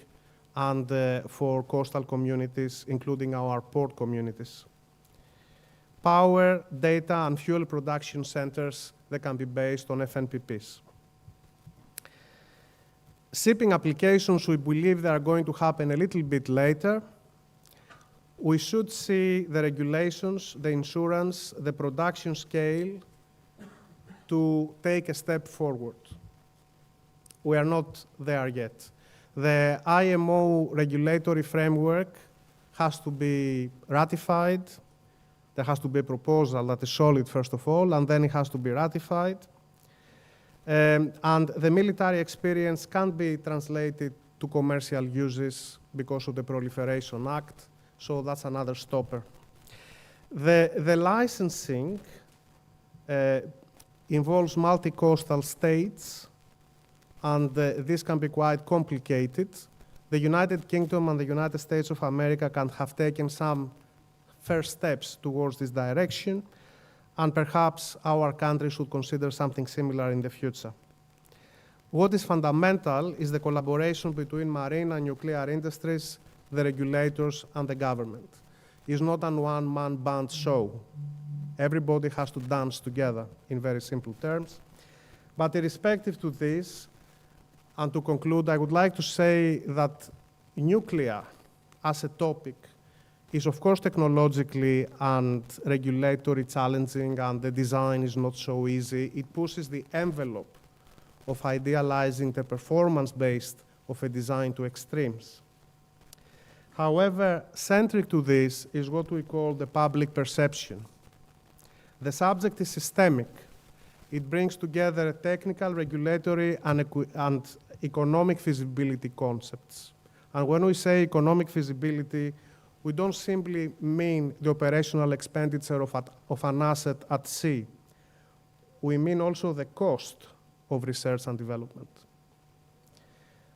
and for coastal communities, including our port communities. Power, data, and fuel production centers that can be based on FNPPs. Shipping applications, we believe they are going to happen a little bit later. We should see the regulations, the insurance, the production scale to take a step forward. We are not there yet. The IMO regulatory framework has to be ratified. There has to be a proposal that is solid, first of all, and then it has to be ratified. And the military experience can't be translated to commercial uses because of the Proliferation Act, so that's another stopper. The licensing involves multi-coastal states, and this can be quite complicated. The United Kingdom and the United States of America can have taken some first steps towards this direction, and perhaps our country should consider something similar in the future. What is fundamental is the collaboration between marine and nuclear industries, the regulators, and the government. is not a one-man band show. Everybody has to dance together, in very simple terms. But irrespective to this, and to conclude, I would like to say that nuclear as a topic is of course technologically and regulatory challenging, and the design is not so easy. It pushes the envelope of idealizing the performance-based of a design to extremes. However, centric to this is what we call the public perception. The subject is systemic. It brings together technical, regulatory, and economic feasibility concepts. And when we say economic feasibility, we don't simply mean the operational expenditure of an asset at sea. We mean also the cost of research and development,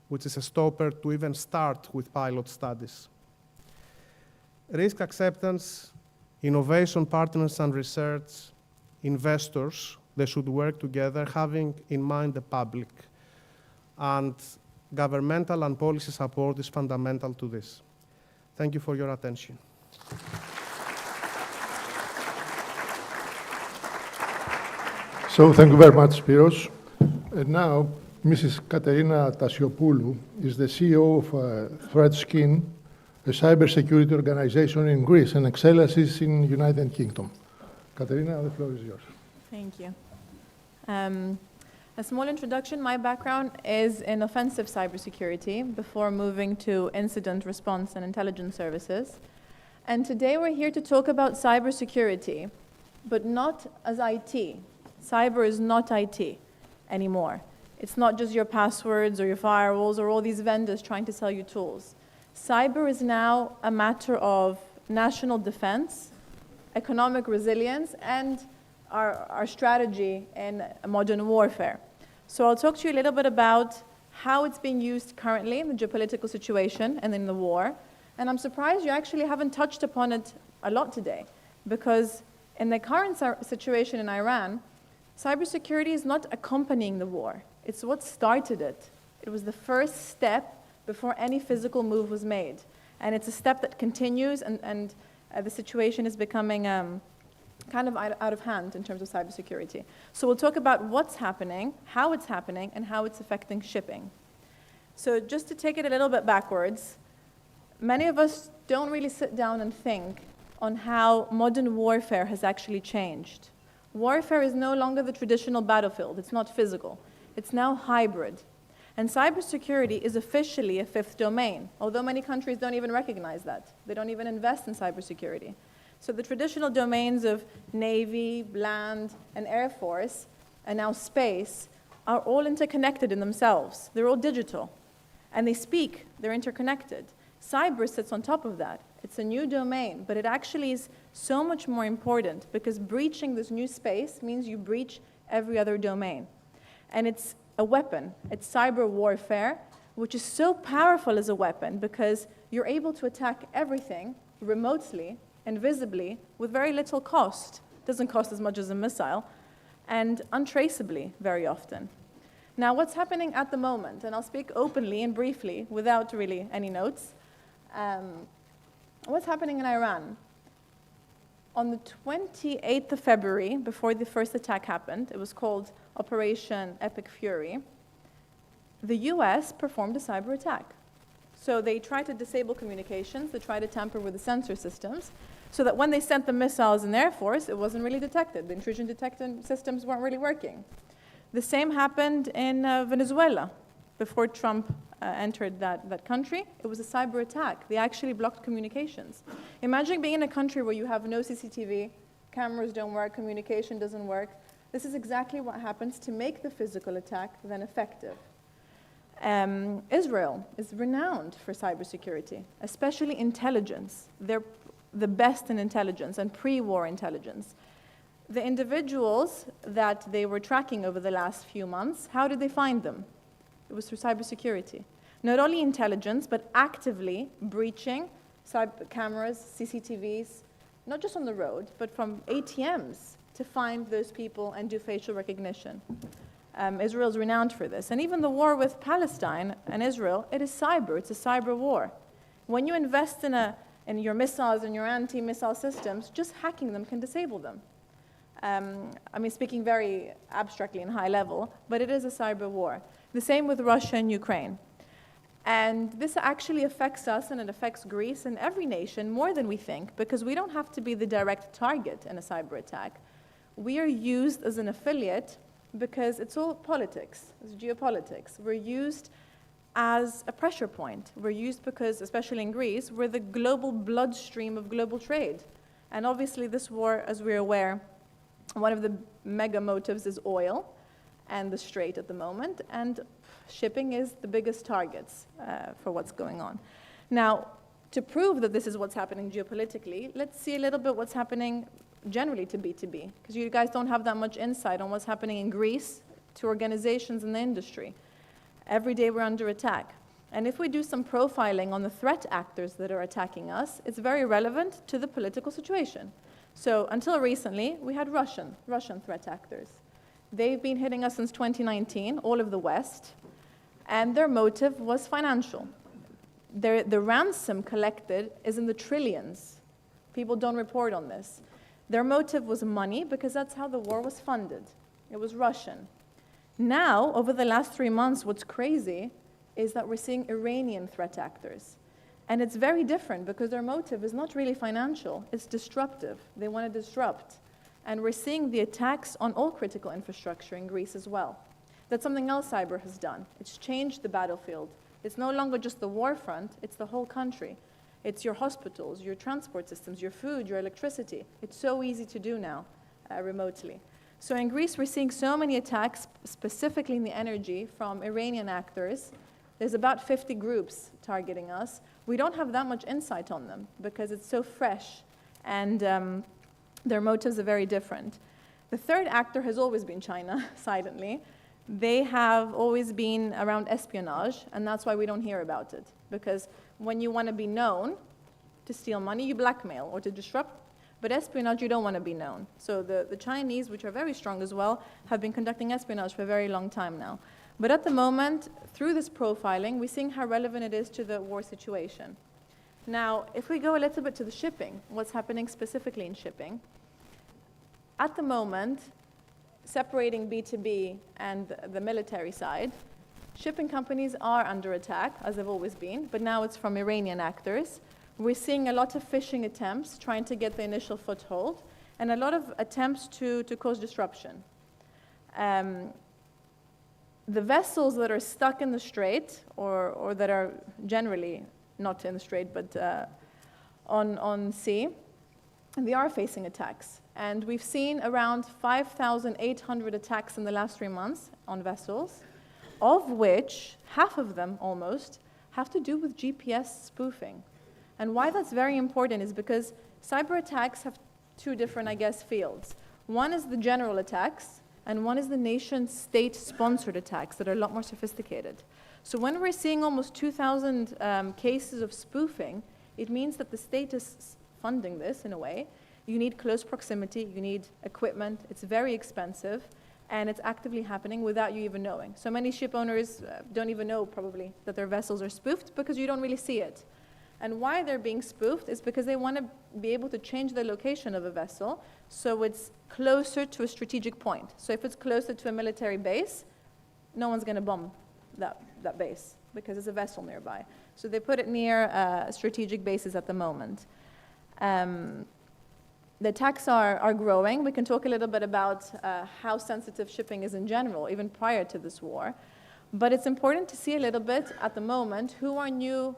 which is a stopper to even start with pilot studies. Risk acceptance, innovation partners and research, investors, they should work together, having in mind the public. And governmental and policy support is fundamental to this. Thank you for your attention. So thank you very much, Spiros. And now, Mrs. Katerina Tasiopoulou is the CEO of ThreatSkin, a cybersecurity organization in Greece and excellencies in United Kingdom. Katerina, the floor is yours. Thank you. A small introduction, my background is in offensive cybersecurity before moving to incident response and intelligence services. And today we're here to talk about cybersecurity, but not as IT. Cyber is not IT anymore. It's not just your passwords or your firewalls or all these vendors trying to sell you tools. Cyber is now a matter of national defense, economic resilience, and our strategy in modern warfare. So I'll talk to you a little bit about how it's being used currently in the geopolitical situation and in the war. And I'm surprised you actually haven't touched upon it a lot today, because in the current situation in Iran, cybersecurity is not accompanying the war. It's what started it. It was the first step before any physical move was made. And it's a step that continues, and the situation is becoming kind of out of hand in terms of cybersecurity. So we'll talk about what's happening, and how it's affecting shipping. So just to take it a little bit backwards, many of us don't really sit down and think on how modern warfare has actually changed. Warfare is no longer the traditional battlefield. It's not physical. It's now hybrid. And cybersecurity is officially a fifth domain, although many countries don't even recognize that. They don't even invest in cybersecurity. So the traditional domains of Navy, land, and Air Force, and now space, are all interconnected in themselves. They're all digital. And they speak, they're interconnected. Cyber sits on top of that. It's a new domain, but it actually is so much more important, because breaching this new space means you breach every other domain. And it's a weapon. It's cyber warfare, which is so powerful as a weapon because you're able to attack everything remotely, invisibly, with very little cost. It doesn't cost as much as a missile, and untraceably very often. Now, what's happening at the moment, and I'll speak openly and briefly without really any notes. What's happening in Iran? On the 28th of February, before the first attack happened, it was called Operation Epic Fury, the US performed a cyber attack. So they tried to disable communications, they tried to tamper with the sensor systems, so that when they sent the missiles in the Air Force, it wasn't really detected. The intrusion detection systems weren't really working. The same happened in Venezuela. Before Trump entered that country, it was a cyber attack. They actually blocked communications. Imagine being in a country where you have no CCTV, cameras don't work, communication doesn't work. This is exactly what happens to make the physical attack then effective. Israel is renowned for cybersecurity, especially intelligence. They're the best in intelligence and pre-war intelligence. The individuals that they were tracking over the last few months, how did they find them? It was through cybersecurity. Not only intelligence, but actively breaching cyber cameras, CCTVs, not just on the road, but from ATMs to find those people and do facial recognition. Israel is renowned for this. And even the war with Palestine and Israel, it is cyber. It's a cyber war. When you invest in and your missiles and your anti-missile systems, just hacking them can disable them. I mean, speaking very abstractly and high level, but it is a cyber war. The same with Russia and Ukraine. And this actually affects us, and it affects Greece and every nation more than we think, because we don't have to be the direct target in a cyber attack. We are used as an affiliate because it's all politics, it's geopolitics. We're used as a pressure point. We're used because, especially in Greece, we're the global bloodstream of global trade. And obviously this war, as we're aware, one of the mega motives is oil and the Strait at the moment, and shipping is the biggest targets for what's going on. Now, to prove that this is what's happening geopolitically, let's see a little bit what's happening generally to B2B, because you guys don't have that much insight on what's happening in Greece to organizations in the industry. Every day we're under attack. And if we do some profiling on the threat actors that are attacking us, it's very relevant to the political situation. So until recently, we had Russian threat actors. They've been hitting us since 2019, all of the West, and their motive was financial. The ransom collected is in the trillions. People don't report on this. Their motive was money because that's how the war was funded. It was Russian. Now, over the last 3 months, what's crazy is that we're seeing Iranian threat actors. And it's very different because their motive is not really financial, it's disruptive. They want to disrupt. And we're seeing the attacks on all critical infrastructure in Greece as well. That's something else cyber has done. It's changed the battlefield. It's no longer just the war front, it's the whole country. It's your hospitals, your transport systems, your food, your electricity. It's so easy to do now remotely. So in Greece, we're seeing so many attacks, specifically in the energy, from Iranian actors. There's about 50 groups targeting us. We don't have that much insight on them because it's so fresh, and their motives are very different. The third actor has always been China, silently. They have always been around espionage, and that's why we don't hear about it. Because when you want to be known to steal money, you blackmail or to disrupt. But espionage, you don't want to be known. So the Chinese, which are very strong as well, have been conducting espionage for a very long time now. But at the moment, through this profiling, we're seeing how relevant it is to the war situation. Now, if we go a little bit to the shipping, what's happening specifically in shipping, at the moment, separating B2B and the military side, shipping companies are under attack, as they've always been, but now it's from Iranian actors. We're seeing a lot of phishing attempts, trying to get the initial foothold, and a lot of attempts to cause disruption. The vessels that are stuck in the strait, or that are generally not in the strait, but on sea, they are facing attacks. And we've seen around 5,800 attacks in the last 3 months on vessels, of which half of them almost have to do with GPS spoofing. And why that's very important is because cyber attacks have two different, I guess, fields. One is the general attacks, and one is the nation-state-sponsored attacks that are a lot more sophisticated. So when we're seeing almost 2,000 cases of spoofing, it means that the state is funding this in a way. You need close proximity, you need equipment, it's very expensive, and it's actively happening without you even knowing. So many ship owners don't even know probably that their vessels are spoofed because you don't really see it. And why they're being spoofed is because they want to be able to change the location of a vessel so it's closer to a strategic point. So if it's closer to a military base, no one's going to bomb that base because there's a vessel nearby. So they put it near strategic bases at the moment. The attacks are growing. We can talk a little bit about how sensitive shipping is in general, even prior to this war. But it's important to see a little bit at the moment who our new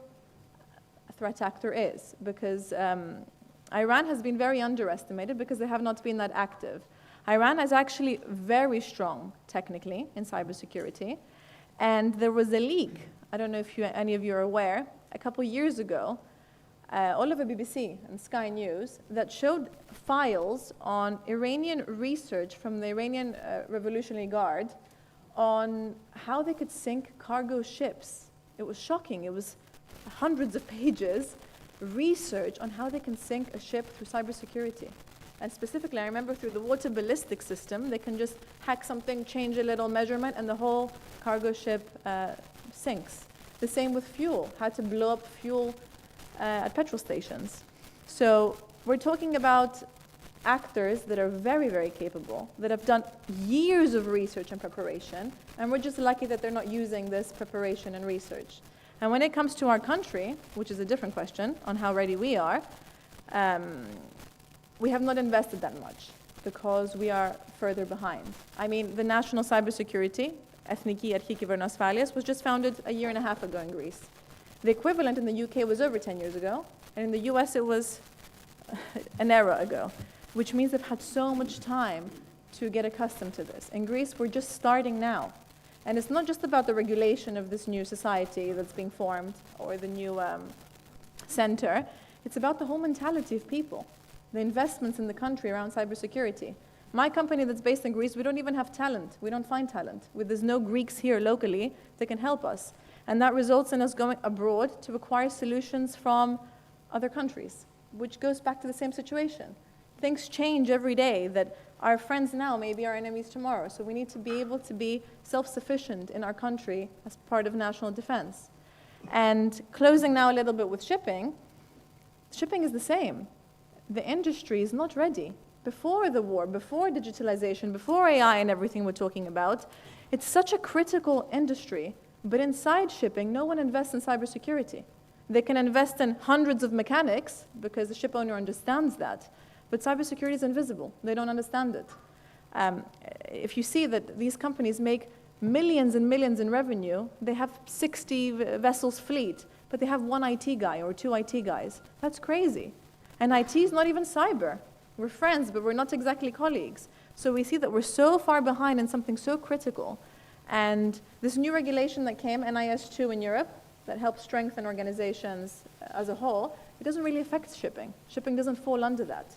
threat actor is, because Iran has been very underestimated because they have not been that active. Iran is actually very strong technically in cybersecurity, and there was a leak, I don't know if any of you are aware, a couple years ago, all over BBC and Sky News, that showed files on Iranian research from the Iranian Revolutionary Guard on how they could sink cargo ships. It was shocking. It was hundreds of pages research on how they can sink a ship through cybersecurity. And specifically, I remember through the water ballistic system, they can just hack something, change a little measurement, and the whole cargo ship sinks. The same with fuel, how to blow up fuel at petrol stations. So we're talking about actors that are very, very capable, that have done years of research and preparation, and we're just lucky that they're not using this preparation and research. And when it comes to our country, which is a different question on how ready we are, we have not invested that much because we are further behind. I mean, the National Cybersecurity, Ethniki Archi Kybernoasphalias, was just founded a year and a half ago in Greece. The equivalent in the UK was over 10 years ago, and in the US it was an era ago, which means they've had so much time to get accustomed to this. In Greece, we're just starting now. And it's not just about the regulation of this new society that's being formed or the new center. It's about the whole mentality of people, the investments in the country around cybersecurity. My company that's based in Greece, we don't even have talent. We don't find talent. There's no Greeks here locally that can help us. And that results in us going abroad to acquire solutions from other countries, which goes back to the same situation. Things change every day, that our friends now may be our enemies tomorrow. So we need to be able to be self-sufficient in our country as part of national defense. And closing now a little bit with shipping, shipping is the same. The industry is not ready. Before the war, before digitalization, before AI and everything we're talking about, it's such a critical industry. But inside shipping, no one invests in cybersecurity. They can invest in hundreds of mechanics because the ship owner understands that. But cybersecurity is invisible. They don't understand it. If you see that these companies make millions and millions in revenue, they have 60 vessels fleet, but they have one IT guy or two IT guys. That's crazy. And IT is not even cyber. We're friends, but we're not exactly colleagues. So we see that we're so far behind in something so critical. And this new regulation that came, NIS2 in Europe, that helps strengthen organizations as a whole, it doesn't really affect shipping. Shipping doesn't fall under that.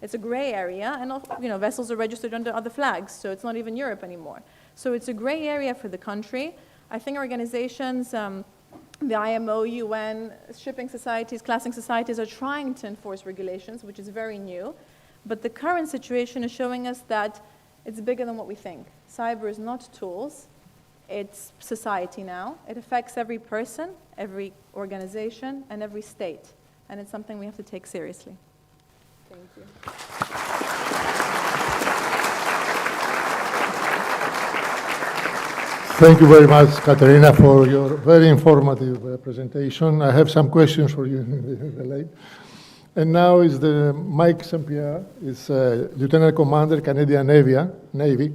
It's a gray area, and vessels are registered under other flags, so it's not even Europe anymore. So it's a gray area for the country. I think organizations, the IMO, UN, shipping societies, classing societies are trying to enforce regulations, which is very new. But the current situation is showing us that it's bigger than what we think. Cyber is not tools. It's society now. It affects every person, every organization, and every state. And it's something we have to take seriously. Thank you. Thank you very much, Katerina, for your very informative presentation. I have some questions for you in the late. And now is Mike St. Pierre, is Lieutenant Commander, Canadian Navy.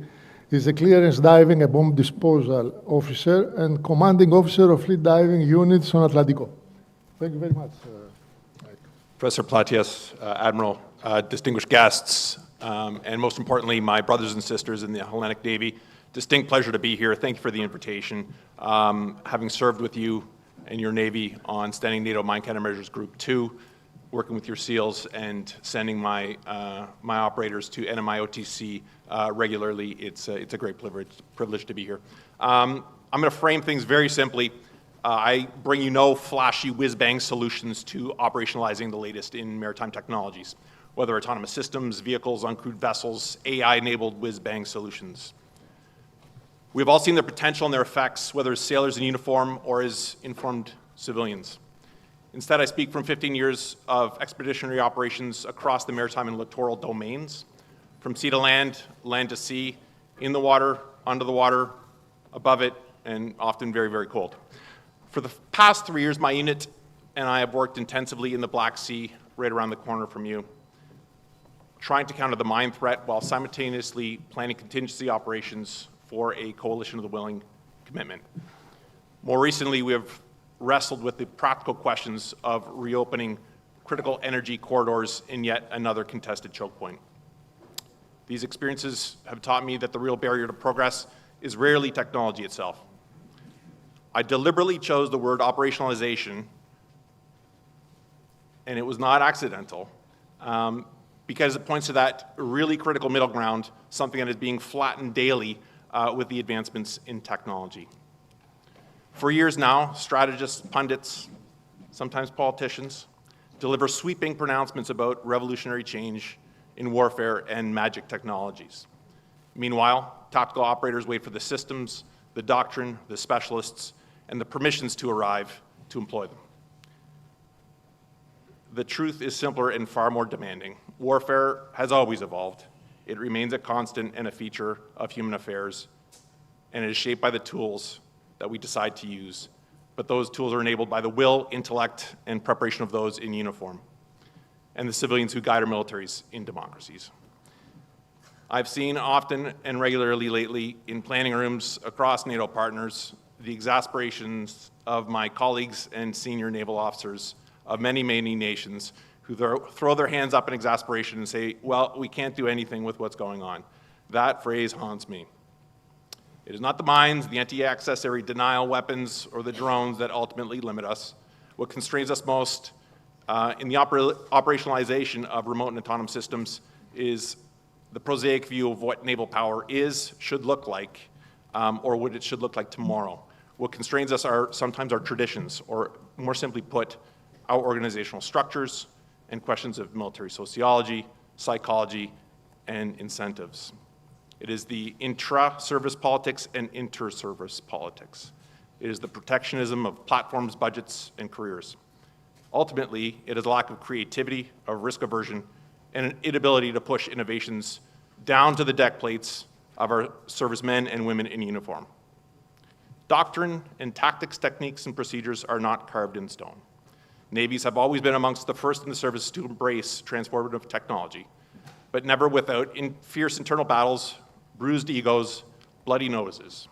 He's a clearance diving and bomb disposal officer and commanding officer of fleet diving units on Atlantico. Thank you very much, Mike. Professor Platias, Admiral, distinguished guests, and most importantly, my brothers and sisters in the Hellenic Navy. Distinct pleasure to be here. Thank you for the invitation. Having served with you and your Navy on Standing NATO Mine Countermeasures Group 2, working with your SEALs and sending my operators to NMI OTC regularly, it's a great privilege to be here. I'm going to frame things very simply. I bring you no flashy whiz-bang solutions to operationalizing the latest in maritime technologies, whether autonomous systems, vehicles, uncrewed vessels, AI-enabled whiz-bang solutions. We've all seen their potential and their effects, whether as sailors in uniform or as informed civilians. Instead, I speak from 15 years of expeditionary operations across the maritime and littoral domains, from sea to land, land to sea, in the water, under the water, above it, and often very, very cold. For the past 3 years, my unit and I have worked intensively in the Black Sea, right around the corner from you, trying to counter the mine threat while simultaneously planning contingency operations for a coalition of the willing commitment. More recently, we have wrestled with the practical questions of reopening critical energy corridors in yet another contested choke point. These experiences have taught me that the real barrier to progress is rarely technology itself. I deliberately chose the word operationalization, and it was not accidental, because it points to that really critical middle ground, something that is being flattened daily with the advancements in technology. For years now, strategists, pundits, sometimes politicians, deliver sweeping pronouncements about revolutionary change in warfare and magic technologies. Meanwhile, tactical operators wait for the systems, the doctrine, the specialists, and the permissions to arrive to employ them. the truth is simpler and far more demanding. Warfare has always evolved. It remains a constant and a feature of human affairs, and it is shaped by the tools that we decide to use. But those tools are enabled by the will, intellect, and preparation of those in uniform, and the civilians who guide our militaries in democracies. I've seen often and regularly lately in planning rooms across NATO partners the exasperations of my colleagues and senior naval officers of many, many nations who throw their hands up in exasperation and say, well, we can't do anything with what's going on. That phrase haunts me. It is not the mines, the anti-access area denial weapons, or the drones that ultimately limit us. What constrains us most in the operationalization of remote and autonomous systems is the prosaic view of what naval power is, should look like, or what it should look like tomorrow. What constrains us are sometimes our traditions, or more simply put, our organizational structures and questions of military sociology, psychology, and incentives. It is the intra-service politics and inter-service politics. It is the protectionism of platforms, budgets, and careers. Ultimately, it is a lack of creativity, of risk aversion, and an inability to push innovations down to the deck plates of our servicemen and women in uniform. Doctrine and tactics, techniques, and procedures are not carved in stone. Navies have always been amongst the first in the service to embrace transformative technology, but never without fierce internal battles, bruised egos, bloody noses.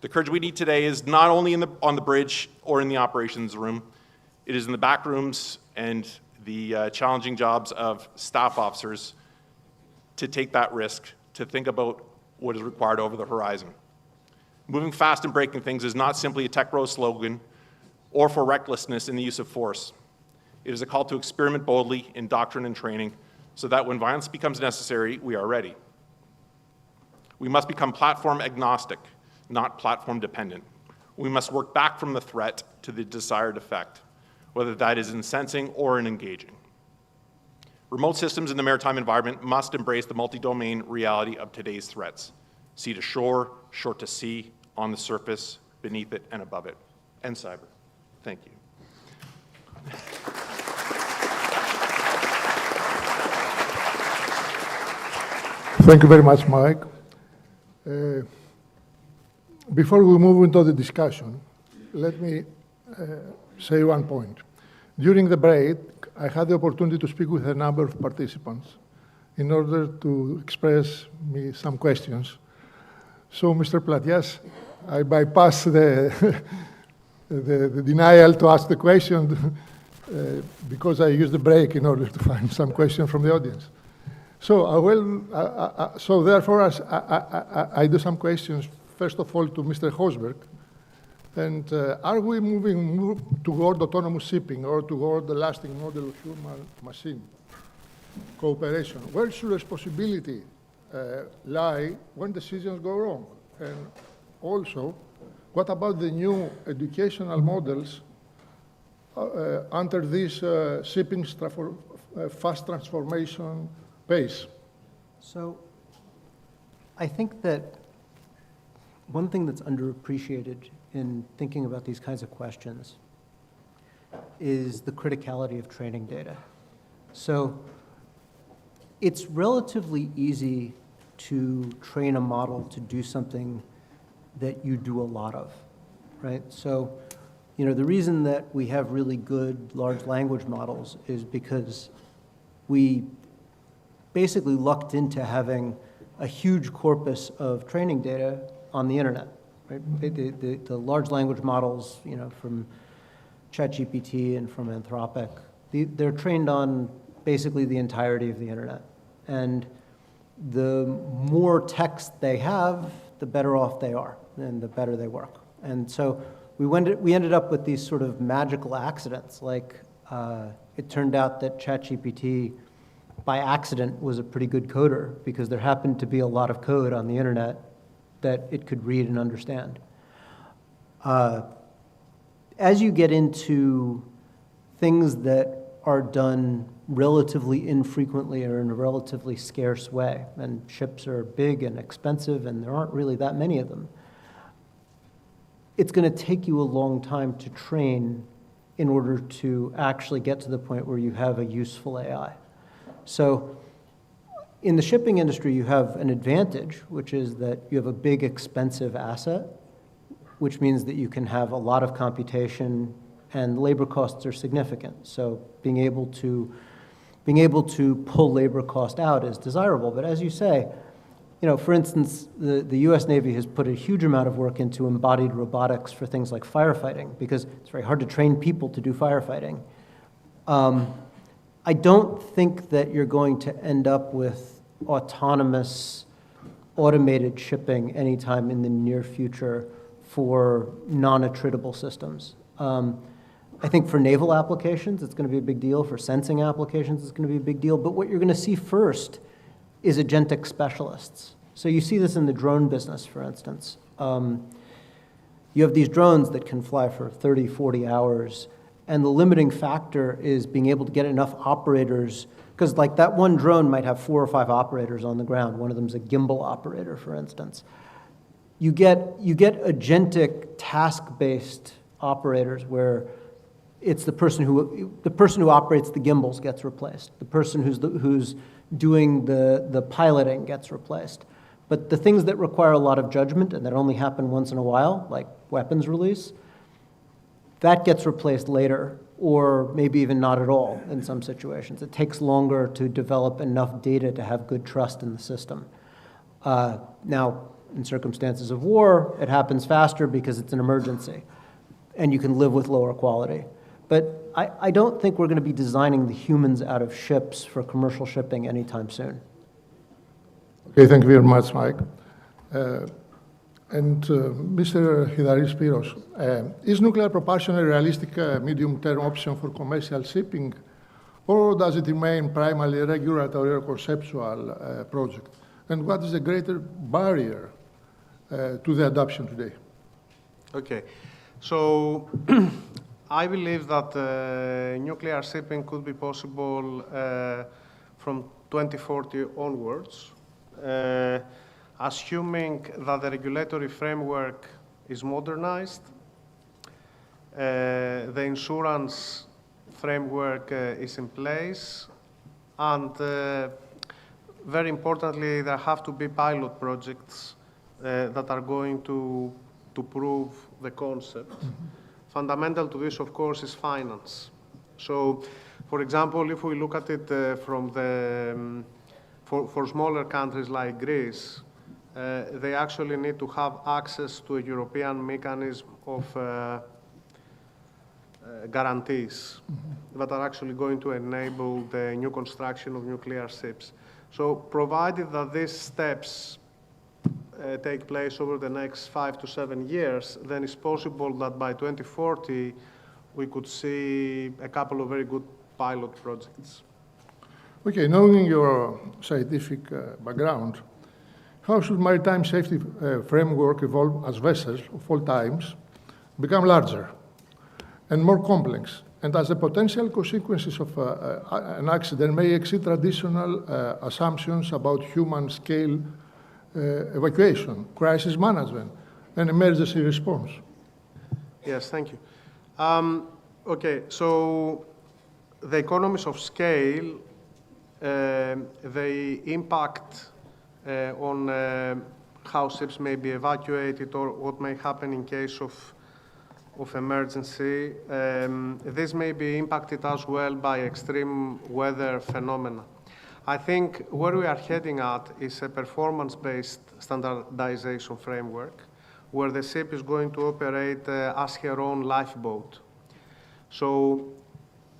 The courage we need today is not only on the bridge or in the operations room, it is in the back rooms and the challenging jobs of staff officers to take that risk, to think about what is required over the horizon. Moving fast and breaking things is not simply a tech bro slogan or for recklessness in the use of force. It is a call to experiment boldly in doctrine and training so that when violence becomes necessary, we are ready. We must become platform agnostic, not platform dependent. We must work back from the threat to the desired effect, whether that is in sensing or in engaging. Remote systems in the maritime environment must embrace the multi-domain reality of today's threats: sea to shore, shore to sea, on the surface, beneath it, and above it, and cyber. Thank you. Thank you very much, Mike. Before we move into the discussion, let me say one point. During the break, I had the opportunity to speak with a number of participants in order to express me some questions. So, Mr. Platias, I bypass the denial to ask the question because I used the break in order to find some questions from the audience. So, therefore, I do some questions, first of all, to Mr. Hosberg. And are we moving toward autonomous shipping or toward the lasting model of human-machine cooperation? Where should responsibility lie when decisions go wrong? And also, what about the new educational models under this shipping fast transformation pace? So I think that one thing that's underappreciated in thinking about these kinds of questions is the criticality of training data. So it's relatively easy to train a model to do something that you do a lot of, right? So, the reason that we have really good large language models is because we basically lucked into having a huge corpus of training data on the internet. Right? The large language models, from ChatGPT and from Anthropic, they're trained on basically the entirety of the internet. And the more text they have, the better off they are, and the better they work. And so we ended up with these sort of magical accidents, like it turned out that ChatGPT, by accident, was a pretty good coder because there happened to be a lot of code on the internet that it could read and understand. As you get into things that are done relatively infrequently or in a relatively scarce way, and ships are big and expensive and there aren't really that many of them, it's going to take you a long time to train in order to actually get to the point where you have a useful AI. So in the shipping industry, you have an advantage, which is that you have a big, expensive asset, which means that you can have a lot of computation and labor costs are significant. So being able to pull labor cost out is desirable. But as you say, for instance, the US Navy has put a huge amount of work into embodied robotics for things like firefighting, because it's very hard to train people to do firefighting. I don't think that you're going to end up with autonomous, automated shipping anytime in the near future for non-attritable systems. I think for naval applications, it's going to be a big deal. For sensing applications, it's going to be a big deal. But what you're going to see first is agentic specialists. So you see this in the drone business, for instance. You have these drones that can fly for 30, 40 hours, and the limiting factor is being able to get enough operators, because like that one drone might have 4 or 5 operators on the ground. One of them is a gimbal operator, for instance. You get agentic task-based operators where it's the person who operates the gimbals gets replaced. The person who's doing the piloting gets replaced. But the things that require a lot of judgment and that only happen once in a while, like weapons release, that gets replaced later, or maybe even not at all in some situations. It takes longer to develop enough data to have good trust in the system. Now, in circumstances of war, it happens faster because it's an emergency, and you can live with lower quality. But I don't think we're going to be designing the humans out of ships for commercial shipping anytime soon. Okay, thank you very much, Mike. Mr. Hidaris Spiros, is nuclear propulsion a realistic medium-term option for commercial shipping, or does it remain primarily a regulatory or conceptual project? And what is the greater barrier to the adoption today? Okay, so I believe that nuclear shipping could be possible from 2040 onwards, assuming that the regulatory framework is modernized, the insurance framework is in place, and very importantly, there have to be pilot projects that are going to prove the concept. Fundamental to this, of course, is finance. So, for example, if we look at it from the for smaller countries like Greece, they actually need to have access to a European mechanism of guarantees that are actually going to enable the new construction of nuclear ships. So, provided that these steps take place over the next 5 to 7 years, then it's possible that by 2040 we could see a couple of very good pilot projects. Okay, knowing your scientific background, how should maritime safety framework evolve as vessels of all times become larger and more complex, and as the potential consequences of an accident may exceed traditional assumptions about human scale evacuation, crisis management, and emergency response? Yes, thank you. Okay, so the economies of scale, they impact on how ships may be evacuated or what may happen in case of emergency. This may be impacted as well by extreme weather phenomena. I think where we are heading at is a performance-based standardization framework where the ship is going to operate as her own lifeboat. So,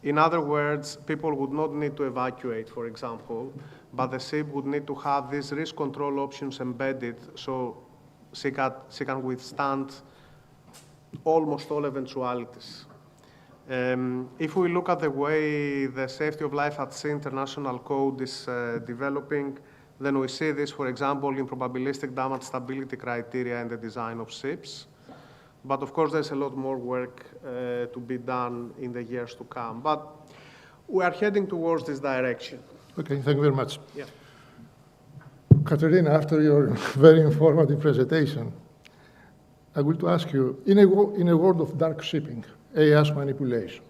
in other words, people would not need to evacuate, for example, but the ship would need to have these risk control options embedded so she can withstand almost all eventualities. If we look at the way the safety of life at sea international code is developing, then we see this, for example, in probabilistic damage stability criteria in the design of ships. But of course, there's a lot more work to be done in the years to come. But we are heading towards this direction. Okay, thank you very much. Yeah. Katerina, after your very informative presentation, I want to ask you, in a world of dark shipping AIS manipulation,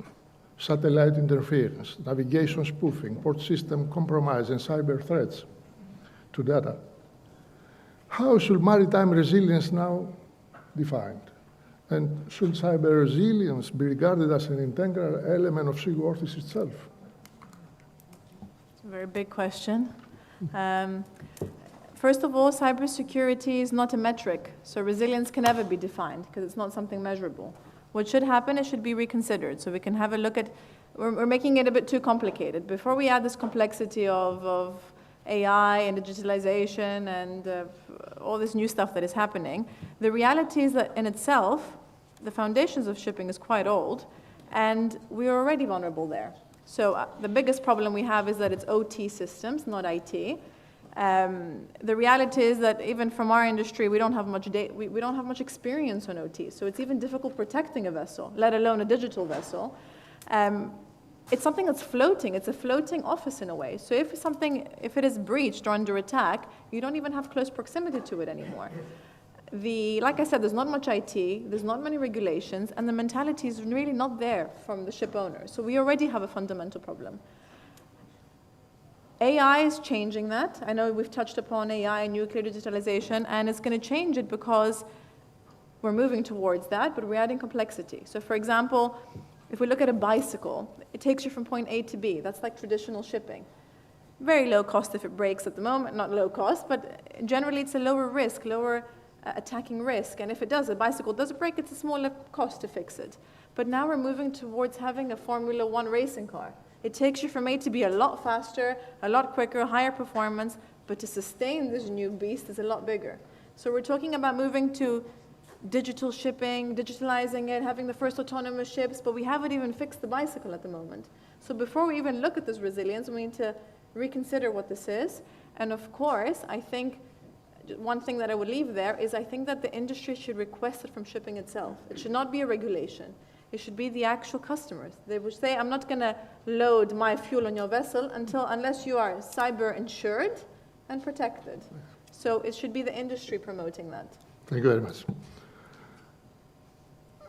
satellite interference, navigation spoofing, port system compromise, and cyber threats to data. How should maritime resilience now defined? And should cyber resilience be regarded as an integral element of seaworthiness itself? It's a very big question. First of all, cybersecurity is not a metric, so resilience can never be defined because it's not something measurable. What should happen, it should be reconsidered, so we can have a look at, we're making it a bit too complicated. Before we add this complexity of AI and digitalization and all this new stuff that is happening, the reality is that in itself, the foundations of shipping is quite old, and we are already vulnerable there. So the biggest problem we have is that it's OT systems, not IT. The reality is that even from our industry, we don't have much we don't have much experience on OT, so it's even difficult protecting a vessel, let alone a digital vessel. It's something that's floating. It's a floating office in a way. So if it is breached or under attack, you don't even have close proximity to it anymore. Like I said, there's not much IT, there's not many regulations, and the mentality is really not there from the ship owner. So we already have a fundamental problem. AI is changing that. I know we've touched upon AI and nuclear digitalization, and it's going to change it because we're moving towards that, but we're adding complexity. So for example, if we look at a bicycle, it takes you from point A to B. That's like traditional shipping. Very low cost if it breaks at the moment, not low cost, but generally it's a lower risk, lower attacking risk. And if it does, a bicycle does break, it's a smaller cost to fix it. But now we're moving towards having a Formula One racing car. It takes you from A to B a lot faster, a lot quicker, higher performance, but to sustain this new beast is a lot bigger. So we're talking about moving to digital shipping, digitalizing it, having the first autonomous ships, but we haven't even fixed the bicycle at the moment. So before we even look at this resilience, we need to reconsider what this is. And of course, I think one thing that I would leave there is I think that the industry should request it from shipping itself. It should not be a regulation. It should be the actual customers. They would say, I'm not going to load my fuel on your vessel unless you are cyber insured and protected. So it should be the industry promoting that. Thank you very much.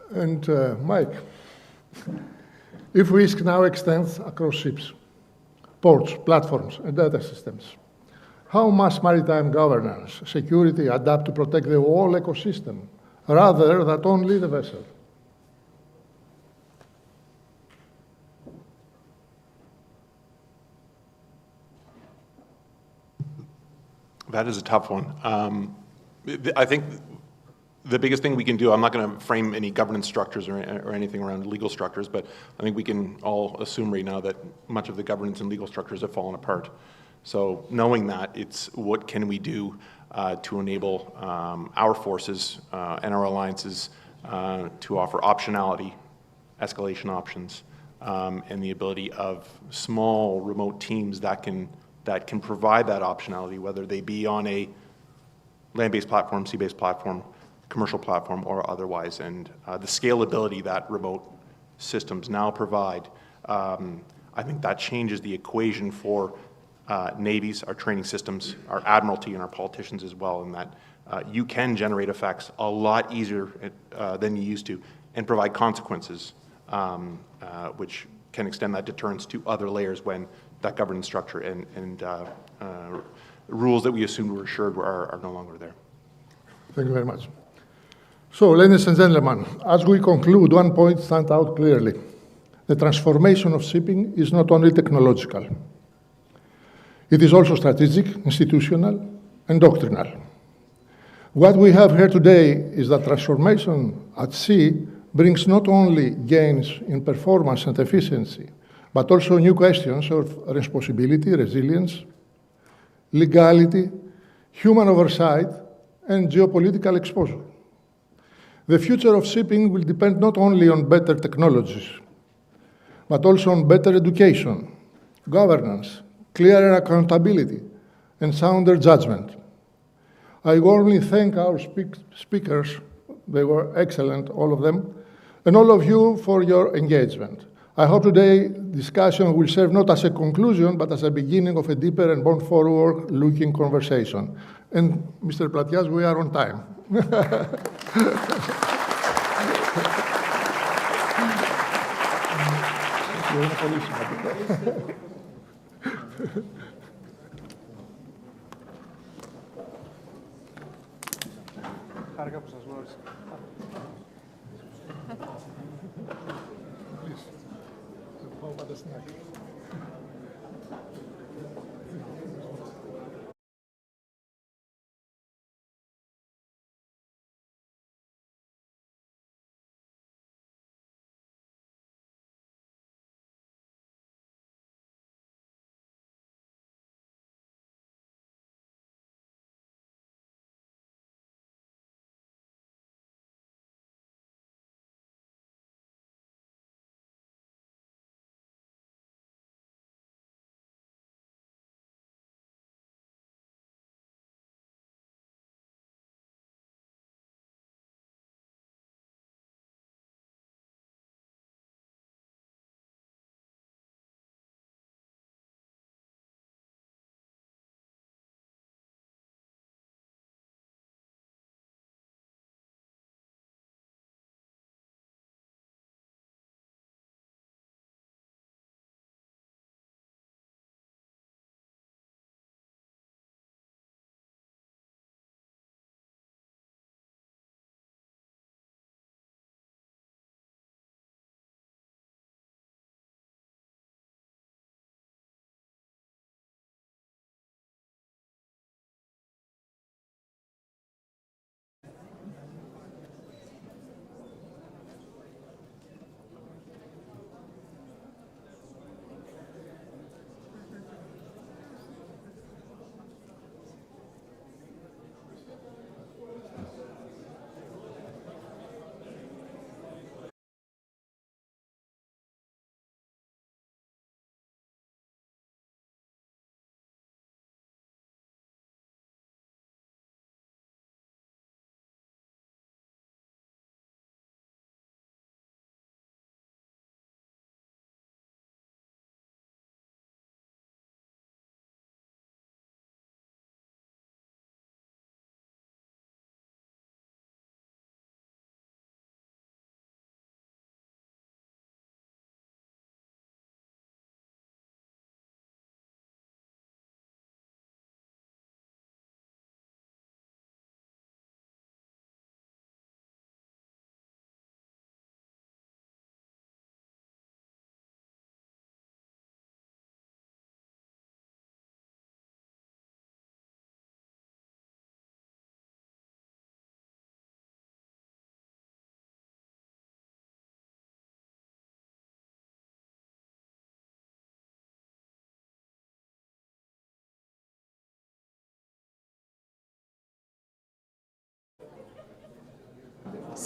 And Mike, if risk now extends across ships, ports, platforms, and data systems, how must maritime governance, security adapt to protect the whole ecosystem rather than only the vessel? That is a tough one. I think the biggest thing we can do, I'm not going to frame any governance structures or anything around legal structures, but I think we can all assume right now that much of the governance and legal structures have fallen apart. So knowing that, it's what can we do to enable our forces and our alliances to offer optionality, escalation options, and the ability of small remote teams that can provide that optionality, whether they be on a land-based platform, sea-based platform, commercial platform, or otherwise. And the scalability that remote systems now provide, I think that changes the equation for navies, our training systems, our admiralty, and our politicians as well, in that you can generate effects a lot easier than you used to and provide consequences, which can extend that deterrence to other layers when that governance structure and rules that we assumed were assured are no longer there. Thank you very much. So, ladies and gentlemen, as we conclude, one point stands out clearly. The transformation of shipping is not only technological. It is also strategic, institutional, and doctrinal. What we have here today is that transformation at sea brings not only gains in performance and efficiency, but also new questions of responsibility, resilience, legality, human oversight, and geopolitical exposure. The future of shipping will depend not only on better technologies, but also on better education, governance, clearer accountability, and sounder judgment. I warmly thank our speakers, they were excellent, all of them, and all of you for your engagement. I hope today's discussion will serve not as a conclusion, but as a beginning of a deeper and more forward-looking conversation. And Mr. Platias, we are on time. είναι πολύ σημαντικό. Χάρηκα που σας γνώρισα. Πάω πάντα στην άκρη.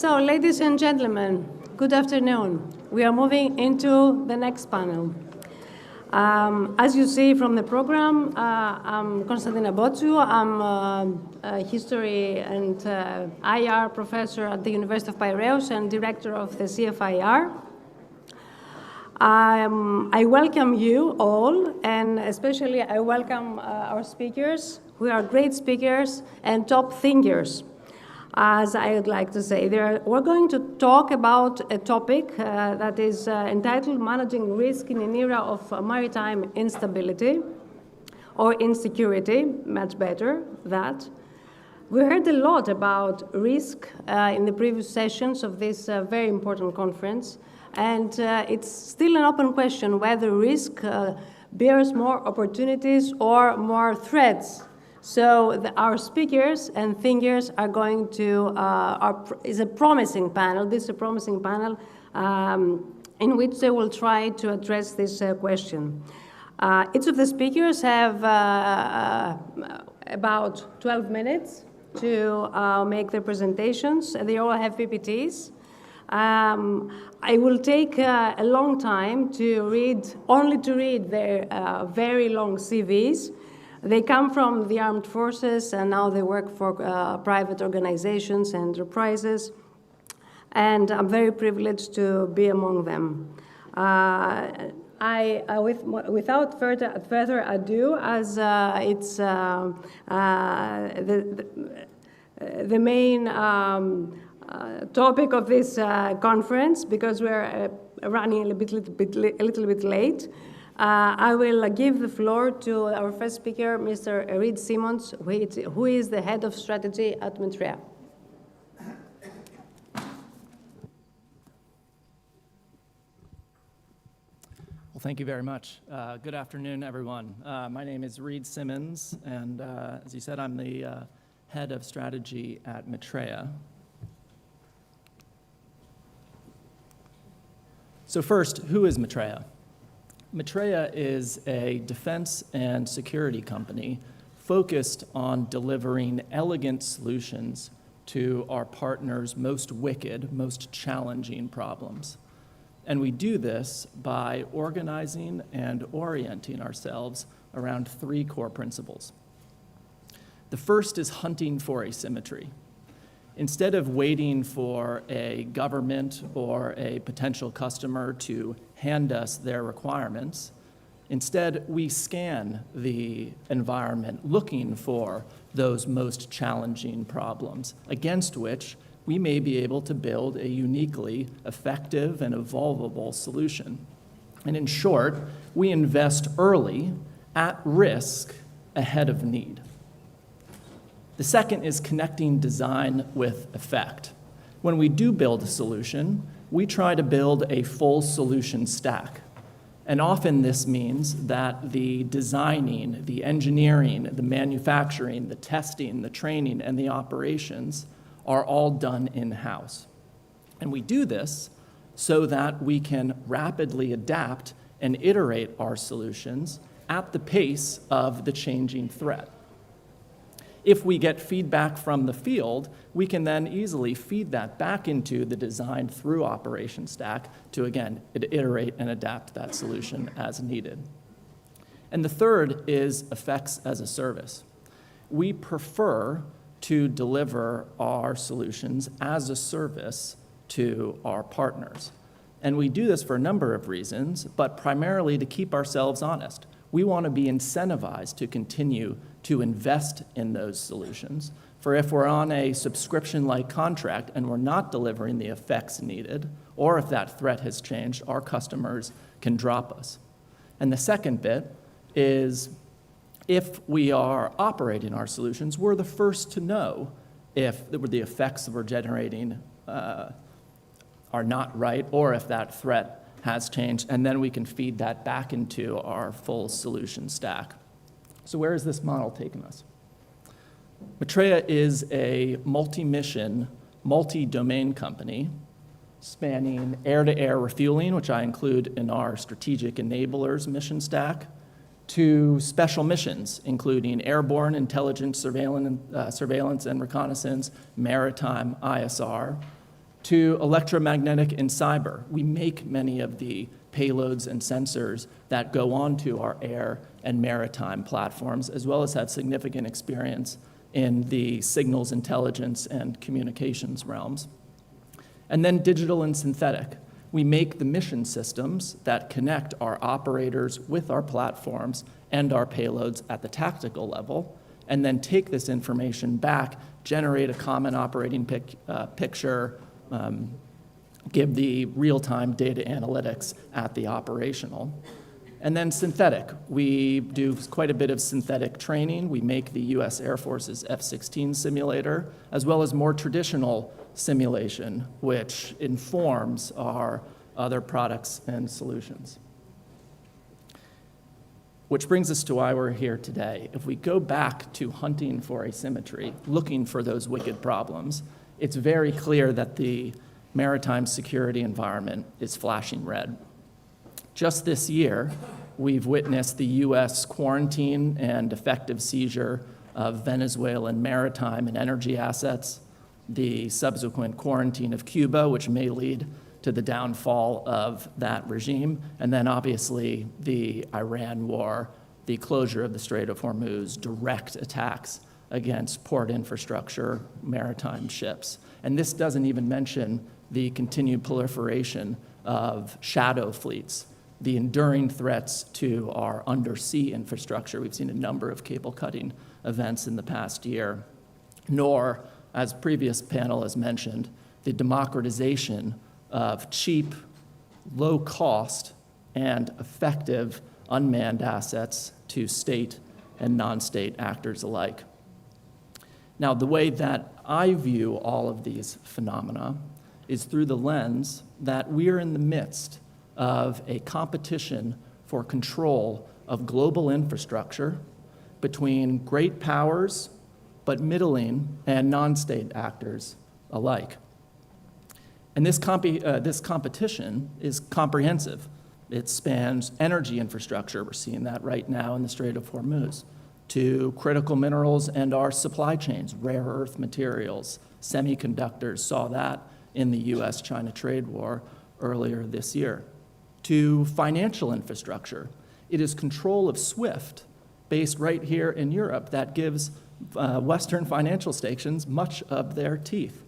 So, ladies and gentlemen, good afternoon. We are moving into the next panel. As you see from the program, I'm Konstantina Botsou. I'm a history and IR professor at the University of Piraeus and director of the CFIR. I welcome you all, and especially I welcome our speakers, who are great speakers and top thinkers, as I would like to say. We're going to talk about a topic that is entitled Managing Risk in an Era of Maritime Instability, or Insecurity, much better, that. We heard a lot about risk in the previous sessions of this very important conference, and it's still an open question whether risk bears more opportunities or more threats. So our speakers and thinkers are going to, is a promising panel. This is a promising panel in which they will try to address this question. Each of the speakers have about 12 minutes to make their presentations. They all have PPTs. I will take a long time to read, only to read their very long CVs. They come from the armed forces, and now they work for private organizations and enterprises. And I'm very privileged to be among them. Without further ado, as it's the main topic of this conference, because we're running a little bit late. I will give the floor to our first speaker, Mr. Reid Simmons, who is the head of strategy at Maritime. Well, thank you very much. Good afternoon, everyone. My name is Reid Simmons, and as you said, I'm the head of strategy at Maritime. So first, who is Maritime? Maritime is a defense and security company focused on delivering elegant solutions to our partners' most wicked, most challenging problems. And we do this by organizing and orienting ourselves around three core principles. The first is hunting for asymmetry. Instead of waiting for a government or a potential customer to hand us their requirements, instead we scan the environment looking for those most challenging problems against which we may be able to build a uniquely effective and evolvable solution. And in short, we invest early, at risk, ahead of need. The second is connecting design with effect. When we do build a solution, we try to build a full solution stack. And often this means that the designing, the engineering, the manufacturing, the testing, the training, and the operations are all done in-house. And we do this so that we can rapidly adapt and iterate our solutions at the pace of the changing threat. If we get feedback from the field, we can then easily feed that back into the design through operation stack to, again, iterate and adapt that solution as needed. And the third is effects as a service. We prefer to deliver our solutions as a service to our partners. And we do this for a number of reasons, but primarily to keep ourselves honest. We want to be incentivized to continue to invest in those solutions. For if we're on a subscription-like contract and we're not delivering the effects needed, or if that threat has changed, our customers can drop us. And the second bit is, if we are operating our solutions, we're the first to know if the effects that we're generating are not right, or if that threat has changed, and then we can feed that back into our full solution stack. So where has this model taken us? Maritime is a multi-mission, multi-domain company spanning air-to-air refueling, which I include in our strategic enablers mission stack, to special missions, including airborne intelligence, surveillance and reconnaissance, maritime ISR, to electromagnetic and cyber. We make many of the payloads and sensors that go onto our air and maritime platforms, as well as have significant experience in the signals intelligence and communications realms. And then digital and synthetic. We make the mission systems that connect our operators with our platforms and our payloads at the tactical level, and then take this information back, generate a common operating picture, give the real-time data analytics at the operational. And then synthetic. We do quite a bit of synthetic training. We make the US Air Force's F-16 simulator, as well as more traditional simulation, which informs our other products and solutions. Which brings us to why we're here today. If we go back to hunting for asymmetry, looking for those wicked problems, it's very clear that the maritime security environment is flashing red. Just this year, we've witnessed the US quarantine and effective seizure of Venezuelan maritime and energy assets, the subsequent quarantine of Cuba, which may lead to the downfall of that regime, and then obviously the Iran war, the closure of the Strait of Hormuz, direct attacks against port infrastructure, maritime ships. And this doesn't even mention the continued proliferation of shadow fleets, the enduring threats to our undersea infrastructure. We've seen a number of cable cutting events in the past year, nor, as previous panel has mentioned, the democratization of cheap, low cost and effective unmanned assets to state and non-state actors alike. Now, the way that I view all of these phenomena is through the lens that we are in the midst of a competition for control of global infrastructure between great powers, but middling and non-state actors alike. And this competition is comprehensive. It spans energy infrastructure, we're seeing that right now in the Strait of Hormuz, to critical minerals and our supply chains, rare earth materials, semiconductors, saw that in the US-China trade war earlier this year, to financial infrastructure. It is control of SWIFT, based right here in Europe, that gives Western financial stations much of their teeth,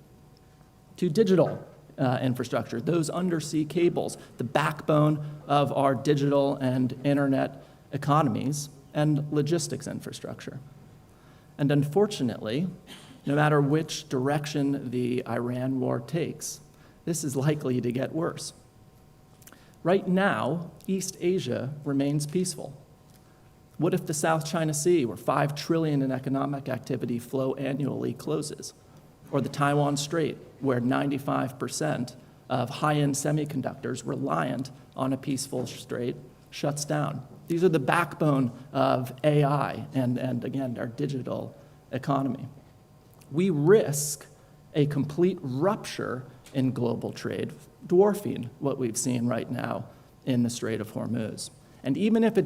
to digital infrastructure, those undersea cables, the backbone of our digital and internet economies, and logistics infrastructure. And unfortunately, no matter which direction the Iran war takes, this is likely to get worse. Right now, East Asia remains peaceful. What if the South China Sea, where $5 trillion in economic activity flow annually, closes? Or the Taiwan Strait, where 95% of high-end semiconductors reliant on a peaceful strait shuts down? These are the backbone of AI and again, our digital economy. We risk a complete rupture in global trade, dwarfing what we've seen right now in the Strait of Hormuz. And even if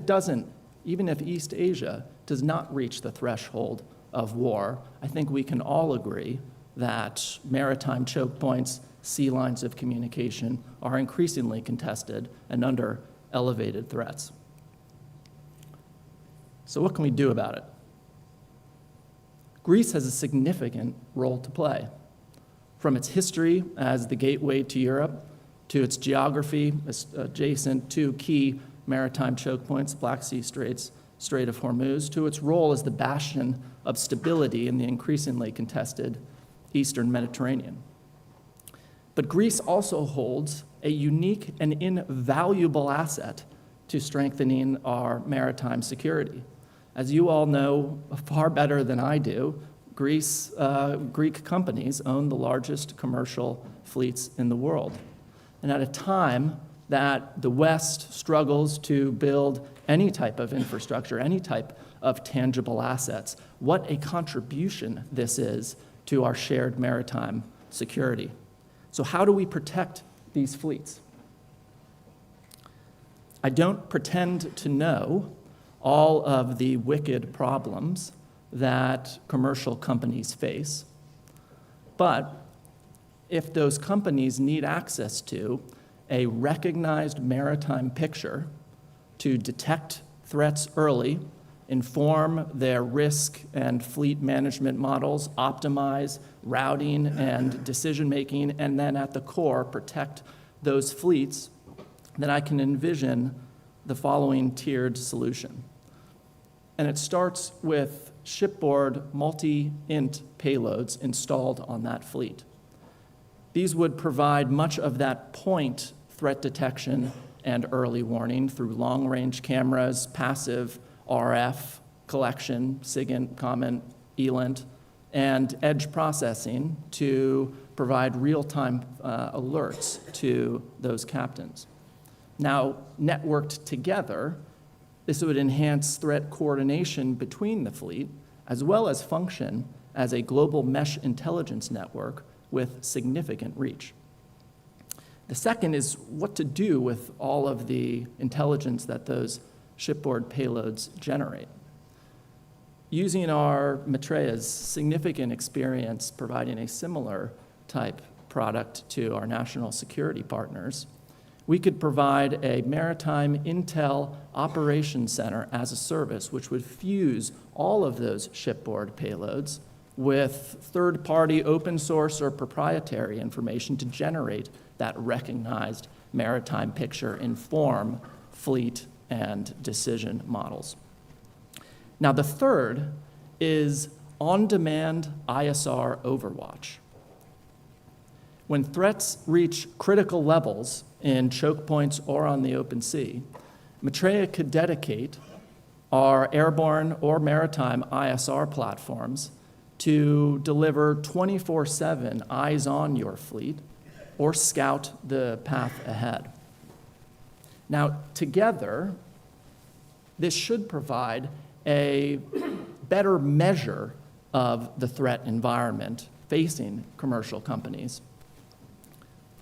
East Asia does not reach the threshold of war, I think we can all agree that maritime choke points, sea lines of communication are increasingly contested and under elevated threats. So what can we do about it? Greece has a significant role to play. From its history as the gateway to Europe, to its geography adjacent to key maritime choke points, Black Sea Straits, Strait of Hormuz, to its role as the bastion of stability in the increasingly contested Eastern Mediterranean. But Greece also holds a unique and invaluable asset to strengthening our maritime security. As you all know far better than I do, Greek companies own the largest commercial fleets in the world. And at a time that the West struggles to build any type of infrastructure, any type of tangible assets, what a contribution this is to our shared maritime security. So how do we protect these fleets? I don't pretend to know all of the wicked problems that commercial companies face, but if those companies need access to a recognized maritime picture to detect threats early, inform their risk and fleet management models, optimize routing and decision-making, and then at the core protect those fleets, then I can envision the following tiered solution. And it starts with shipboard multi-int payloads installed on that fleet. These would provide much of that point threat detection and early warning through long-range cameras, passive RF collection, SIGINT, comment, ELINT, and edge processing to provide real-time alerts to those captains. Now, networked together, this would enhance threat coordination between the fleet, as well as function as a global mesh intelligence network with significant reach. The second is what to do with all of the intelligence that those shipboard payloads generate. Using our Maitreya's significant experience providing a similar type product to our national security partners, we could provide a maritime intel operations center as a service, which would fuse all of those shipboard payloads with third-party open source or proprietary information to generate that recognized maritime picture, inform fleet and decision models. Now, the third is on-demand ISR overwatch. When threats reach critical levels in choke points or on the open sea, Maitreya could dedicate our airborne or maritime ISR platforms to deliver 24/7 eyes on your fleet or scout the path ahead. Now, together, this should provide a better measure of the threat environment facing commercial companies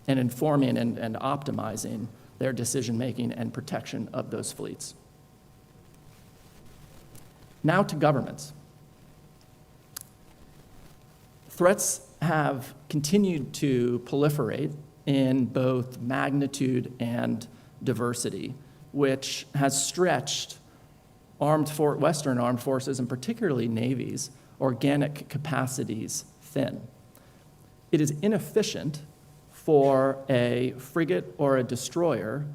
and informing and optimizing their decision-making and protection of those fleets. Now to governments. Threats have continued to proliferate in both magnitude and diversity, which has stretched Western armed forces, and particularly navies, organic capacities thin. It is inefficient for a frigate or a destroyer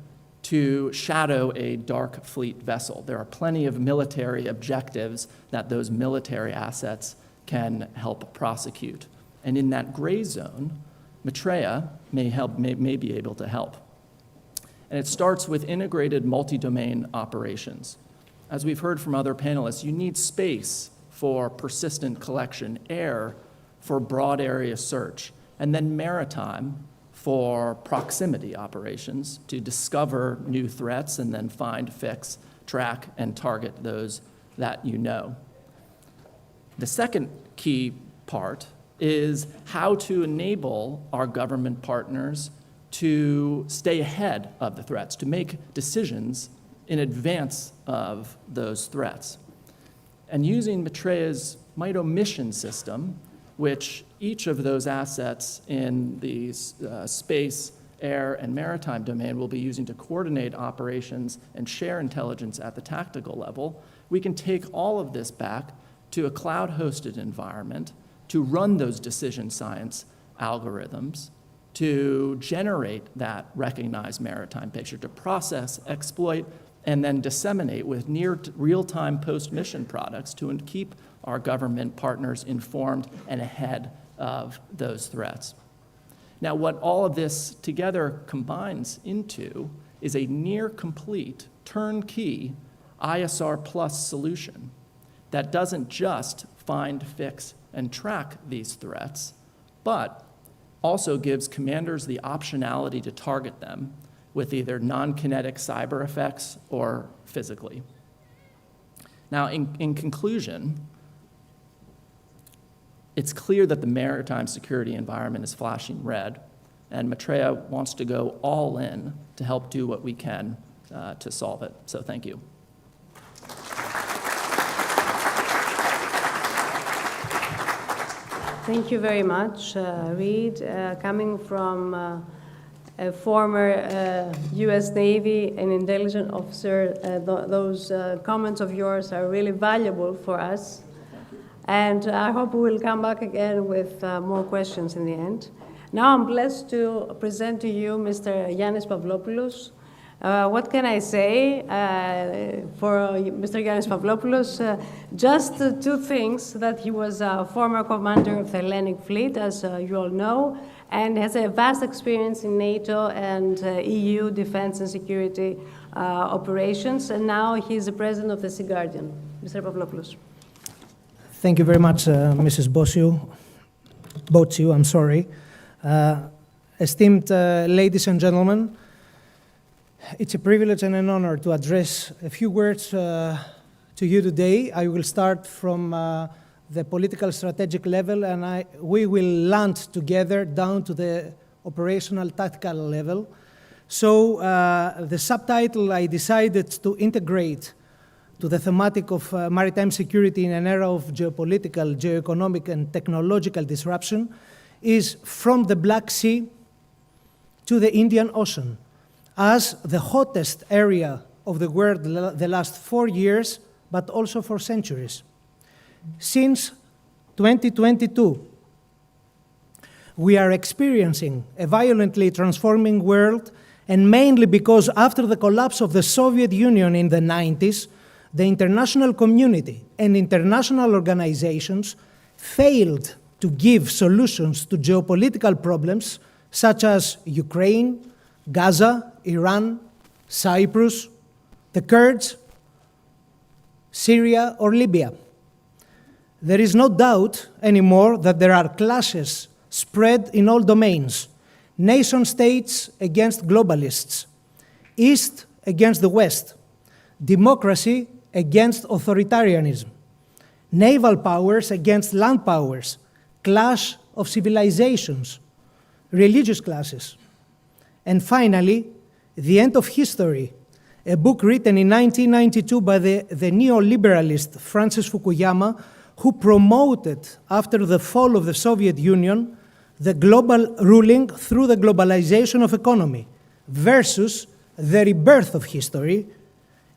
to shadow a dark fleet vessel. There are plenty of military objectives that those military assets can help prosecute. And in that gray zone, Maitreya may be able to help. And it starts with integrated multi-domain operations. As we've heard from other panelists, you need space for persistent collection, air for broad area search, and then maritime for proximity operations to discover new threats and then find, fix, track, and target those that you know. The second key part is how to enable our government partners to stay ahead of the threats, to make decisions in advance of those threats. And using Maitreya's MITO mission system, which each of those assets in the space, air, and maritime domain will be using to coordinate operations and share intelligence at the tactical level, we can take all of this back to a cloud-hosted environment to run those decision science algorithms, to generate that recognized maritime picture, to process, exploit, and then disseminate with near real-time post-mission products to keep our government partners informed and ahead of those threats. Now, what all of this together combines into is a near-complete, turnkey ISR plus solution that doesn't just find, fix, and track these threats, but also gives commanders the optionality to target them with either non-kinetic cyber effects or physically. Now, in conclusion, it's clear that the maritime security environment is flashing red, and Maitreya wants to go all in to help do what we can to solve it. So thank you. Thank you very much, Reed. Coming from a former U.S. Navy and intelligence officer, those comments of yours are really valuable for us. And I hope we will come back again with more questions in the end. Now I'm blessed to present to you Mr. Yannis Pavlopoulos. What can I say for Mr. Yannis Pavlopoulos? Just two things, that he was a former commander of the Hellenic Fleet, as you all know, and has a vast experience in NATO and EU defense and security operations, and now he's the president of the Sea Guardian. Mr. Pavlopoulos. Thank you very much, Mrs. Botsiou, I'm sorry. Esteemed ladies and gentlemen, it's a privilege and an honor to address a few words to you today. I will start from the political strategic level, and we will land together down to the operational tactical level. So the subtitle I decided to integrate to the thematic of maritime security in an era of geopolitical, geoeconomic, and technological disruption is From the Black Sea to the Indian Ocean, as the hottest area of the world the last 4 years, but also for centuries. Since 2022, we are experiencing a violently transforming world, and mainly because after the collapse of the Soviet Union in the 90s, the international community and international organizations failed to give solutions to geopolitical problems such as Ukraine, Gaza, Iran, Cyprus, the Kurds, Syria, or Libya. There is no doubt anymore that there are clashes spread in all domains, nation states against globalists, East against the West, democracy against authoritarianism, naval powers against land powers, clash of civilizations, religious classes. And finally, The End of History, a book written in 1992 by the neoliberalist Francis Fukuyama, who promoted, after the fall of the Soviet Union, the global ruling through the globalization of economy versus the rebirth of history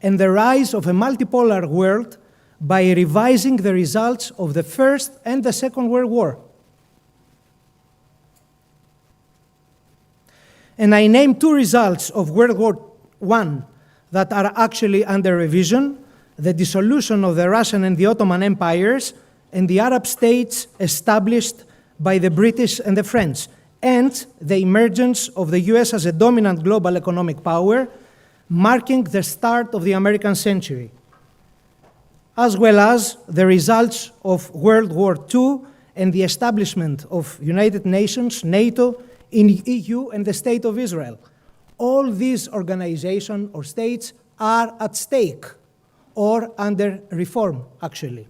and the rise of a multipolar world by revising the results of the First and the Second World War. And I named two results of World War I that are actually under revision: the dissolution of the Russian and the Ottoman empires and the Arab states established by the British and the French, and the emergence of the US as a dominant global economic power, marking the start of the American century, as well as the results of World War II and the establishment of United Nations, NATO, in EU, and the State of Israel. All these organizations or states are at stake or under reform, actually.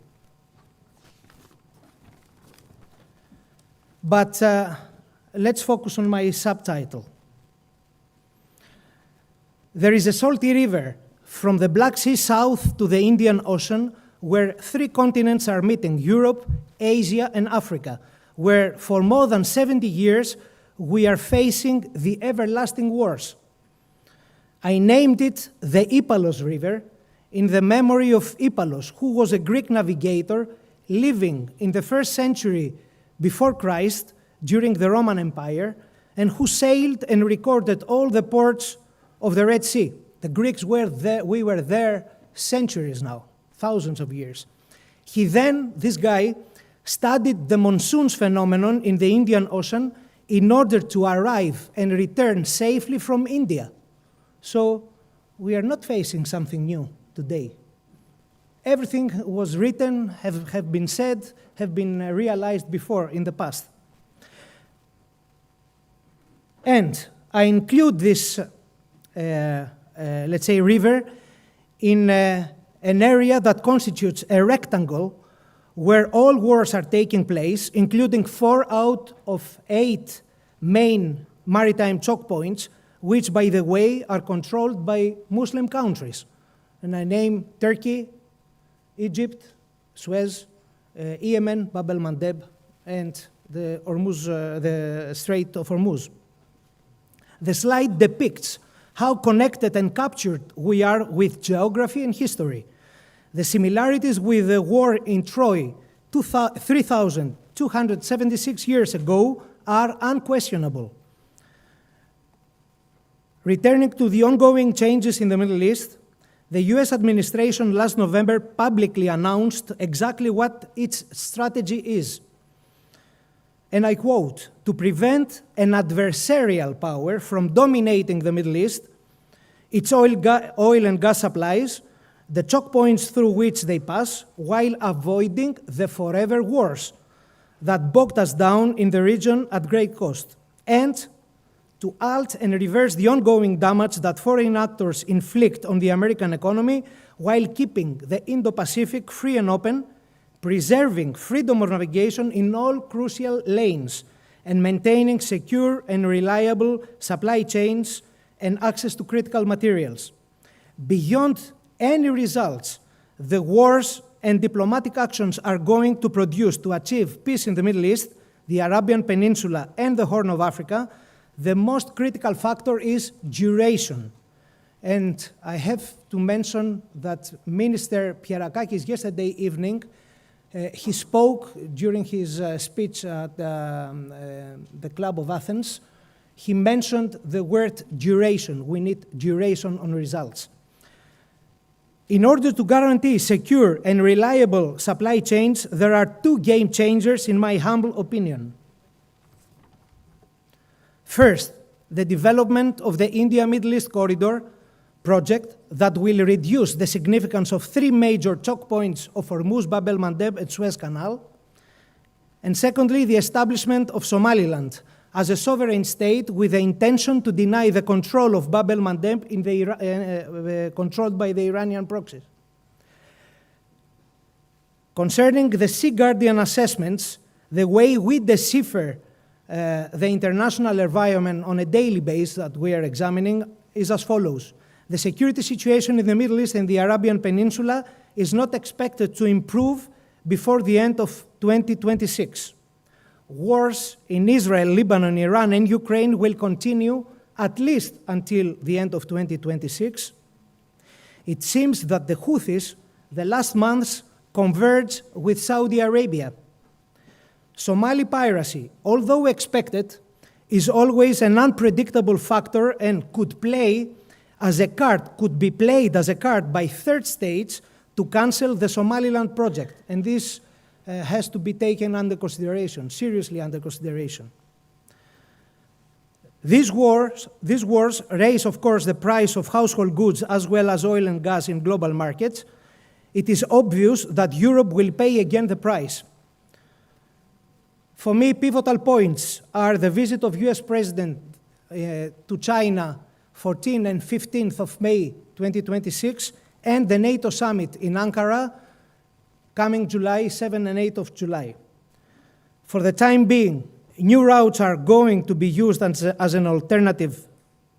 But let's focus on my subtitle. There is a salty river from the Black Sea south to the Indian Ocean where three continents are meeting: Europe, Asia, and Africa, where for more than 70 years we are facing the everlasting wars. I named it the Ipalos River in the memory of Ipalos, who was a Greek navigator living in the 1st century before Christ during the Roman Empire, and who sailed and recorded all the ports of the Red Sea. The Greeks were there, we were there centuries now, thousands of years. He then, this guy, studied the monsoons phenomenon in the Indian Ocean in order to arrive and return safely from India. So we are not facing something new today. Everything was written, have been said, have been realized before in the past. And I include this, let's say, river in an area that constitutes a rectangle where all wars are taking place, including 4 out of 8 main maritime choke points, which, by the way, are controlled by Muslim countries. And I name Turkey, Egypt, Suez, Yemen, Bab el-Mandeb, and the Strait of Hormuz. The slide depicts how connected and captured we are with geography and history. The similarities with the war in Troy 3,276 years ago are unquestionable. Returning to the ongoing changes in the Middle East, the US administration last November publicly announced exactly what its strategy is. And I quote, "To prevent an adversarial power from dominating the Middle East, its oil and gas supplies, the choke points through which they pass, while avoiding the forever wars that bogged us down in the region at great cost, and to halt and reverse the ongoing damage that foreign actors inflict on the American economy while keeping the Indo-Pacific free and open, preserving freedom of navigation in all crucial lanes, and maintaining secure and reliable supply chains and access to critical materials. Beyond any results the wars and diplomatic actions are going to produce to achieve peace in the Middle East, the Arabian Peninsula, and the Horn of Africa, the most critical factor is duration. And I have to mention that Minister Pierrakakis yesterday evening, he spoke during his speech at the Club of Athens. He mentioned the word duration. We need duration on results. In order to guarantee secure and reliable supply chains, there are 2 game changers, in my humble opinion. First, the development of the India-Middle East corridor project that will reduce the significance of three major choke points of Hormuz, Bab el-Mandeb, and Suez Canal. And secondly, the establishment of Somaliland as a sovereign state with the intention to deny the control of Bab el-Mandeb controlled by the Iranian proxies. Concerning the Sea Guardian assessments, the way we decipher the international environment on a daily basis that we are examining is as follows. The security situation in the Middle East and the Arabian Peninsula is not expected to improve before the end of 2026. Wars in Israel, Lebanon, Iran, and Ukraine will continue at least until the end of 2026. It seems that the Houthis, the last months, converge with Saudi Arabia. Somali piracy, although expected, is always an unpredictable factor and could be played as a card by third states to cancel the Somaliland project. And this has to be taken under consideration, seriously under consideration. These wars raise, of course, the price of household goods as well as oil and gas in global markets. It is obvious that Europe will pay again the price. For me, pivotal points are the visit of US President to China 14th and 15th of May 2026 and the NATO summit in Ankara coming July 7 and 8 of July. For the time being, new routes are going to be used as an alternative,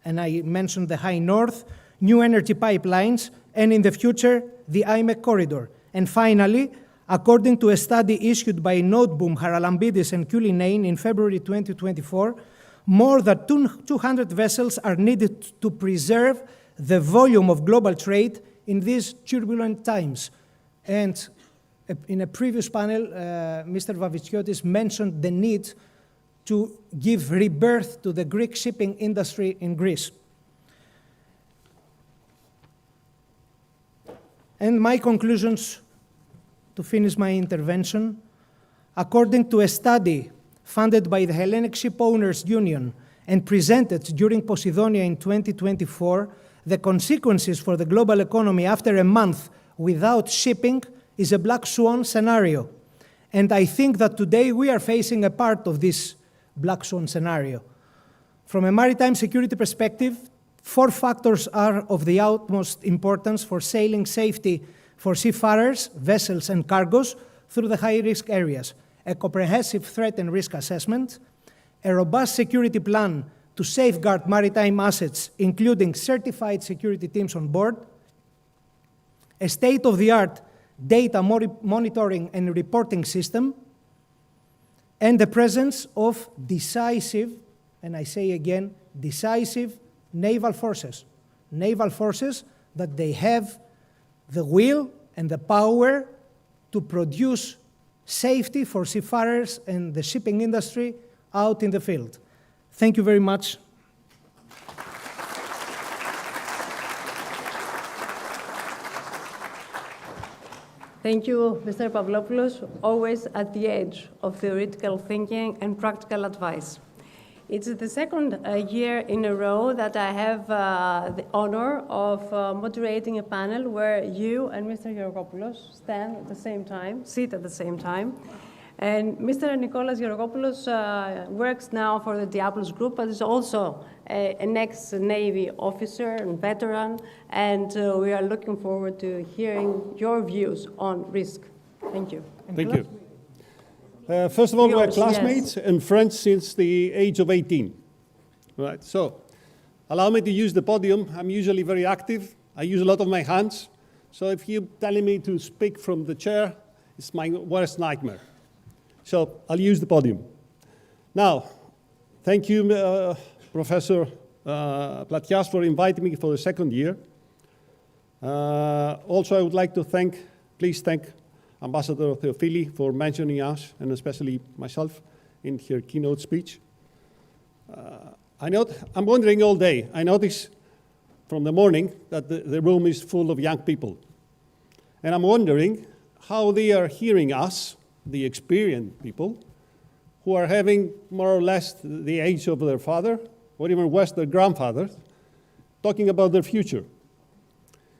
and I mentioned the High North, new energy pipelines, and in the future, the IMEC corridor. And finally, according to a study issued by Noteboom, Haralambidis, and Cullinane in February 2024, more than 200 vessels are needed to preserve the volume of global trade in these turbulent times. And in a previous panel, Mr. Vavitskiotis mentioned the need to give rebirth to the Greek shipping industry in Greece. And my conclusions to finish my intervention, according to a study funded by the Hellenic Ship Owners Union and presented during Posidonia in 2024, the consequences for the global economy after a month without shipping is a black swan scenario. And I think that today we are facing a part of this black swan scenario. From a maritime security perspective, 4 factors are of the utmost importance for sailing safety for seafarers, vessels, and cargoes through the high-risk areas: a comprehensive threat and risk assessment, a robust security plan to safeguard maritime assets, including certified security teams on board, a state-of-the-art data monitoring and reporting system, and the presence of decisive, and I say again, decisive naval forces that they have the will and the power to produce safety for seafarers and the shipping industry out in the field. Thank you very much. Thank you, Mr. Pavlopoulos, always at the edge of theoretical thinking and practical advice. It's the second year in a row that I have the honor of moderating a panel where you and Mr. Georgopoulos stand at the same time, sit at the same time. And Mr. Nicholas Georgopoulos works now for the Diablos Group, but is also an ex-Navy officer and veteran, and we are looking forward to hearing your views on risk. Thank you. Thank you. First of all, we're classmates and friends since the age of 18. Right, so allow me to use the podium. I'm usually very active. I use a lot of my hands. So if you're telling me to speak from the chair, it's my worst nightmare. So I'll use the podium. Now, thank you, Professor Platias, for inviting me for the second year. Also, I would like to please thank Ambassador Theophili for mentioning us, and especially myself, in her keynote speech. I'm wondering all day. I notice from the morning that the room is full of young people. And I'm wondering how they are hearing us, the experienced people, who are having more or less the age of their father, or even worse, their grandfathers, talking about their future.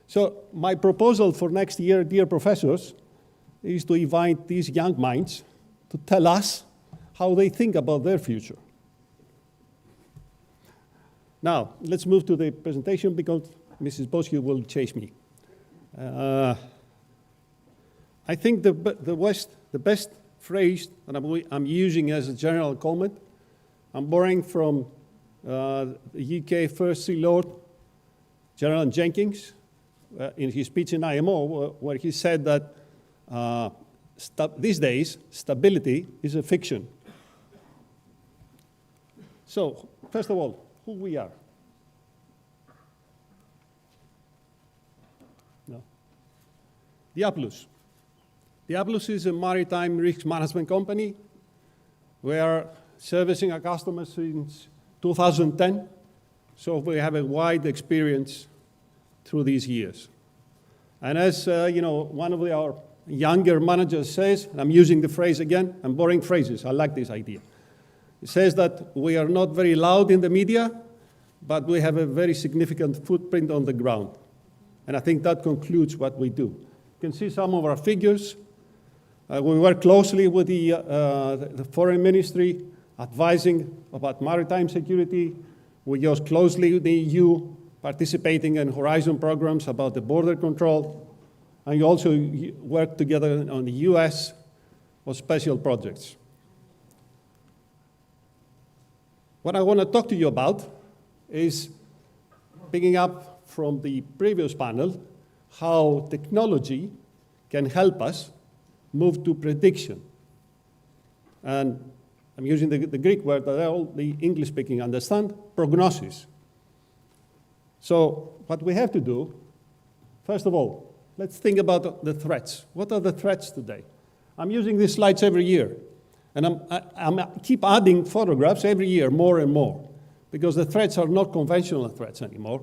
So my proposal for next year, dear professors, is to invite these young minds to tell us how they think about their future. Now, let's move to the presentation because Mrs. Bosque will chase me. I think the best phrase that I'm using as a general comment, I'm borrowing from the UK First Sea Lord, General Jenkins, in his speech in IMO, where he said that these days, stability is a fiction. So, first of all, who we are. No. Diabolus. Diabolus is a maritime risk management company. We are servicing our customers since 2010, so we have a wide experience through these years. And as one of our younger managers says, and I'm using the phrase again, I'm borrowing phrases, I like this idea. He says that we are not very loud in the media, but we have a very significant footprint on the ground. And I think that concludes what we do. You can see some of our figures. We work closely with the Foreign Ministry, advising about maritime security. We work closely with the EU, participating in Horizon programs about the border control. And we also work together on the US for special projects. What I want to talk to you about is, picking up from the previous panel, how technology can help us move to prediction. And I'm using the Greek word that all the English-speaking understand, prognosis. So what we have to do, first of all, let's think about the threats. What are the threats today? I'm using these slides every year. And I keep adding photographs every year, more and more, because the threats are not conventional threats anymore.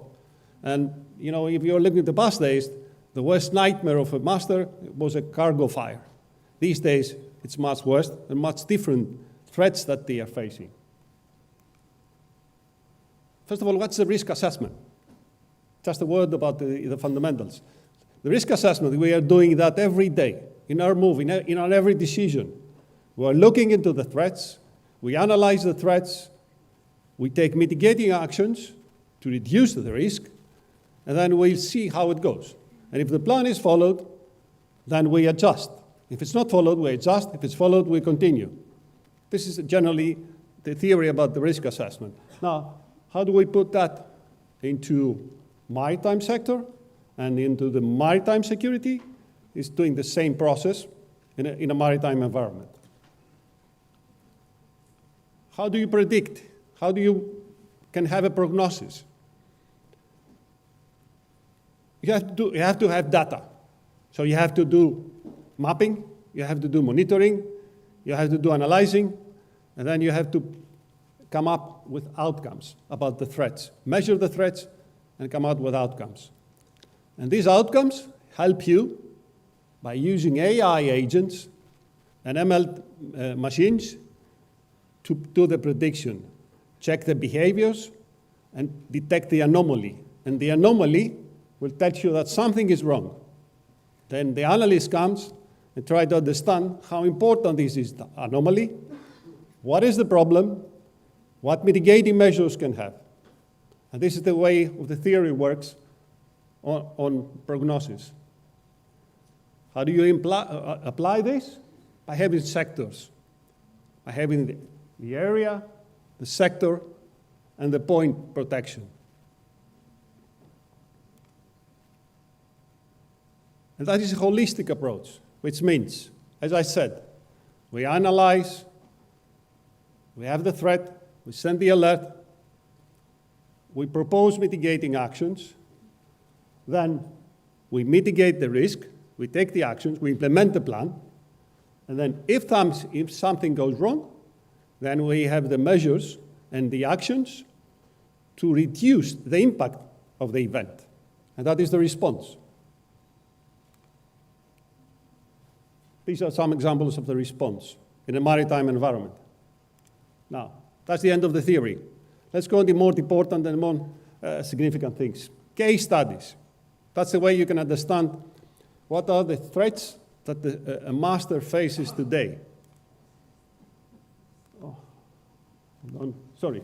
And if you're looking at the past days, the worst nightmare of a master was a cargo fire. These days, it's much worse and much different threats that they are facing. First of all, what's the risk assessment? Just a word about the fundamentals. The risk assessment, we are doing that every day in our move, in our every decision. We are looking into the threats, we analyze the threats, we take mitigating actions to reduce the risk, and then we'll see how it goes. And if the plan is followed, then we adjust. If it's not followed, we adjust. If it's followed, we continue. This is generally the theory about the risk assessment. Now, how do we put that into maritime sector and into the maritime security? It's doing the same process in a maritime environment. How do you predict? How do you can have a prognosis? You have to have data. So you have to do mapping, you have to do monitoring, you have to do analyzing, and then you have to come up with outcomes about the threats. Measure the threats and come out with outcomes. And these outcomes help you by using AI agents and ML machines to do the prediction, check the behaviors, and detect the anomaly. And the anomaly will tell you that something is wrong. Then the analyst comes and tries to understand how important this is the anomaly, what is the problem, what mitigating measures can have. And this is the way the theory works on prognosis. How do you apply this? By having sectors, by having the area, the sector, and the point protection. And that is a holistic approach, which means, as I said, we analyze, we have the threat, we send the alert, we propose mitigating actions, then we mitigate the risk, we take the actions, we implement the plan, and then if something goes wrong, then we have the measures and the actions to reduce the impact of the event. And that is the response. These are some examples of the response in a maritime environment. Now, that's the end of the theory. Let's go on the more important and more significant things. Case studies. That's the way you can understand what are the threats that a master faces today. Oh, sorry.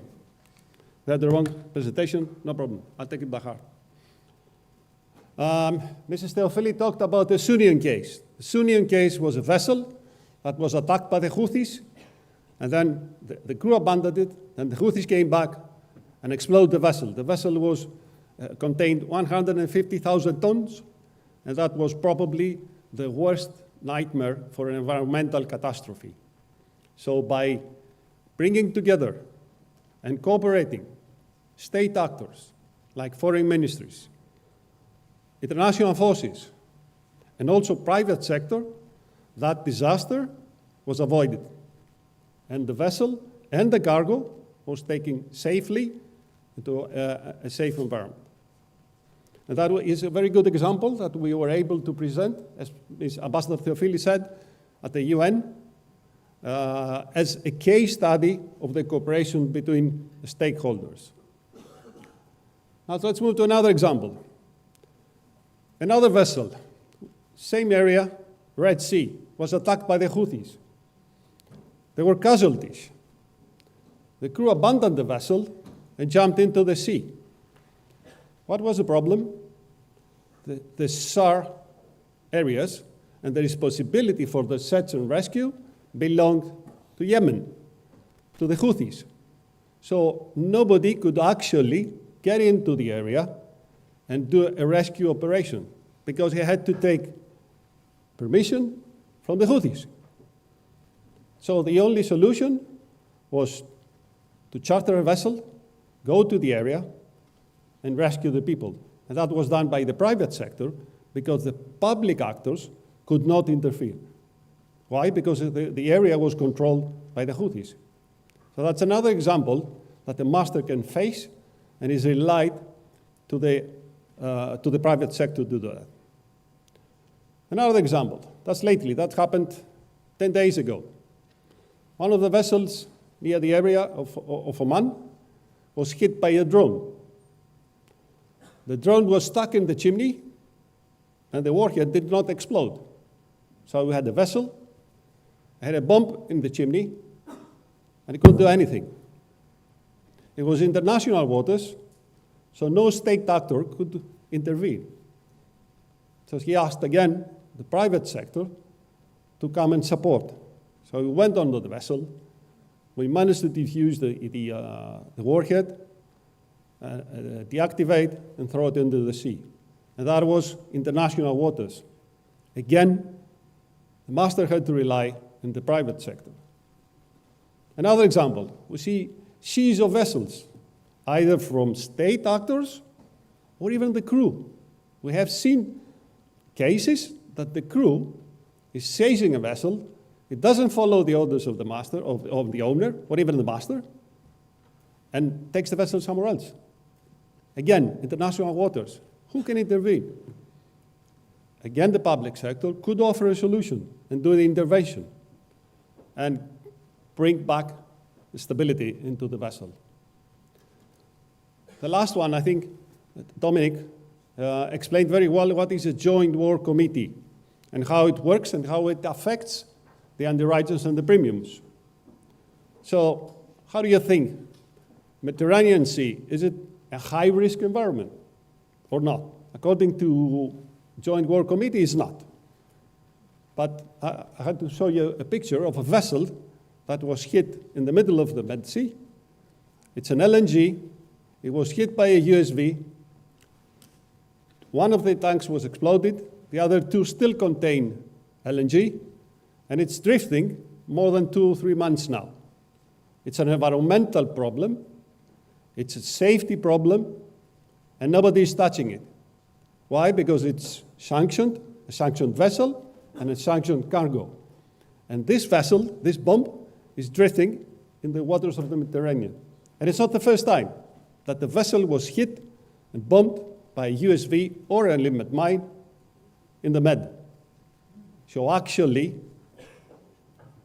I had the wrong presentation. No problem. I'll take it by heart. Mrs. Theophili talked about the Sunnian case. The Sunnian case was a vessel that was attacked by the Houthis, and then the crew abandoned it, and the Houthis came back and exploded the vessel. The vessel was contained 150,000 tons, and that was probably the worst nightmare for an environmental catastrophe. So by bringing together and cooperating state actors like foreign ministries, international forces, and also private sector, that disaster was avoided. And the vessel and the cargo was taken safely into a safe environment. And that is a very good example that we were able to present, as Ms. Ambassador Theophili said, at the UN, as a case study of the cooperation between stakeholders. Now let's move to another example. Another vessel, same area, Red Sea, was attacked by the Houthis. There were casualties. The crew abandoned the vessel and jumped into the sea. What was the problem? The SAR areas and the responsibility for the search and rescue belonged to Yemen, to the Houthis. So nobody could actually get into the area and do a rescue operation because he had to take permission from the Houthis. So the only solution was to charter a vessel, go to the area, and rescue the people. And that was done by the private sector because the public actors could not interfere. Why? Because the area was controlled by the Houthis. So that's another example that the master can face and is relied to the private sector to do that. Another example, that's lately, that happened 10 days ago. One of the vessels near the area of Oman was hit by a drone. The drone was stuck in the chimney, and the warhead did not explode. So we had a vessel, had a bomb in the chimney, and it couldn't do anything. It was international waters, so no state actor could intervene. So he asked again the private sector to come and support. So we went onto the vessel. We managed to defuse the warhead, deactivate, and throw it into the sea. And that was international waters. Again, the master had to rely on the private sector. Another example, we see seas of vessels, either from state actors or even the crew. We have seen cases that the crew is seizing a vessel, it doesn't follow the orders of the master, of the owner, or even the master, and takes the vessel somewhere else. Again, international waters. Who can intervene? Again, the public sector could offer a solution and do the intervention and bring back stability into the vessel. The last one, I think, Dominic explained very well what is a joint war committee and how it works and how it affects the underwriters and the premiums. So how do you think? Mediterranean Sea, is it a high-risk environment or not? According to Joint War Committee, it's not. But I had to show you a picture of a vessel that was hit in the middle of the Med Sea. It's an LNG. It was hit by a USV. One of the tanks was exploded. The other two still contain LNG. And it's drifting more than 2 or 3 months now. It's an environmental problem. It's a safety problem. And nobody is touching it. Why? Because it's sanctioned, a sanctioned vessel, and a sanctioned cargo. And this vessel, this bomb, is drifting in the waters of the Mediterranean. And it's not the first time that the vessel was hit and bombed by a USV or a limit mine in the Med. So actually,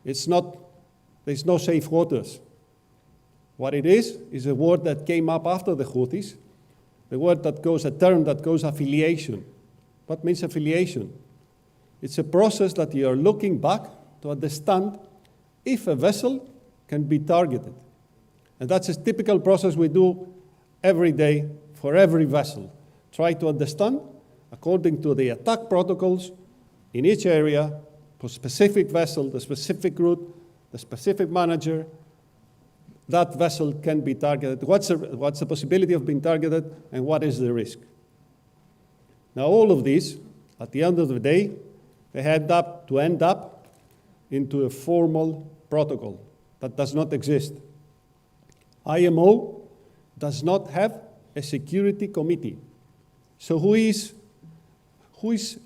there's no safe waters What it is a word that came up after the Houthis, a term that goes affiliation. What means affiliation? It's a process that you are looking back to understand if a vessel can be targeted. And that's a typical process we do every day for every vessel. Try to understand, according to the attack protocols in each area, for specific vessel, the specific route, the specific manager, that vessel can be targeted. What's the possibility of being targeted, and what is the risk? Now, all of these, at the end of the day, they end up into a formal protocol that does not exist. IMO does not have a security committee. So who is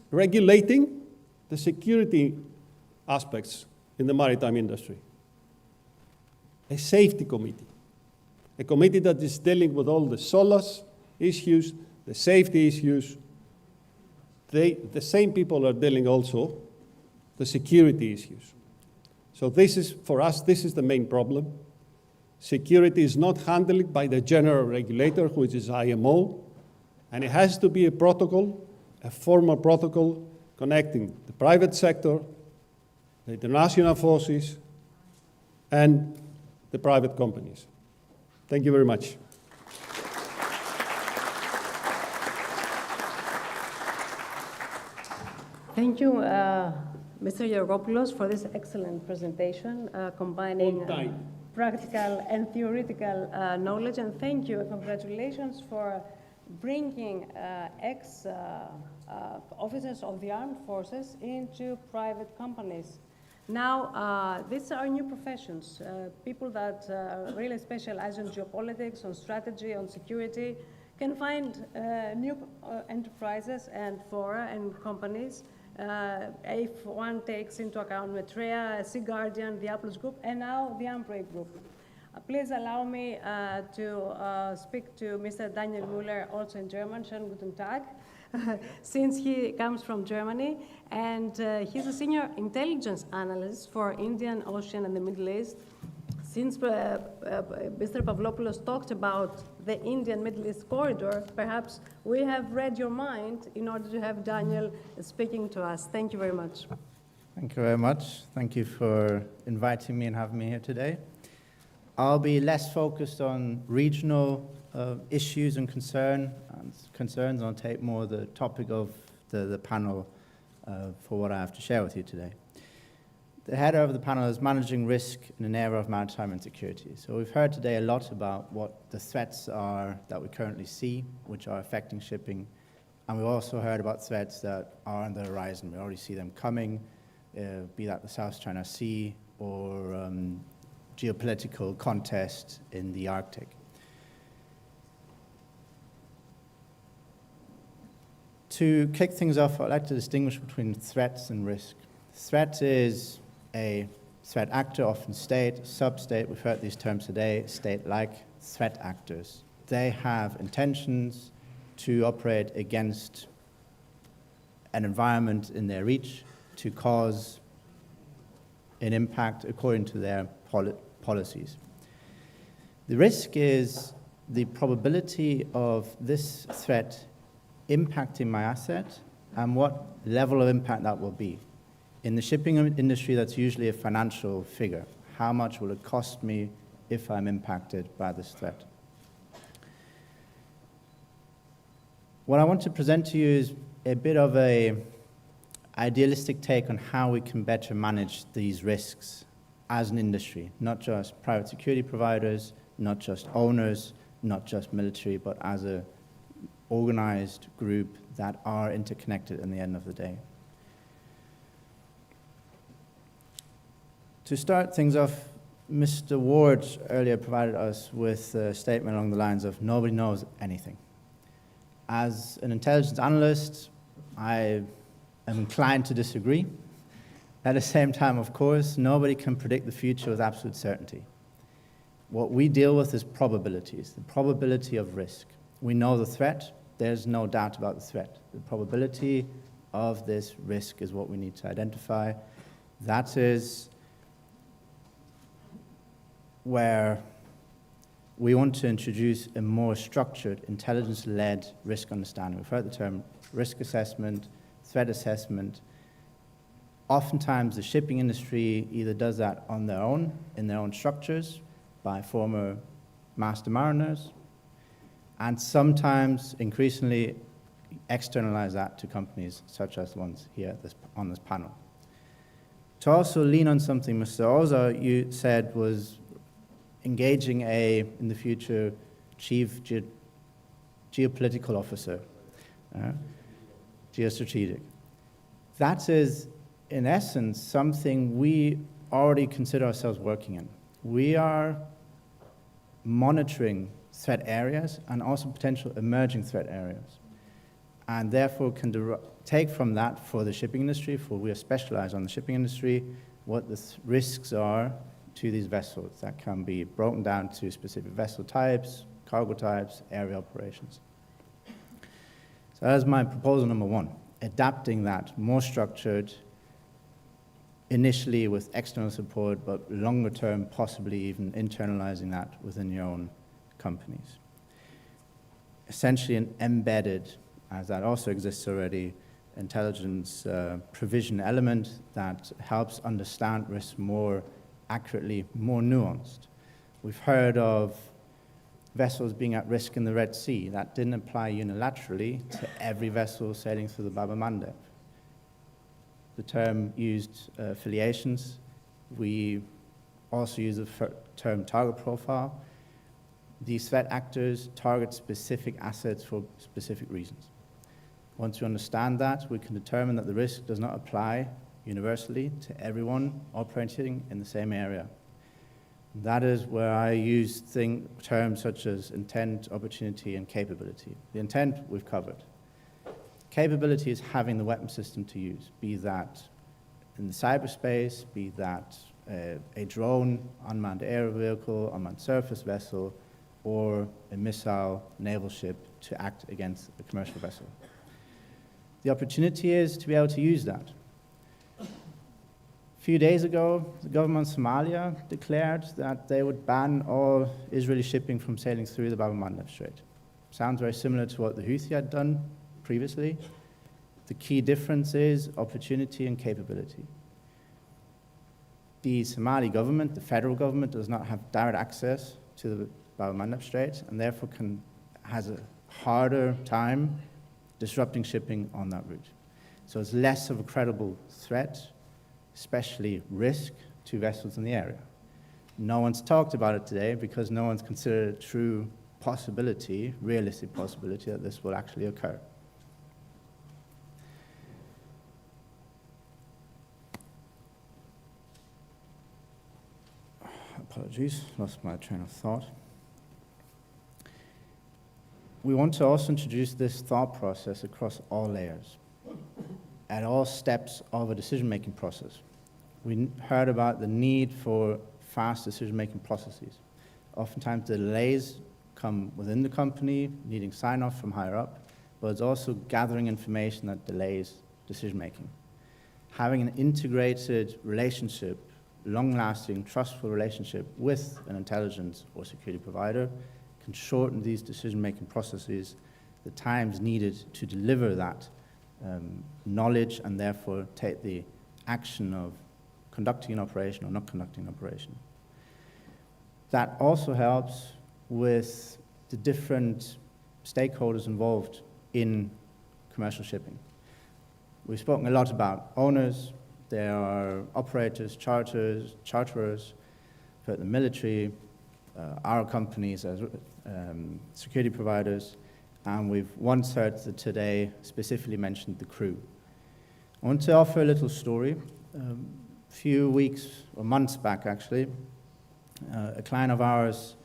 regulating the security aspects in the maritime industry? A safety committee. A committee that is dealing with all the SOLAS issues, the safety issues. The same people are dealing also the security issues. So this is, for us, this is the main problem. Security is not handled by the general regulator, which is IMO, and it has to be a protocol, a formal protocol connecting the private sector, the international forces, and the private companies. Thank you very much. Thank you, Mr. Georgopoulos, for this excellent presentation, combining practical and theoretical knowledge. And thank you and congratulations for bringing ex-officers of the armed forces into private companies. Now, these are new professions, people that really specialize in geopolitics, on strategy, on security, can find new enterprises and fora and companies. If one takes into account Maritime, Sea Guardian, the Applus Group, and now the Ambrey Group. Please allow me to speak to Mr. Daniel Müller, also in German, schönen guten Tag, since he comes from Germany, and he's a senior intelligence analyst for Indian Ocean and the Middle East. Since Mr. Pavlopoulos talked about the Indian-Middle East corridor, perhaps we have read your mind in order to have Daniel speaking to us. Thank you very much. Thank you very much. Thank you for inviting me and having me here today. I'll be less focused on regional issues and concerns. I'll take more the topic of the panel for what I have to share with you today. The header of the panel is Managing Risk in an Era of Maritime Insecurity. So we've heard today a lot about what the threats are that we currently see, which are affecting shipping. And we've also heard about threats that are on the horizon. We already see them coming, be that the South China Sea or geopolitical contest in the Arctic. To kick things off, I'd like to distinguish between threats and risk. Threat is a threat actor, often state, sub-state, we've heard these terms today, state-like threat actors. They have intentions to operate against an environment in their reach to cause an impact according to their policies. The risk is the probability of this threat impacting my asset and what level of impact that will be. In the shipping industry, that's usually a financial figure. How much will it cost me if I'm impacted by this threat? What I want to present to you is a bit of an idealistic take on how we can better manage these risks as an industry, not just private security providers, not just owners, not just military, but as an organized group that are interconnected in the end of the day. To start things off, Mr. Ward earlier provided us with a statement along the lines of nobody knows anything. As an intelligence analyst, I am inclined to disagree. At the same time, of course, nobody can predict the future with absolute certainty. What we deal with is probabilities, the probability of risk. We know the threat. There's no doubt about the threat. The probability of this risk is what we need to identify. That is where we want to introduce a more structured, intelligence-led risk understanding. We've heard the term risk assessment, threat assessment. Oftentimes, the shipping industry either does that on their own, in their own structures, by former master mariners, and sometimes, increasingly, externalize that to companies such as the ones here on this panel. To also lean on something Mr. Oza, you said, was engaging in the future, chief geopolitical officer, geostrategic. That is, in essence, something we already consider ourselves working in. We are monitoring threat areas and also potential emerging threat areas, and therefore can take from that for the shipping industry, for we are specialized on the shipping industry, what the risks are to these vessels. That can be broken down to specific vessel types, cargo types, area operations. So that is my proposal number one, adapting that, more structured, initially with external support, but longer term, possibly even internalizing that within your own companies. Essentially an embedded, as that also exists already, intelligence provision element that helps understand risk more accurately, more nuanced. We've heard of vessels being at risk in the Red Sea. That didn't apply unilaterally to every vessel sailing through the Bab el-Mandeb. The term used affiliations. We also use the term target profile. These threat actors target specific assets for specific reasons. Once we understand that, we can determine that the risk does not apply universally to everyone operating in the same area. That is where I use terms such as intent, opportunity, and capability. The intent we've covered. Capability is having the weapon system to use, be that in the cyberspace, be that a drone, unmanned air vehicle, unmanned surface vessel, or a missile naval ship to act against a commercial vessel. The opportunity is to be able to use that. A few days ago, the government of Somalia declared that they would ban all Israeli shipping from sailing through the Bab el-Mandeb Strait. Sounds very similar to what the Houthi had done previously. The key difference is opportunity and capability. The Somali government, the federal government, does not have direct access to the Bab el-Mandeb Strait, and therefore has a harder time disrupting shipping on that route. So it's less of a credible threat, especially risk, to vessels in the area. No one's talked about it today because no one's considered a true possibility, realistic possibility, that this will actually occur. Apologies, lost my train of thought. We want to also introduce this thought process across all layers, at all steps of a decision-making process. We heard about the need for fast decision-making processes. Oftentimes the delays come within the company, needing sign-off from higher up, but it's also gathering information that delays decision-making. Having an integrated relationship, long-lasting, trustful relationship with an intelligence or security provider can shorten these decision-making processes, the times needed to deliver that knowledge and therefore take the action of conducting an operation or not conducting an operation. That also helps with the different stakeholders involved in commercial shipping. We've spoken a lot about owners. There are operators, charterers, for the military, our companies as security providers, and we've once heard that today specifically mentioned the crew. I want to offer a little story. A few weeks or months back, actually, a client of ours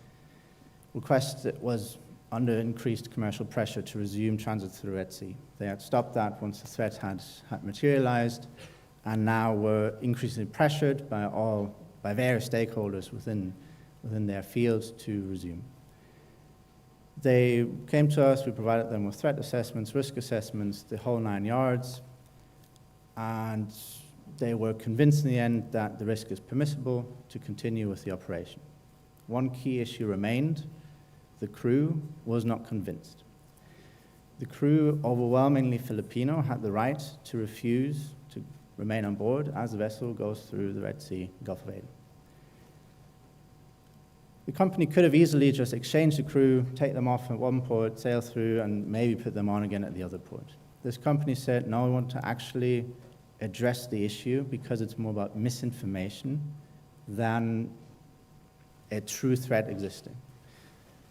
was under increased commercial pressure to resume transit through the Red Sea. They had stopped that once the threat had materialized, and now were increasingly pressured by various stakeholders within their fields to resume. They came to us, we provided them with threat assessments, risk assessments, the whole 9 yards, and they were convinced in the end that the risk is permissible to continue with the operation. One key issue remained, the crew was not convinced. The crew, overwhelmingly Filipino, had the right to refuse to remain on board as the vessel goes through the Red Sea, Gulf of Aden. The company could have easily just exchanged the crew, take them off at one port, sail through, and maybe put them on again at the other port. This company said, no, we want to actually address the issue because it's more about misinformation than a true threat existing.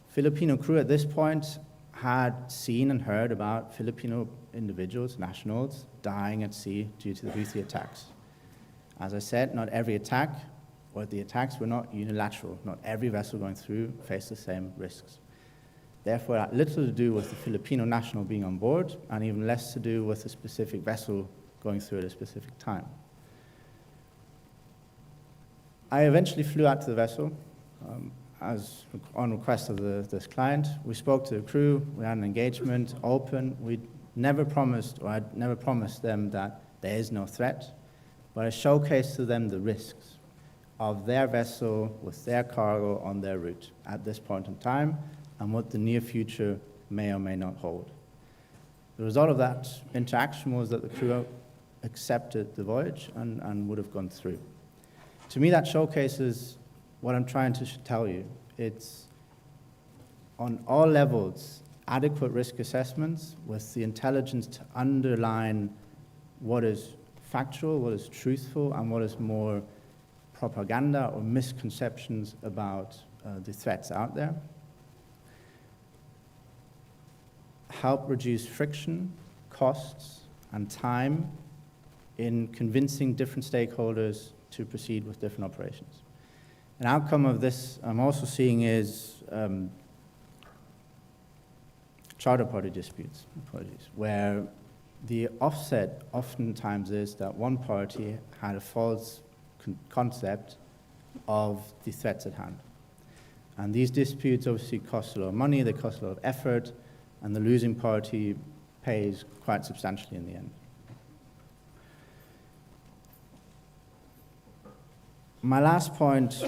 Filipino crew at this point had seen and heard about Filipino individuals, nationals, dying at sea due to the Houthi attacks. As I said, not every attack or the attacks were not unilateral. Not every vessel going through faced the same risks. Therefore, it had little to do with the Filipino national being on board, and even less to do with a specific vessel going through at a specific time. I eventually flew out to the vessel as on request of this client. We spoke to the crew, we had an engagement, open. We never promised, or I'd never promised them that there is no threat, but I showcased to them the risks of their vessel with their cargo on their route at this point in time and what the near future may or may not hold. The result of that interaction was that the crew accepted the voyage and would have gone through. To me, that showcases what I'm trying to tell you. It's on all levels, adequate risk assessments with the intelligence to underline what is factual, what is truthful, and what is more propaganda or misconceptions about the threats out there. Help reduce friction, costs, and time in convincing different stakeholders to proceed with different operations. An outcome of this I'm also seeing is charter party disputes, where the offset oftentimes is that one party had a false concept of the threats at hand. And these disputes obviously cost a lot of money, they cost a lot of effort, and the losing party pays quite substantially in the end. My last point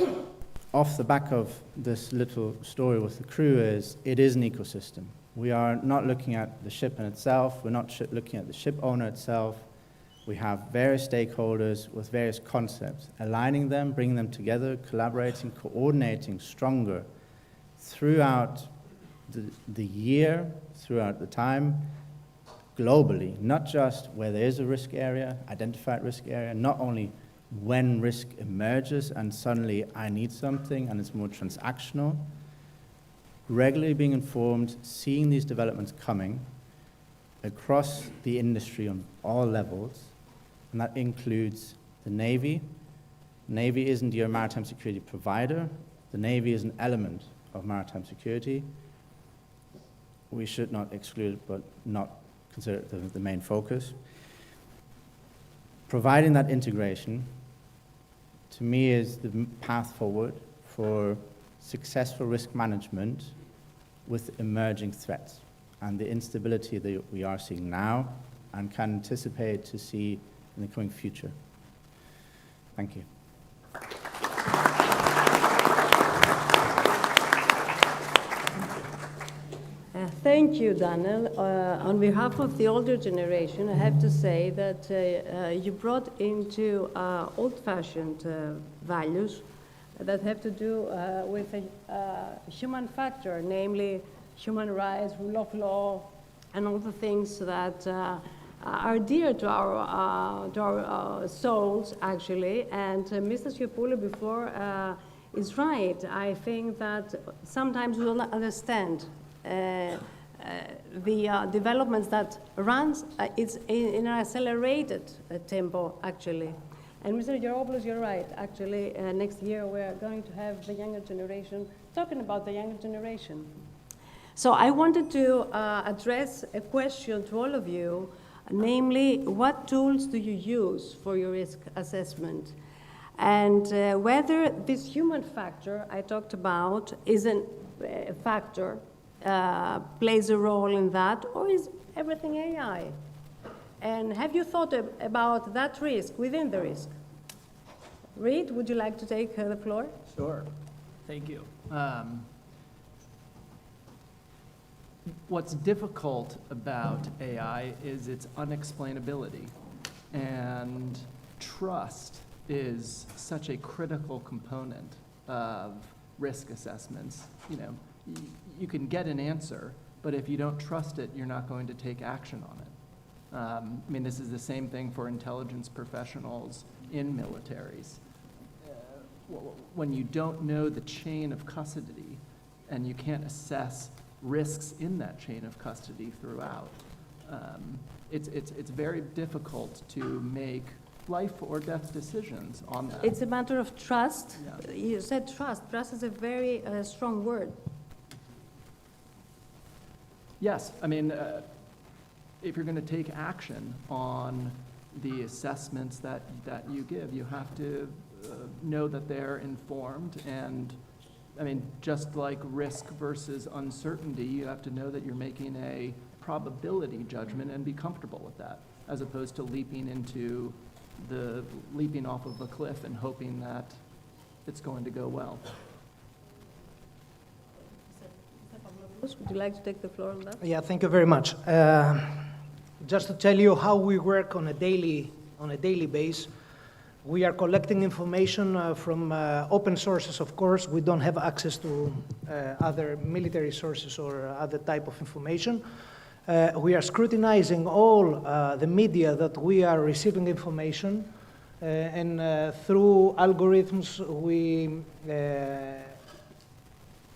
off the back of this little story with the crew is it is an ecosystem. We are not looking at the ship in itself, we're not looking at the ship owner itself. We have various stakeholders with various concepts, aligning them, bringing them together, collaborating, coordinating stronger throughout the year, throughout the time, globally, not just where there is a risk area, identified risk area, not only when risk emerges and suddenly I need something and it's more transactional, regularly being informed, seeing these developments coming across the industry on all levels, and that includes the Navy. Navy isn't your maritime security provider. The Navy is an element of maritime security. We should not exclude it, but not consider it the main focus. Providing that integration, to me, is the path forward for successful risk management with emerging threats and the instability that we are seeing now and can anticipate to see in the coming future. Thank you. Thank you, Daniel. On behalf of the older generation, I have to say that you brought into old-fashioned values that have to do with a human factor, namely human rights, rule of law, and all the things that are dear to our souls, actually. And Mr. Schiopoulos before is right. I think that sometimes we don't understand the developments that runs, it's in an accelerated tempo, actually. And Mr. Geropoulos, you're right. Actually, next year we're going to have the younger generation talking about the younger generation. So I wanted to address a question to all of you, namely, what tools do you use for your risk assessment? And whether this human factor I talked about is a factor, plays a role in that, or is everything AI? And have you thought about that risk within the risk? Reid, would you like to take the floor? Sure. Thank you. What's difficult about AI is its unexplainability, and trust is such a critical component of risk assessments. You know, you can get an answer, but if you don't trust it, you're not going to take action on it. I mean, this is the same thing for intelligence professionals in militaries. When you don't know the chain of custody and you can't assess risks in that chain of custody throughout, it's very difficult to make life or death decisions on that. It's a matter of trust. Yeah. You said trust. Trust is a very strong word. Yes, I mean, if you're going to take action on the assessments that you give, you have to know that they're informed. And I mean, just like risk versus uncertainty, you have to know that you're making a probability judgment and be comfortable with that, as opposed to leaping off of a cliff and hoping that it's going to go well. Would you like to take the floor on that? Yeah, thank you very much. Just to tell you how we work on a daily basis, we are collecting information from open sources, of course. We don't have access to other military sources or other type of information. We are scrutinizing all the media that we are receiving information, and through algorithms we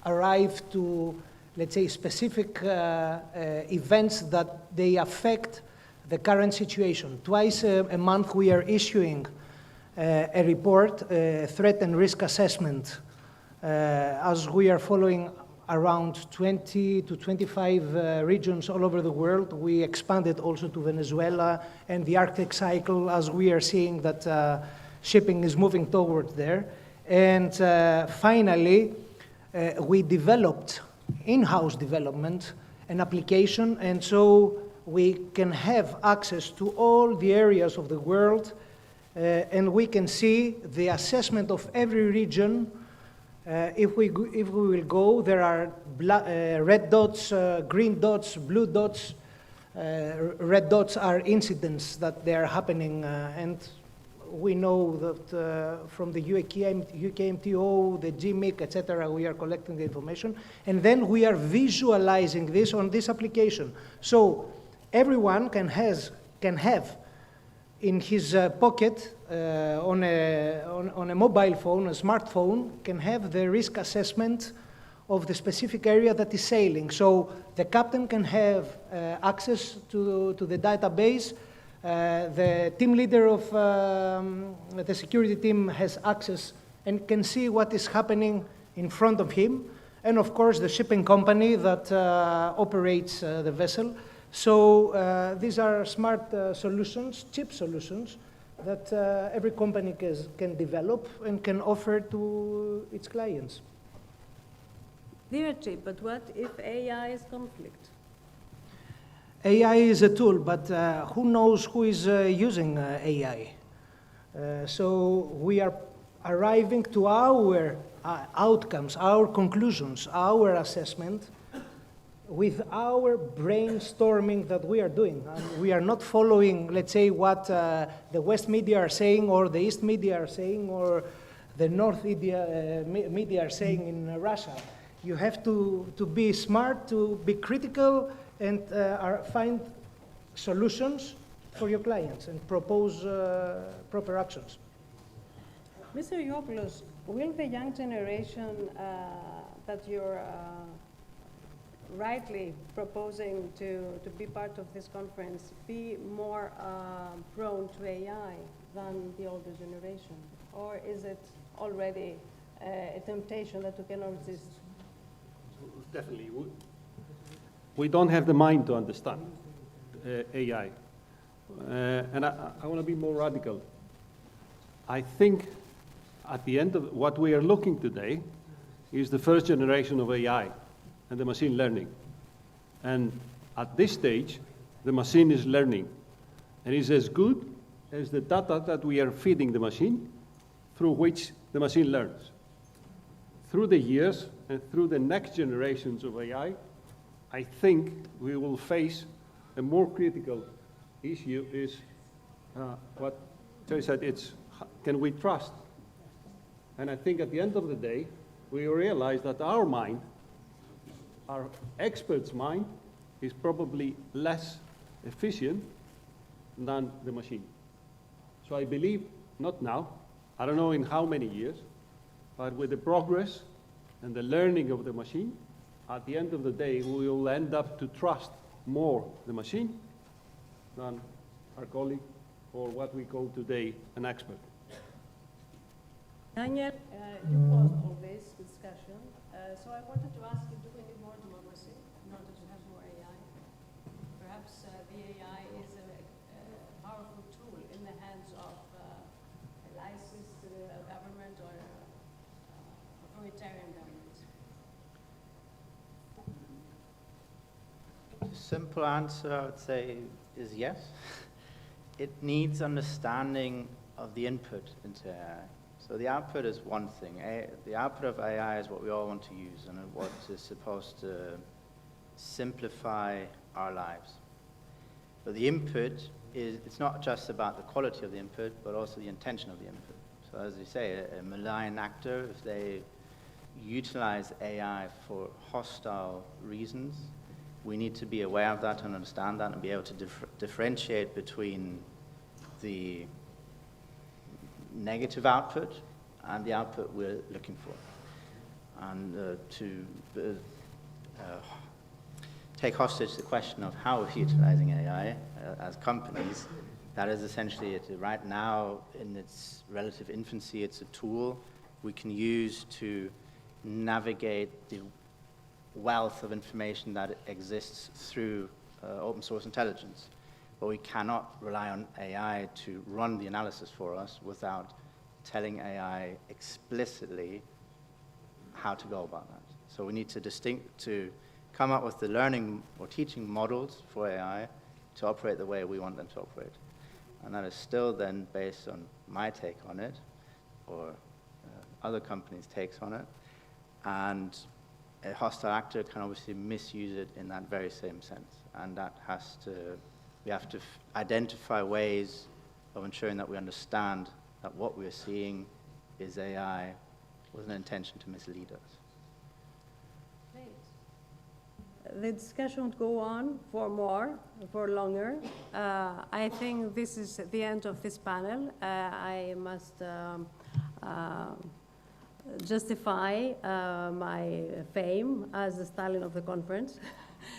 arrive to, let's say, specific events that they affect the current situation. Twice a month we are issuing a report, threat and risk assessment, as we are following around 20 to 25 regions all over the world. We expanded also to Venezuela and the Arctic cycle, as we are seeing that shipping is moving toward there. And finally, we developed in-house development, an application, and so we can have access to all the areas of the world, and we can see the assessment of every region. If we will go, there are red dots, green dots, blue dots. Red dots are incidents that they are happening, and we know that from the UKMTO, the GMIC, etc., we are collecting the information, and then we are visualizing this on this application. So everyone can have in his pocket, on a mobile phone, a smartphone, can have the risk assessment of the specific area that is sailing. So the captain can have access to the database. The team leader of the security team has access and can see what is happening in front of him. And of course, the shipping company that operates the vessel. So these are smart solutions, cheap solutions, that every company can develop and can offer to its clients. They are cheap, but what if AI is conflict? AI is a tool, but who knows who is using AI? So we are arriving to our outcomes, our conclusions, our assessment, with our brainstorming that we are doing. We are not following, let's say, what the West media are saying, or the East media are saying, or the North media are saying in Russia. You have to be smart, to be critical, and find solutions for your clients and propose proper actions. Mr. Iopoulos, will the young generation that you're rightly proposing to be part of this conference be more prone to AI than the older generation? Or is it already a temptation that you cannot resist? Definitely. We don't have the mind to understand AI. And I want to be more radical. I think at the end of what we are looking today is the first generation of AI and the machine learning. And at this stage, the machine is learning and is as good as the data that we are feeding the machine, through which the machine learns. Through the years and through the next generations of AI, I think we will face a more critical issue is what Terry said, it's can we trust? And I think at the end of the day, we realize that our mind, our expert's mind, is probably less efficient than the machine. So I believe, not now, I don't know in how many years, but with the progress and the learning of the machine, at the end of the day, we will end up to trust more the machine than our colleague or what we call today an expert. Daniel, you paused all this discussion, so I wanted to ask you, do we need more democracy in order to have more AI? Perhaps the AI is a powerful tool in the hands of a licensed government or authoritarian government. The simple answer, I would say, is yes. It needs understanding of the input into AI. So the output is one thing. The output of AI is what we all want to use and what is supposed to simplify our lives. But the input it's not just about the quality of the input, but also the intention of the input. So as you say, a malign actor, if they utilize AI for hostile reasons, we need to be aware of that and understand that and be able to differentiate between the negative output and the output we're looking for. And to take hostage the question of how we're utilizing AI as companies, that is essentially it. Right now, in its relative infancy, it's a tool we can use to navigate the wealth of information that exists through open source intelligence. But we cannot rely on AI to run the analysis for us without telling AI explicitly how to go about that. So we need to come up with the learning or teaching models for AI to operate the way we want them to operate. And that is still then based on my take on it, or other companies' takes on it. And a hostile actor can obviously misuse it in that very same sense. And that we have to identify ways of ensuring that we understand that what we're seeing is AI with an intention to mislead us. The discussion would go on for longer. I think this is the end of this panel. I must justify my fame as the Stalin of the conference.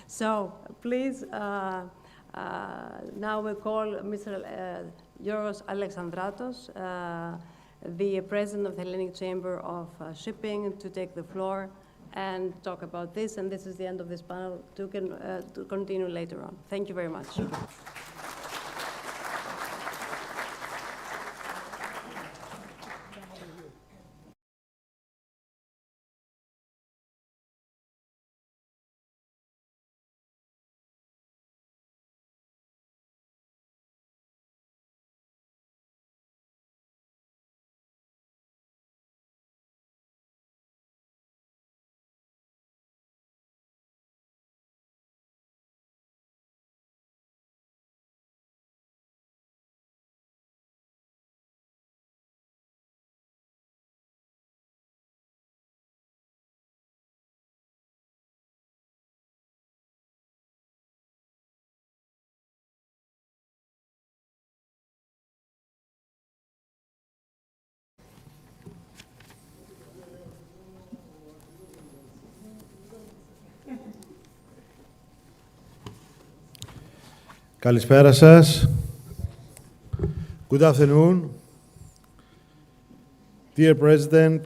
So please, now we call Mr. Yorgos Alexandratos, the president of the Hellenic Chamber of Shipping, to take the floor and talk about this. And this is the end of this panel to continue later on. Thank you very much. Καλησπέρα σας. Good afternoon. Dear President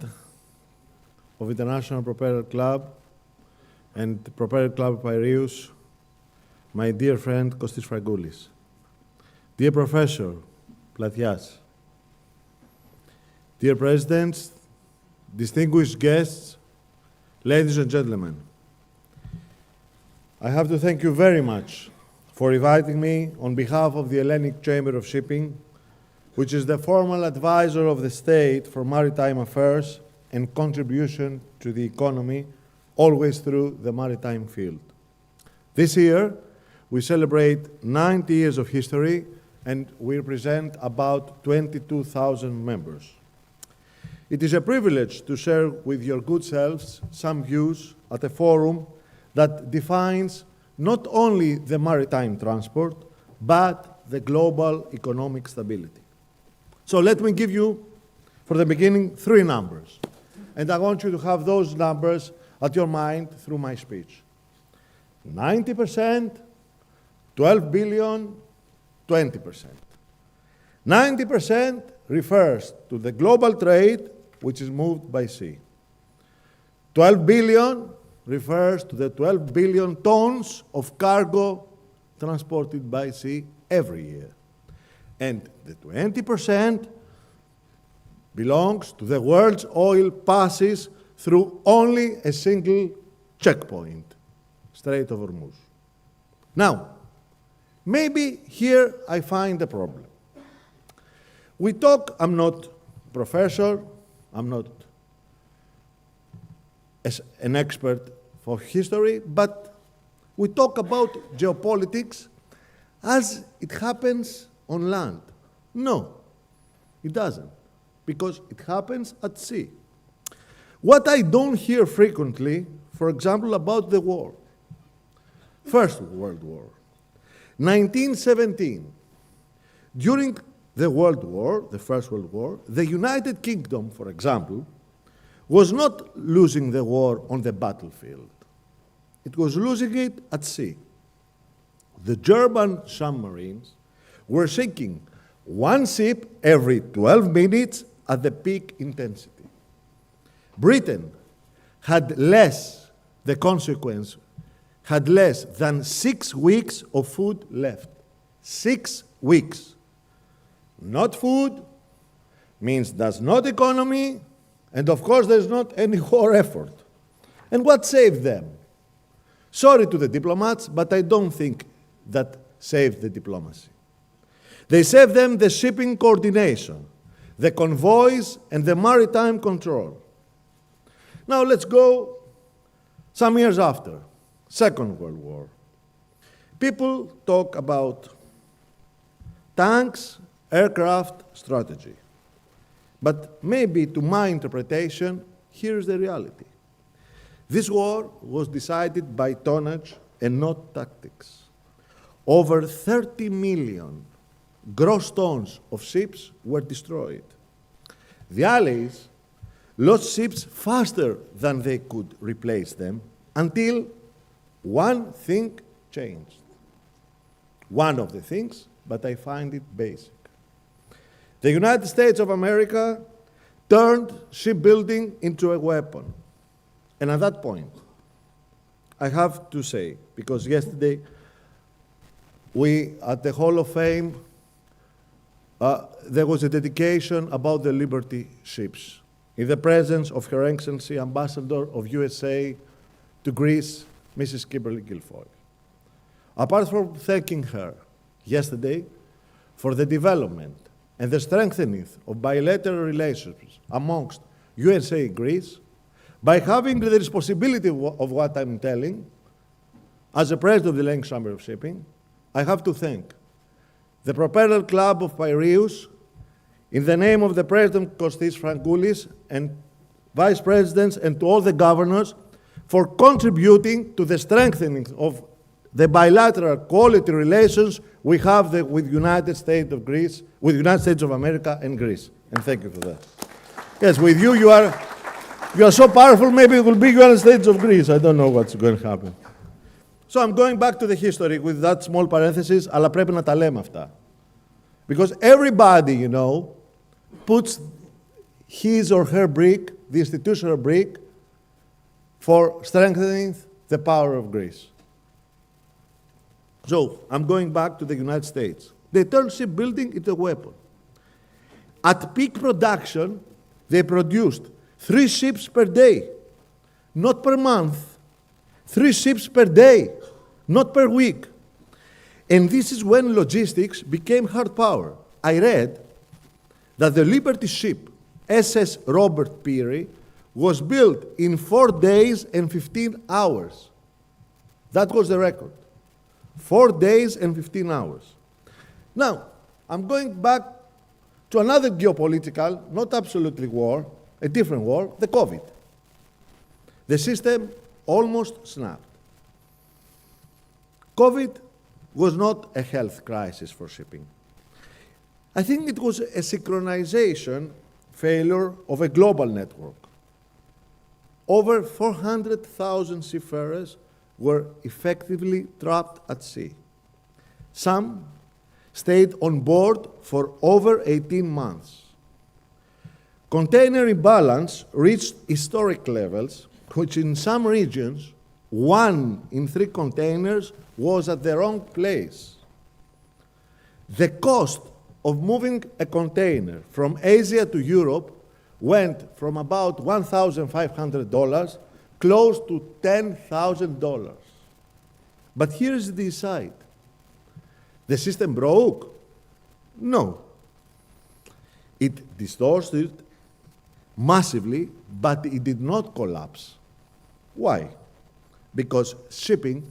of International Propeller Club and Propeller Club Piraeus, my dear friend Kostis Fragoulis. Dear Professor Platias, dear Presidents, distinguished guests, ladies and gentlemen, I have to thank you very much for inviting me on behalf of the Hellenic Chamber of Shipping, which is the formal advisor of the state for maritime affairs and contribution to the economy, always through the maritime field. This year, we celebrate 90 years of history, and we represent about 22,000 members. It is a privilege to share with your good selves some views at a forum that defines not only the maritime transport, but the global economic stability. So let me give you, for the beginning, 3 numbers. And I want you to have those numbers at your mind through my speech. 90%, 12 billion, 20%. 90% refers to the global trade, which is moved by sea. 12 billion refers to the 12 billion tons of cargo transported by sea every year. And the 20% belongs to the world's oil passes through only a single checkpoint, Strait of Hormuz. Now, maybe here I find a problem. We talk, I'm not a professor, I'm not an expert for history, but we talk about geopolitics as it happens on land. No, it doesn't, because it happens at sea. What I don't hear frequently, for example, about the war, First World War, 1917, during the World War, the First World War, the United Kingdom, for example, was not losing the war on the battlefield. It was losing it at sea. The German submarines were sinking one ship every 12 minutes at the peak intensity. Britain had less, the consequence, had less than 6 weeks of food left. 6 weeks. Not food means there's not economy, and of course there's not any war effort. And what saved them? Sorry to the diplomats, but I don't think that saved the diplomacy. They saved them the shipping coordination, the convoys, and the maritime control. Now let's go some years after, Second World War. People talk about tanks, aircraft, strategy. But maybe to my interpretation, here's the reality. This war was decided by tonnage and not tactics. Over 30 million gross tons of ships were destroyed. The Allies lost ships faster than they could replace them until one thing changed. One of the things, but I find it basic. The United States of America turned shipbuilding into a weapon. And at that point, I have to say, because yesterday we, at the Hall of Fame, there was a dedication about the Liberty ships in the presence of Her Excellency Ambassador of USA to Greece, Mrs. Kimberly Guilfoyle. Apart from thanking her yesterday for the development and the strengthening of bilateral relations amongst USA and Greece, by having the responsibility of what I'm telling, as the president of the Hellenic Chamber of Shipping, I have to thank the Propeller Club of Piraeus, in the name of the President Kostis Frankoulis and Vice Presidents and to all the governors, for contributing to the strengthening of the bilateral quality relations we have with United States of Greece, with United States of America and Greece. And thank you for that. Yes, with you, you are so powerful, maybe it will be United States of Greece. I don't know what's going to happen. So I'm going back to the history with that small parenthesis, αλλά πρέπει να τα λέμε αυτά. Because everybody, you know, puts his or her brick, the institutional brick, for strengthening the power of Greece. So, I'm going back to the United States. They turned shipbuilding into a weapon. At peak production, they produced 3 ships per day, not per month. 3 ships per day, not per week. And this is when logistics became hard power. I read that the Liberty ship, SS Robert Peary, was built in 4 days and 15 hours. That was the record. 4 days and 15 hours. Now, I'm going back to another geopolitical, not absolutely war, a different war, the COVID. The system almost snapped. COVID was not a health crisis for shipping. I think it was a synchronization failure of a global network. Over 400,000 seafarers were effectively trapped at sea. Some stayed on board for over 18 months. Container imbalance reached historic levels, which in some regions, 1 in 3 containers was at the wrong place. The cost of moving a container from Asia to Europe went from about $1,500 close to $10,000. But here's the side. The system broke? No. It distorted massively, but it did not collapse. Why? Because shipping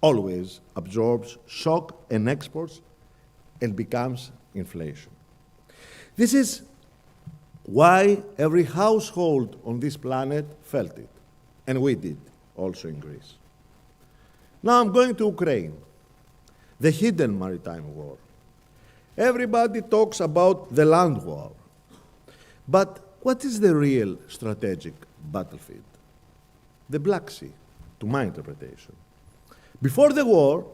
always absorbs shock and exports and becomes inflation. This is why every household on this planet felt it, and we did, also in Greece. Now I'm going to Ukraine, the hidden maritime war. Everybody talks about the land war, but what is the real strategic battlefield? The Black Sea, to my interpretation. Before the war,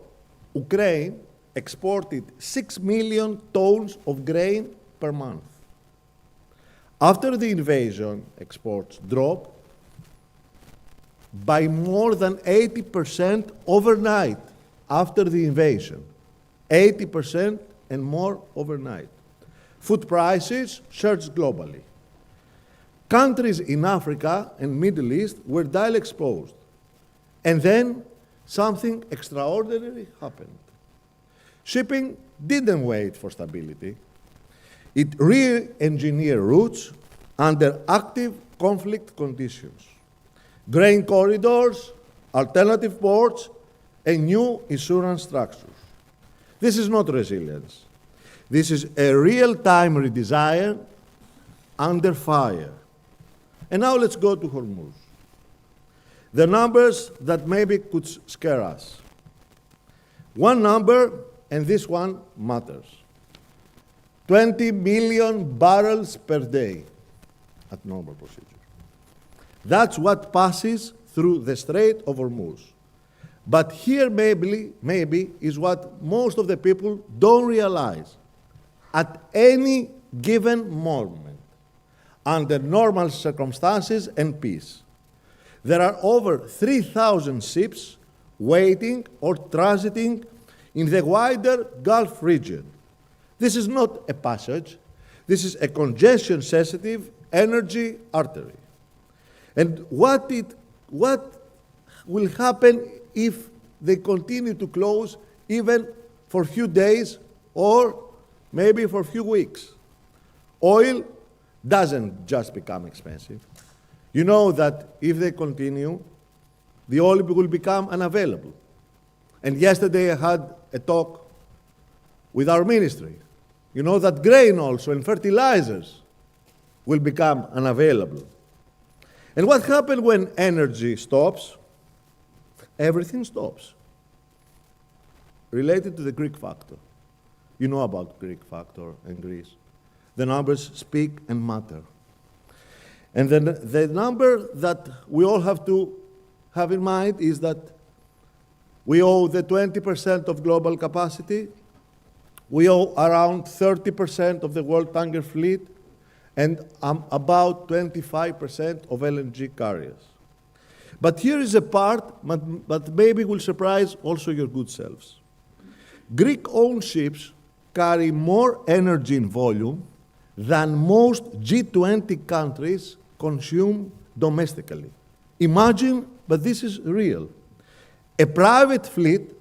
Ukraine exported 6 million tons of grain per month. After the invasion, exports dropped by more than 80% overnight after the invasion. 80% and more overnight. Food prices surged globally. Countries in Africa and Middle East were dire exposed. And then something extraordinary happened. Shipping didn't wait for stability. It re-engineered routes under active conflict conditions. Grain corridors, alternative ports, and new insurance structures. This is not resilience. This is a real-time redesign under fire. And now let's go to Hormuz. The numbers that maybe could scare us. One number, and this one matters. 20 million barrels per day at normal procedure. That's what passes through the Strait of Hormuz. But here maybe is what most of the people don't realize. At any given moment, under normal circumstances and peace, there are over 3,000 ships waiting or transiting in the wider Gulf region. This is not a passage. This is a congestion-sensitive energy artery. And what will happen if they continue to close even for a few days or maybe for a few weeks? Oil doesn't just become expensive. You know that if they continue, the oil will become unavailable. And yesterday I had a talk with our ministry. You know that grain also and fertilizers will become unavailable. And what happens when energy stops? Everything stops. Related to the Greek factor. You know about Greek factor in Greece. The numbers speak and matter. And then the number that we all have to have in mind is that we owe the 20% of global capacity. We owe around 30% of the world tanker fleet and about 25% of LNG carriers. But here is a part that maybe will surprise also your good selves. Greek-owned ships carry more energy in volume than most G20 countries consume domestically. Imagine, but this is real. A private fleet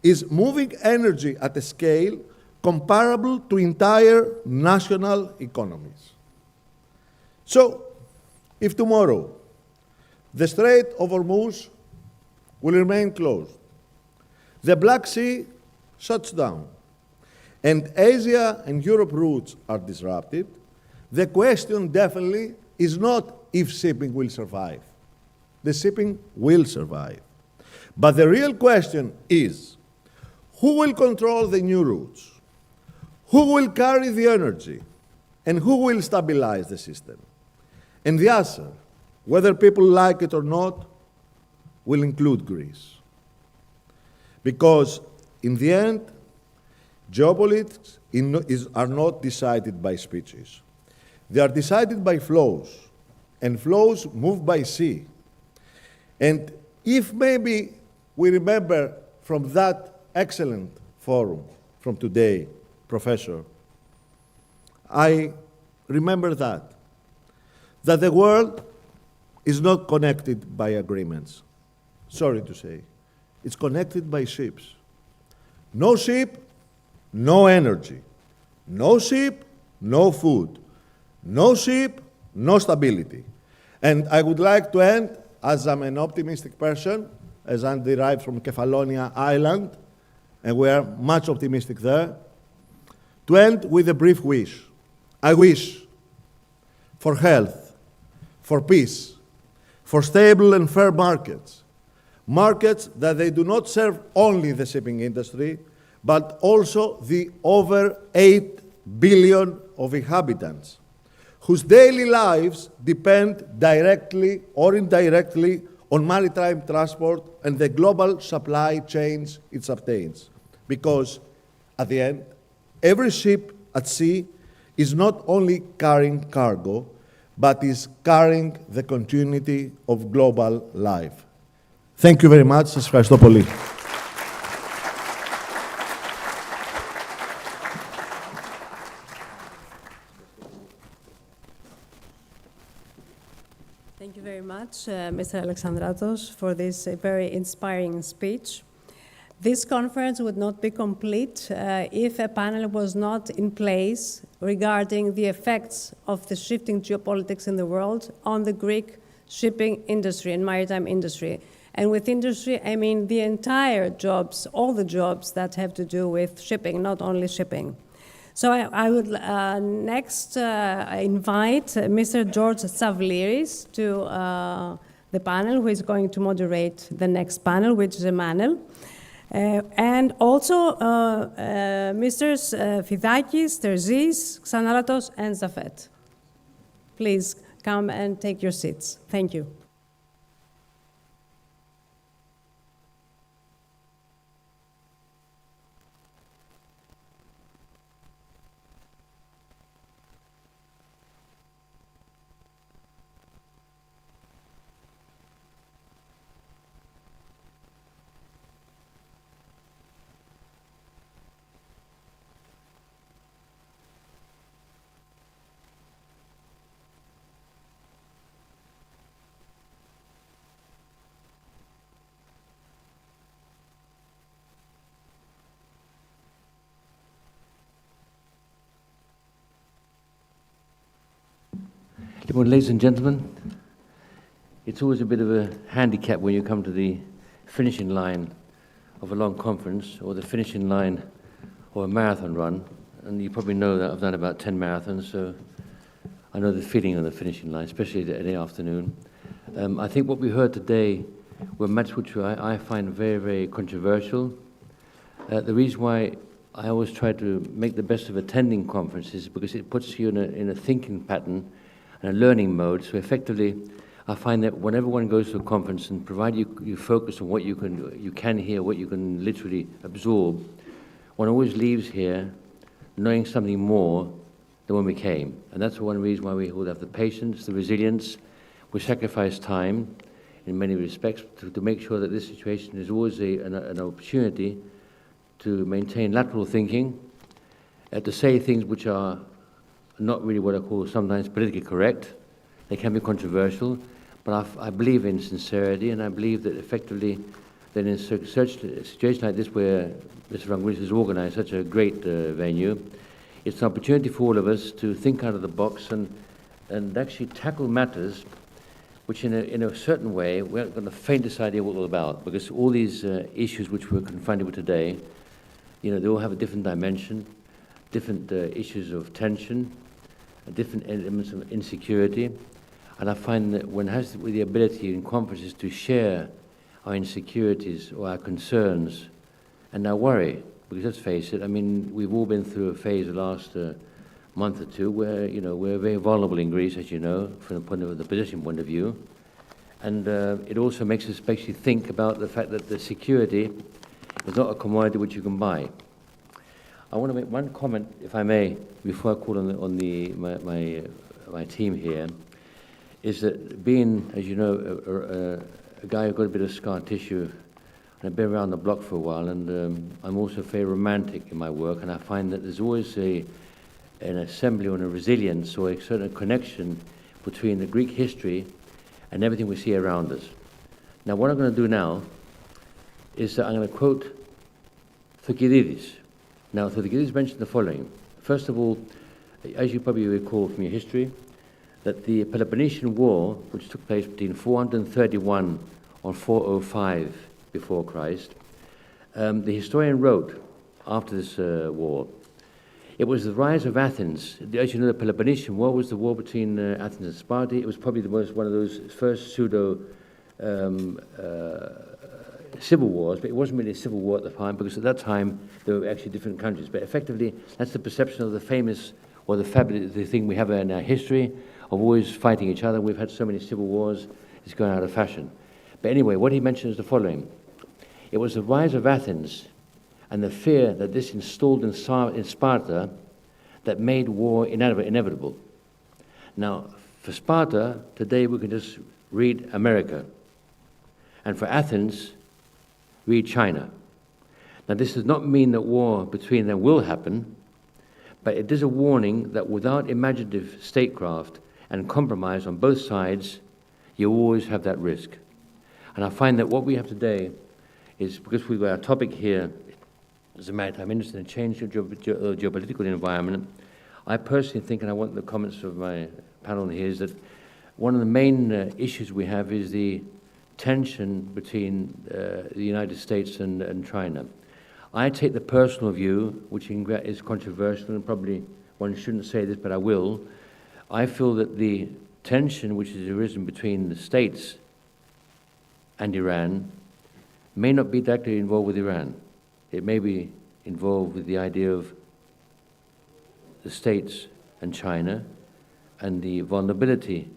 is moving energy at a scale comparable to entire national economies. So, if tomorrow the Strait of Hormuz will remain closed, the Black Sea shuts down, and Asia and Europe routes are disrupted, the question definitely is not if shipping will survive. The shipping will survive. But the real question is, who will control the new routes? Who will carry the energy? And who will stabilize the system? And the answer, whether people like it or not, will include Greece. Because in the end, geopolitics are not decided by speeches. They are decided by flows, and flows move by sea. And if maybe we remember from that excellent forum from today, Professor, I remember that the world is not connected by agreements. Sorry to say. It's connected by ships. No ship, no energy. No ship, no food. No ship, no stability. And I would like to end, as I'm an optimistic person, as I'm derived from Kefalonia Island, and we are much optimistic there, to end with a brief wish. I wish for health, for peace, for stable and fair markets, markets that they do not serve only the shipping industry, but also the over 8 billion of inhabitants, whose daily lives depend directly or indirectly on maritime transport and the global supply chains it sustains. Because at the end, every ship at sea is not only carrying cargo, but is carrying the continuity of global life. Thank you very much. Σας ευχαριστώ πολύ. Thank you very much, Mr. Alexandratos, for this very inspiring speech. This conference would not be complete if a panel was not in place regarding the effects of the shifting geopolitics in the world on the Greek shipping industry and maritime industry. And with industry, I mean the entire jobs, all the jobs that have to do with shipping, not only shipping. So I would next invite Mr. George Tsavliris to the panel, who is going to moderate the next panel, which is a manel. And also Mrs. Fidakis, Terzis, Xanaratos, and Zafet. Please come and take your seats. Thank you. Well, ladies and gentlemen, it's always a bit of a handicap when you come to the finishing line of a long conference or the finishing line of a marathon run. And you probably know that I've done about 10 marathons, so I know the feeling on the finishing line, especially in the afternoon. I think what we heard today were matters which I find very, very controversial. The reason why I always try to make the best of attending conferences is because it puts you in a thinking pattern and a learning mode. So effectively, I find that whenever one goes to a conference, and provided you focus on what you can hear, what you can literally absorb, one always leaves here knowing something more than when we came. And that's one reason why we all have the patience, the resilience. We sacrifice time in many respects to make sure that this situation is always an opportunity to maintain lateral thinking, to say things which are not really what I call sometimes politically correct. They can be controversial, but I believe in sincerity, and I believe that effectively that in a situation like this where Mr. Rangoulis has organized such a great venue, it's an opportunity for all of us to think out of the box and actually tackle matters which in a certain way, we haven't got the faintest idea what it's all about, because all these issues which we're confronted with today, you know, they all have a different dimension, different issues of tension, different elements of insecurity. And I find that one has the ability in conferences to share our insecurities or our concerns and our worry. Because let's face it, I mean, we've all been through a phase the last month or two where, you know, we're very vulnerable in Greece, as you know, from the position point of view. And it also makes us basically think about the fact that the security is not a commodity which you can buy. I want to make one comment, if I may, before I call on my team here, is that being, as you know, a guy who got a bit of scar tissue, and I've been around the block for a while, and I'm also very romantic in my work, and I find that there's always an assembly or a resilience or a certain connection between the Greek history and everything we see around us. Now, what I'm going to do now is that I'm going to quote Thukydides. Now, Thukydides mentioned the following. First of all, as you probably recall from your history, that the Peloponnesian War, which took place between 431 and 405 before Christ, the historian wrote after this war, it was the rise of Athens. As you know, the Peloponnesian War was the war between Athens and Sparta. It was probably one of those first pseudo civil wars, but it wasn't really a civil war at the time, because at that time there were actually different countries. But effectively, that's the perception of the famous or the fabulous thing we have in our history of always fighting each other. We've had so many civil wars, it's gone out of fashion. But anyway, what he mentions is the following. It was the rise of Athens and the fear that this installed in Sparta that made war inevitable. Now, for Sparta, today we can just read America. And for Athens, read China. Now, this does not mean that war between them will happen, but it is a warning that without imaginative statecraft and compromise on both sides, you always have that risk. And I find that what we have today is, because we've got our topic here, as a maritime industry and change the geopolitical environment, I personally think, and I want the comments of my panel here, is that one of the main issues we have is the tension between the United States and China. I take the personal view, which is controversial, and probably one shouldn't say this, but I will. I feel that the tension which has arisen between the States and Iran may not be directly involved with Iran. It may be involved with the idea of the States and China and the vulnerability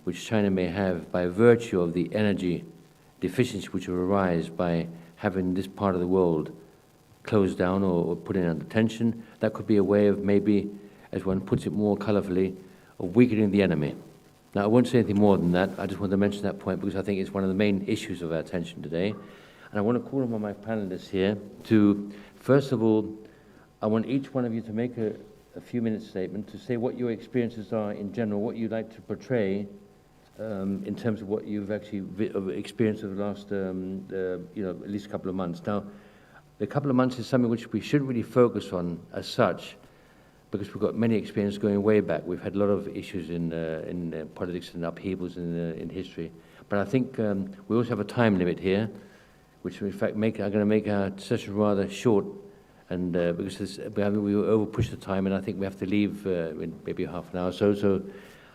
which China may have by virtue of the energy deficiency which will arise by having this part of the world closed down or put in under tension. That could be a way of maybe, as one puts it more colorfully, of weakening the enemy. Now, I won't say anything more than that. I just want to mention that point because I think it's one of the main issues of our attention today. And I want to call on my panelists here to, first of all, I want each one of you to make a few-minute statement to say what your experiences are in general, what you'd like to portray in terms of what you've actually experienced over the last, at least a couple of months. Now, the couple of months is something which we should really focus on as such, because we've got many experiences going way back. We've had a lot of issues in politics and upheavals in history. But I think we also have a time limit here, which in fact are going to make our session rather short, and because we will over push the time, and I think we have to leave in maybe half an hour or so. So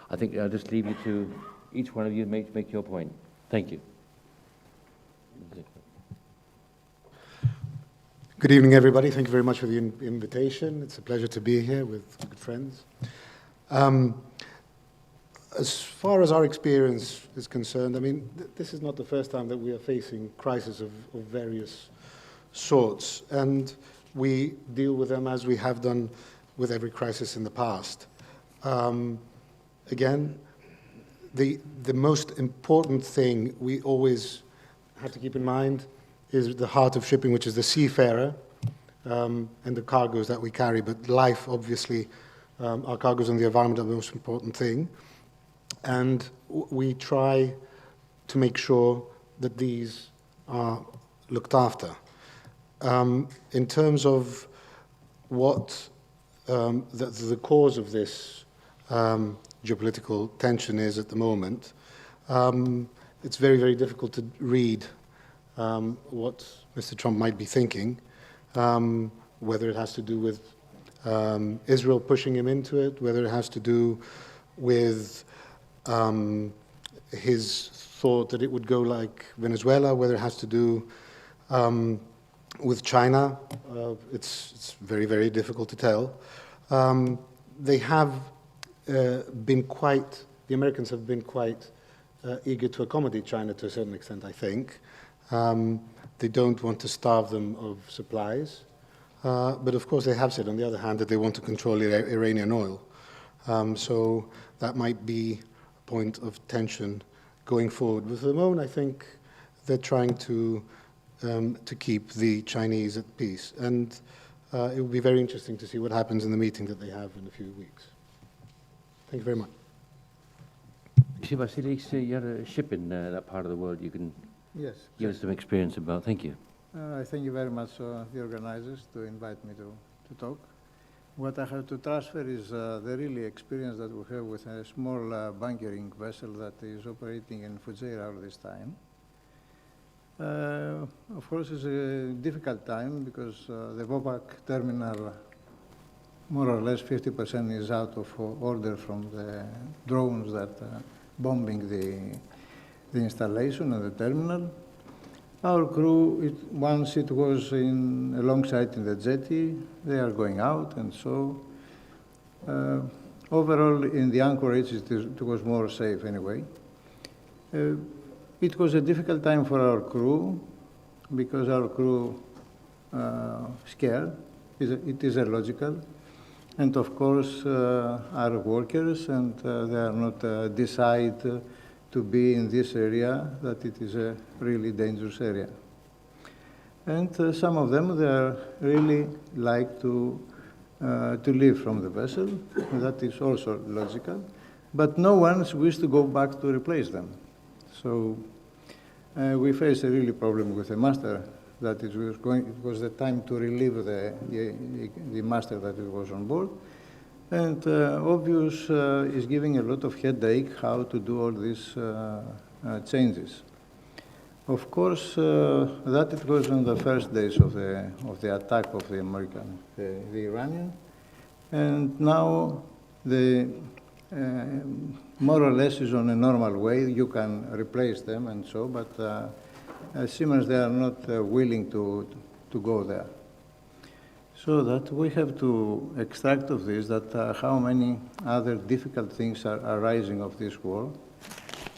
I think I'll just leave you to each one of you make your point. Thank you. Good evening, everybody. Thank you very much for the invitation. It's a pleasure to be here with good friends. As far as our experience is concerned, I mean, this is not the first time that we are facing crises of various sorts, and we deal with them as we have done with every crisis in the past. Again, the most important thing we always have to keep in mind is the heart of shipping, which is the seafarer and the cargoes that we carry. But life, obviously, our cargoes and the environment are the most important thing. And we try to make sure that these are looked after. In terms of what the cause of this geopolitical tension is at the moment, It's very, very difficult to read what Mr. Trump might be thinking, whether it has to do with Israel pushing him into it, whether it has to do with his thought that it would go like Venezuela, whether it has to do with China. It's very, very difficult to tell. They have been quite, the Americans have been quite eager to accommodate China to a certain extent, I think. They don't want to starve them of supplies. But of course, they have said, on the other hand, that they want to control Iranian oil. So that might be a point of tension going forward. But for the moment, I think they're trying to keep the Chinese at peace. And it will be very interesting to see what happens in the meeting that they have in a few weeks. Thank you very much. Vasilis, you had a ship in that part of the world you can give us some experience about. Thank you. I thank you very much, the organizers, to invite me to talk. What I have to transfer is the really experience that we have with a small bunkering vessel that is operating in Fujairah all this time. Of course, it's a difficult time because the Vopak terminal, more or less 50% is out of order from the drones that bombing the installation and the terminal. Our crew, once it was alongside in the jetty, they are going out, and so overall in the anchorage it was more safe anyway. It was a difficult time for our crew because our crew scared. It is illogical, and of course are workers, and they are not decide to be in this area, that it is a really dangerous area. And some of them, they are really like to leave from the vessel. That is also logical. But no one wishes to go back to replace them. So we face a really problem with the master, that it was the time to relieve the master that it was on board. And obvious is giving a lot of headache how to do all these changes. Of course, that it was in the first days of the attack of the American, the Iranian, and now the more or less is on a normal way. You can replace them and so, but Siemens, they are not willing to go there. So that we have to extract of this that how many other difficult things are arising of this war.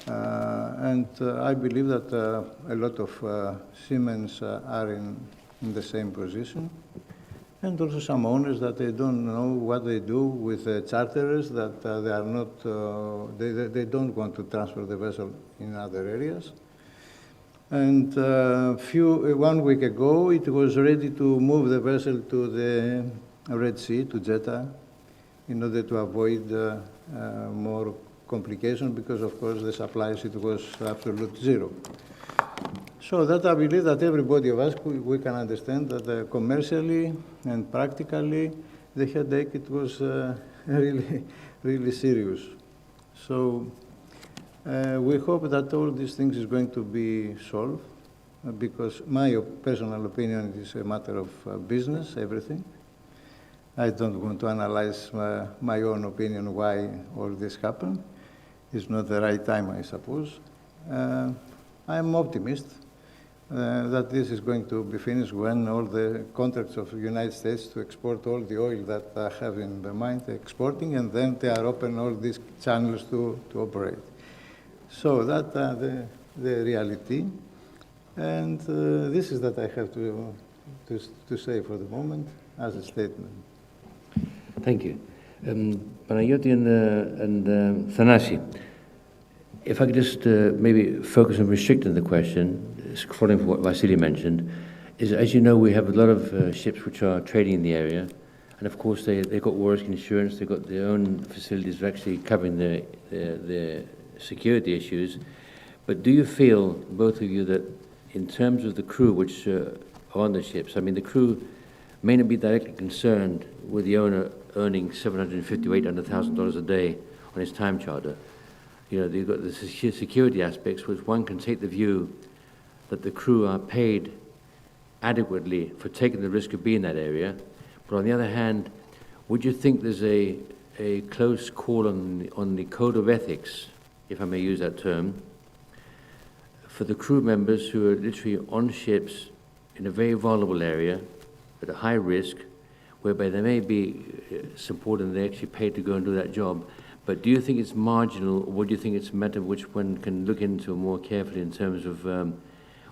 And I believe that a lot of Siemens are in the same position. And also some owners that they don't know what they do with charterers, that they are not, they don't want to transfer the vessel in other areas. And 1 week ago, it was ready to move the vessel to the Red Sea, to Jeddah, in order to avoid more complications, because of course the supplies, it was absolute zero. So that I believe that everybody of us, we can understand that commercially and practically, the headache, it was really, really serious. So we hope that all these things is going to be solved, because my personal opinion is a matter of business, everything. I don't want to analyze my own opinion why all this happened. It's not the right time, I suppose. I'm optimist that this is going to be finished when all the contracts of the United States to export all the oil that I have in the mind exporting, and then they are open all these channels to operate. So that the reality, and this is that I have to say for the moment as a statement. Thank you. Panagiotis and Thanasi, if I could just maybe focus on restricting the question, following from what Vasily mentioned, is, as you know, we have a lot of ships which are trading in the area, and of course they've got war risk insurance, they've got their own facilities for actually covering the security issues. But do you feel, both of you, that in terms of the crew which are on the ships, I mean, the crew may not be directly concerned with the owner earning $750,000 to $800,000 a day on his time charter. you know, you've got the security aspects, which one can take the view that the crew are paid adequately for taking the risk of being in that area. But on the other hand, would you think there's a close call on the code of ethics, if I may use that term, for the crew members who are literally on ships in a very vulnerable area at a high risk, whereby they may be supported and they're actually paid to go and do that job? But do you think it's marginal, or do you think it's a matter which one can look into more carefully in terms of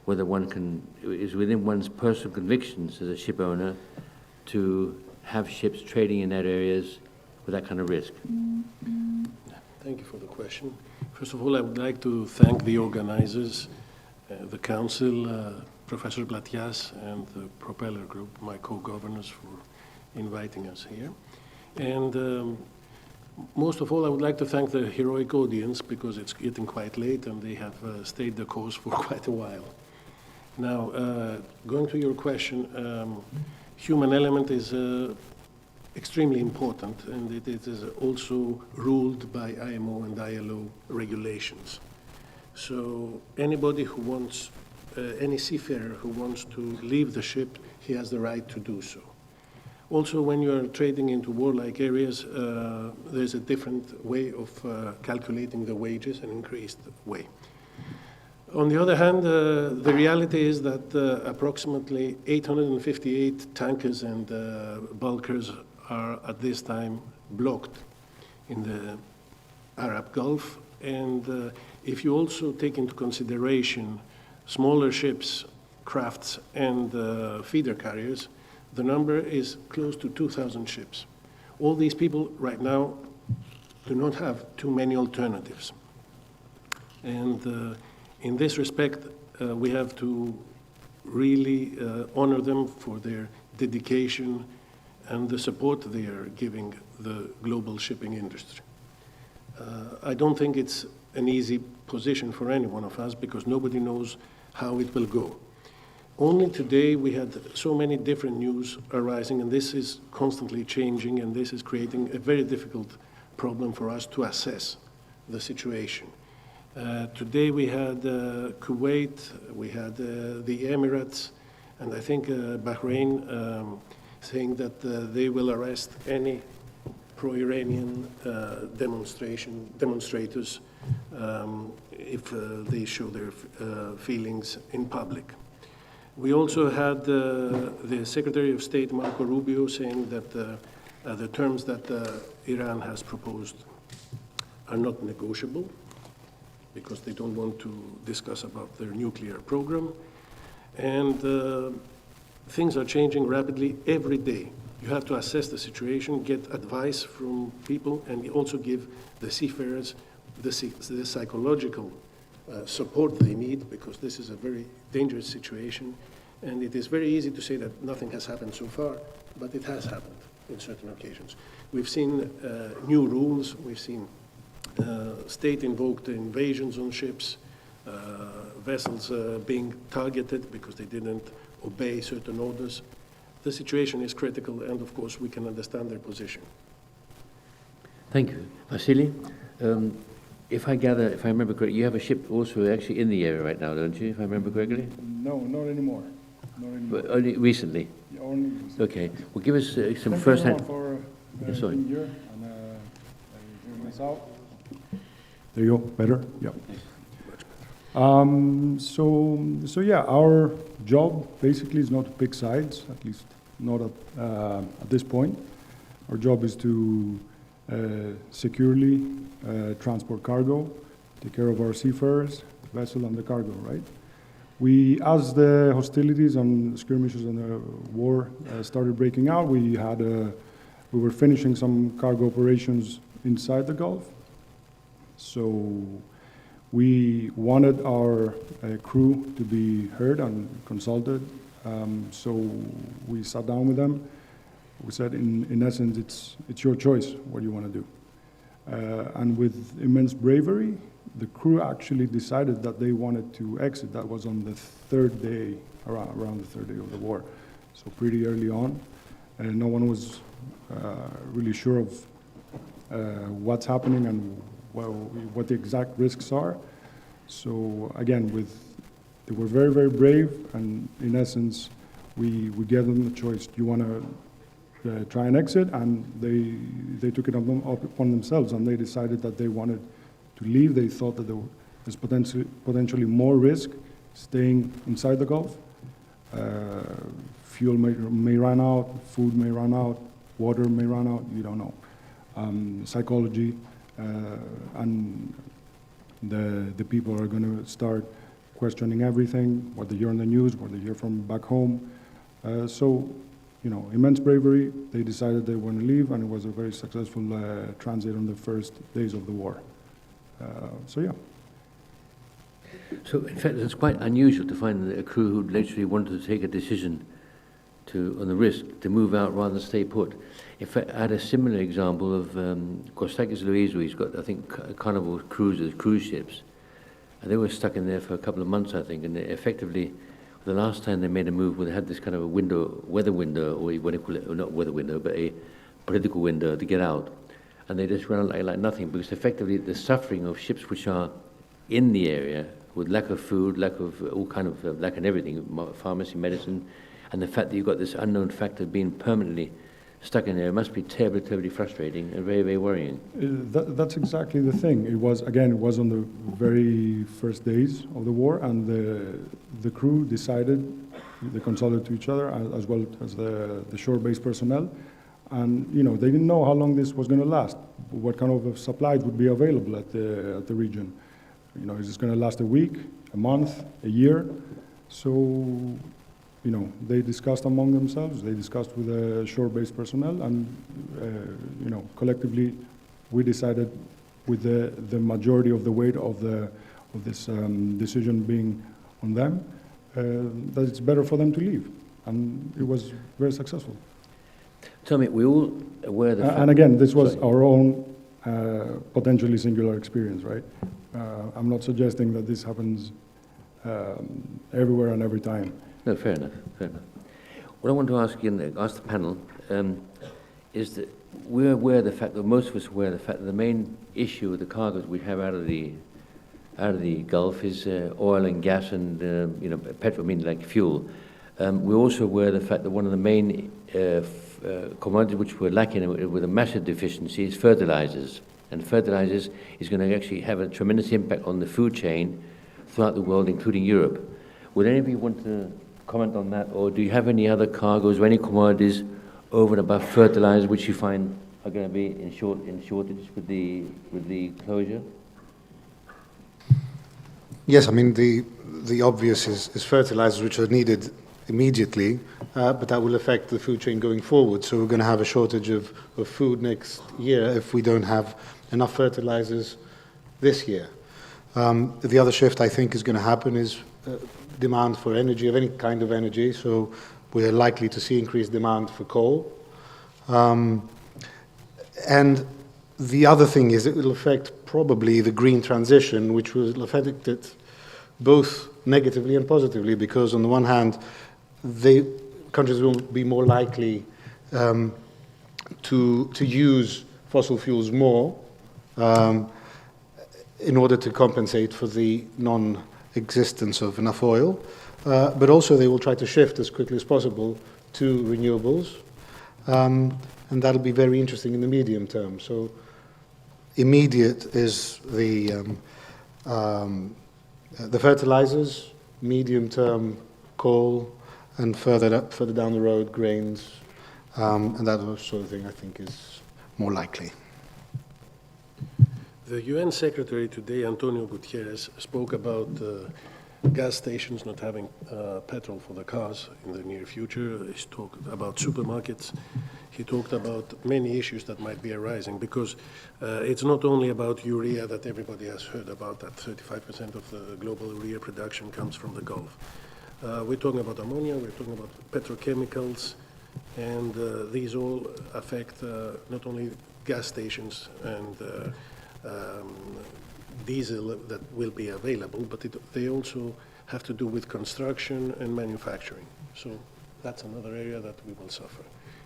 whether one can, is within one's personal convictions as a ship owner to have ships trading in that areas with that kind of risk? Thank you for the question. First of all, I would like to thank the organizers, the Council, Professor Platias, and the Propeller Group, my co-governors, for inviting us here. And most of all, I would like to thank the heroic audience, because it's getting quite late and they have stayed the course for quite a while. Now, going to your question, human element is extremely important, and it is also ruled by IMO and ILO regulations. So anybody who wants, any seafarer who wants to leave the ship, he has the right to do so. Also, when you are trading into warlike areas, there's a different way of calculating the wages, an increased way. On the other hand, the reality is that approximately 858 tankers and bulkers are at this time blocked in the Arab Gulf. And if you also take into consideration smaller ships, crafts, and feeder carriers, the number is close to 2,000 ships. All these people right now do not have too many alternatives. And in this respect, we have to really honor them for their dedication and the support they are giving the global shipping industry. I don't think it's an easy position for any one of us, because nobody knows how it will go. Only today we had so many different news arising, and this is constantly changing, and this is creating a very difficult problem for us to assess the situation. Today we had Kuwait, we had the Emirates, and I think Bahrain saying that they will arrest any pro-Iranian demonstrators if they show their feelings in public. We also had the Secretary of State, Marco Rubio, saying that the terms that Iran has proposed are not negotiable, because they don't want to discuss about their nuclear program. And things are changing rapidly every day. You have to assess the situation, get advice from people, and also give the seafarers the psychological support they need, because this is a very dangerous situation. And it is very easy to say that nothing has happened so far, but it has happened in certain occasions. We've seen new rules, we've seen state-invoked invasions on ships, vessels being targeted because they didn't obey certain orders. The situation is critical, and of course we can understand their position. Thank you. Vasily, if I remember correctly, you have a ship also actually in the area right now, don't you, if I remember correctly? No, not anymore. But only recently? Yeah, only recently. Okay. Well, give us some first-hand... for yeah, sorry. being here, and hearing us out. There you go. Better? Yeah. So yeah, our job basically is not to pick sides, at least not at this point. Our job is to securely transport cargo, take care of our seafarers, vessel, and the cargo, right? As the hostilities and skirmishes and the war started breaking out, we were finishing some cargo operations inside the Gulf. So we wanted our crew to be heard and consulted. So we sat down with them. We said, in essence, it's your choice what you want to do. And with immense bravery, the crew actually decided that they wanted to exit. That was on the third day, around the third day of the war. So pretty early on. And no one was really sure of what's happening and what the exact risks are. So again, they were very, very brave, and in essence, we gave them the choice. Do you want to try and exit? And they took it upon themselves, and they decided that they wanted to leave. They thought that there was potentially more risk staying inside the Gulf. Fuel may run out, food may run out, water may run out, you don't know. Psychology, and the people are going to start questioning everything, what they hear on the news, what they hear from back home. So, immense bravery. They decided they want to leave, and it was a very successful transit on the first days of the war. So, yeah. So, in fact, it's quite unusual to find a crew who literally wanted to take a decision on the risk to move out rather than stay put. In fact, I had a similar example of Kostakis Louisou. He's got, I think, Carnival cruisers, cruise ships, and they were stuck in there for a couple of months, I think, and they effectively, the last time they made a move, they had this kind of a weather window, or what do you call it, or not weather window, but a political window to get out, and they just ran out like nothing, because effectively the suffering of ships which are in the area with lack of food, lack of all kind of lack of everything, pharmacy, medicine, and the fact that you've got this unknown factor being permanently stuck in there, it must be terribly, terribly frustrating and very, very worrying. That's exactly the thing. It was on the very first days of the war, and the crew decided, they consulted to each other as well as the shore-based personnel, and they didn't know how long this was going to last, what kind of supplies would be available at the region. Is this going to last a week, a month, a year? So, they discussed among themselves, they discussed with the shore-based personnel, and, collectively, we decided with the majority of the weight of this decision being on them, that it's better for them to leave. And it was very successful. Tell me, we all aware of the fact... And again, this was our own potentially singular experience, right? I'm not suggesting that this happens everywhere and every time. No, fair enough, fair enough. What I want to ask you, and ask the panel, is that we're aware of the fact, that most of us are aware of the fact that the main issue with the cargoes we have out of the Gulf is oil and gas and petrol, meaning like fuel. We're also aware of the fact that one of the main commodities which we're lacking with a massive deficiency is fertilizers. And fertilizers is going to actually have a tremendous impact on the food chain throughout the world, including Europe. Would any of you want to comment on that, or do you have any other cargoes or any commodities over and above fertilizers which you find are going to be in shortage with the closure? Yes, I mean the obvious is fertilizers, which are needed immediately, but that will affect the food chain going forward. So we're going to have a shortage of food next year if we don't have enough fertilizers this year. The other shift I think is going to happen is demand for energy, of any kind of energy. So we're likely to see increased demand for coal. And the other thing is it will affect probably the green transition, which will affect it both negatively and positively, because on the one hand, countries will be more likely to use fossil fuels more in order to compensate for the non-existence of enough oil, but also they will try to shift as quickly as possible to renewables, and that'll be very interesting in the medium term. So immediate is the fertilizers, medium term coal, and further down the road grains, and that sort of thing I think is more likely. The UN Secretary today, Antonio Guterres, spoke about gas stations not having petrol for the cars in the near future. He talked about supermarkets. He talked about many issues that might be arising, because it's not only about urea that everybody has heard about, that 35% of the global urea production comes from the Gulf. We're talking about ammonia, we're talking about petrochemicals, and these all affect not only gas stations and diesel that will be available, but they also have to do with construction and manufacturing. So that's another area that we will suffer.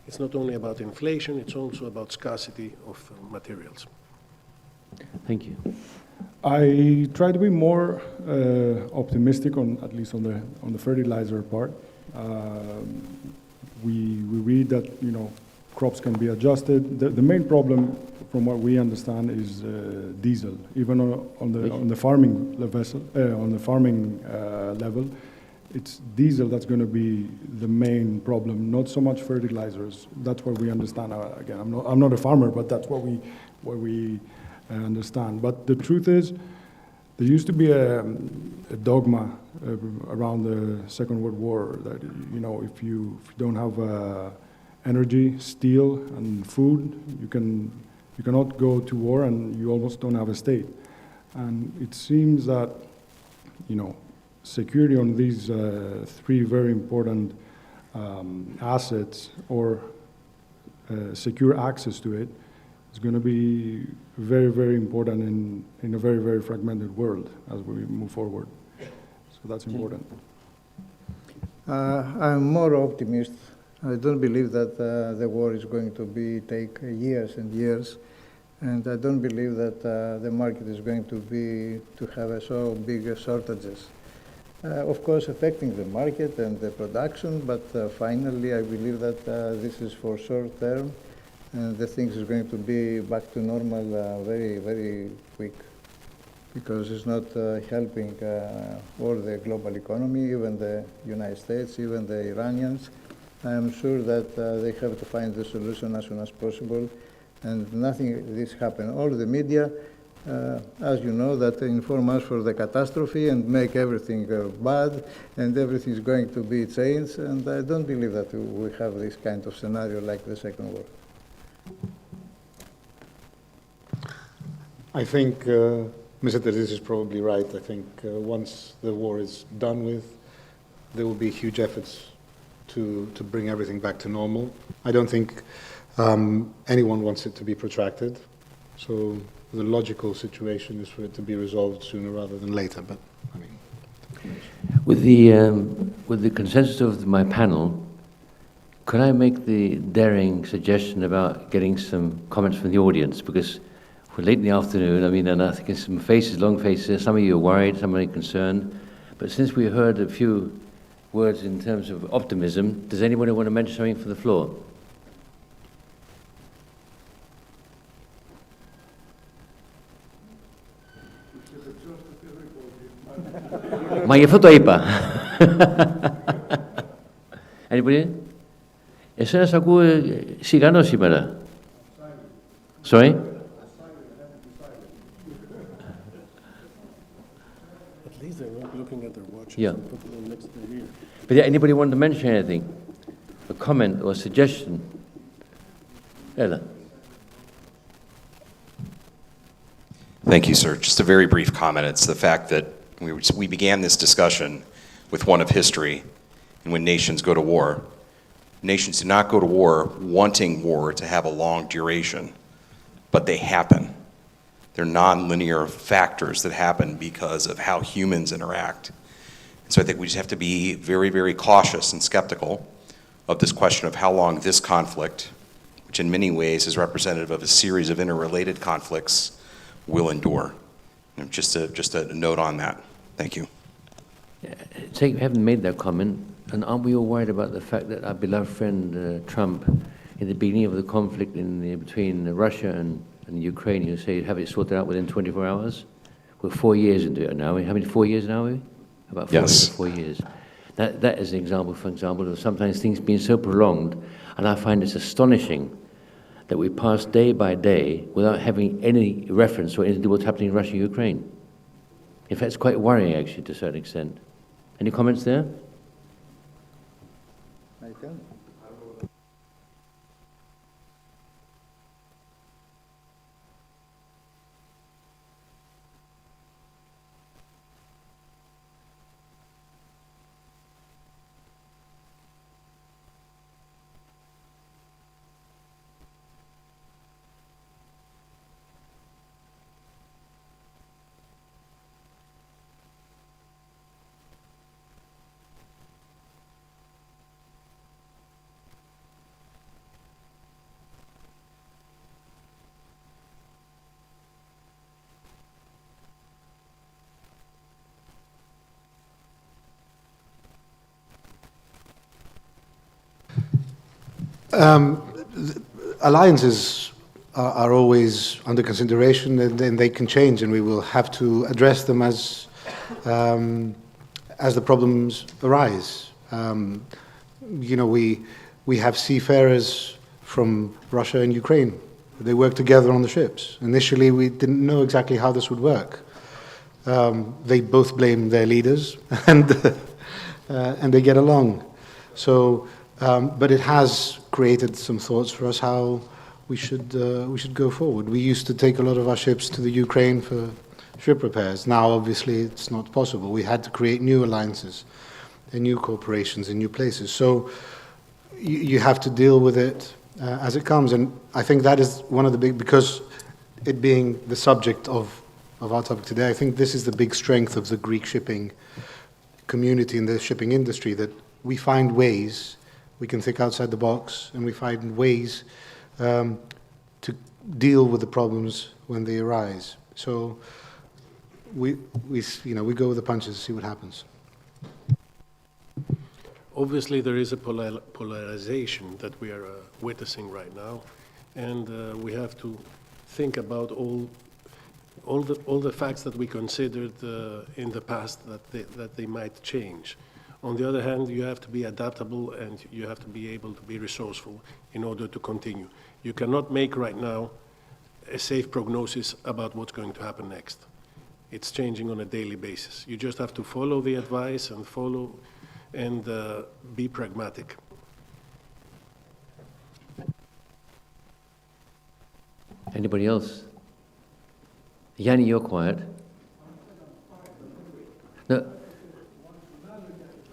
It's not only about inflation, it's also about scarcity of materials. Thank you. I try to be more optimistic on, at least on the fertilizer part. We read that, you know, crops can be adjusted. The main problem, from what we understand, is diesel. Even on the farming level, it's diesel that's going to be the main problem, not so much fertilizers. That's what we understand. Again, I'm not a farmer, but that's what we understand. But the truth is, there used to be a dogma around the Second World War that, you know, if you don't have energy, steel, and food, you cannot go to war, and you almost don't have a state. And it seems that, you know, security on these three very important assets, or secure access to it, is going to be very, very important in a very, very fragmented world as we move forward. So that's important. I'm more optimist. I don't believe that the war is going to take years and years, and I don't believe that the market is going to have so big shortages. Of course, affecting the market and the production, but finally, I believe that this is for short term, and the things is going to be back to normal very, very quick, because it's not helping all the global economy, even the United States, even the Iranians. I am sure that they have to find the solution as soon as possible, and nothing this happen. All the media, as you know, that inform us for the catastrophe and make everything bad, and everything is going to be changed, and I don't believe that we have this kind of scenario like the Second War. I think Mr. Terzic is probably right. I think once the war is done with, there will be huge efforts to bring everything back to normal. I don't think anyone wants it to be protracted. So the logical situation is for it to be resolved sooner rather than later. But I mean, with the consensus of my panel, could I make the daring suggestion about getting some comments from the audience? Because we're late in the afternoon, I mean, and I think there's some faces, long faces. Some of you are worried, some are concerned. But since we heard a few words in terms of optimism, does anybody want to mention something from the floor? Μα γι' αυτό το είπα. Anybody? Εσένα σ' ακούω σιγανό σήμερα. Sorry? At least they're not looking at their watches. Yeah. And put them next to their ear. But yeah, anybody want to mention anything? A comment or a suggestion? Ella. Thank you, sir. Just a very brief comment. It's the fact that we began this discussion with one of history, and when nations go to war, nations do not go to war wanting war to have a long duration, but they happen. They're non-linear factors that happen because of how humans interact. And so I think we just have to be very, very cautious and skeptical of this question of how long this conflict, which in many ways is representative of a series of interrelated conflicts, will endure. And just a note on that. Thank you. Say you haven't made that comment, and aren't we all worried about the fact that our beloved friend Trump, in the beginning of the conflict between Russia and Ukraine, you say have it sorted out within 24 hours? We're 4 years into it now. How many 4 years now are we? About 4 Yes. 4 years. That is an example, for example, of sometimes things being so prolonged, and I find it's astonishing that we pass day by day without having any reference or anything to what's happening in Russia and Ukraine. In fact, it's quite worrying, actually, to a certain extent. Any comments there? I can. Alliances are always under consideration, and they can change, and we will have to address them as the problems arise. You know, we have seafarers from Russia and Ukraine. They work together on the ships. Initially, we didn't know exactly how this would work. They both blame their leaders, and they get along. So, but it has created some thoughts for us how we should go forward. We used to take a lot of our ships to the Ukraine for ship repairs. Now, obviously, it's not possible. We had to create new alliances and new corporations in new places. So you have to deal with it as it comes. And I think that is one of the big, because it being the subject of our topic today, I think this is the big strength of the Greek shipping community and the shipping industry, that we find ways, we can think outside the box, and we find ways to deal with the problems when they arise. So we go with the punches, see what happens. Obviously, there is a polarization that we are witnessing right now, and we have to think about all the facts that we considered in the past that they might change. On the other hand, you have to be adaptable and you have to be able to be resourceful in order to continue. You cannot make right now a safe prognosis about what's going to happen next. It's changing on a daily basis. You just have to follow the advice and be pragmatic. Anybody else? Yanni, you're quiet. No.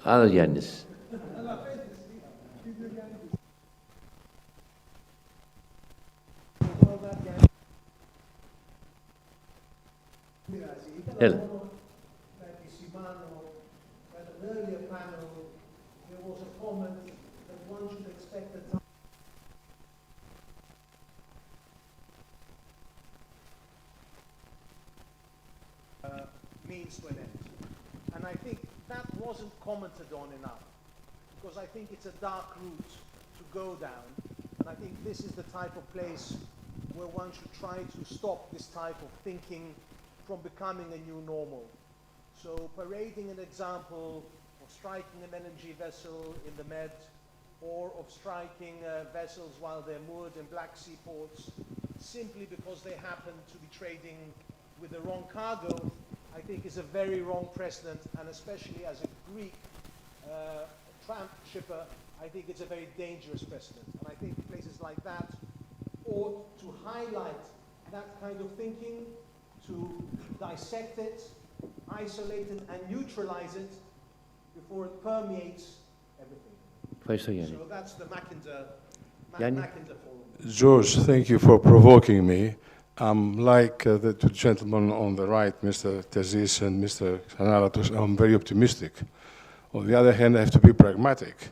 Other Yannis. Έλα. Means to an end. And I think that wasn't commented on enough, because I think it's a dark route to go down, and I think this is the type of place where one should try to stop this type of thinking from becoming a new normal. So parading an example of striking an LNG vessel in the Med, or of striking vessels while they're moored in Black Sea ports, simply because they happen to be trading with the wrong cargo, I think is a very wrong precedent, and especially as a Greek tramp shipper, I think it's a very dangerous precedent. And I think places like that ought to highlight that kind of thinking, to dissect it, isolate it, and neutralize it before it permeates everything. So that's the Mackinder Forum. George, thank you for provoking me. Like the two gentlemen on the right, Mr. Tezis and Mr. Xanaratos, I'm very optimistic. On the other hand, I have to be pragmatic,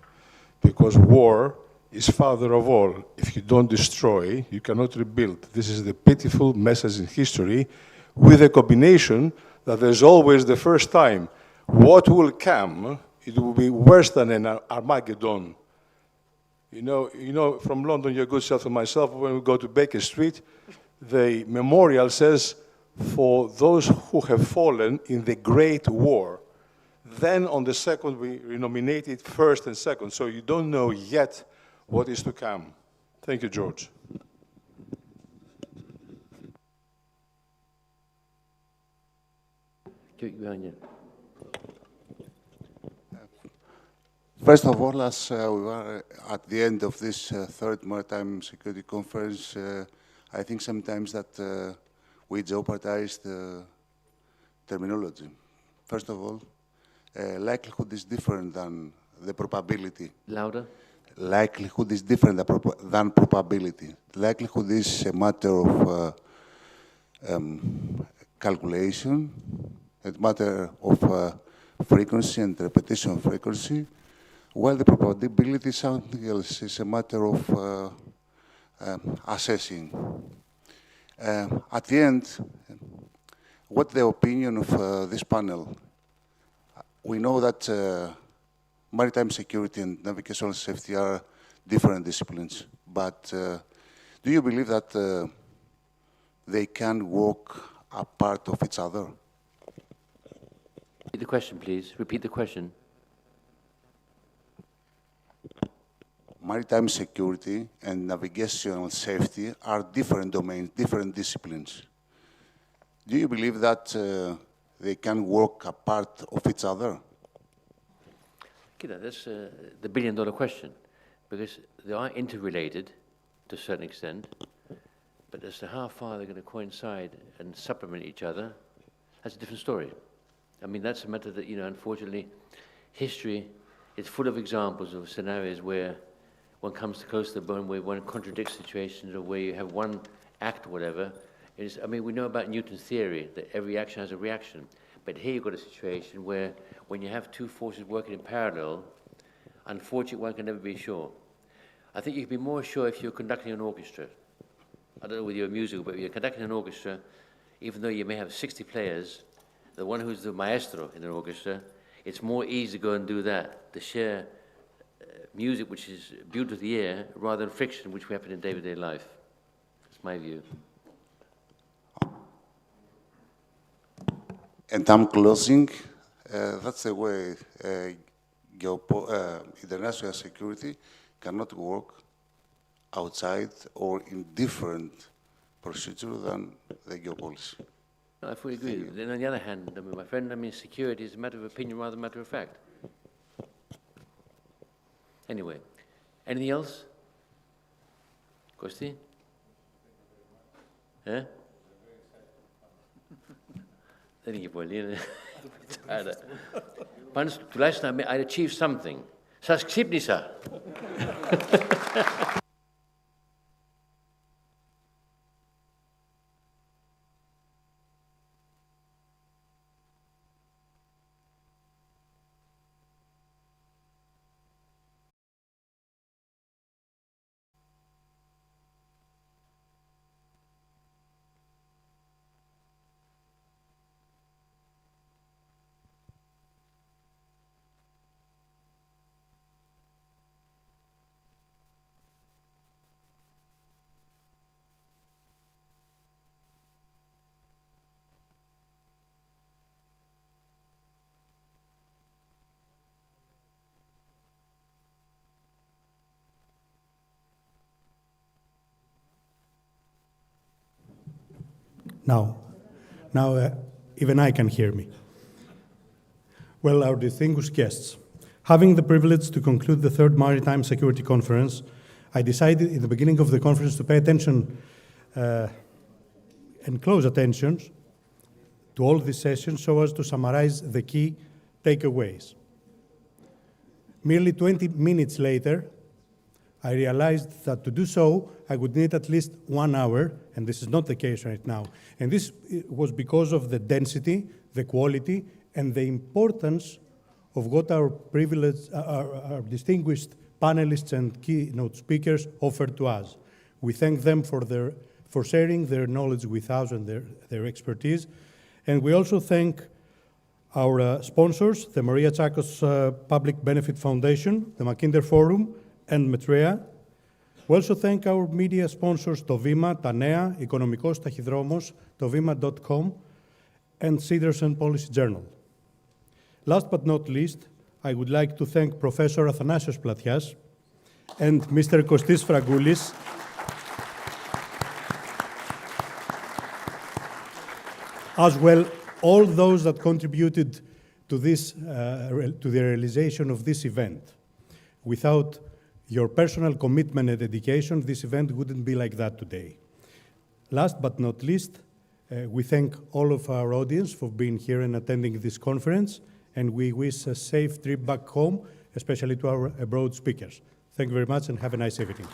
because war is father of all. If you don't destroy, you cannot rebuild. This is the pitiful message in history, with a combination that there's always the first time. What will come, it will be worse than an Armageddon. You know, from London, your good self and myself, when we go to Baker Street, the memorial says, for those who have fallen in the Great War. Then on the second, we renominated first and second. So you don't know yet what is to come. Thank you, George. First of all, as we are at the end of this third Maritime Security Conference, I think sometimes that we jeopardize the terminology. First of all, likelihood is different than the probability. Louder. Likelihood is different than probability. Likelihood is a matter of calculation, a matter of frequency and repetition of frequency, while the probability is something else. It's a matter of assessing. At the end, what's the opinion of this panel? We know that maritime security and navigational safety are different disciplines. But do you believe that they can work apart of each other? Repeat the question, please. Repeat the question. Maritime security and navigational safety are different domains, different disciplines. Do you believe that they can work apart of each other? That's the billion-dollar question, because they are interrelated to a certain extent, but as to how far they're going to coincide and supplement each other, that's a different story. I mean, that's a matter that, unfortunately, history is full of examples of scenarios where one comes close to the bone, where one contradicts situations, or where you have one act or whatever. I mean, we know about Newton's theory, that every action has a reaction. But here you've got a situation where when you have two forces working in parallel, unfortunately, one can never be sure. I think you can be more sure if you're conducting an orchestra. I don't know whether you're a musical, but if you're conducting an orchestra, even though you may have 60 players, the one who's the maestro in an orchestra, it's more easy to go and do that, to share music which is beautiful to the ear, rather than friction which we have in day-to-day life. That's my view. And I'm closing. That's the way international security cannot work outside or in different procedure than the geopolicy. No, I fully agree. Then on the other hand, my friend, security is a matter of opinion rather than a matter of fact. Anyway, anything else? Kosti? Eh? Δεν είχε πολύ, είναι tired. Πάντως, τουλάχιστον, I achieved something. Σας ξύπνησα. Now, even I can hear me. Well, our distinguished guests, having the privilege to conclude the third Maritime Security Conference, I decided in the beginning of the conference to pay attention and close attention to all these sessions so as to summarize the key takeaways. Merely 20 minutes later, I realized that to do so, I would need at least 1 hour, and this is not the case right now. And this was because of the density, the quality, and the importance of what our distinguished panelists and keynote speakers offered to us. We thank them for sharing their knowledge with us and their expertise. And we also thank our sponsors, the Maria Tsakos Public Benefit Foundation, the Mackinder Forum, and Maitreya. We also thank our media sponsors, το Βήμα, τα Νέα, Οικονομικός Ταχυδρόμος, το Βήμα.com, and Cedars and Policy Journal. Last but not least, I would like to thank Professor Athanasios Platias and Mr. Kostis Fragoulis, as well all those that contributed to this, to the realization of this event. Without your personal commitment and dedication, this event wouldn't be like that today. Last but not least, we thank all of our audience for being here and attending this conference, and we wish a safe trip back home, especially to our abroad speakers. Thank you very much and have a nice evening.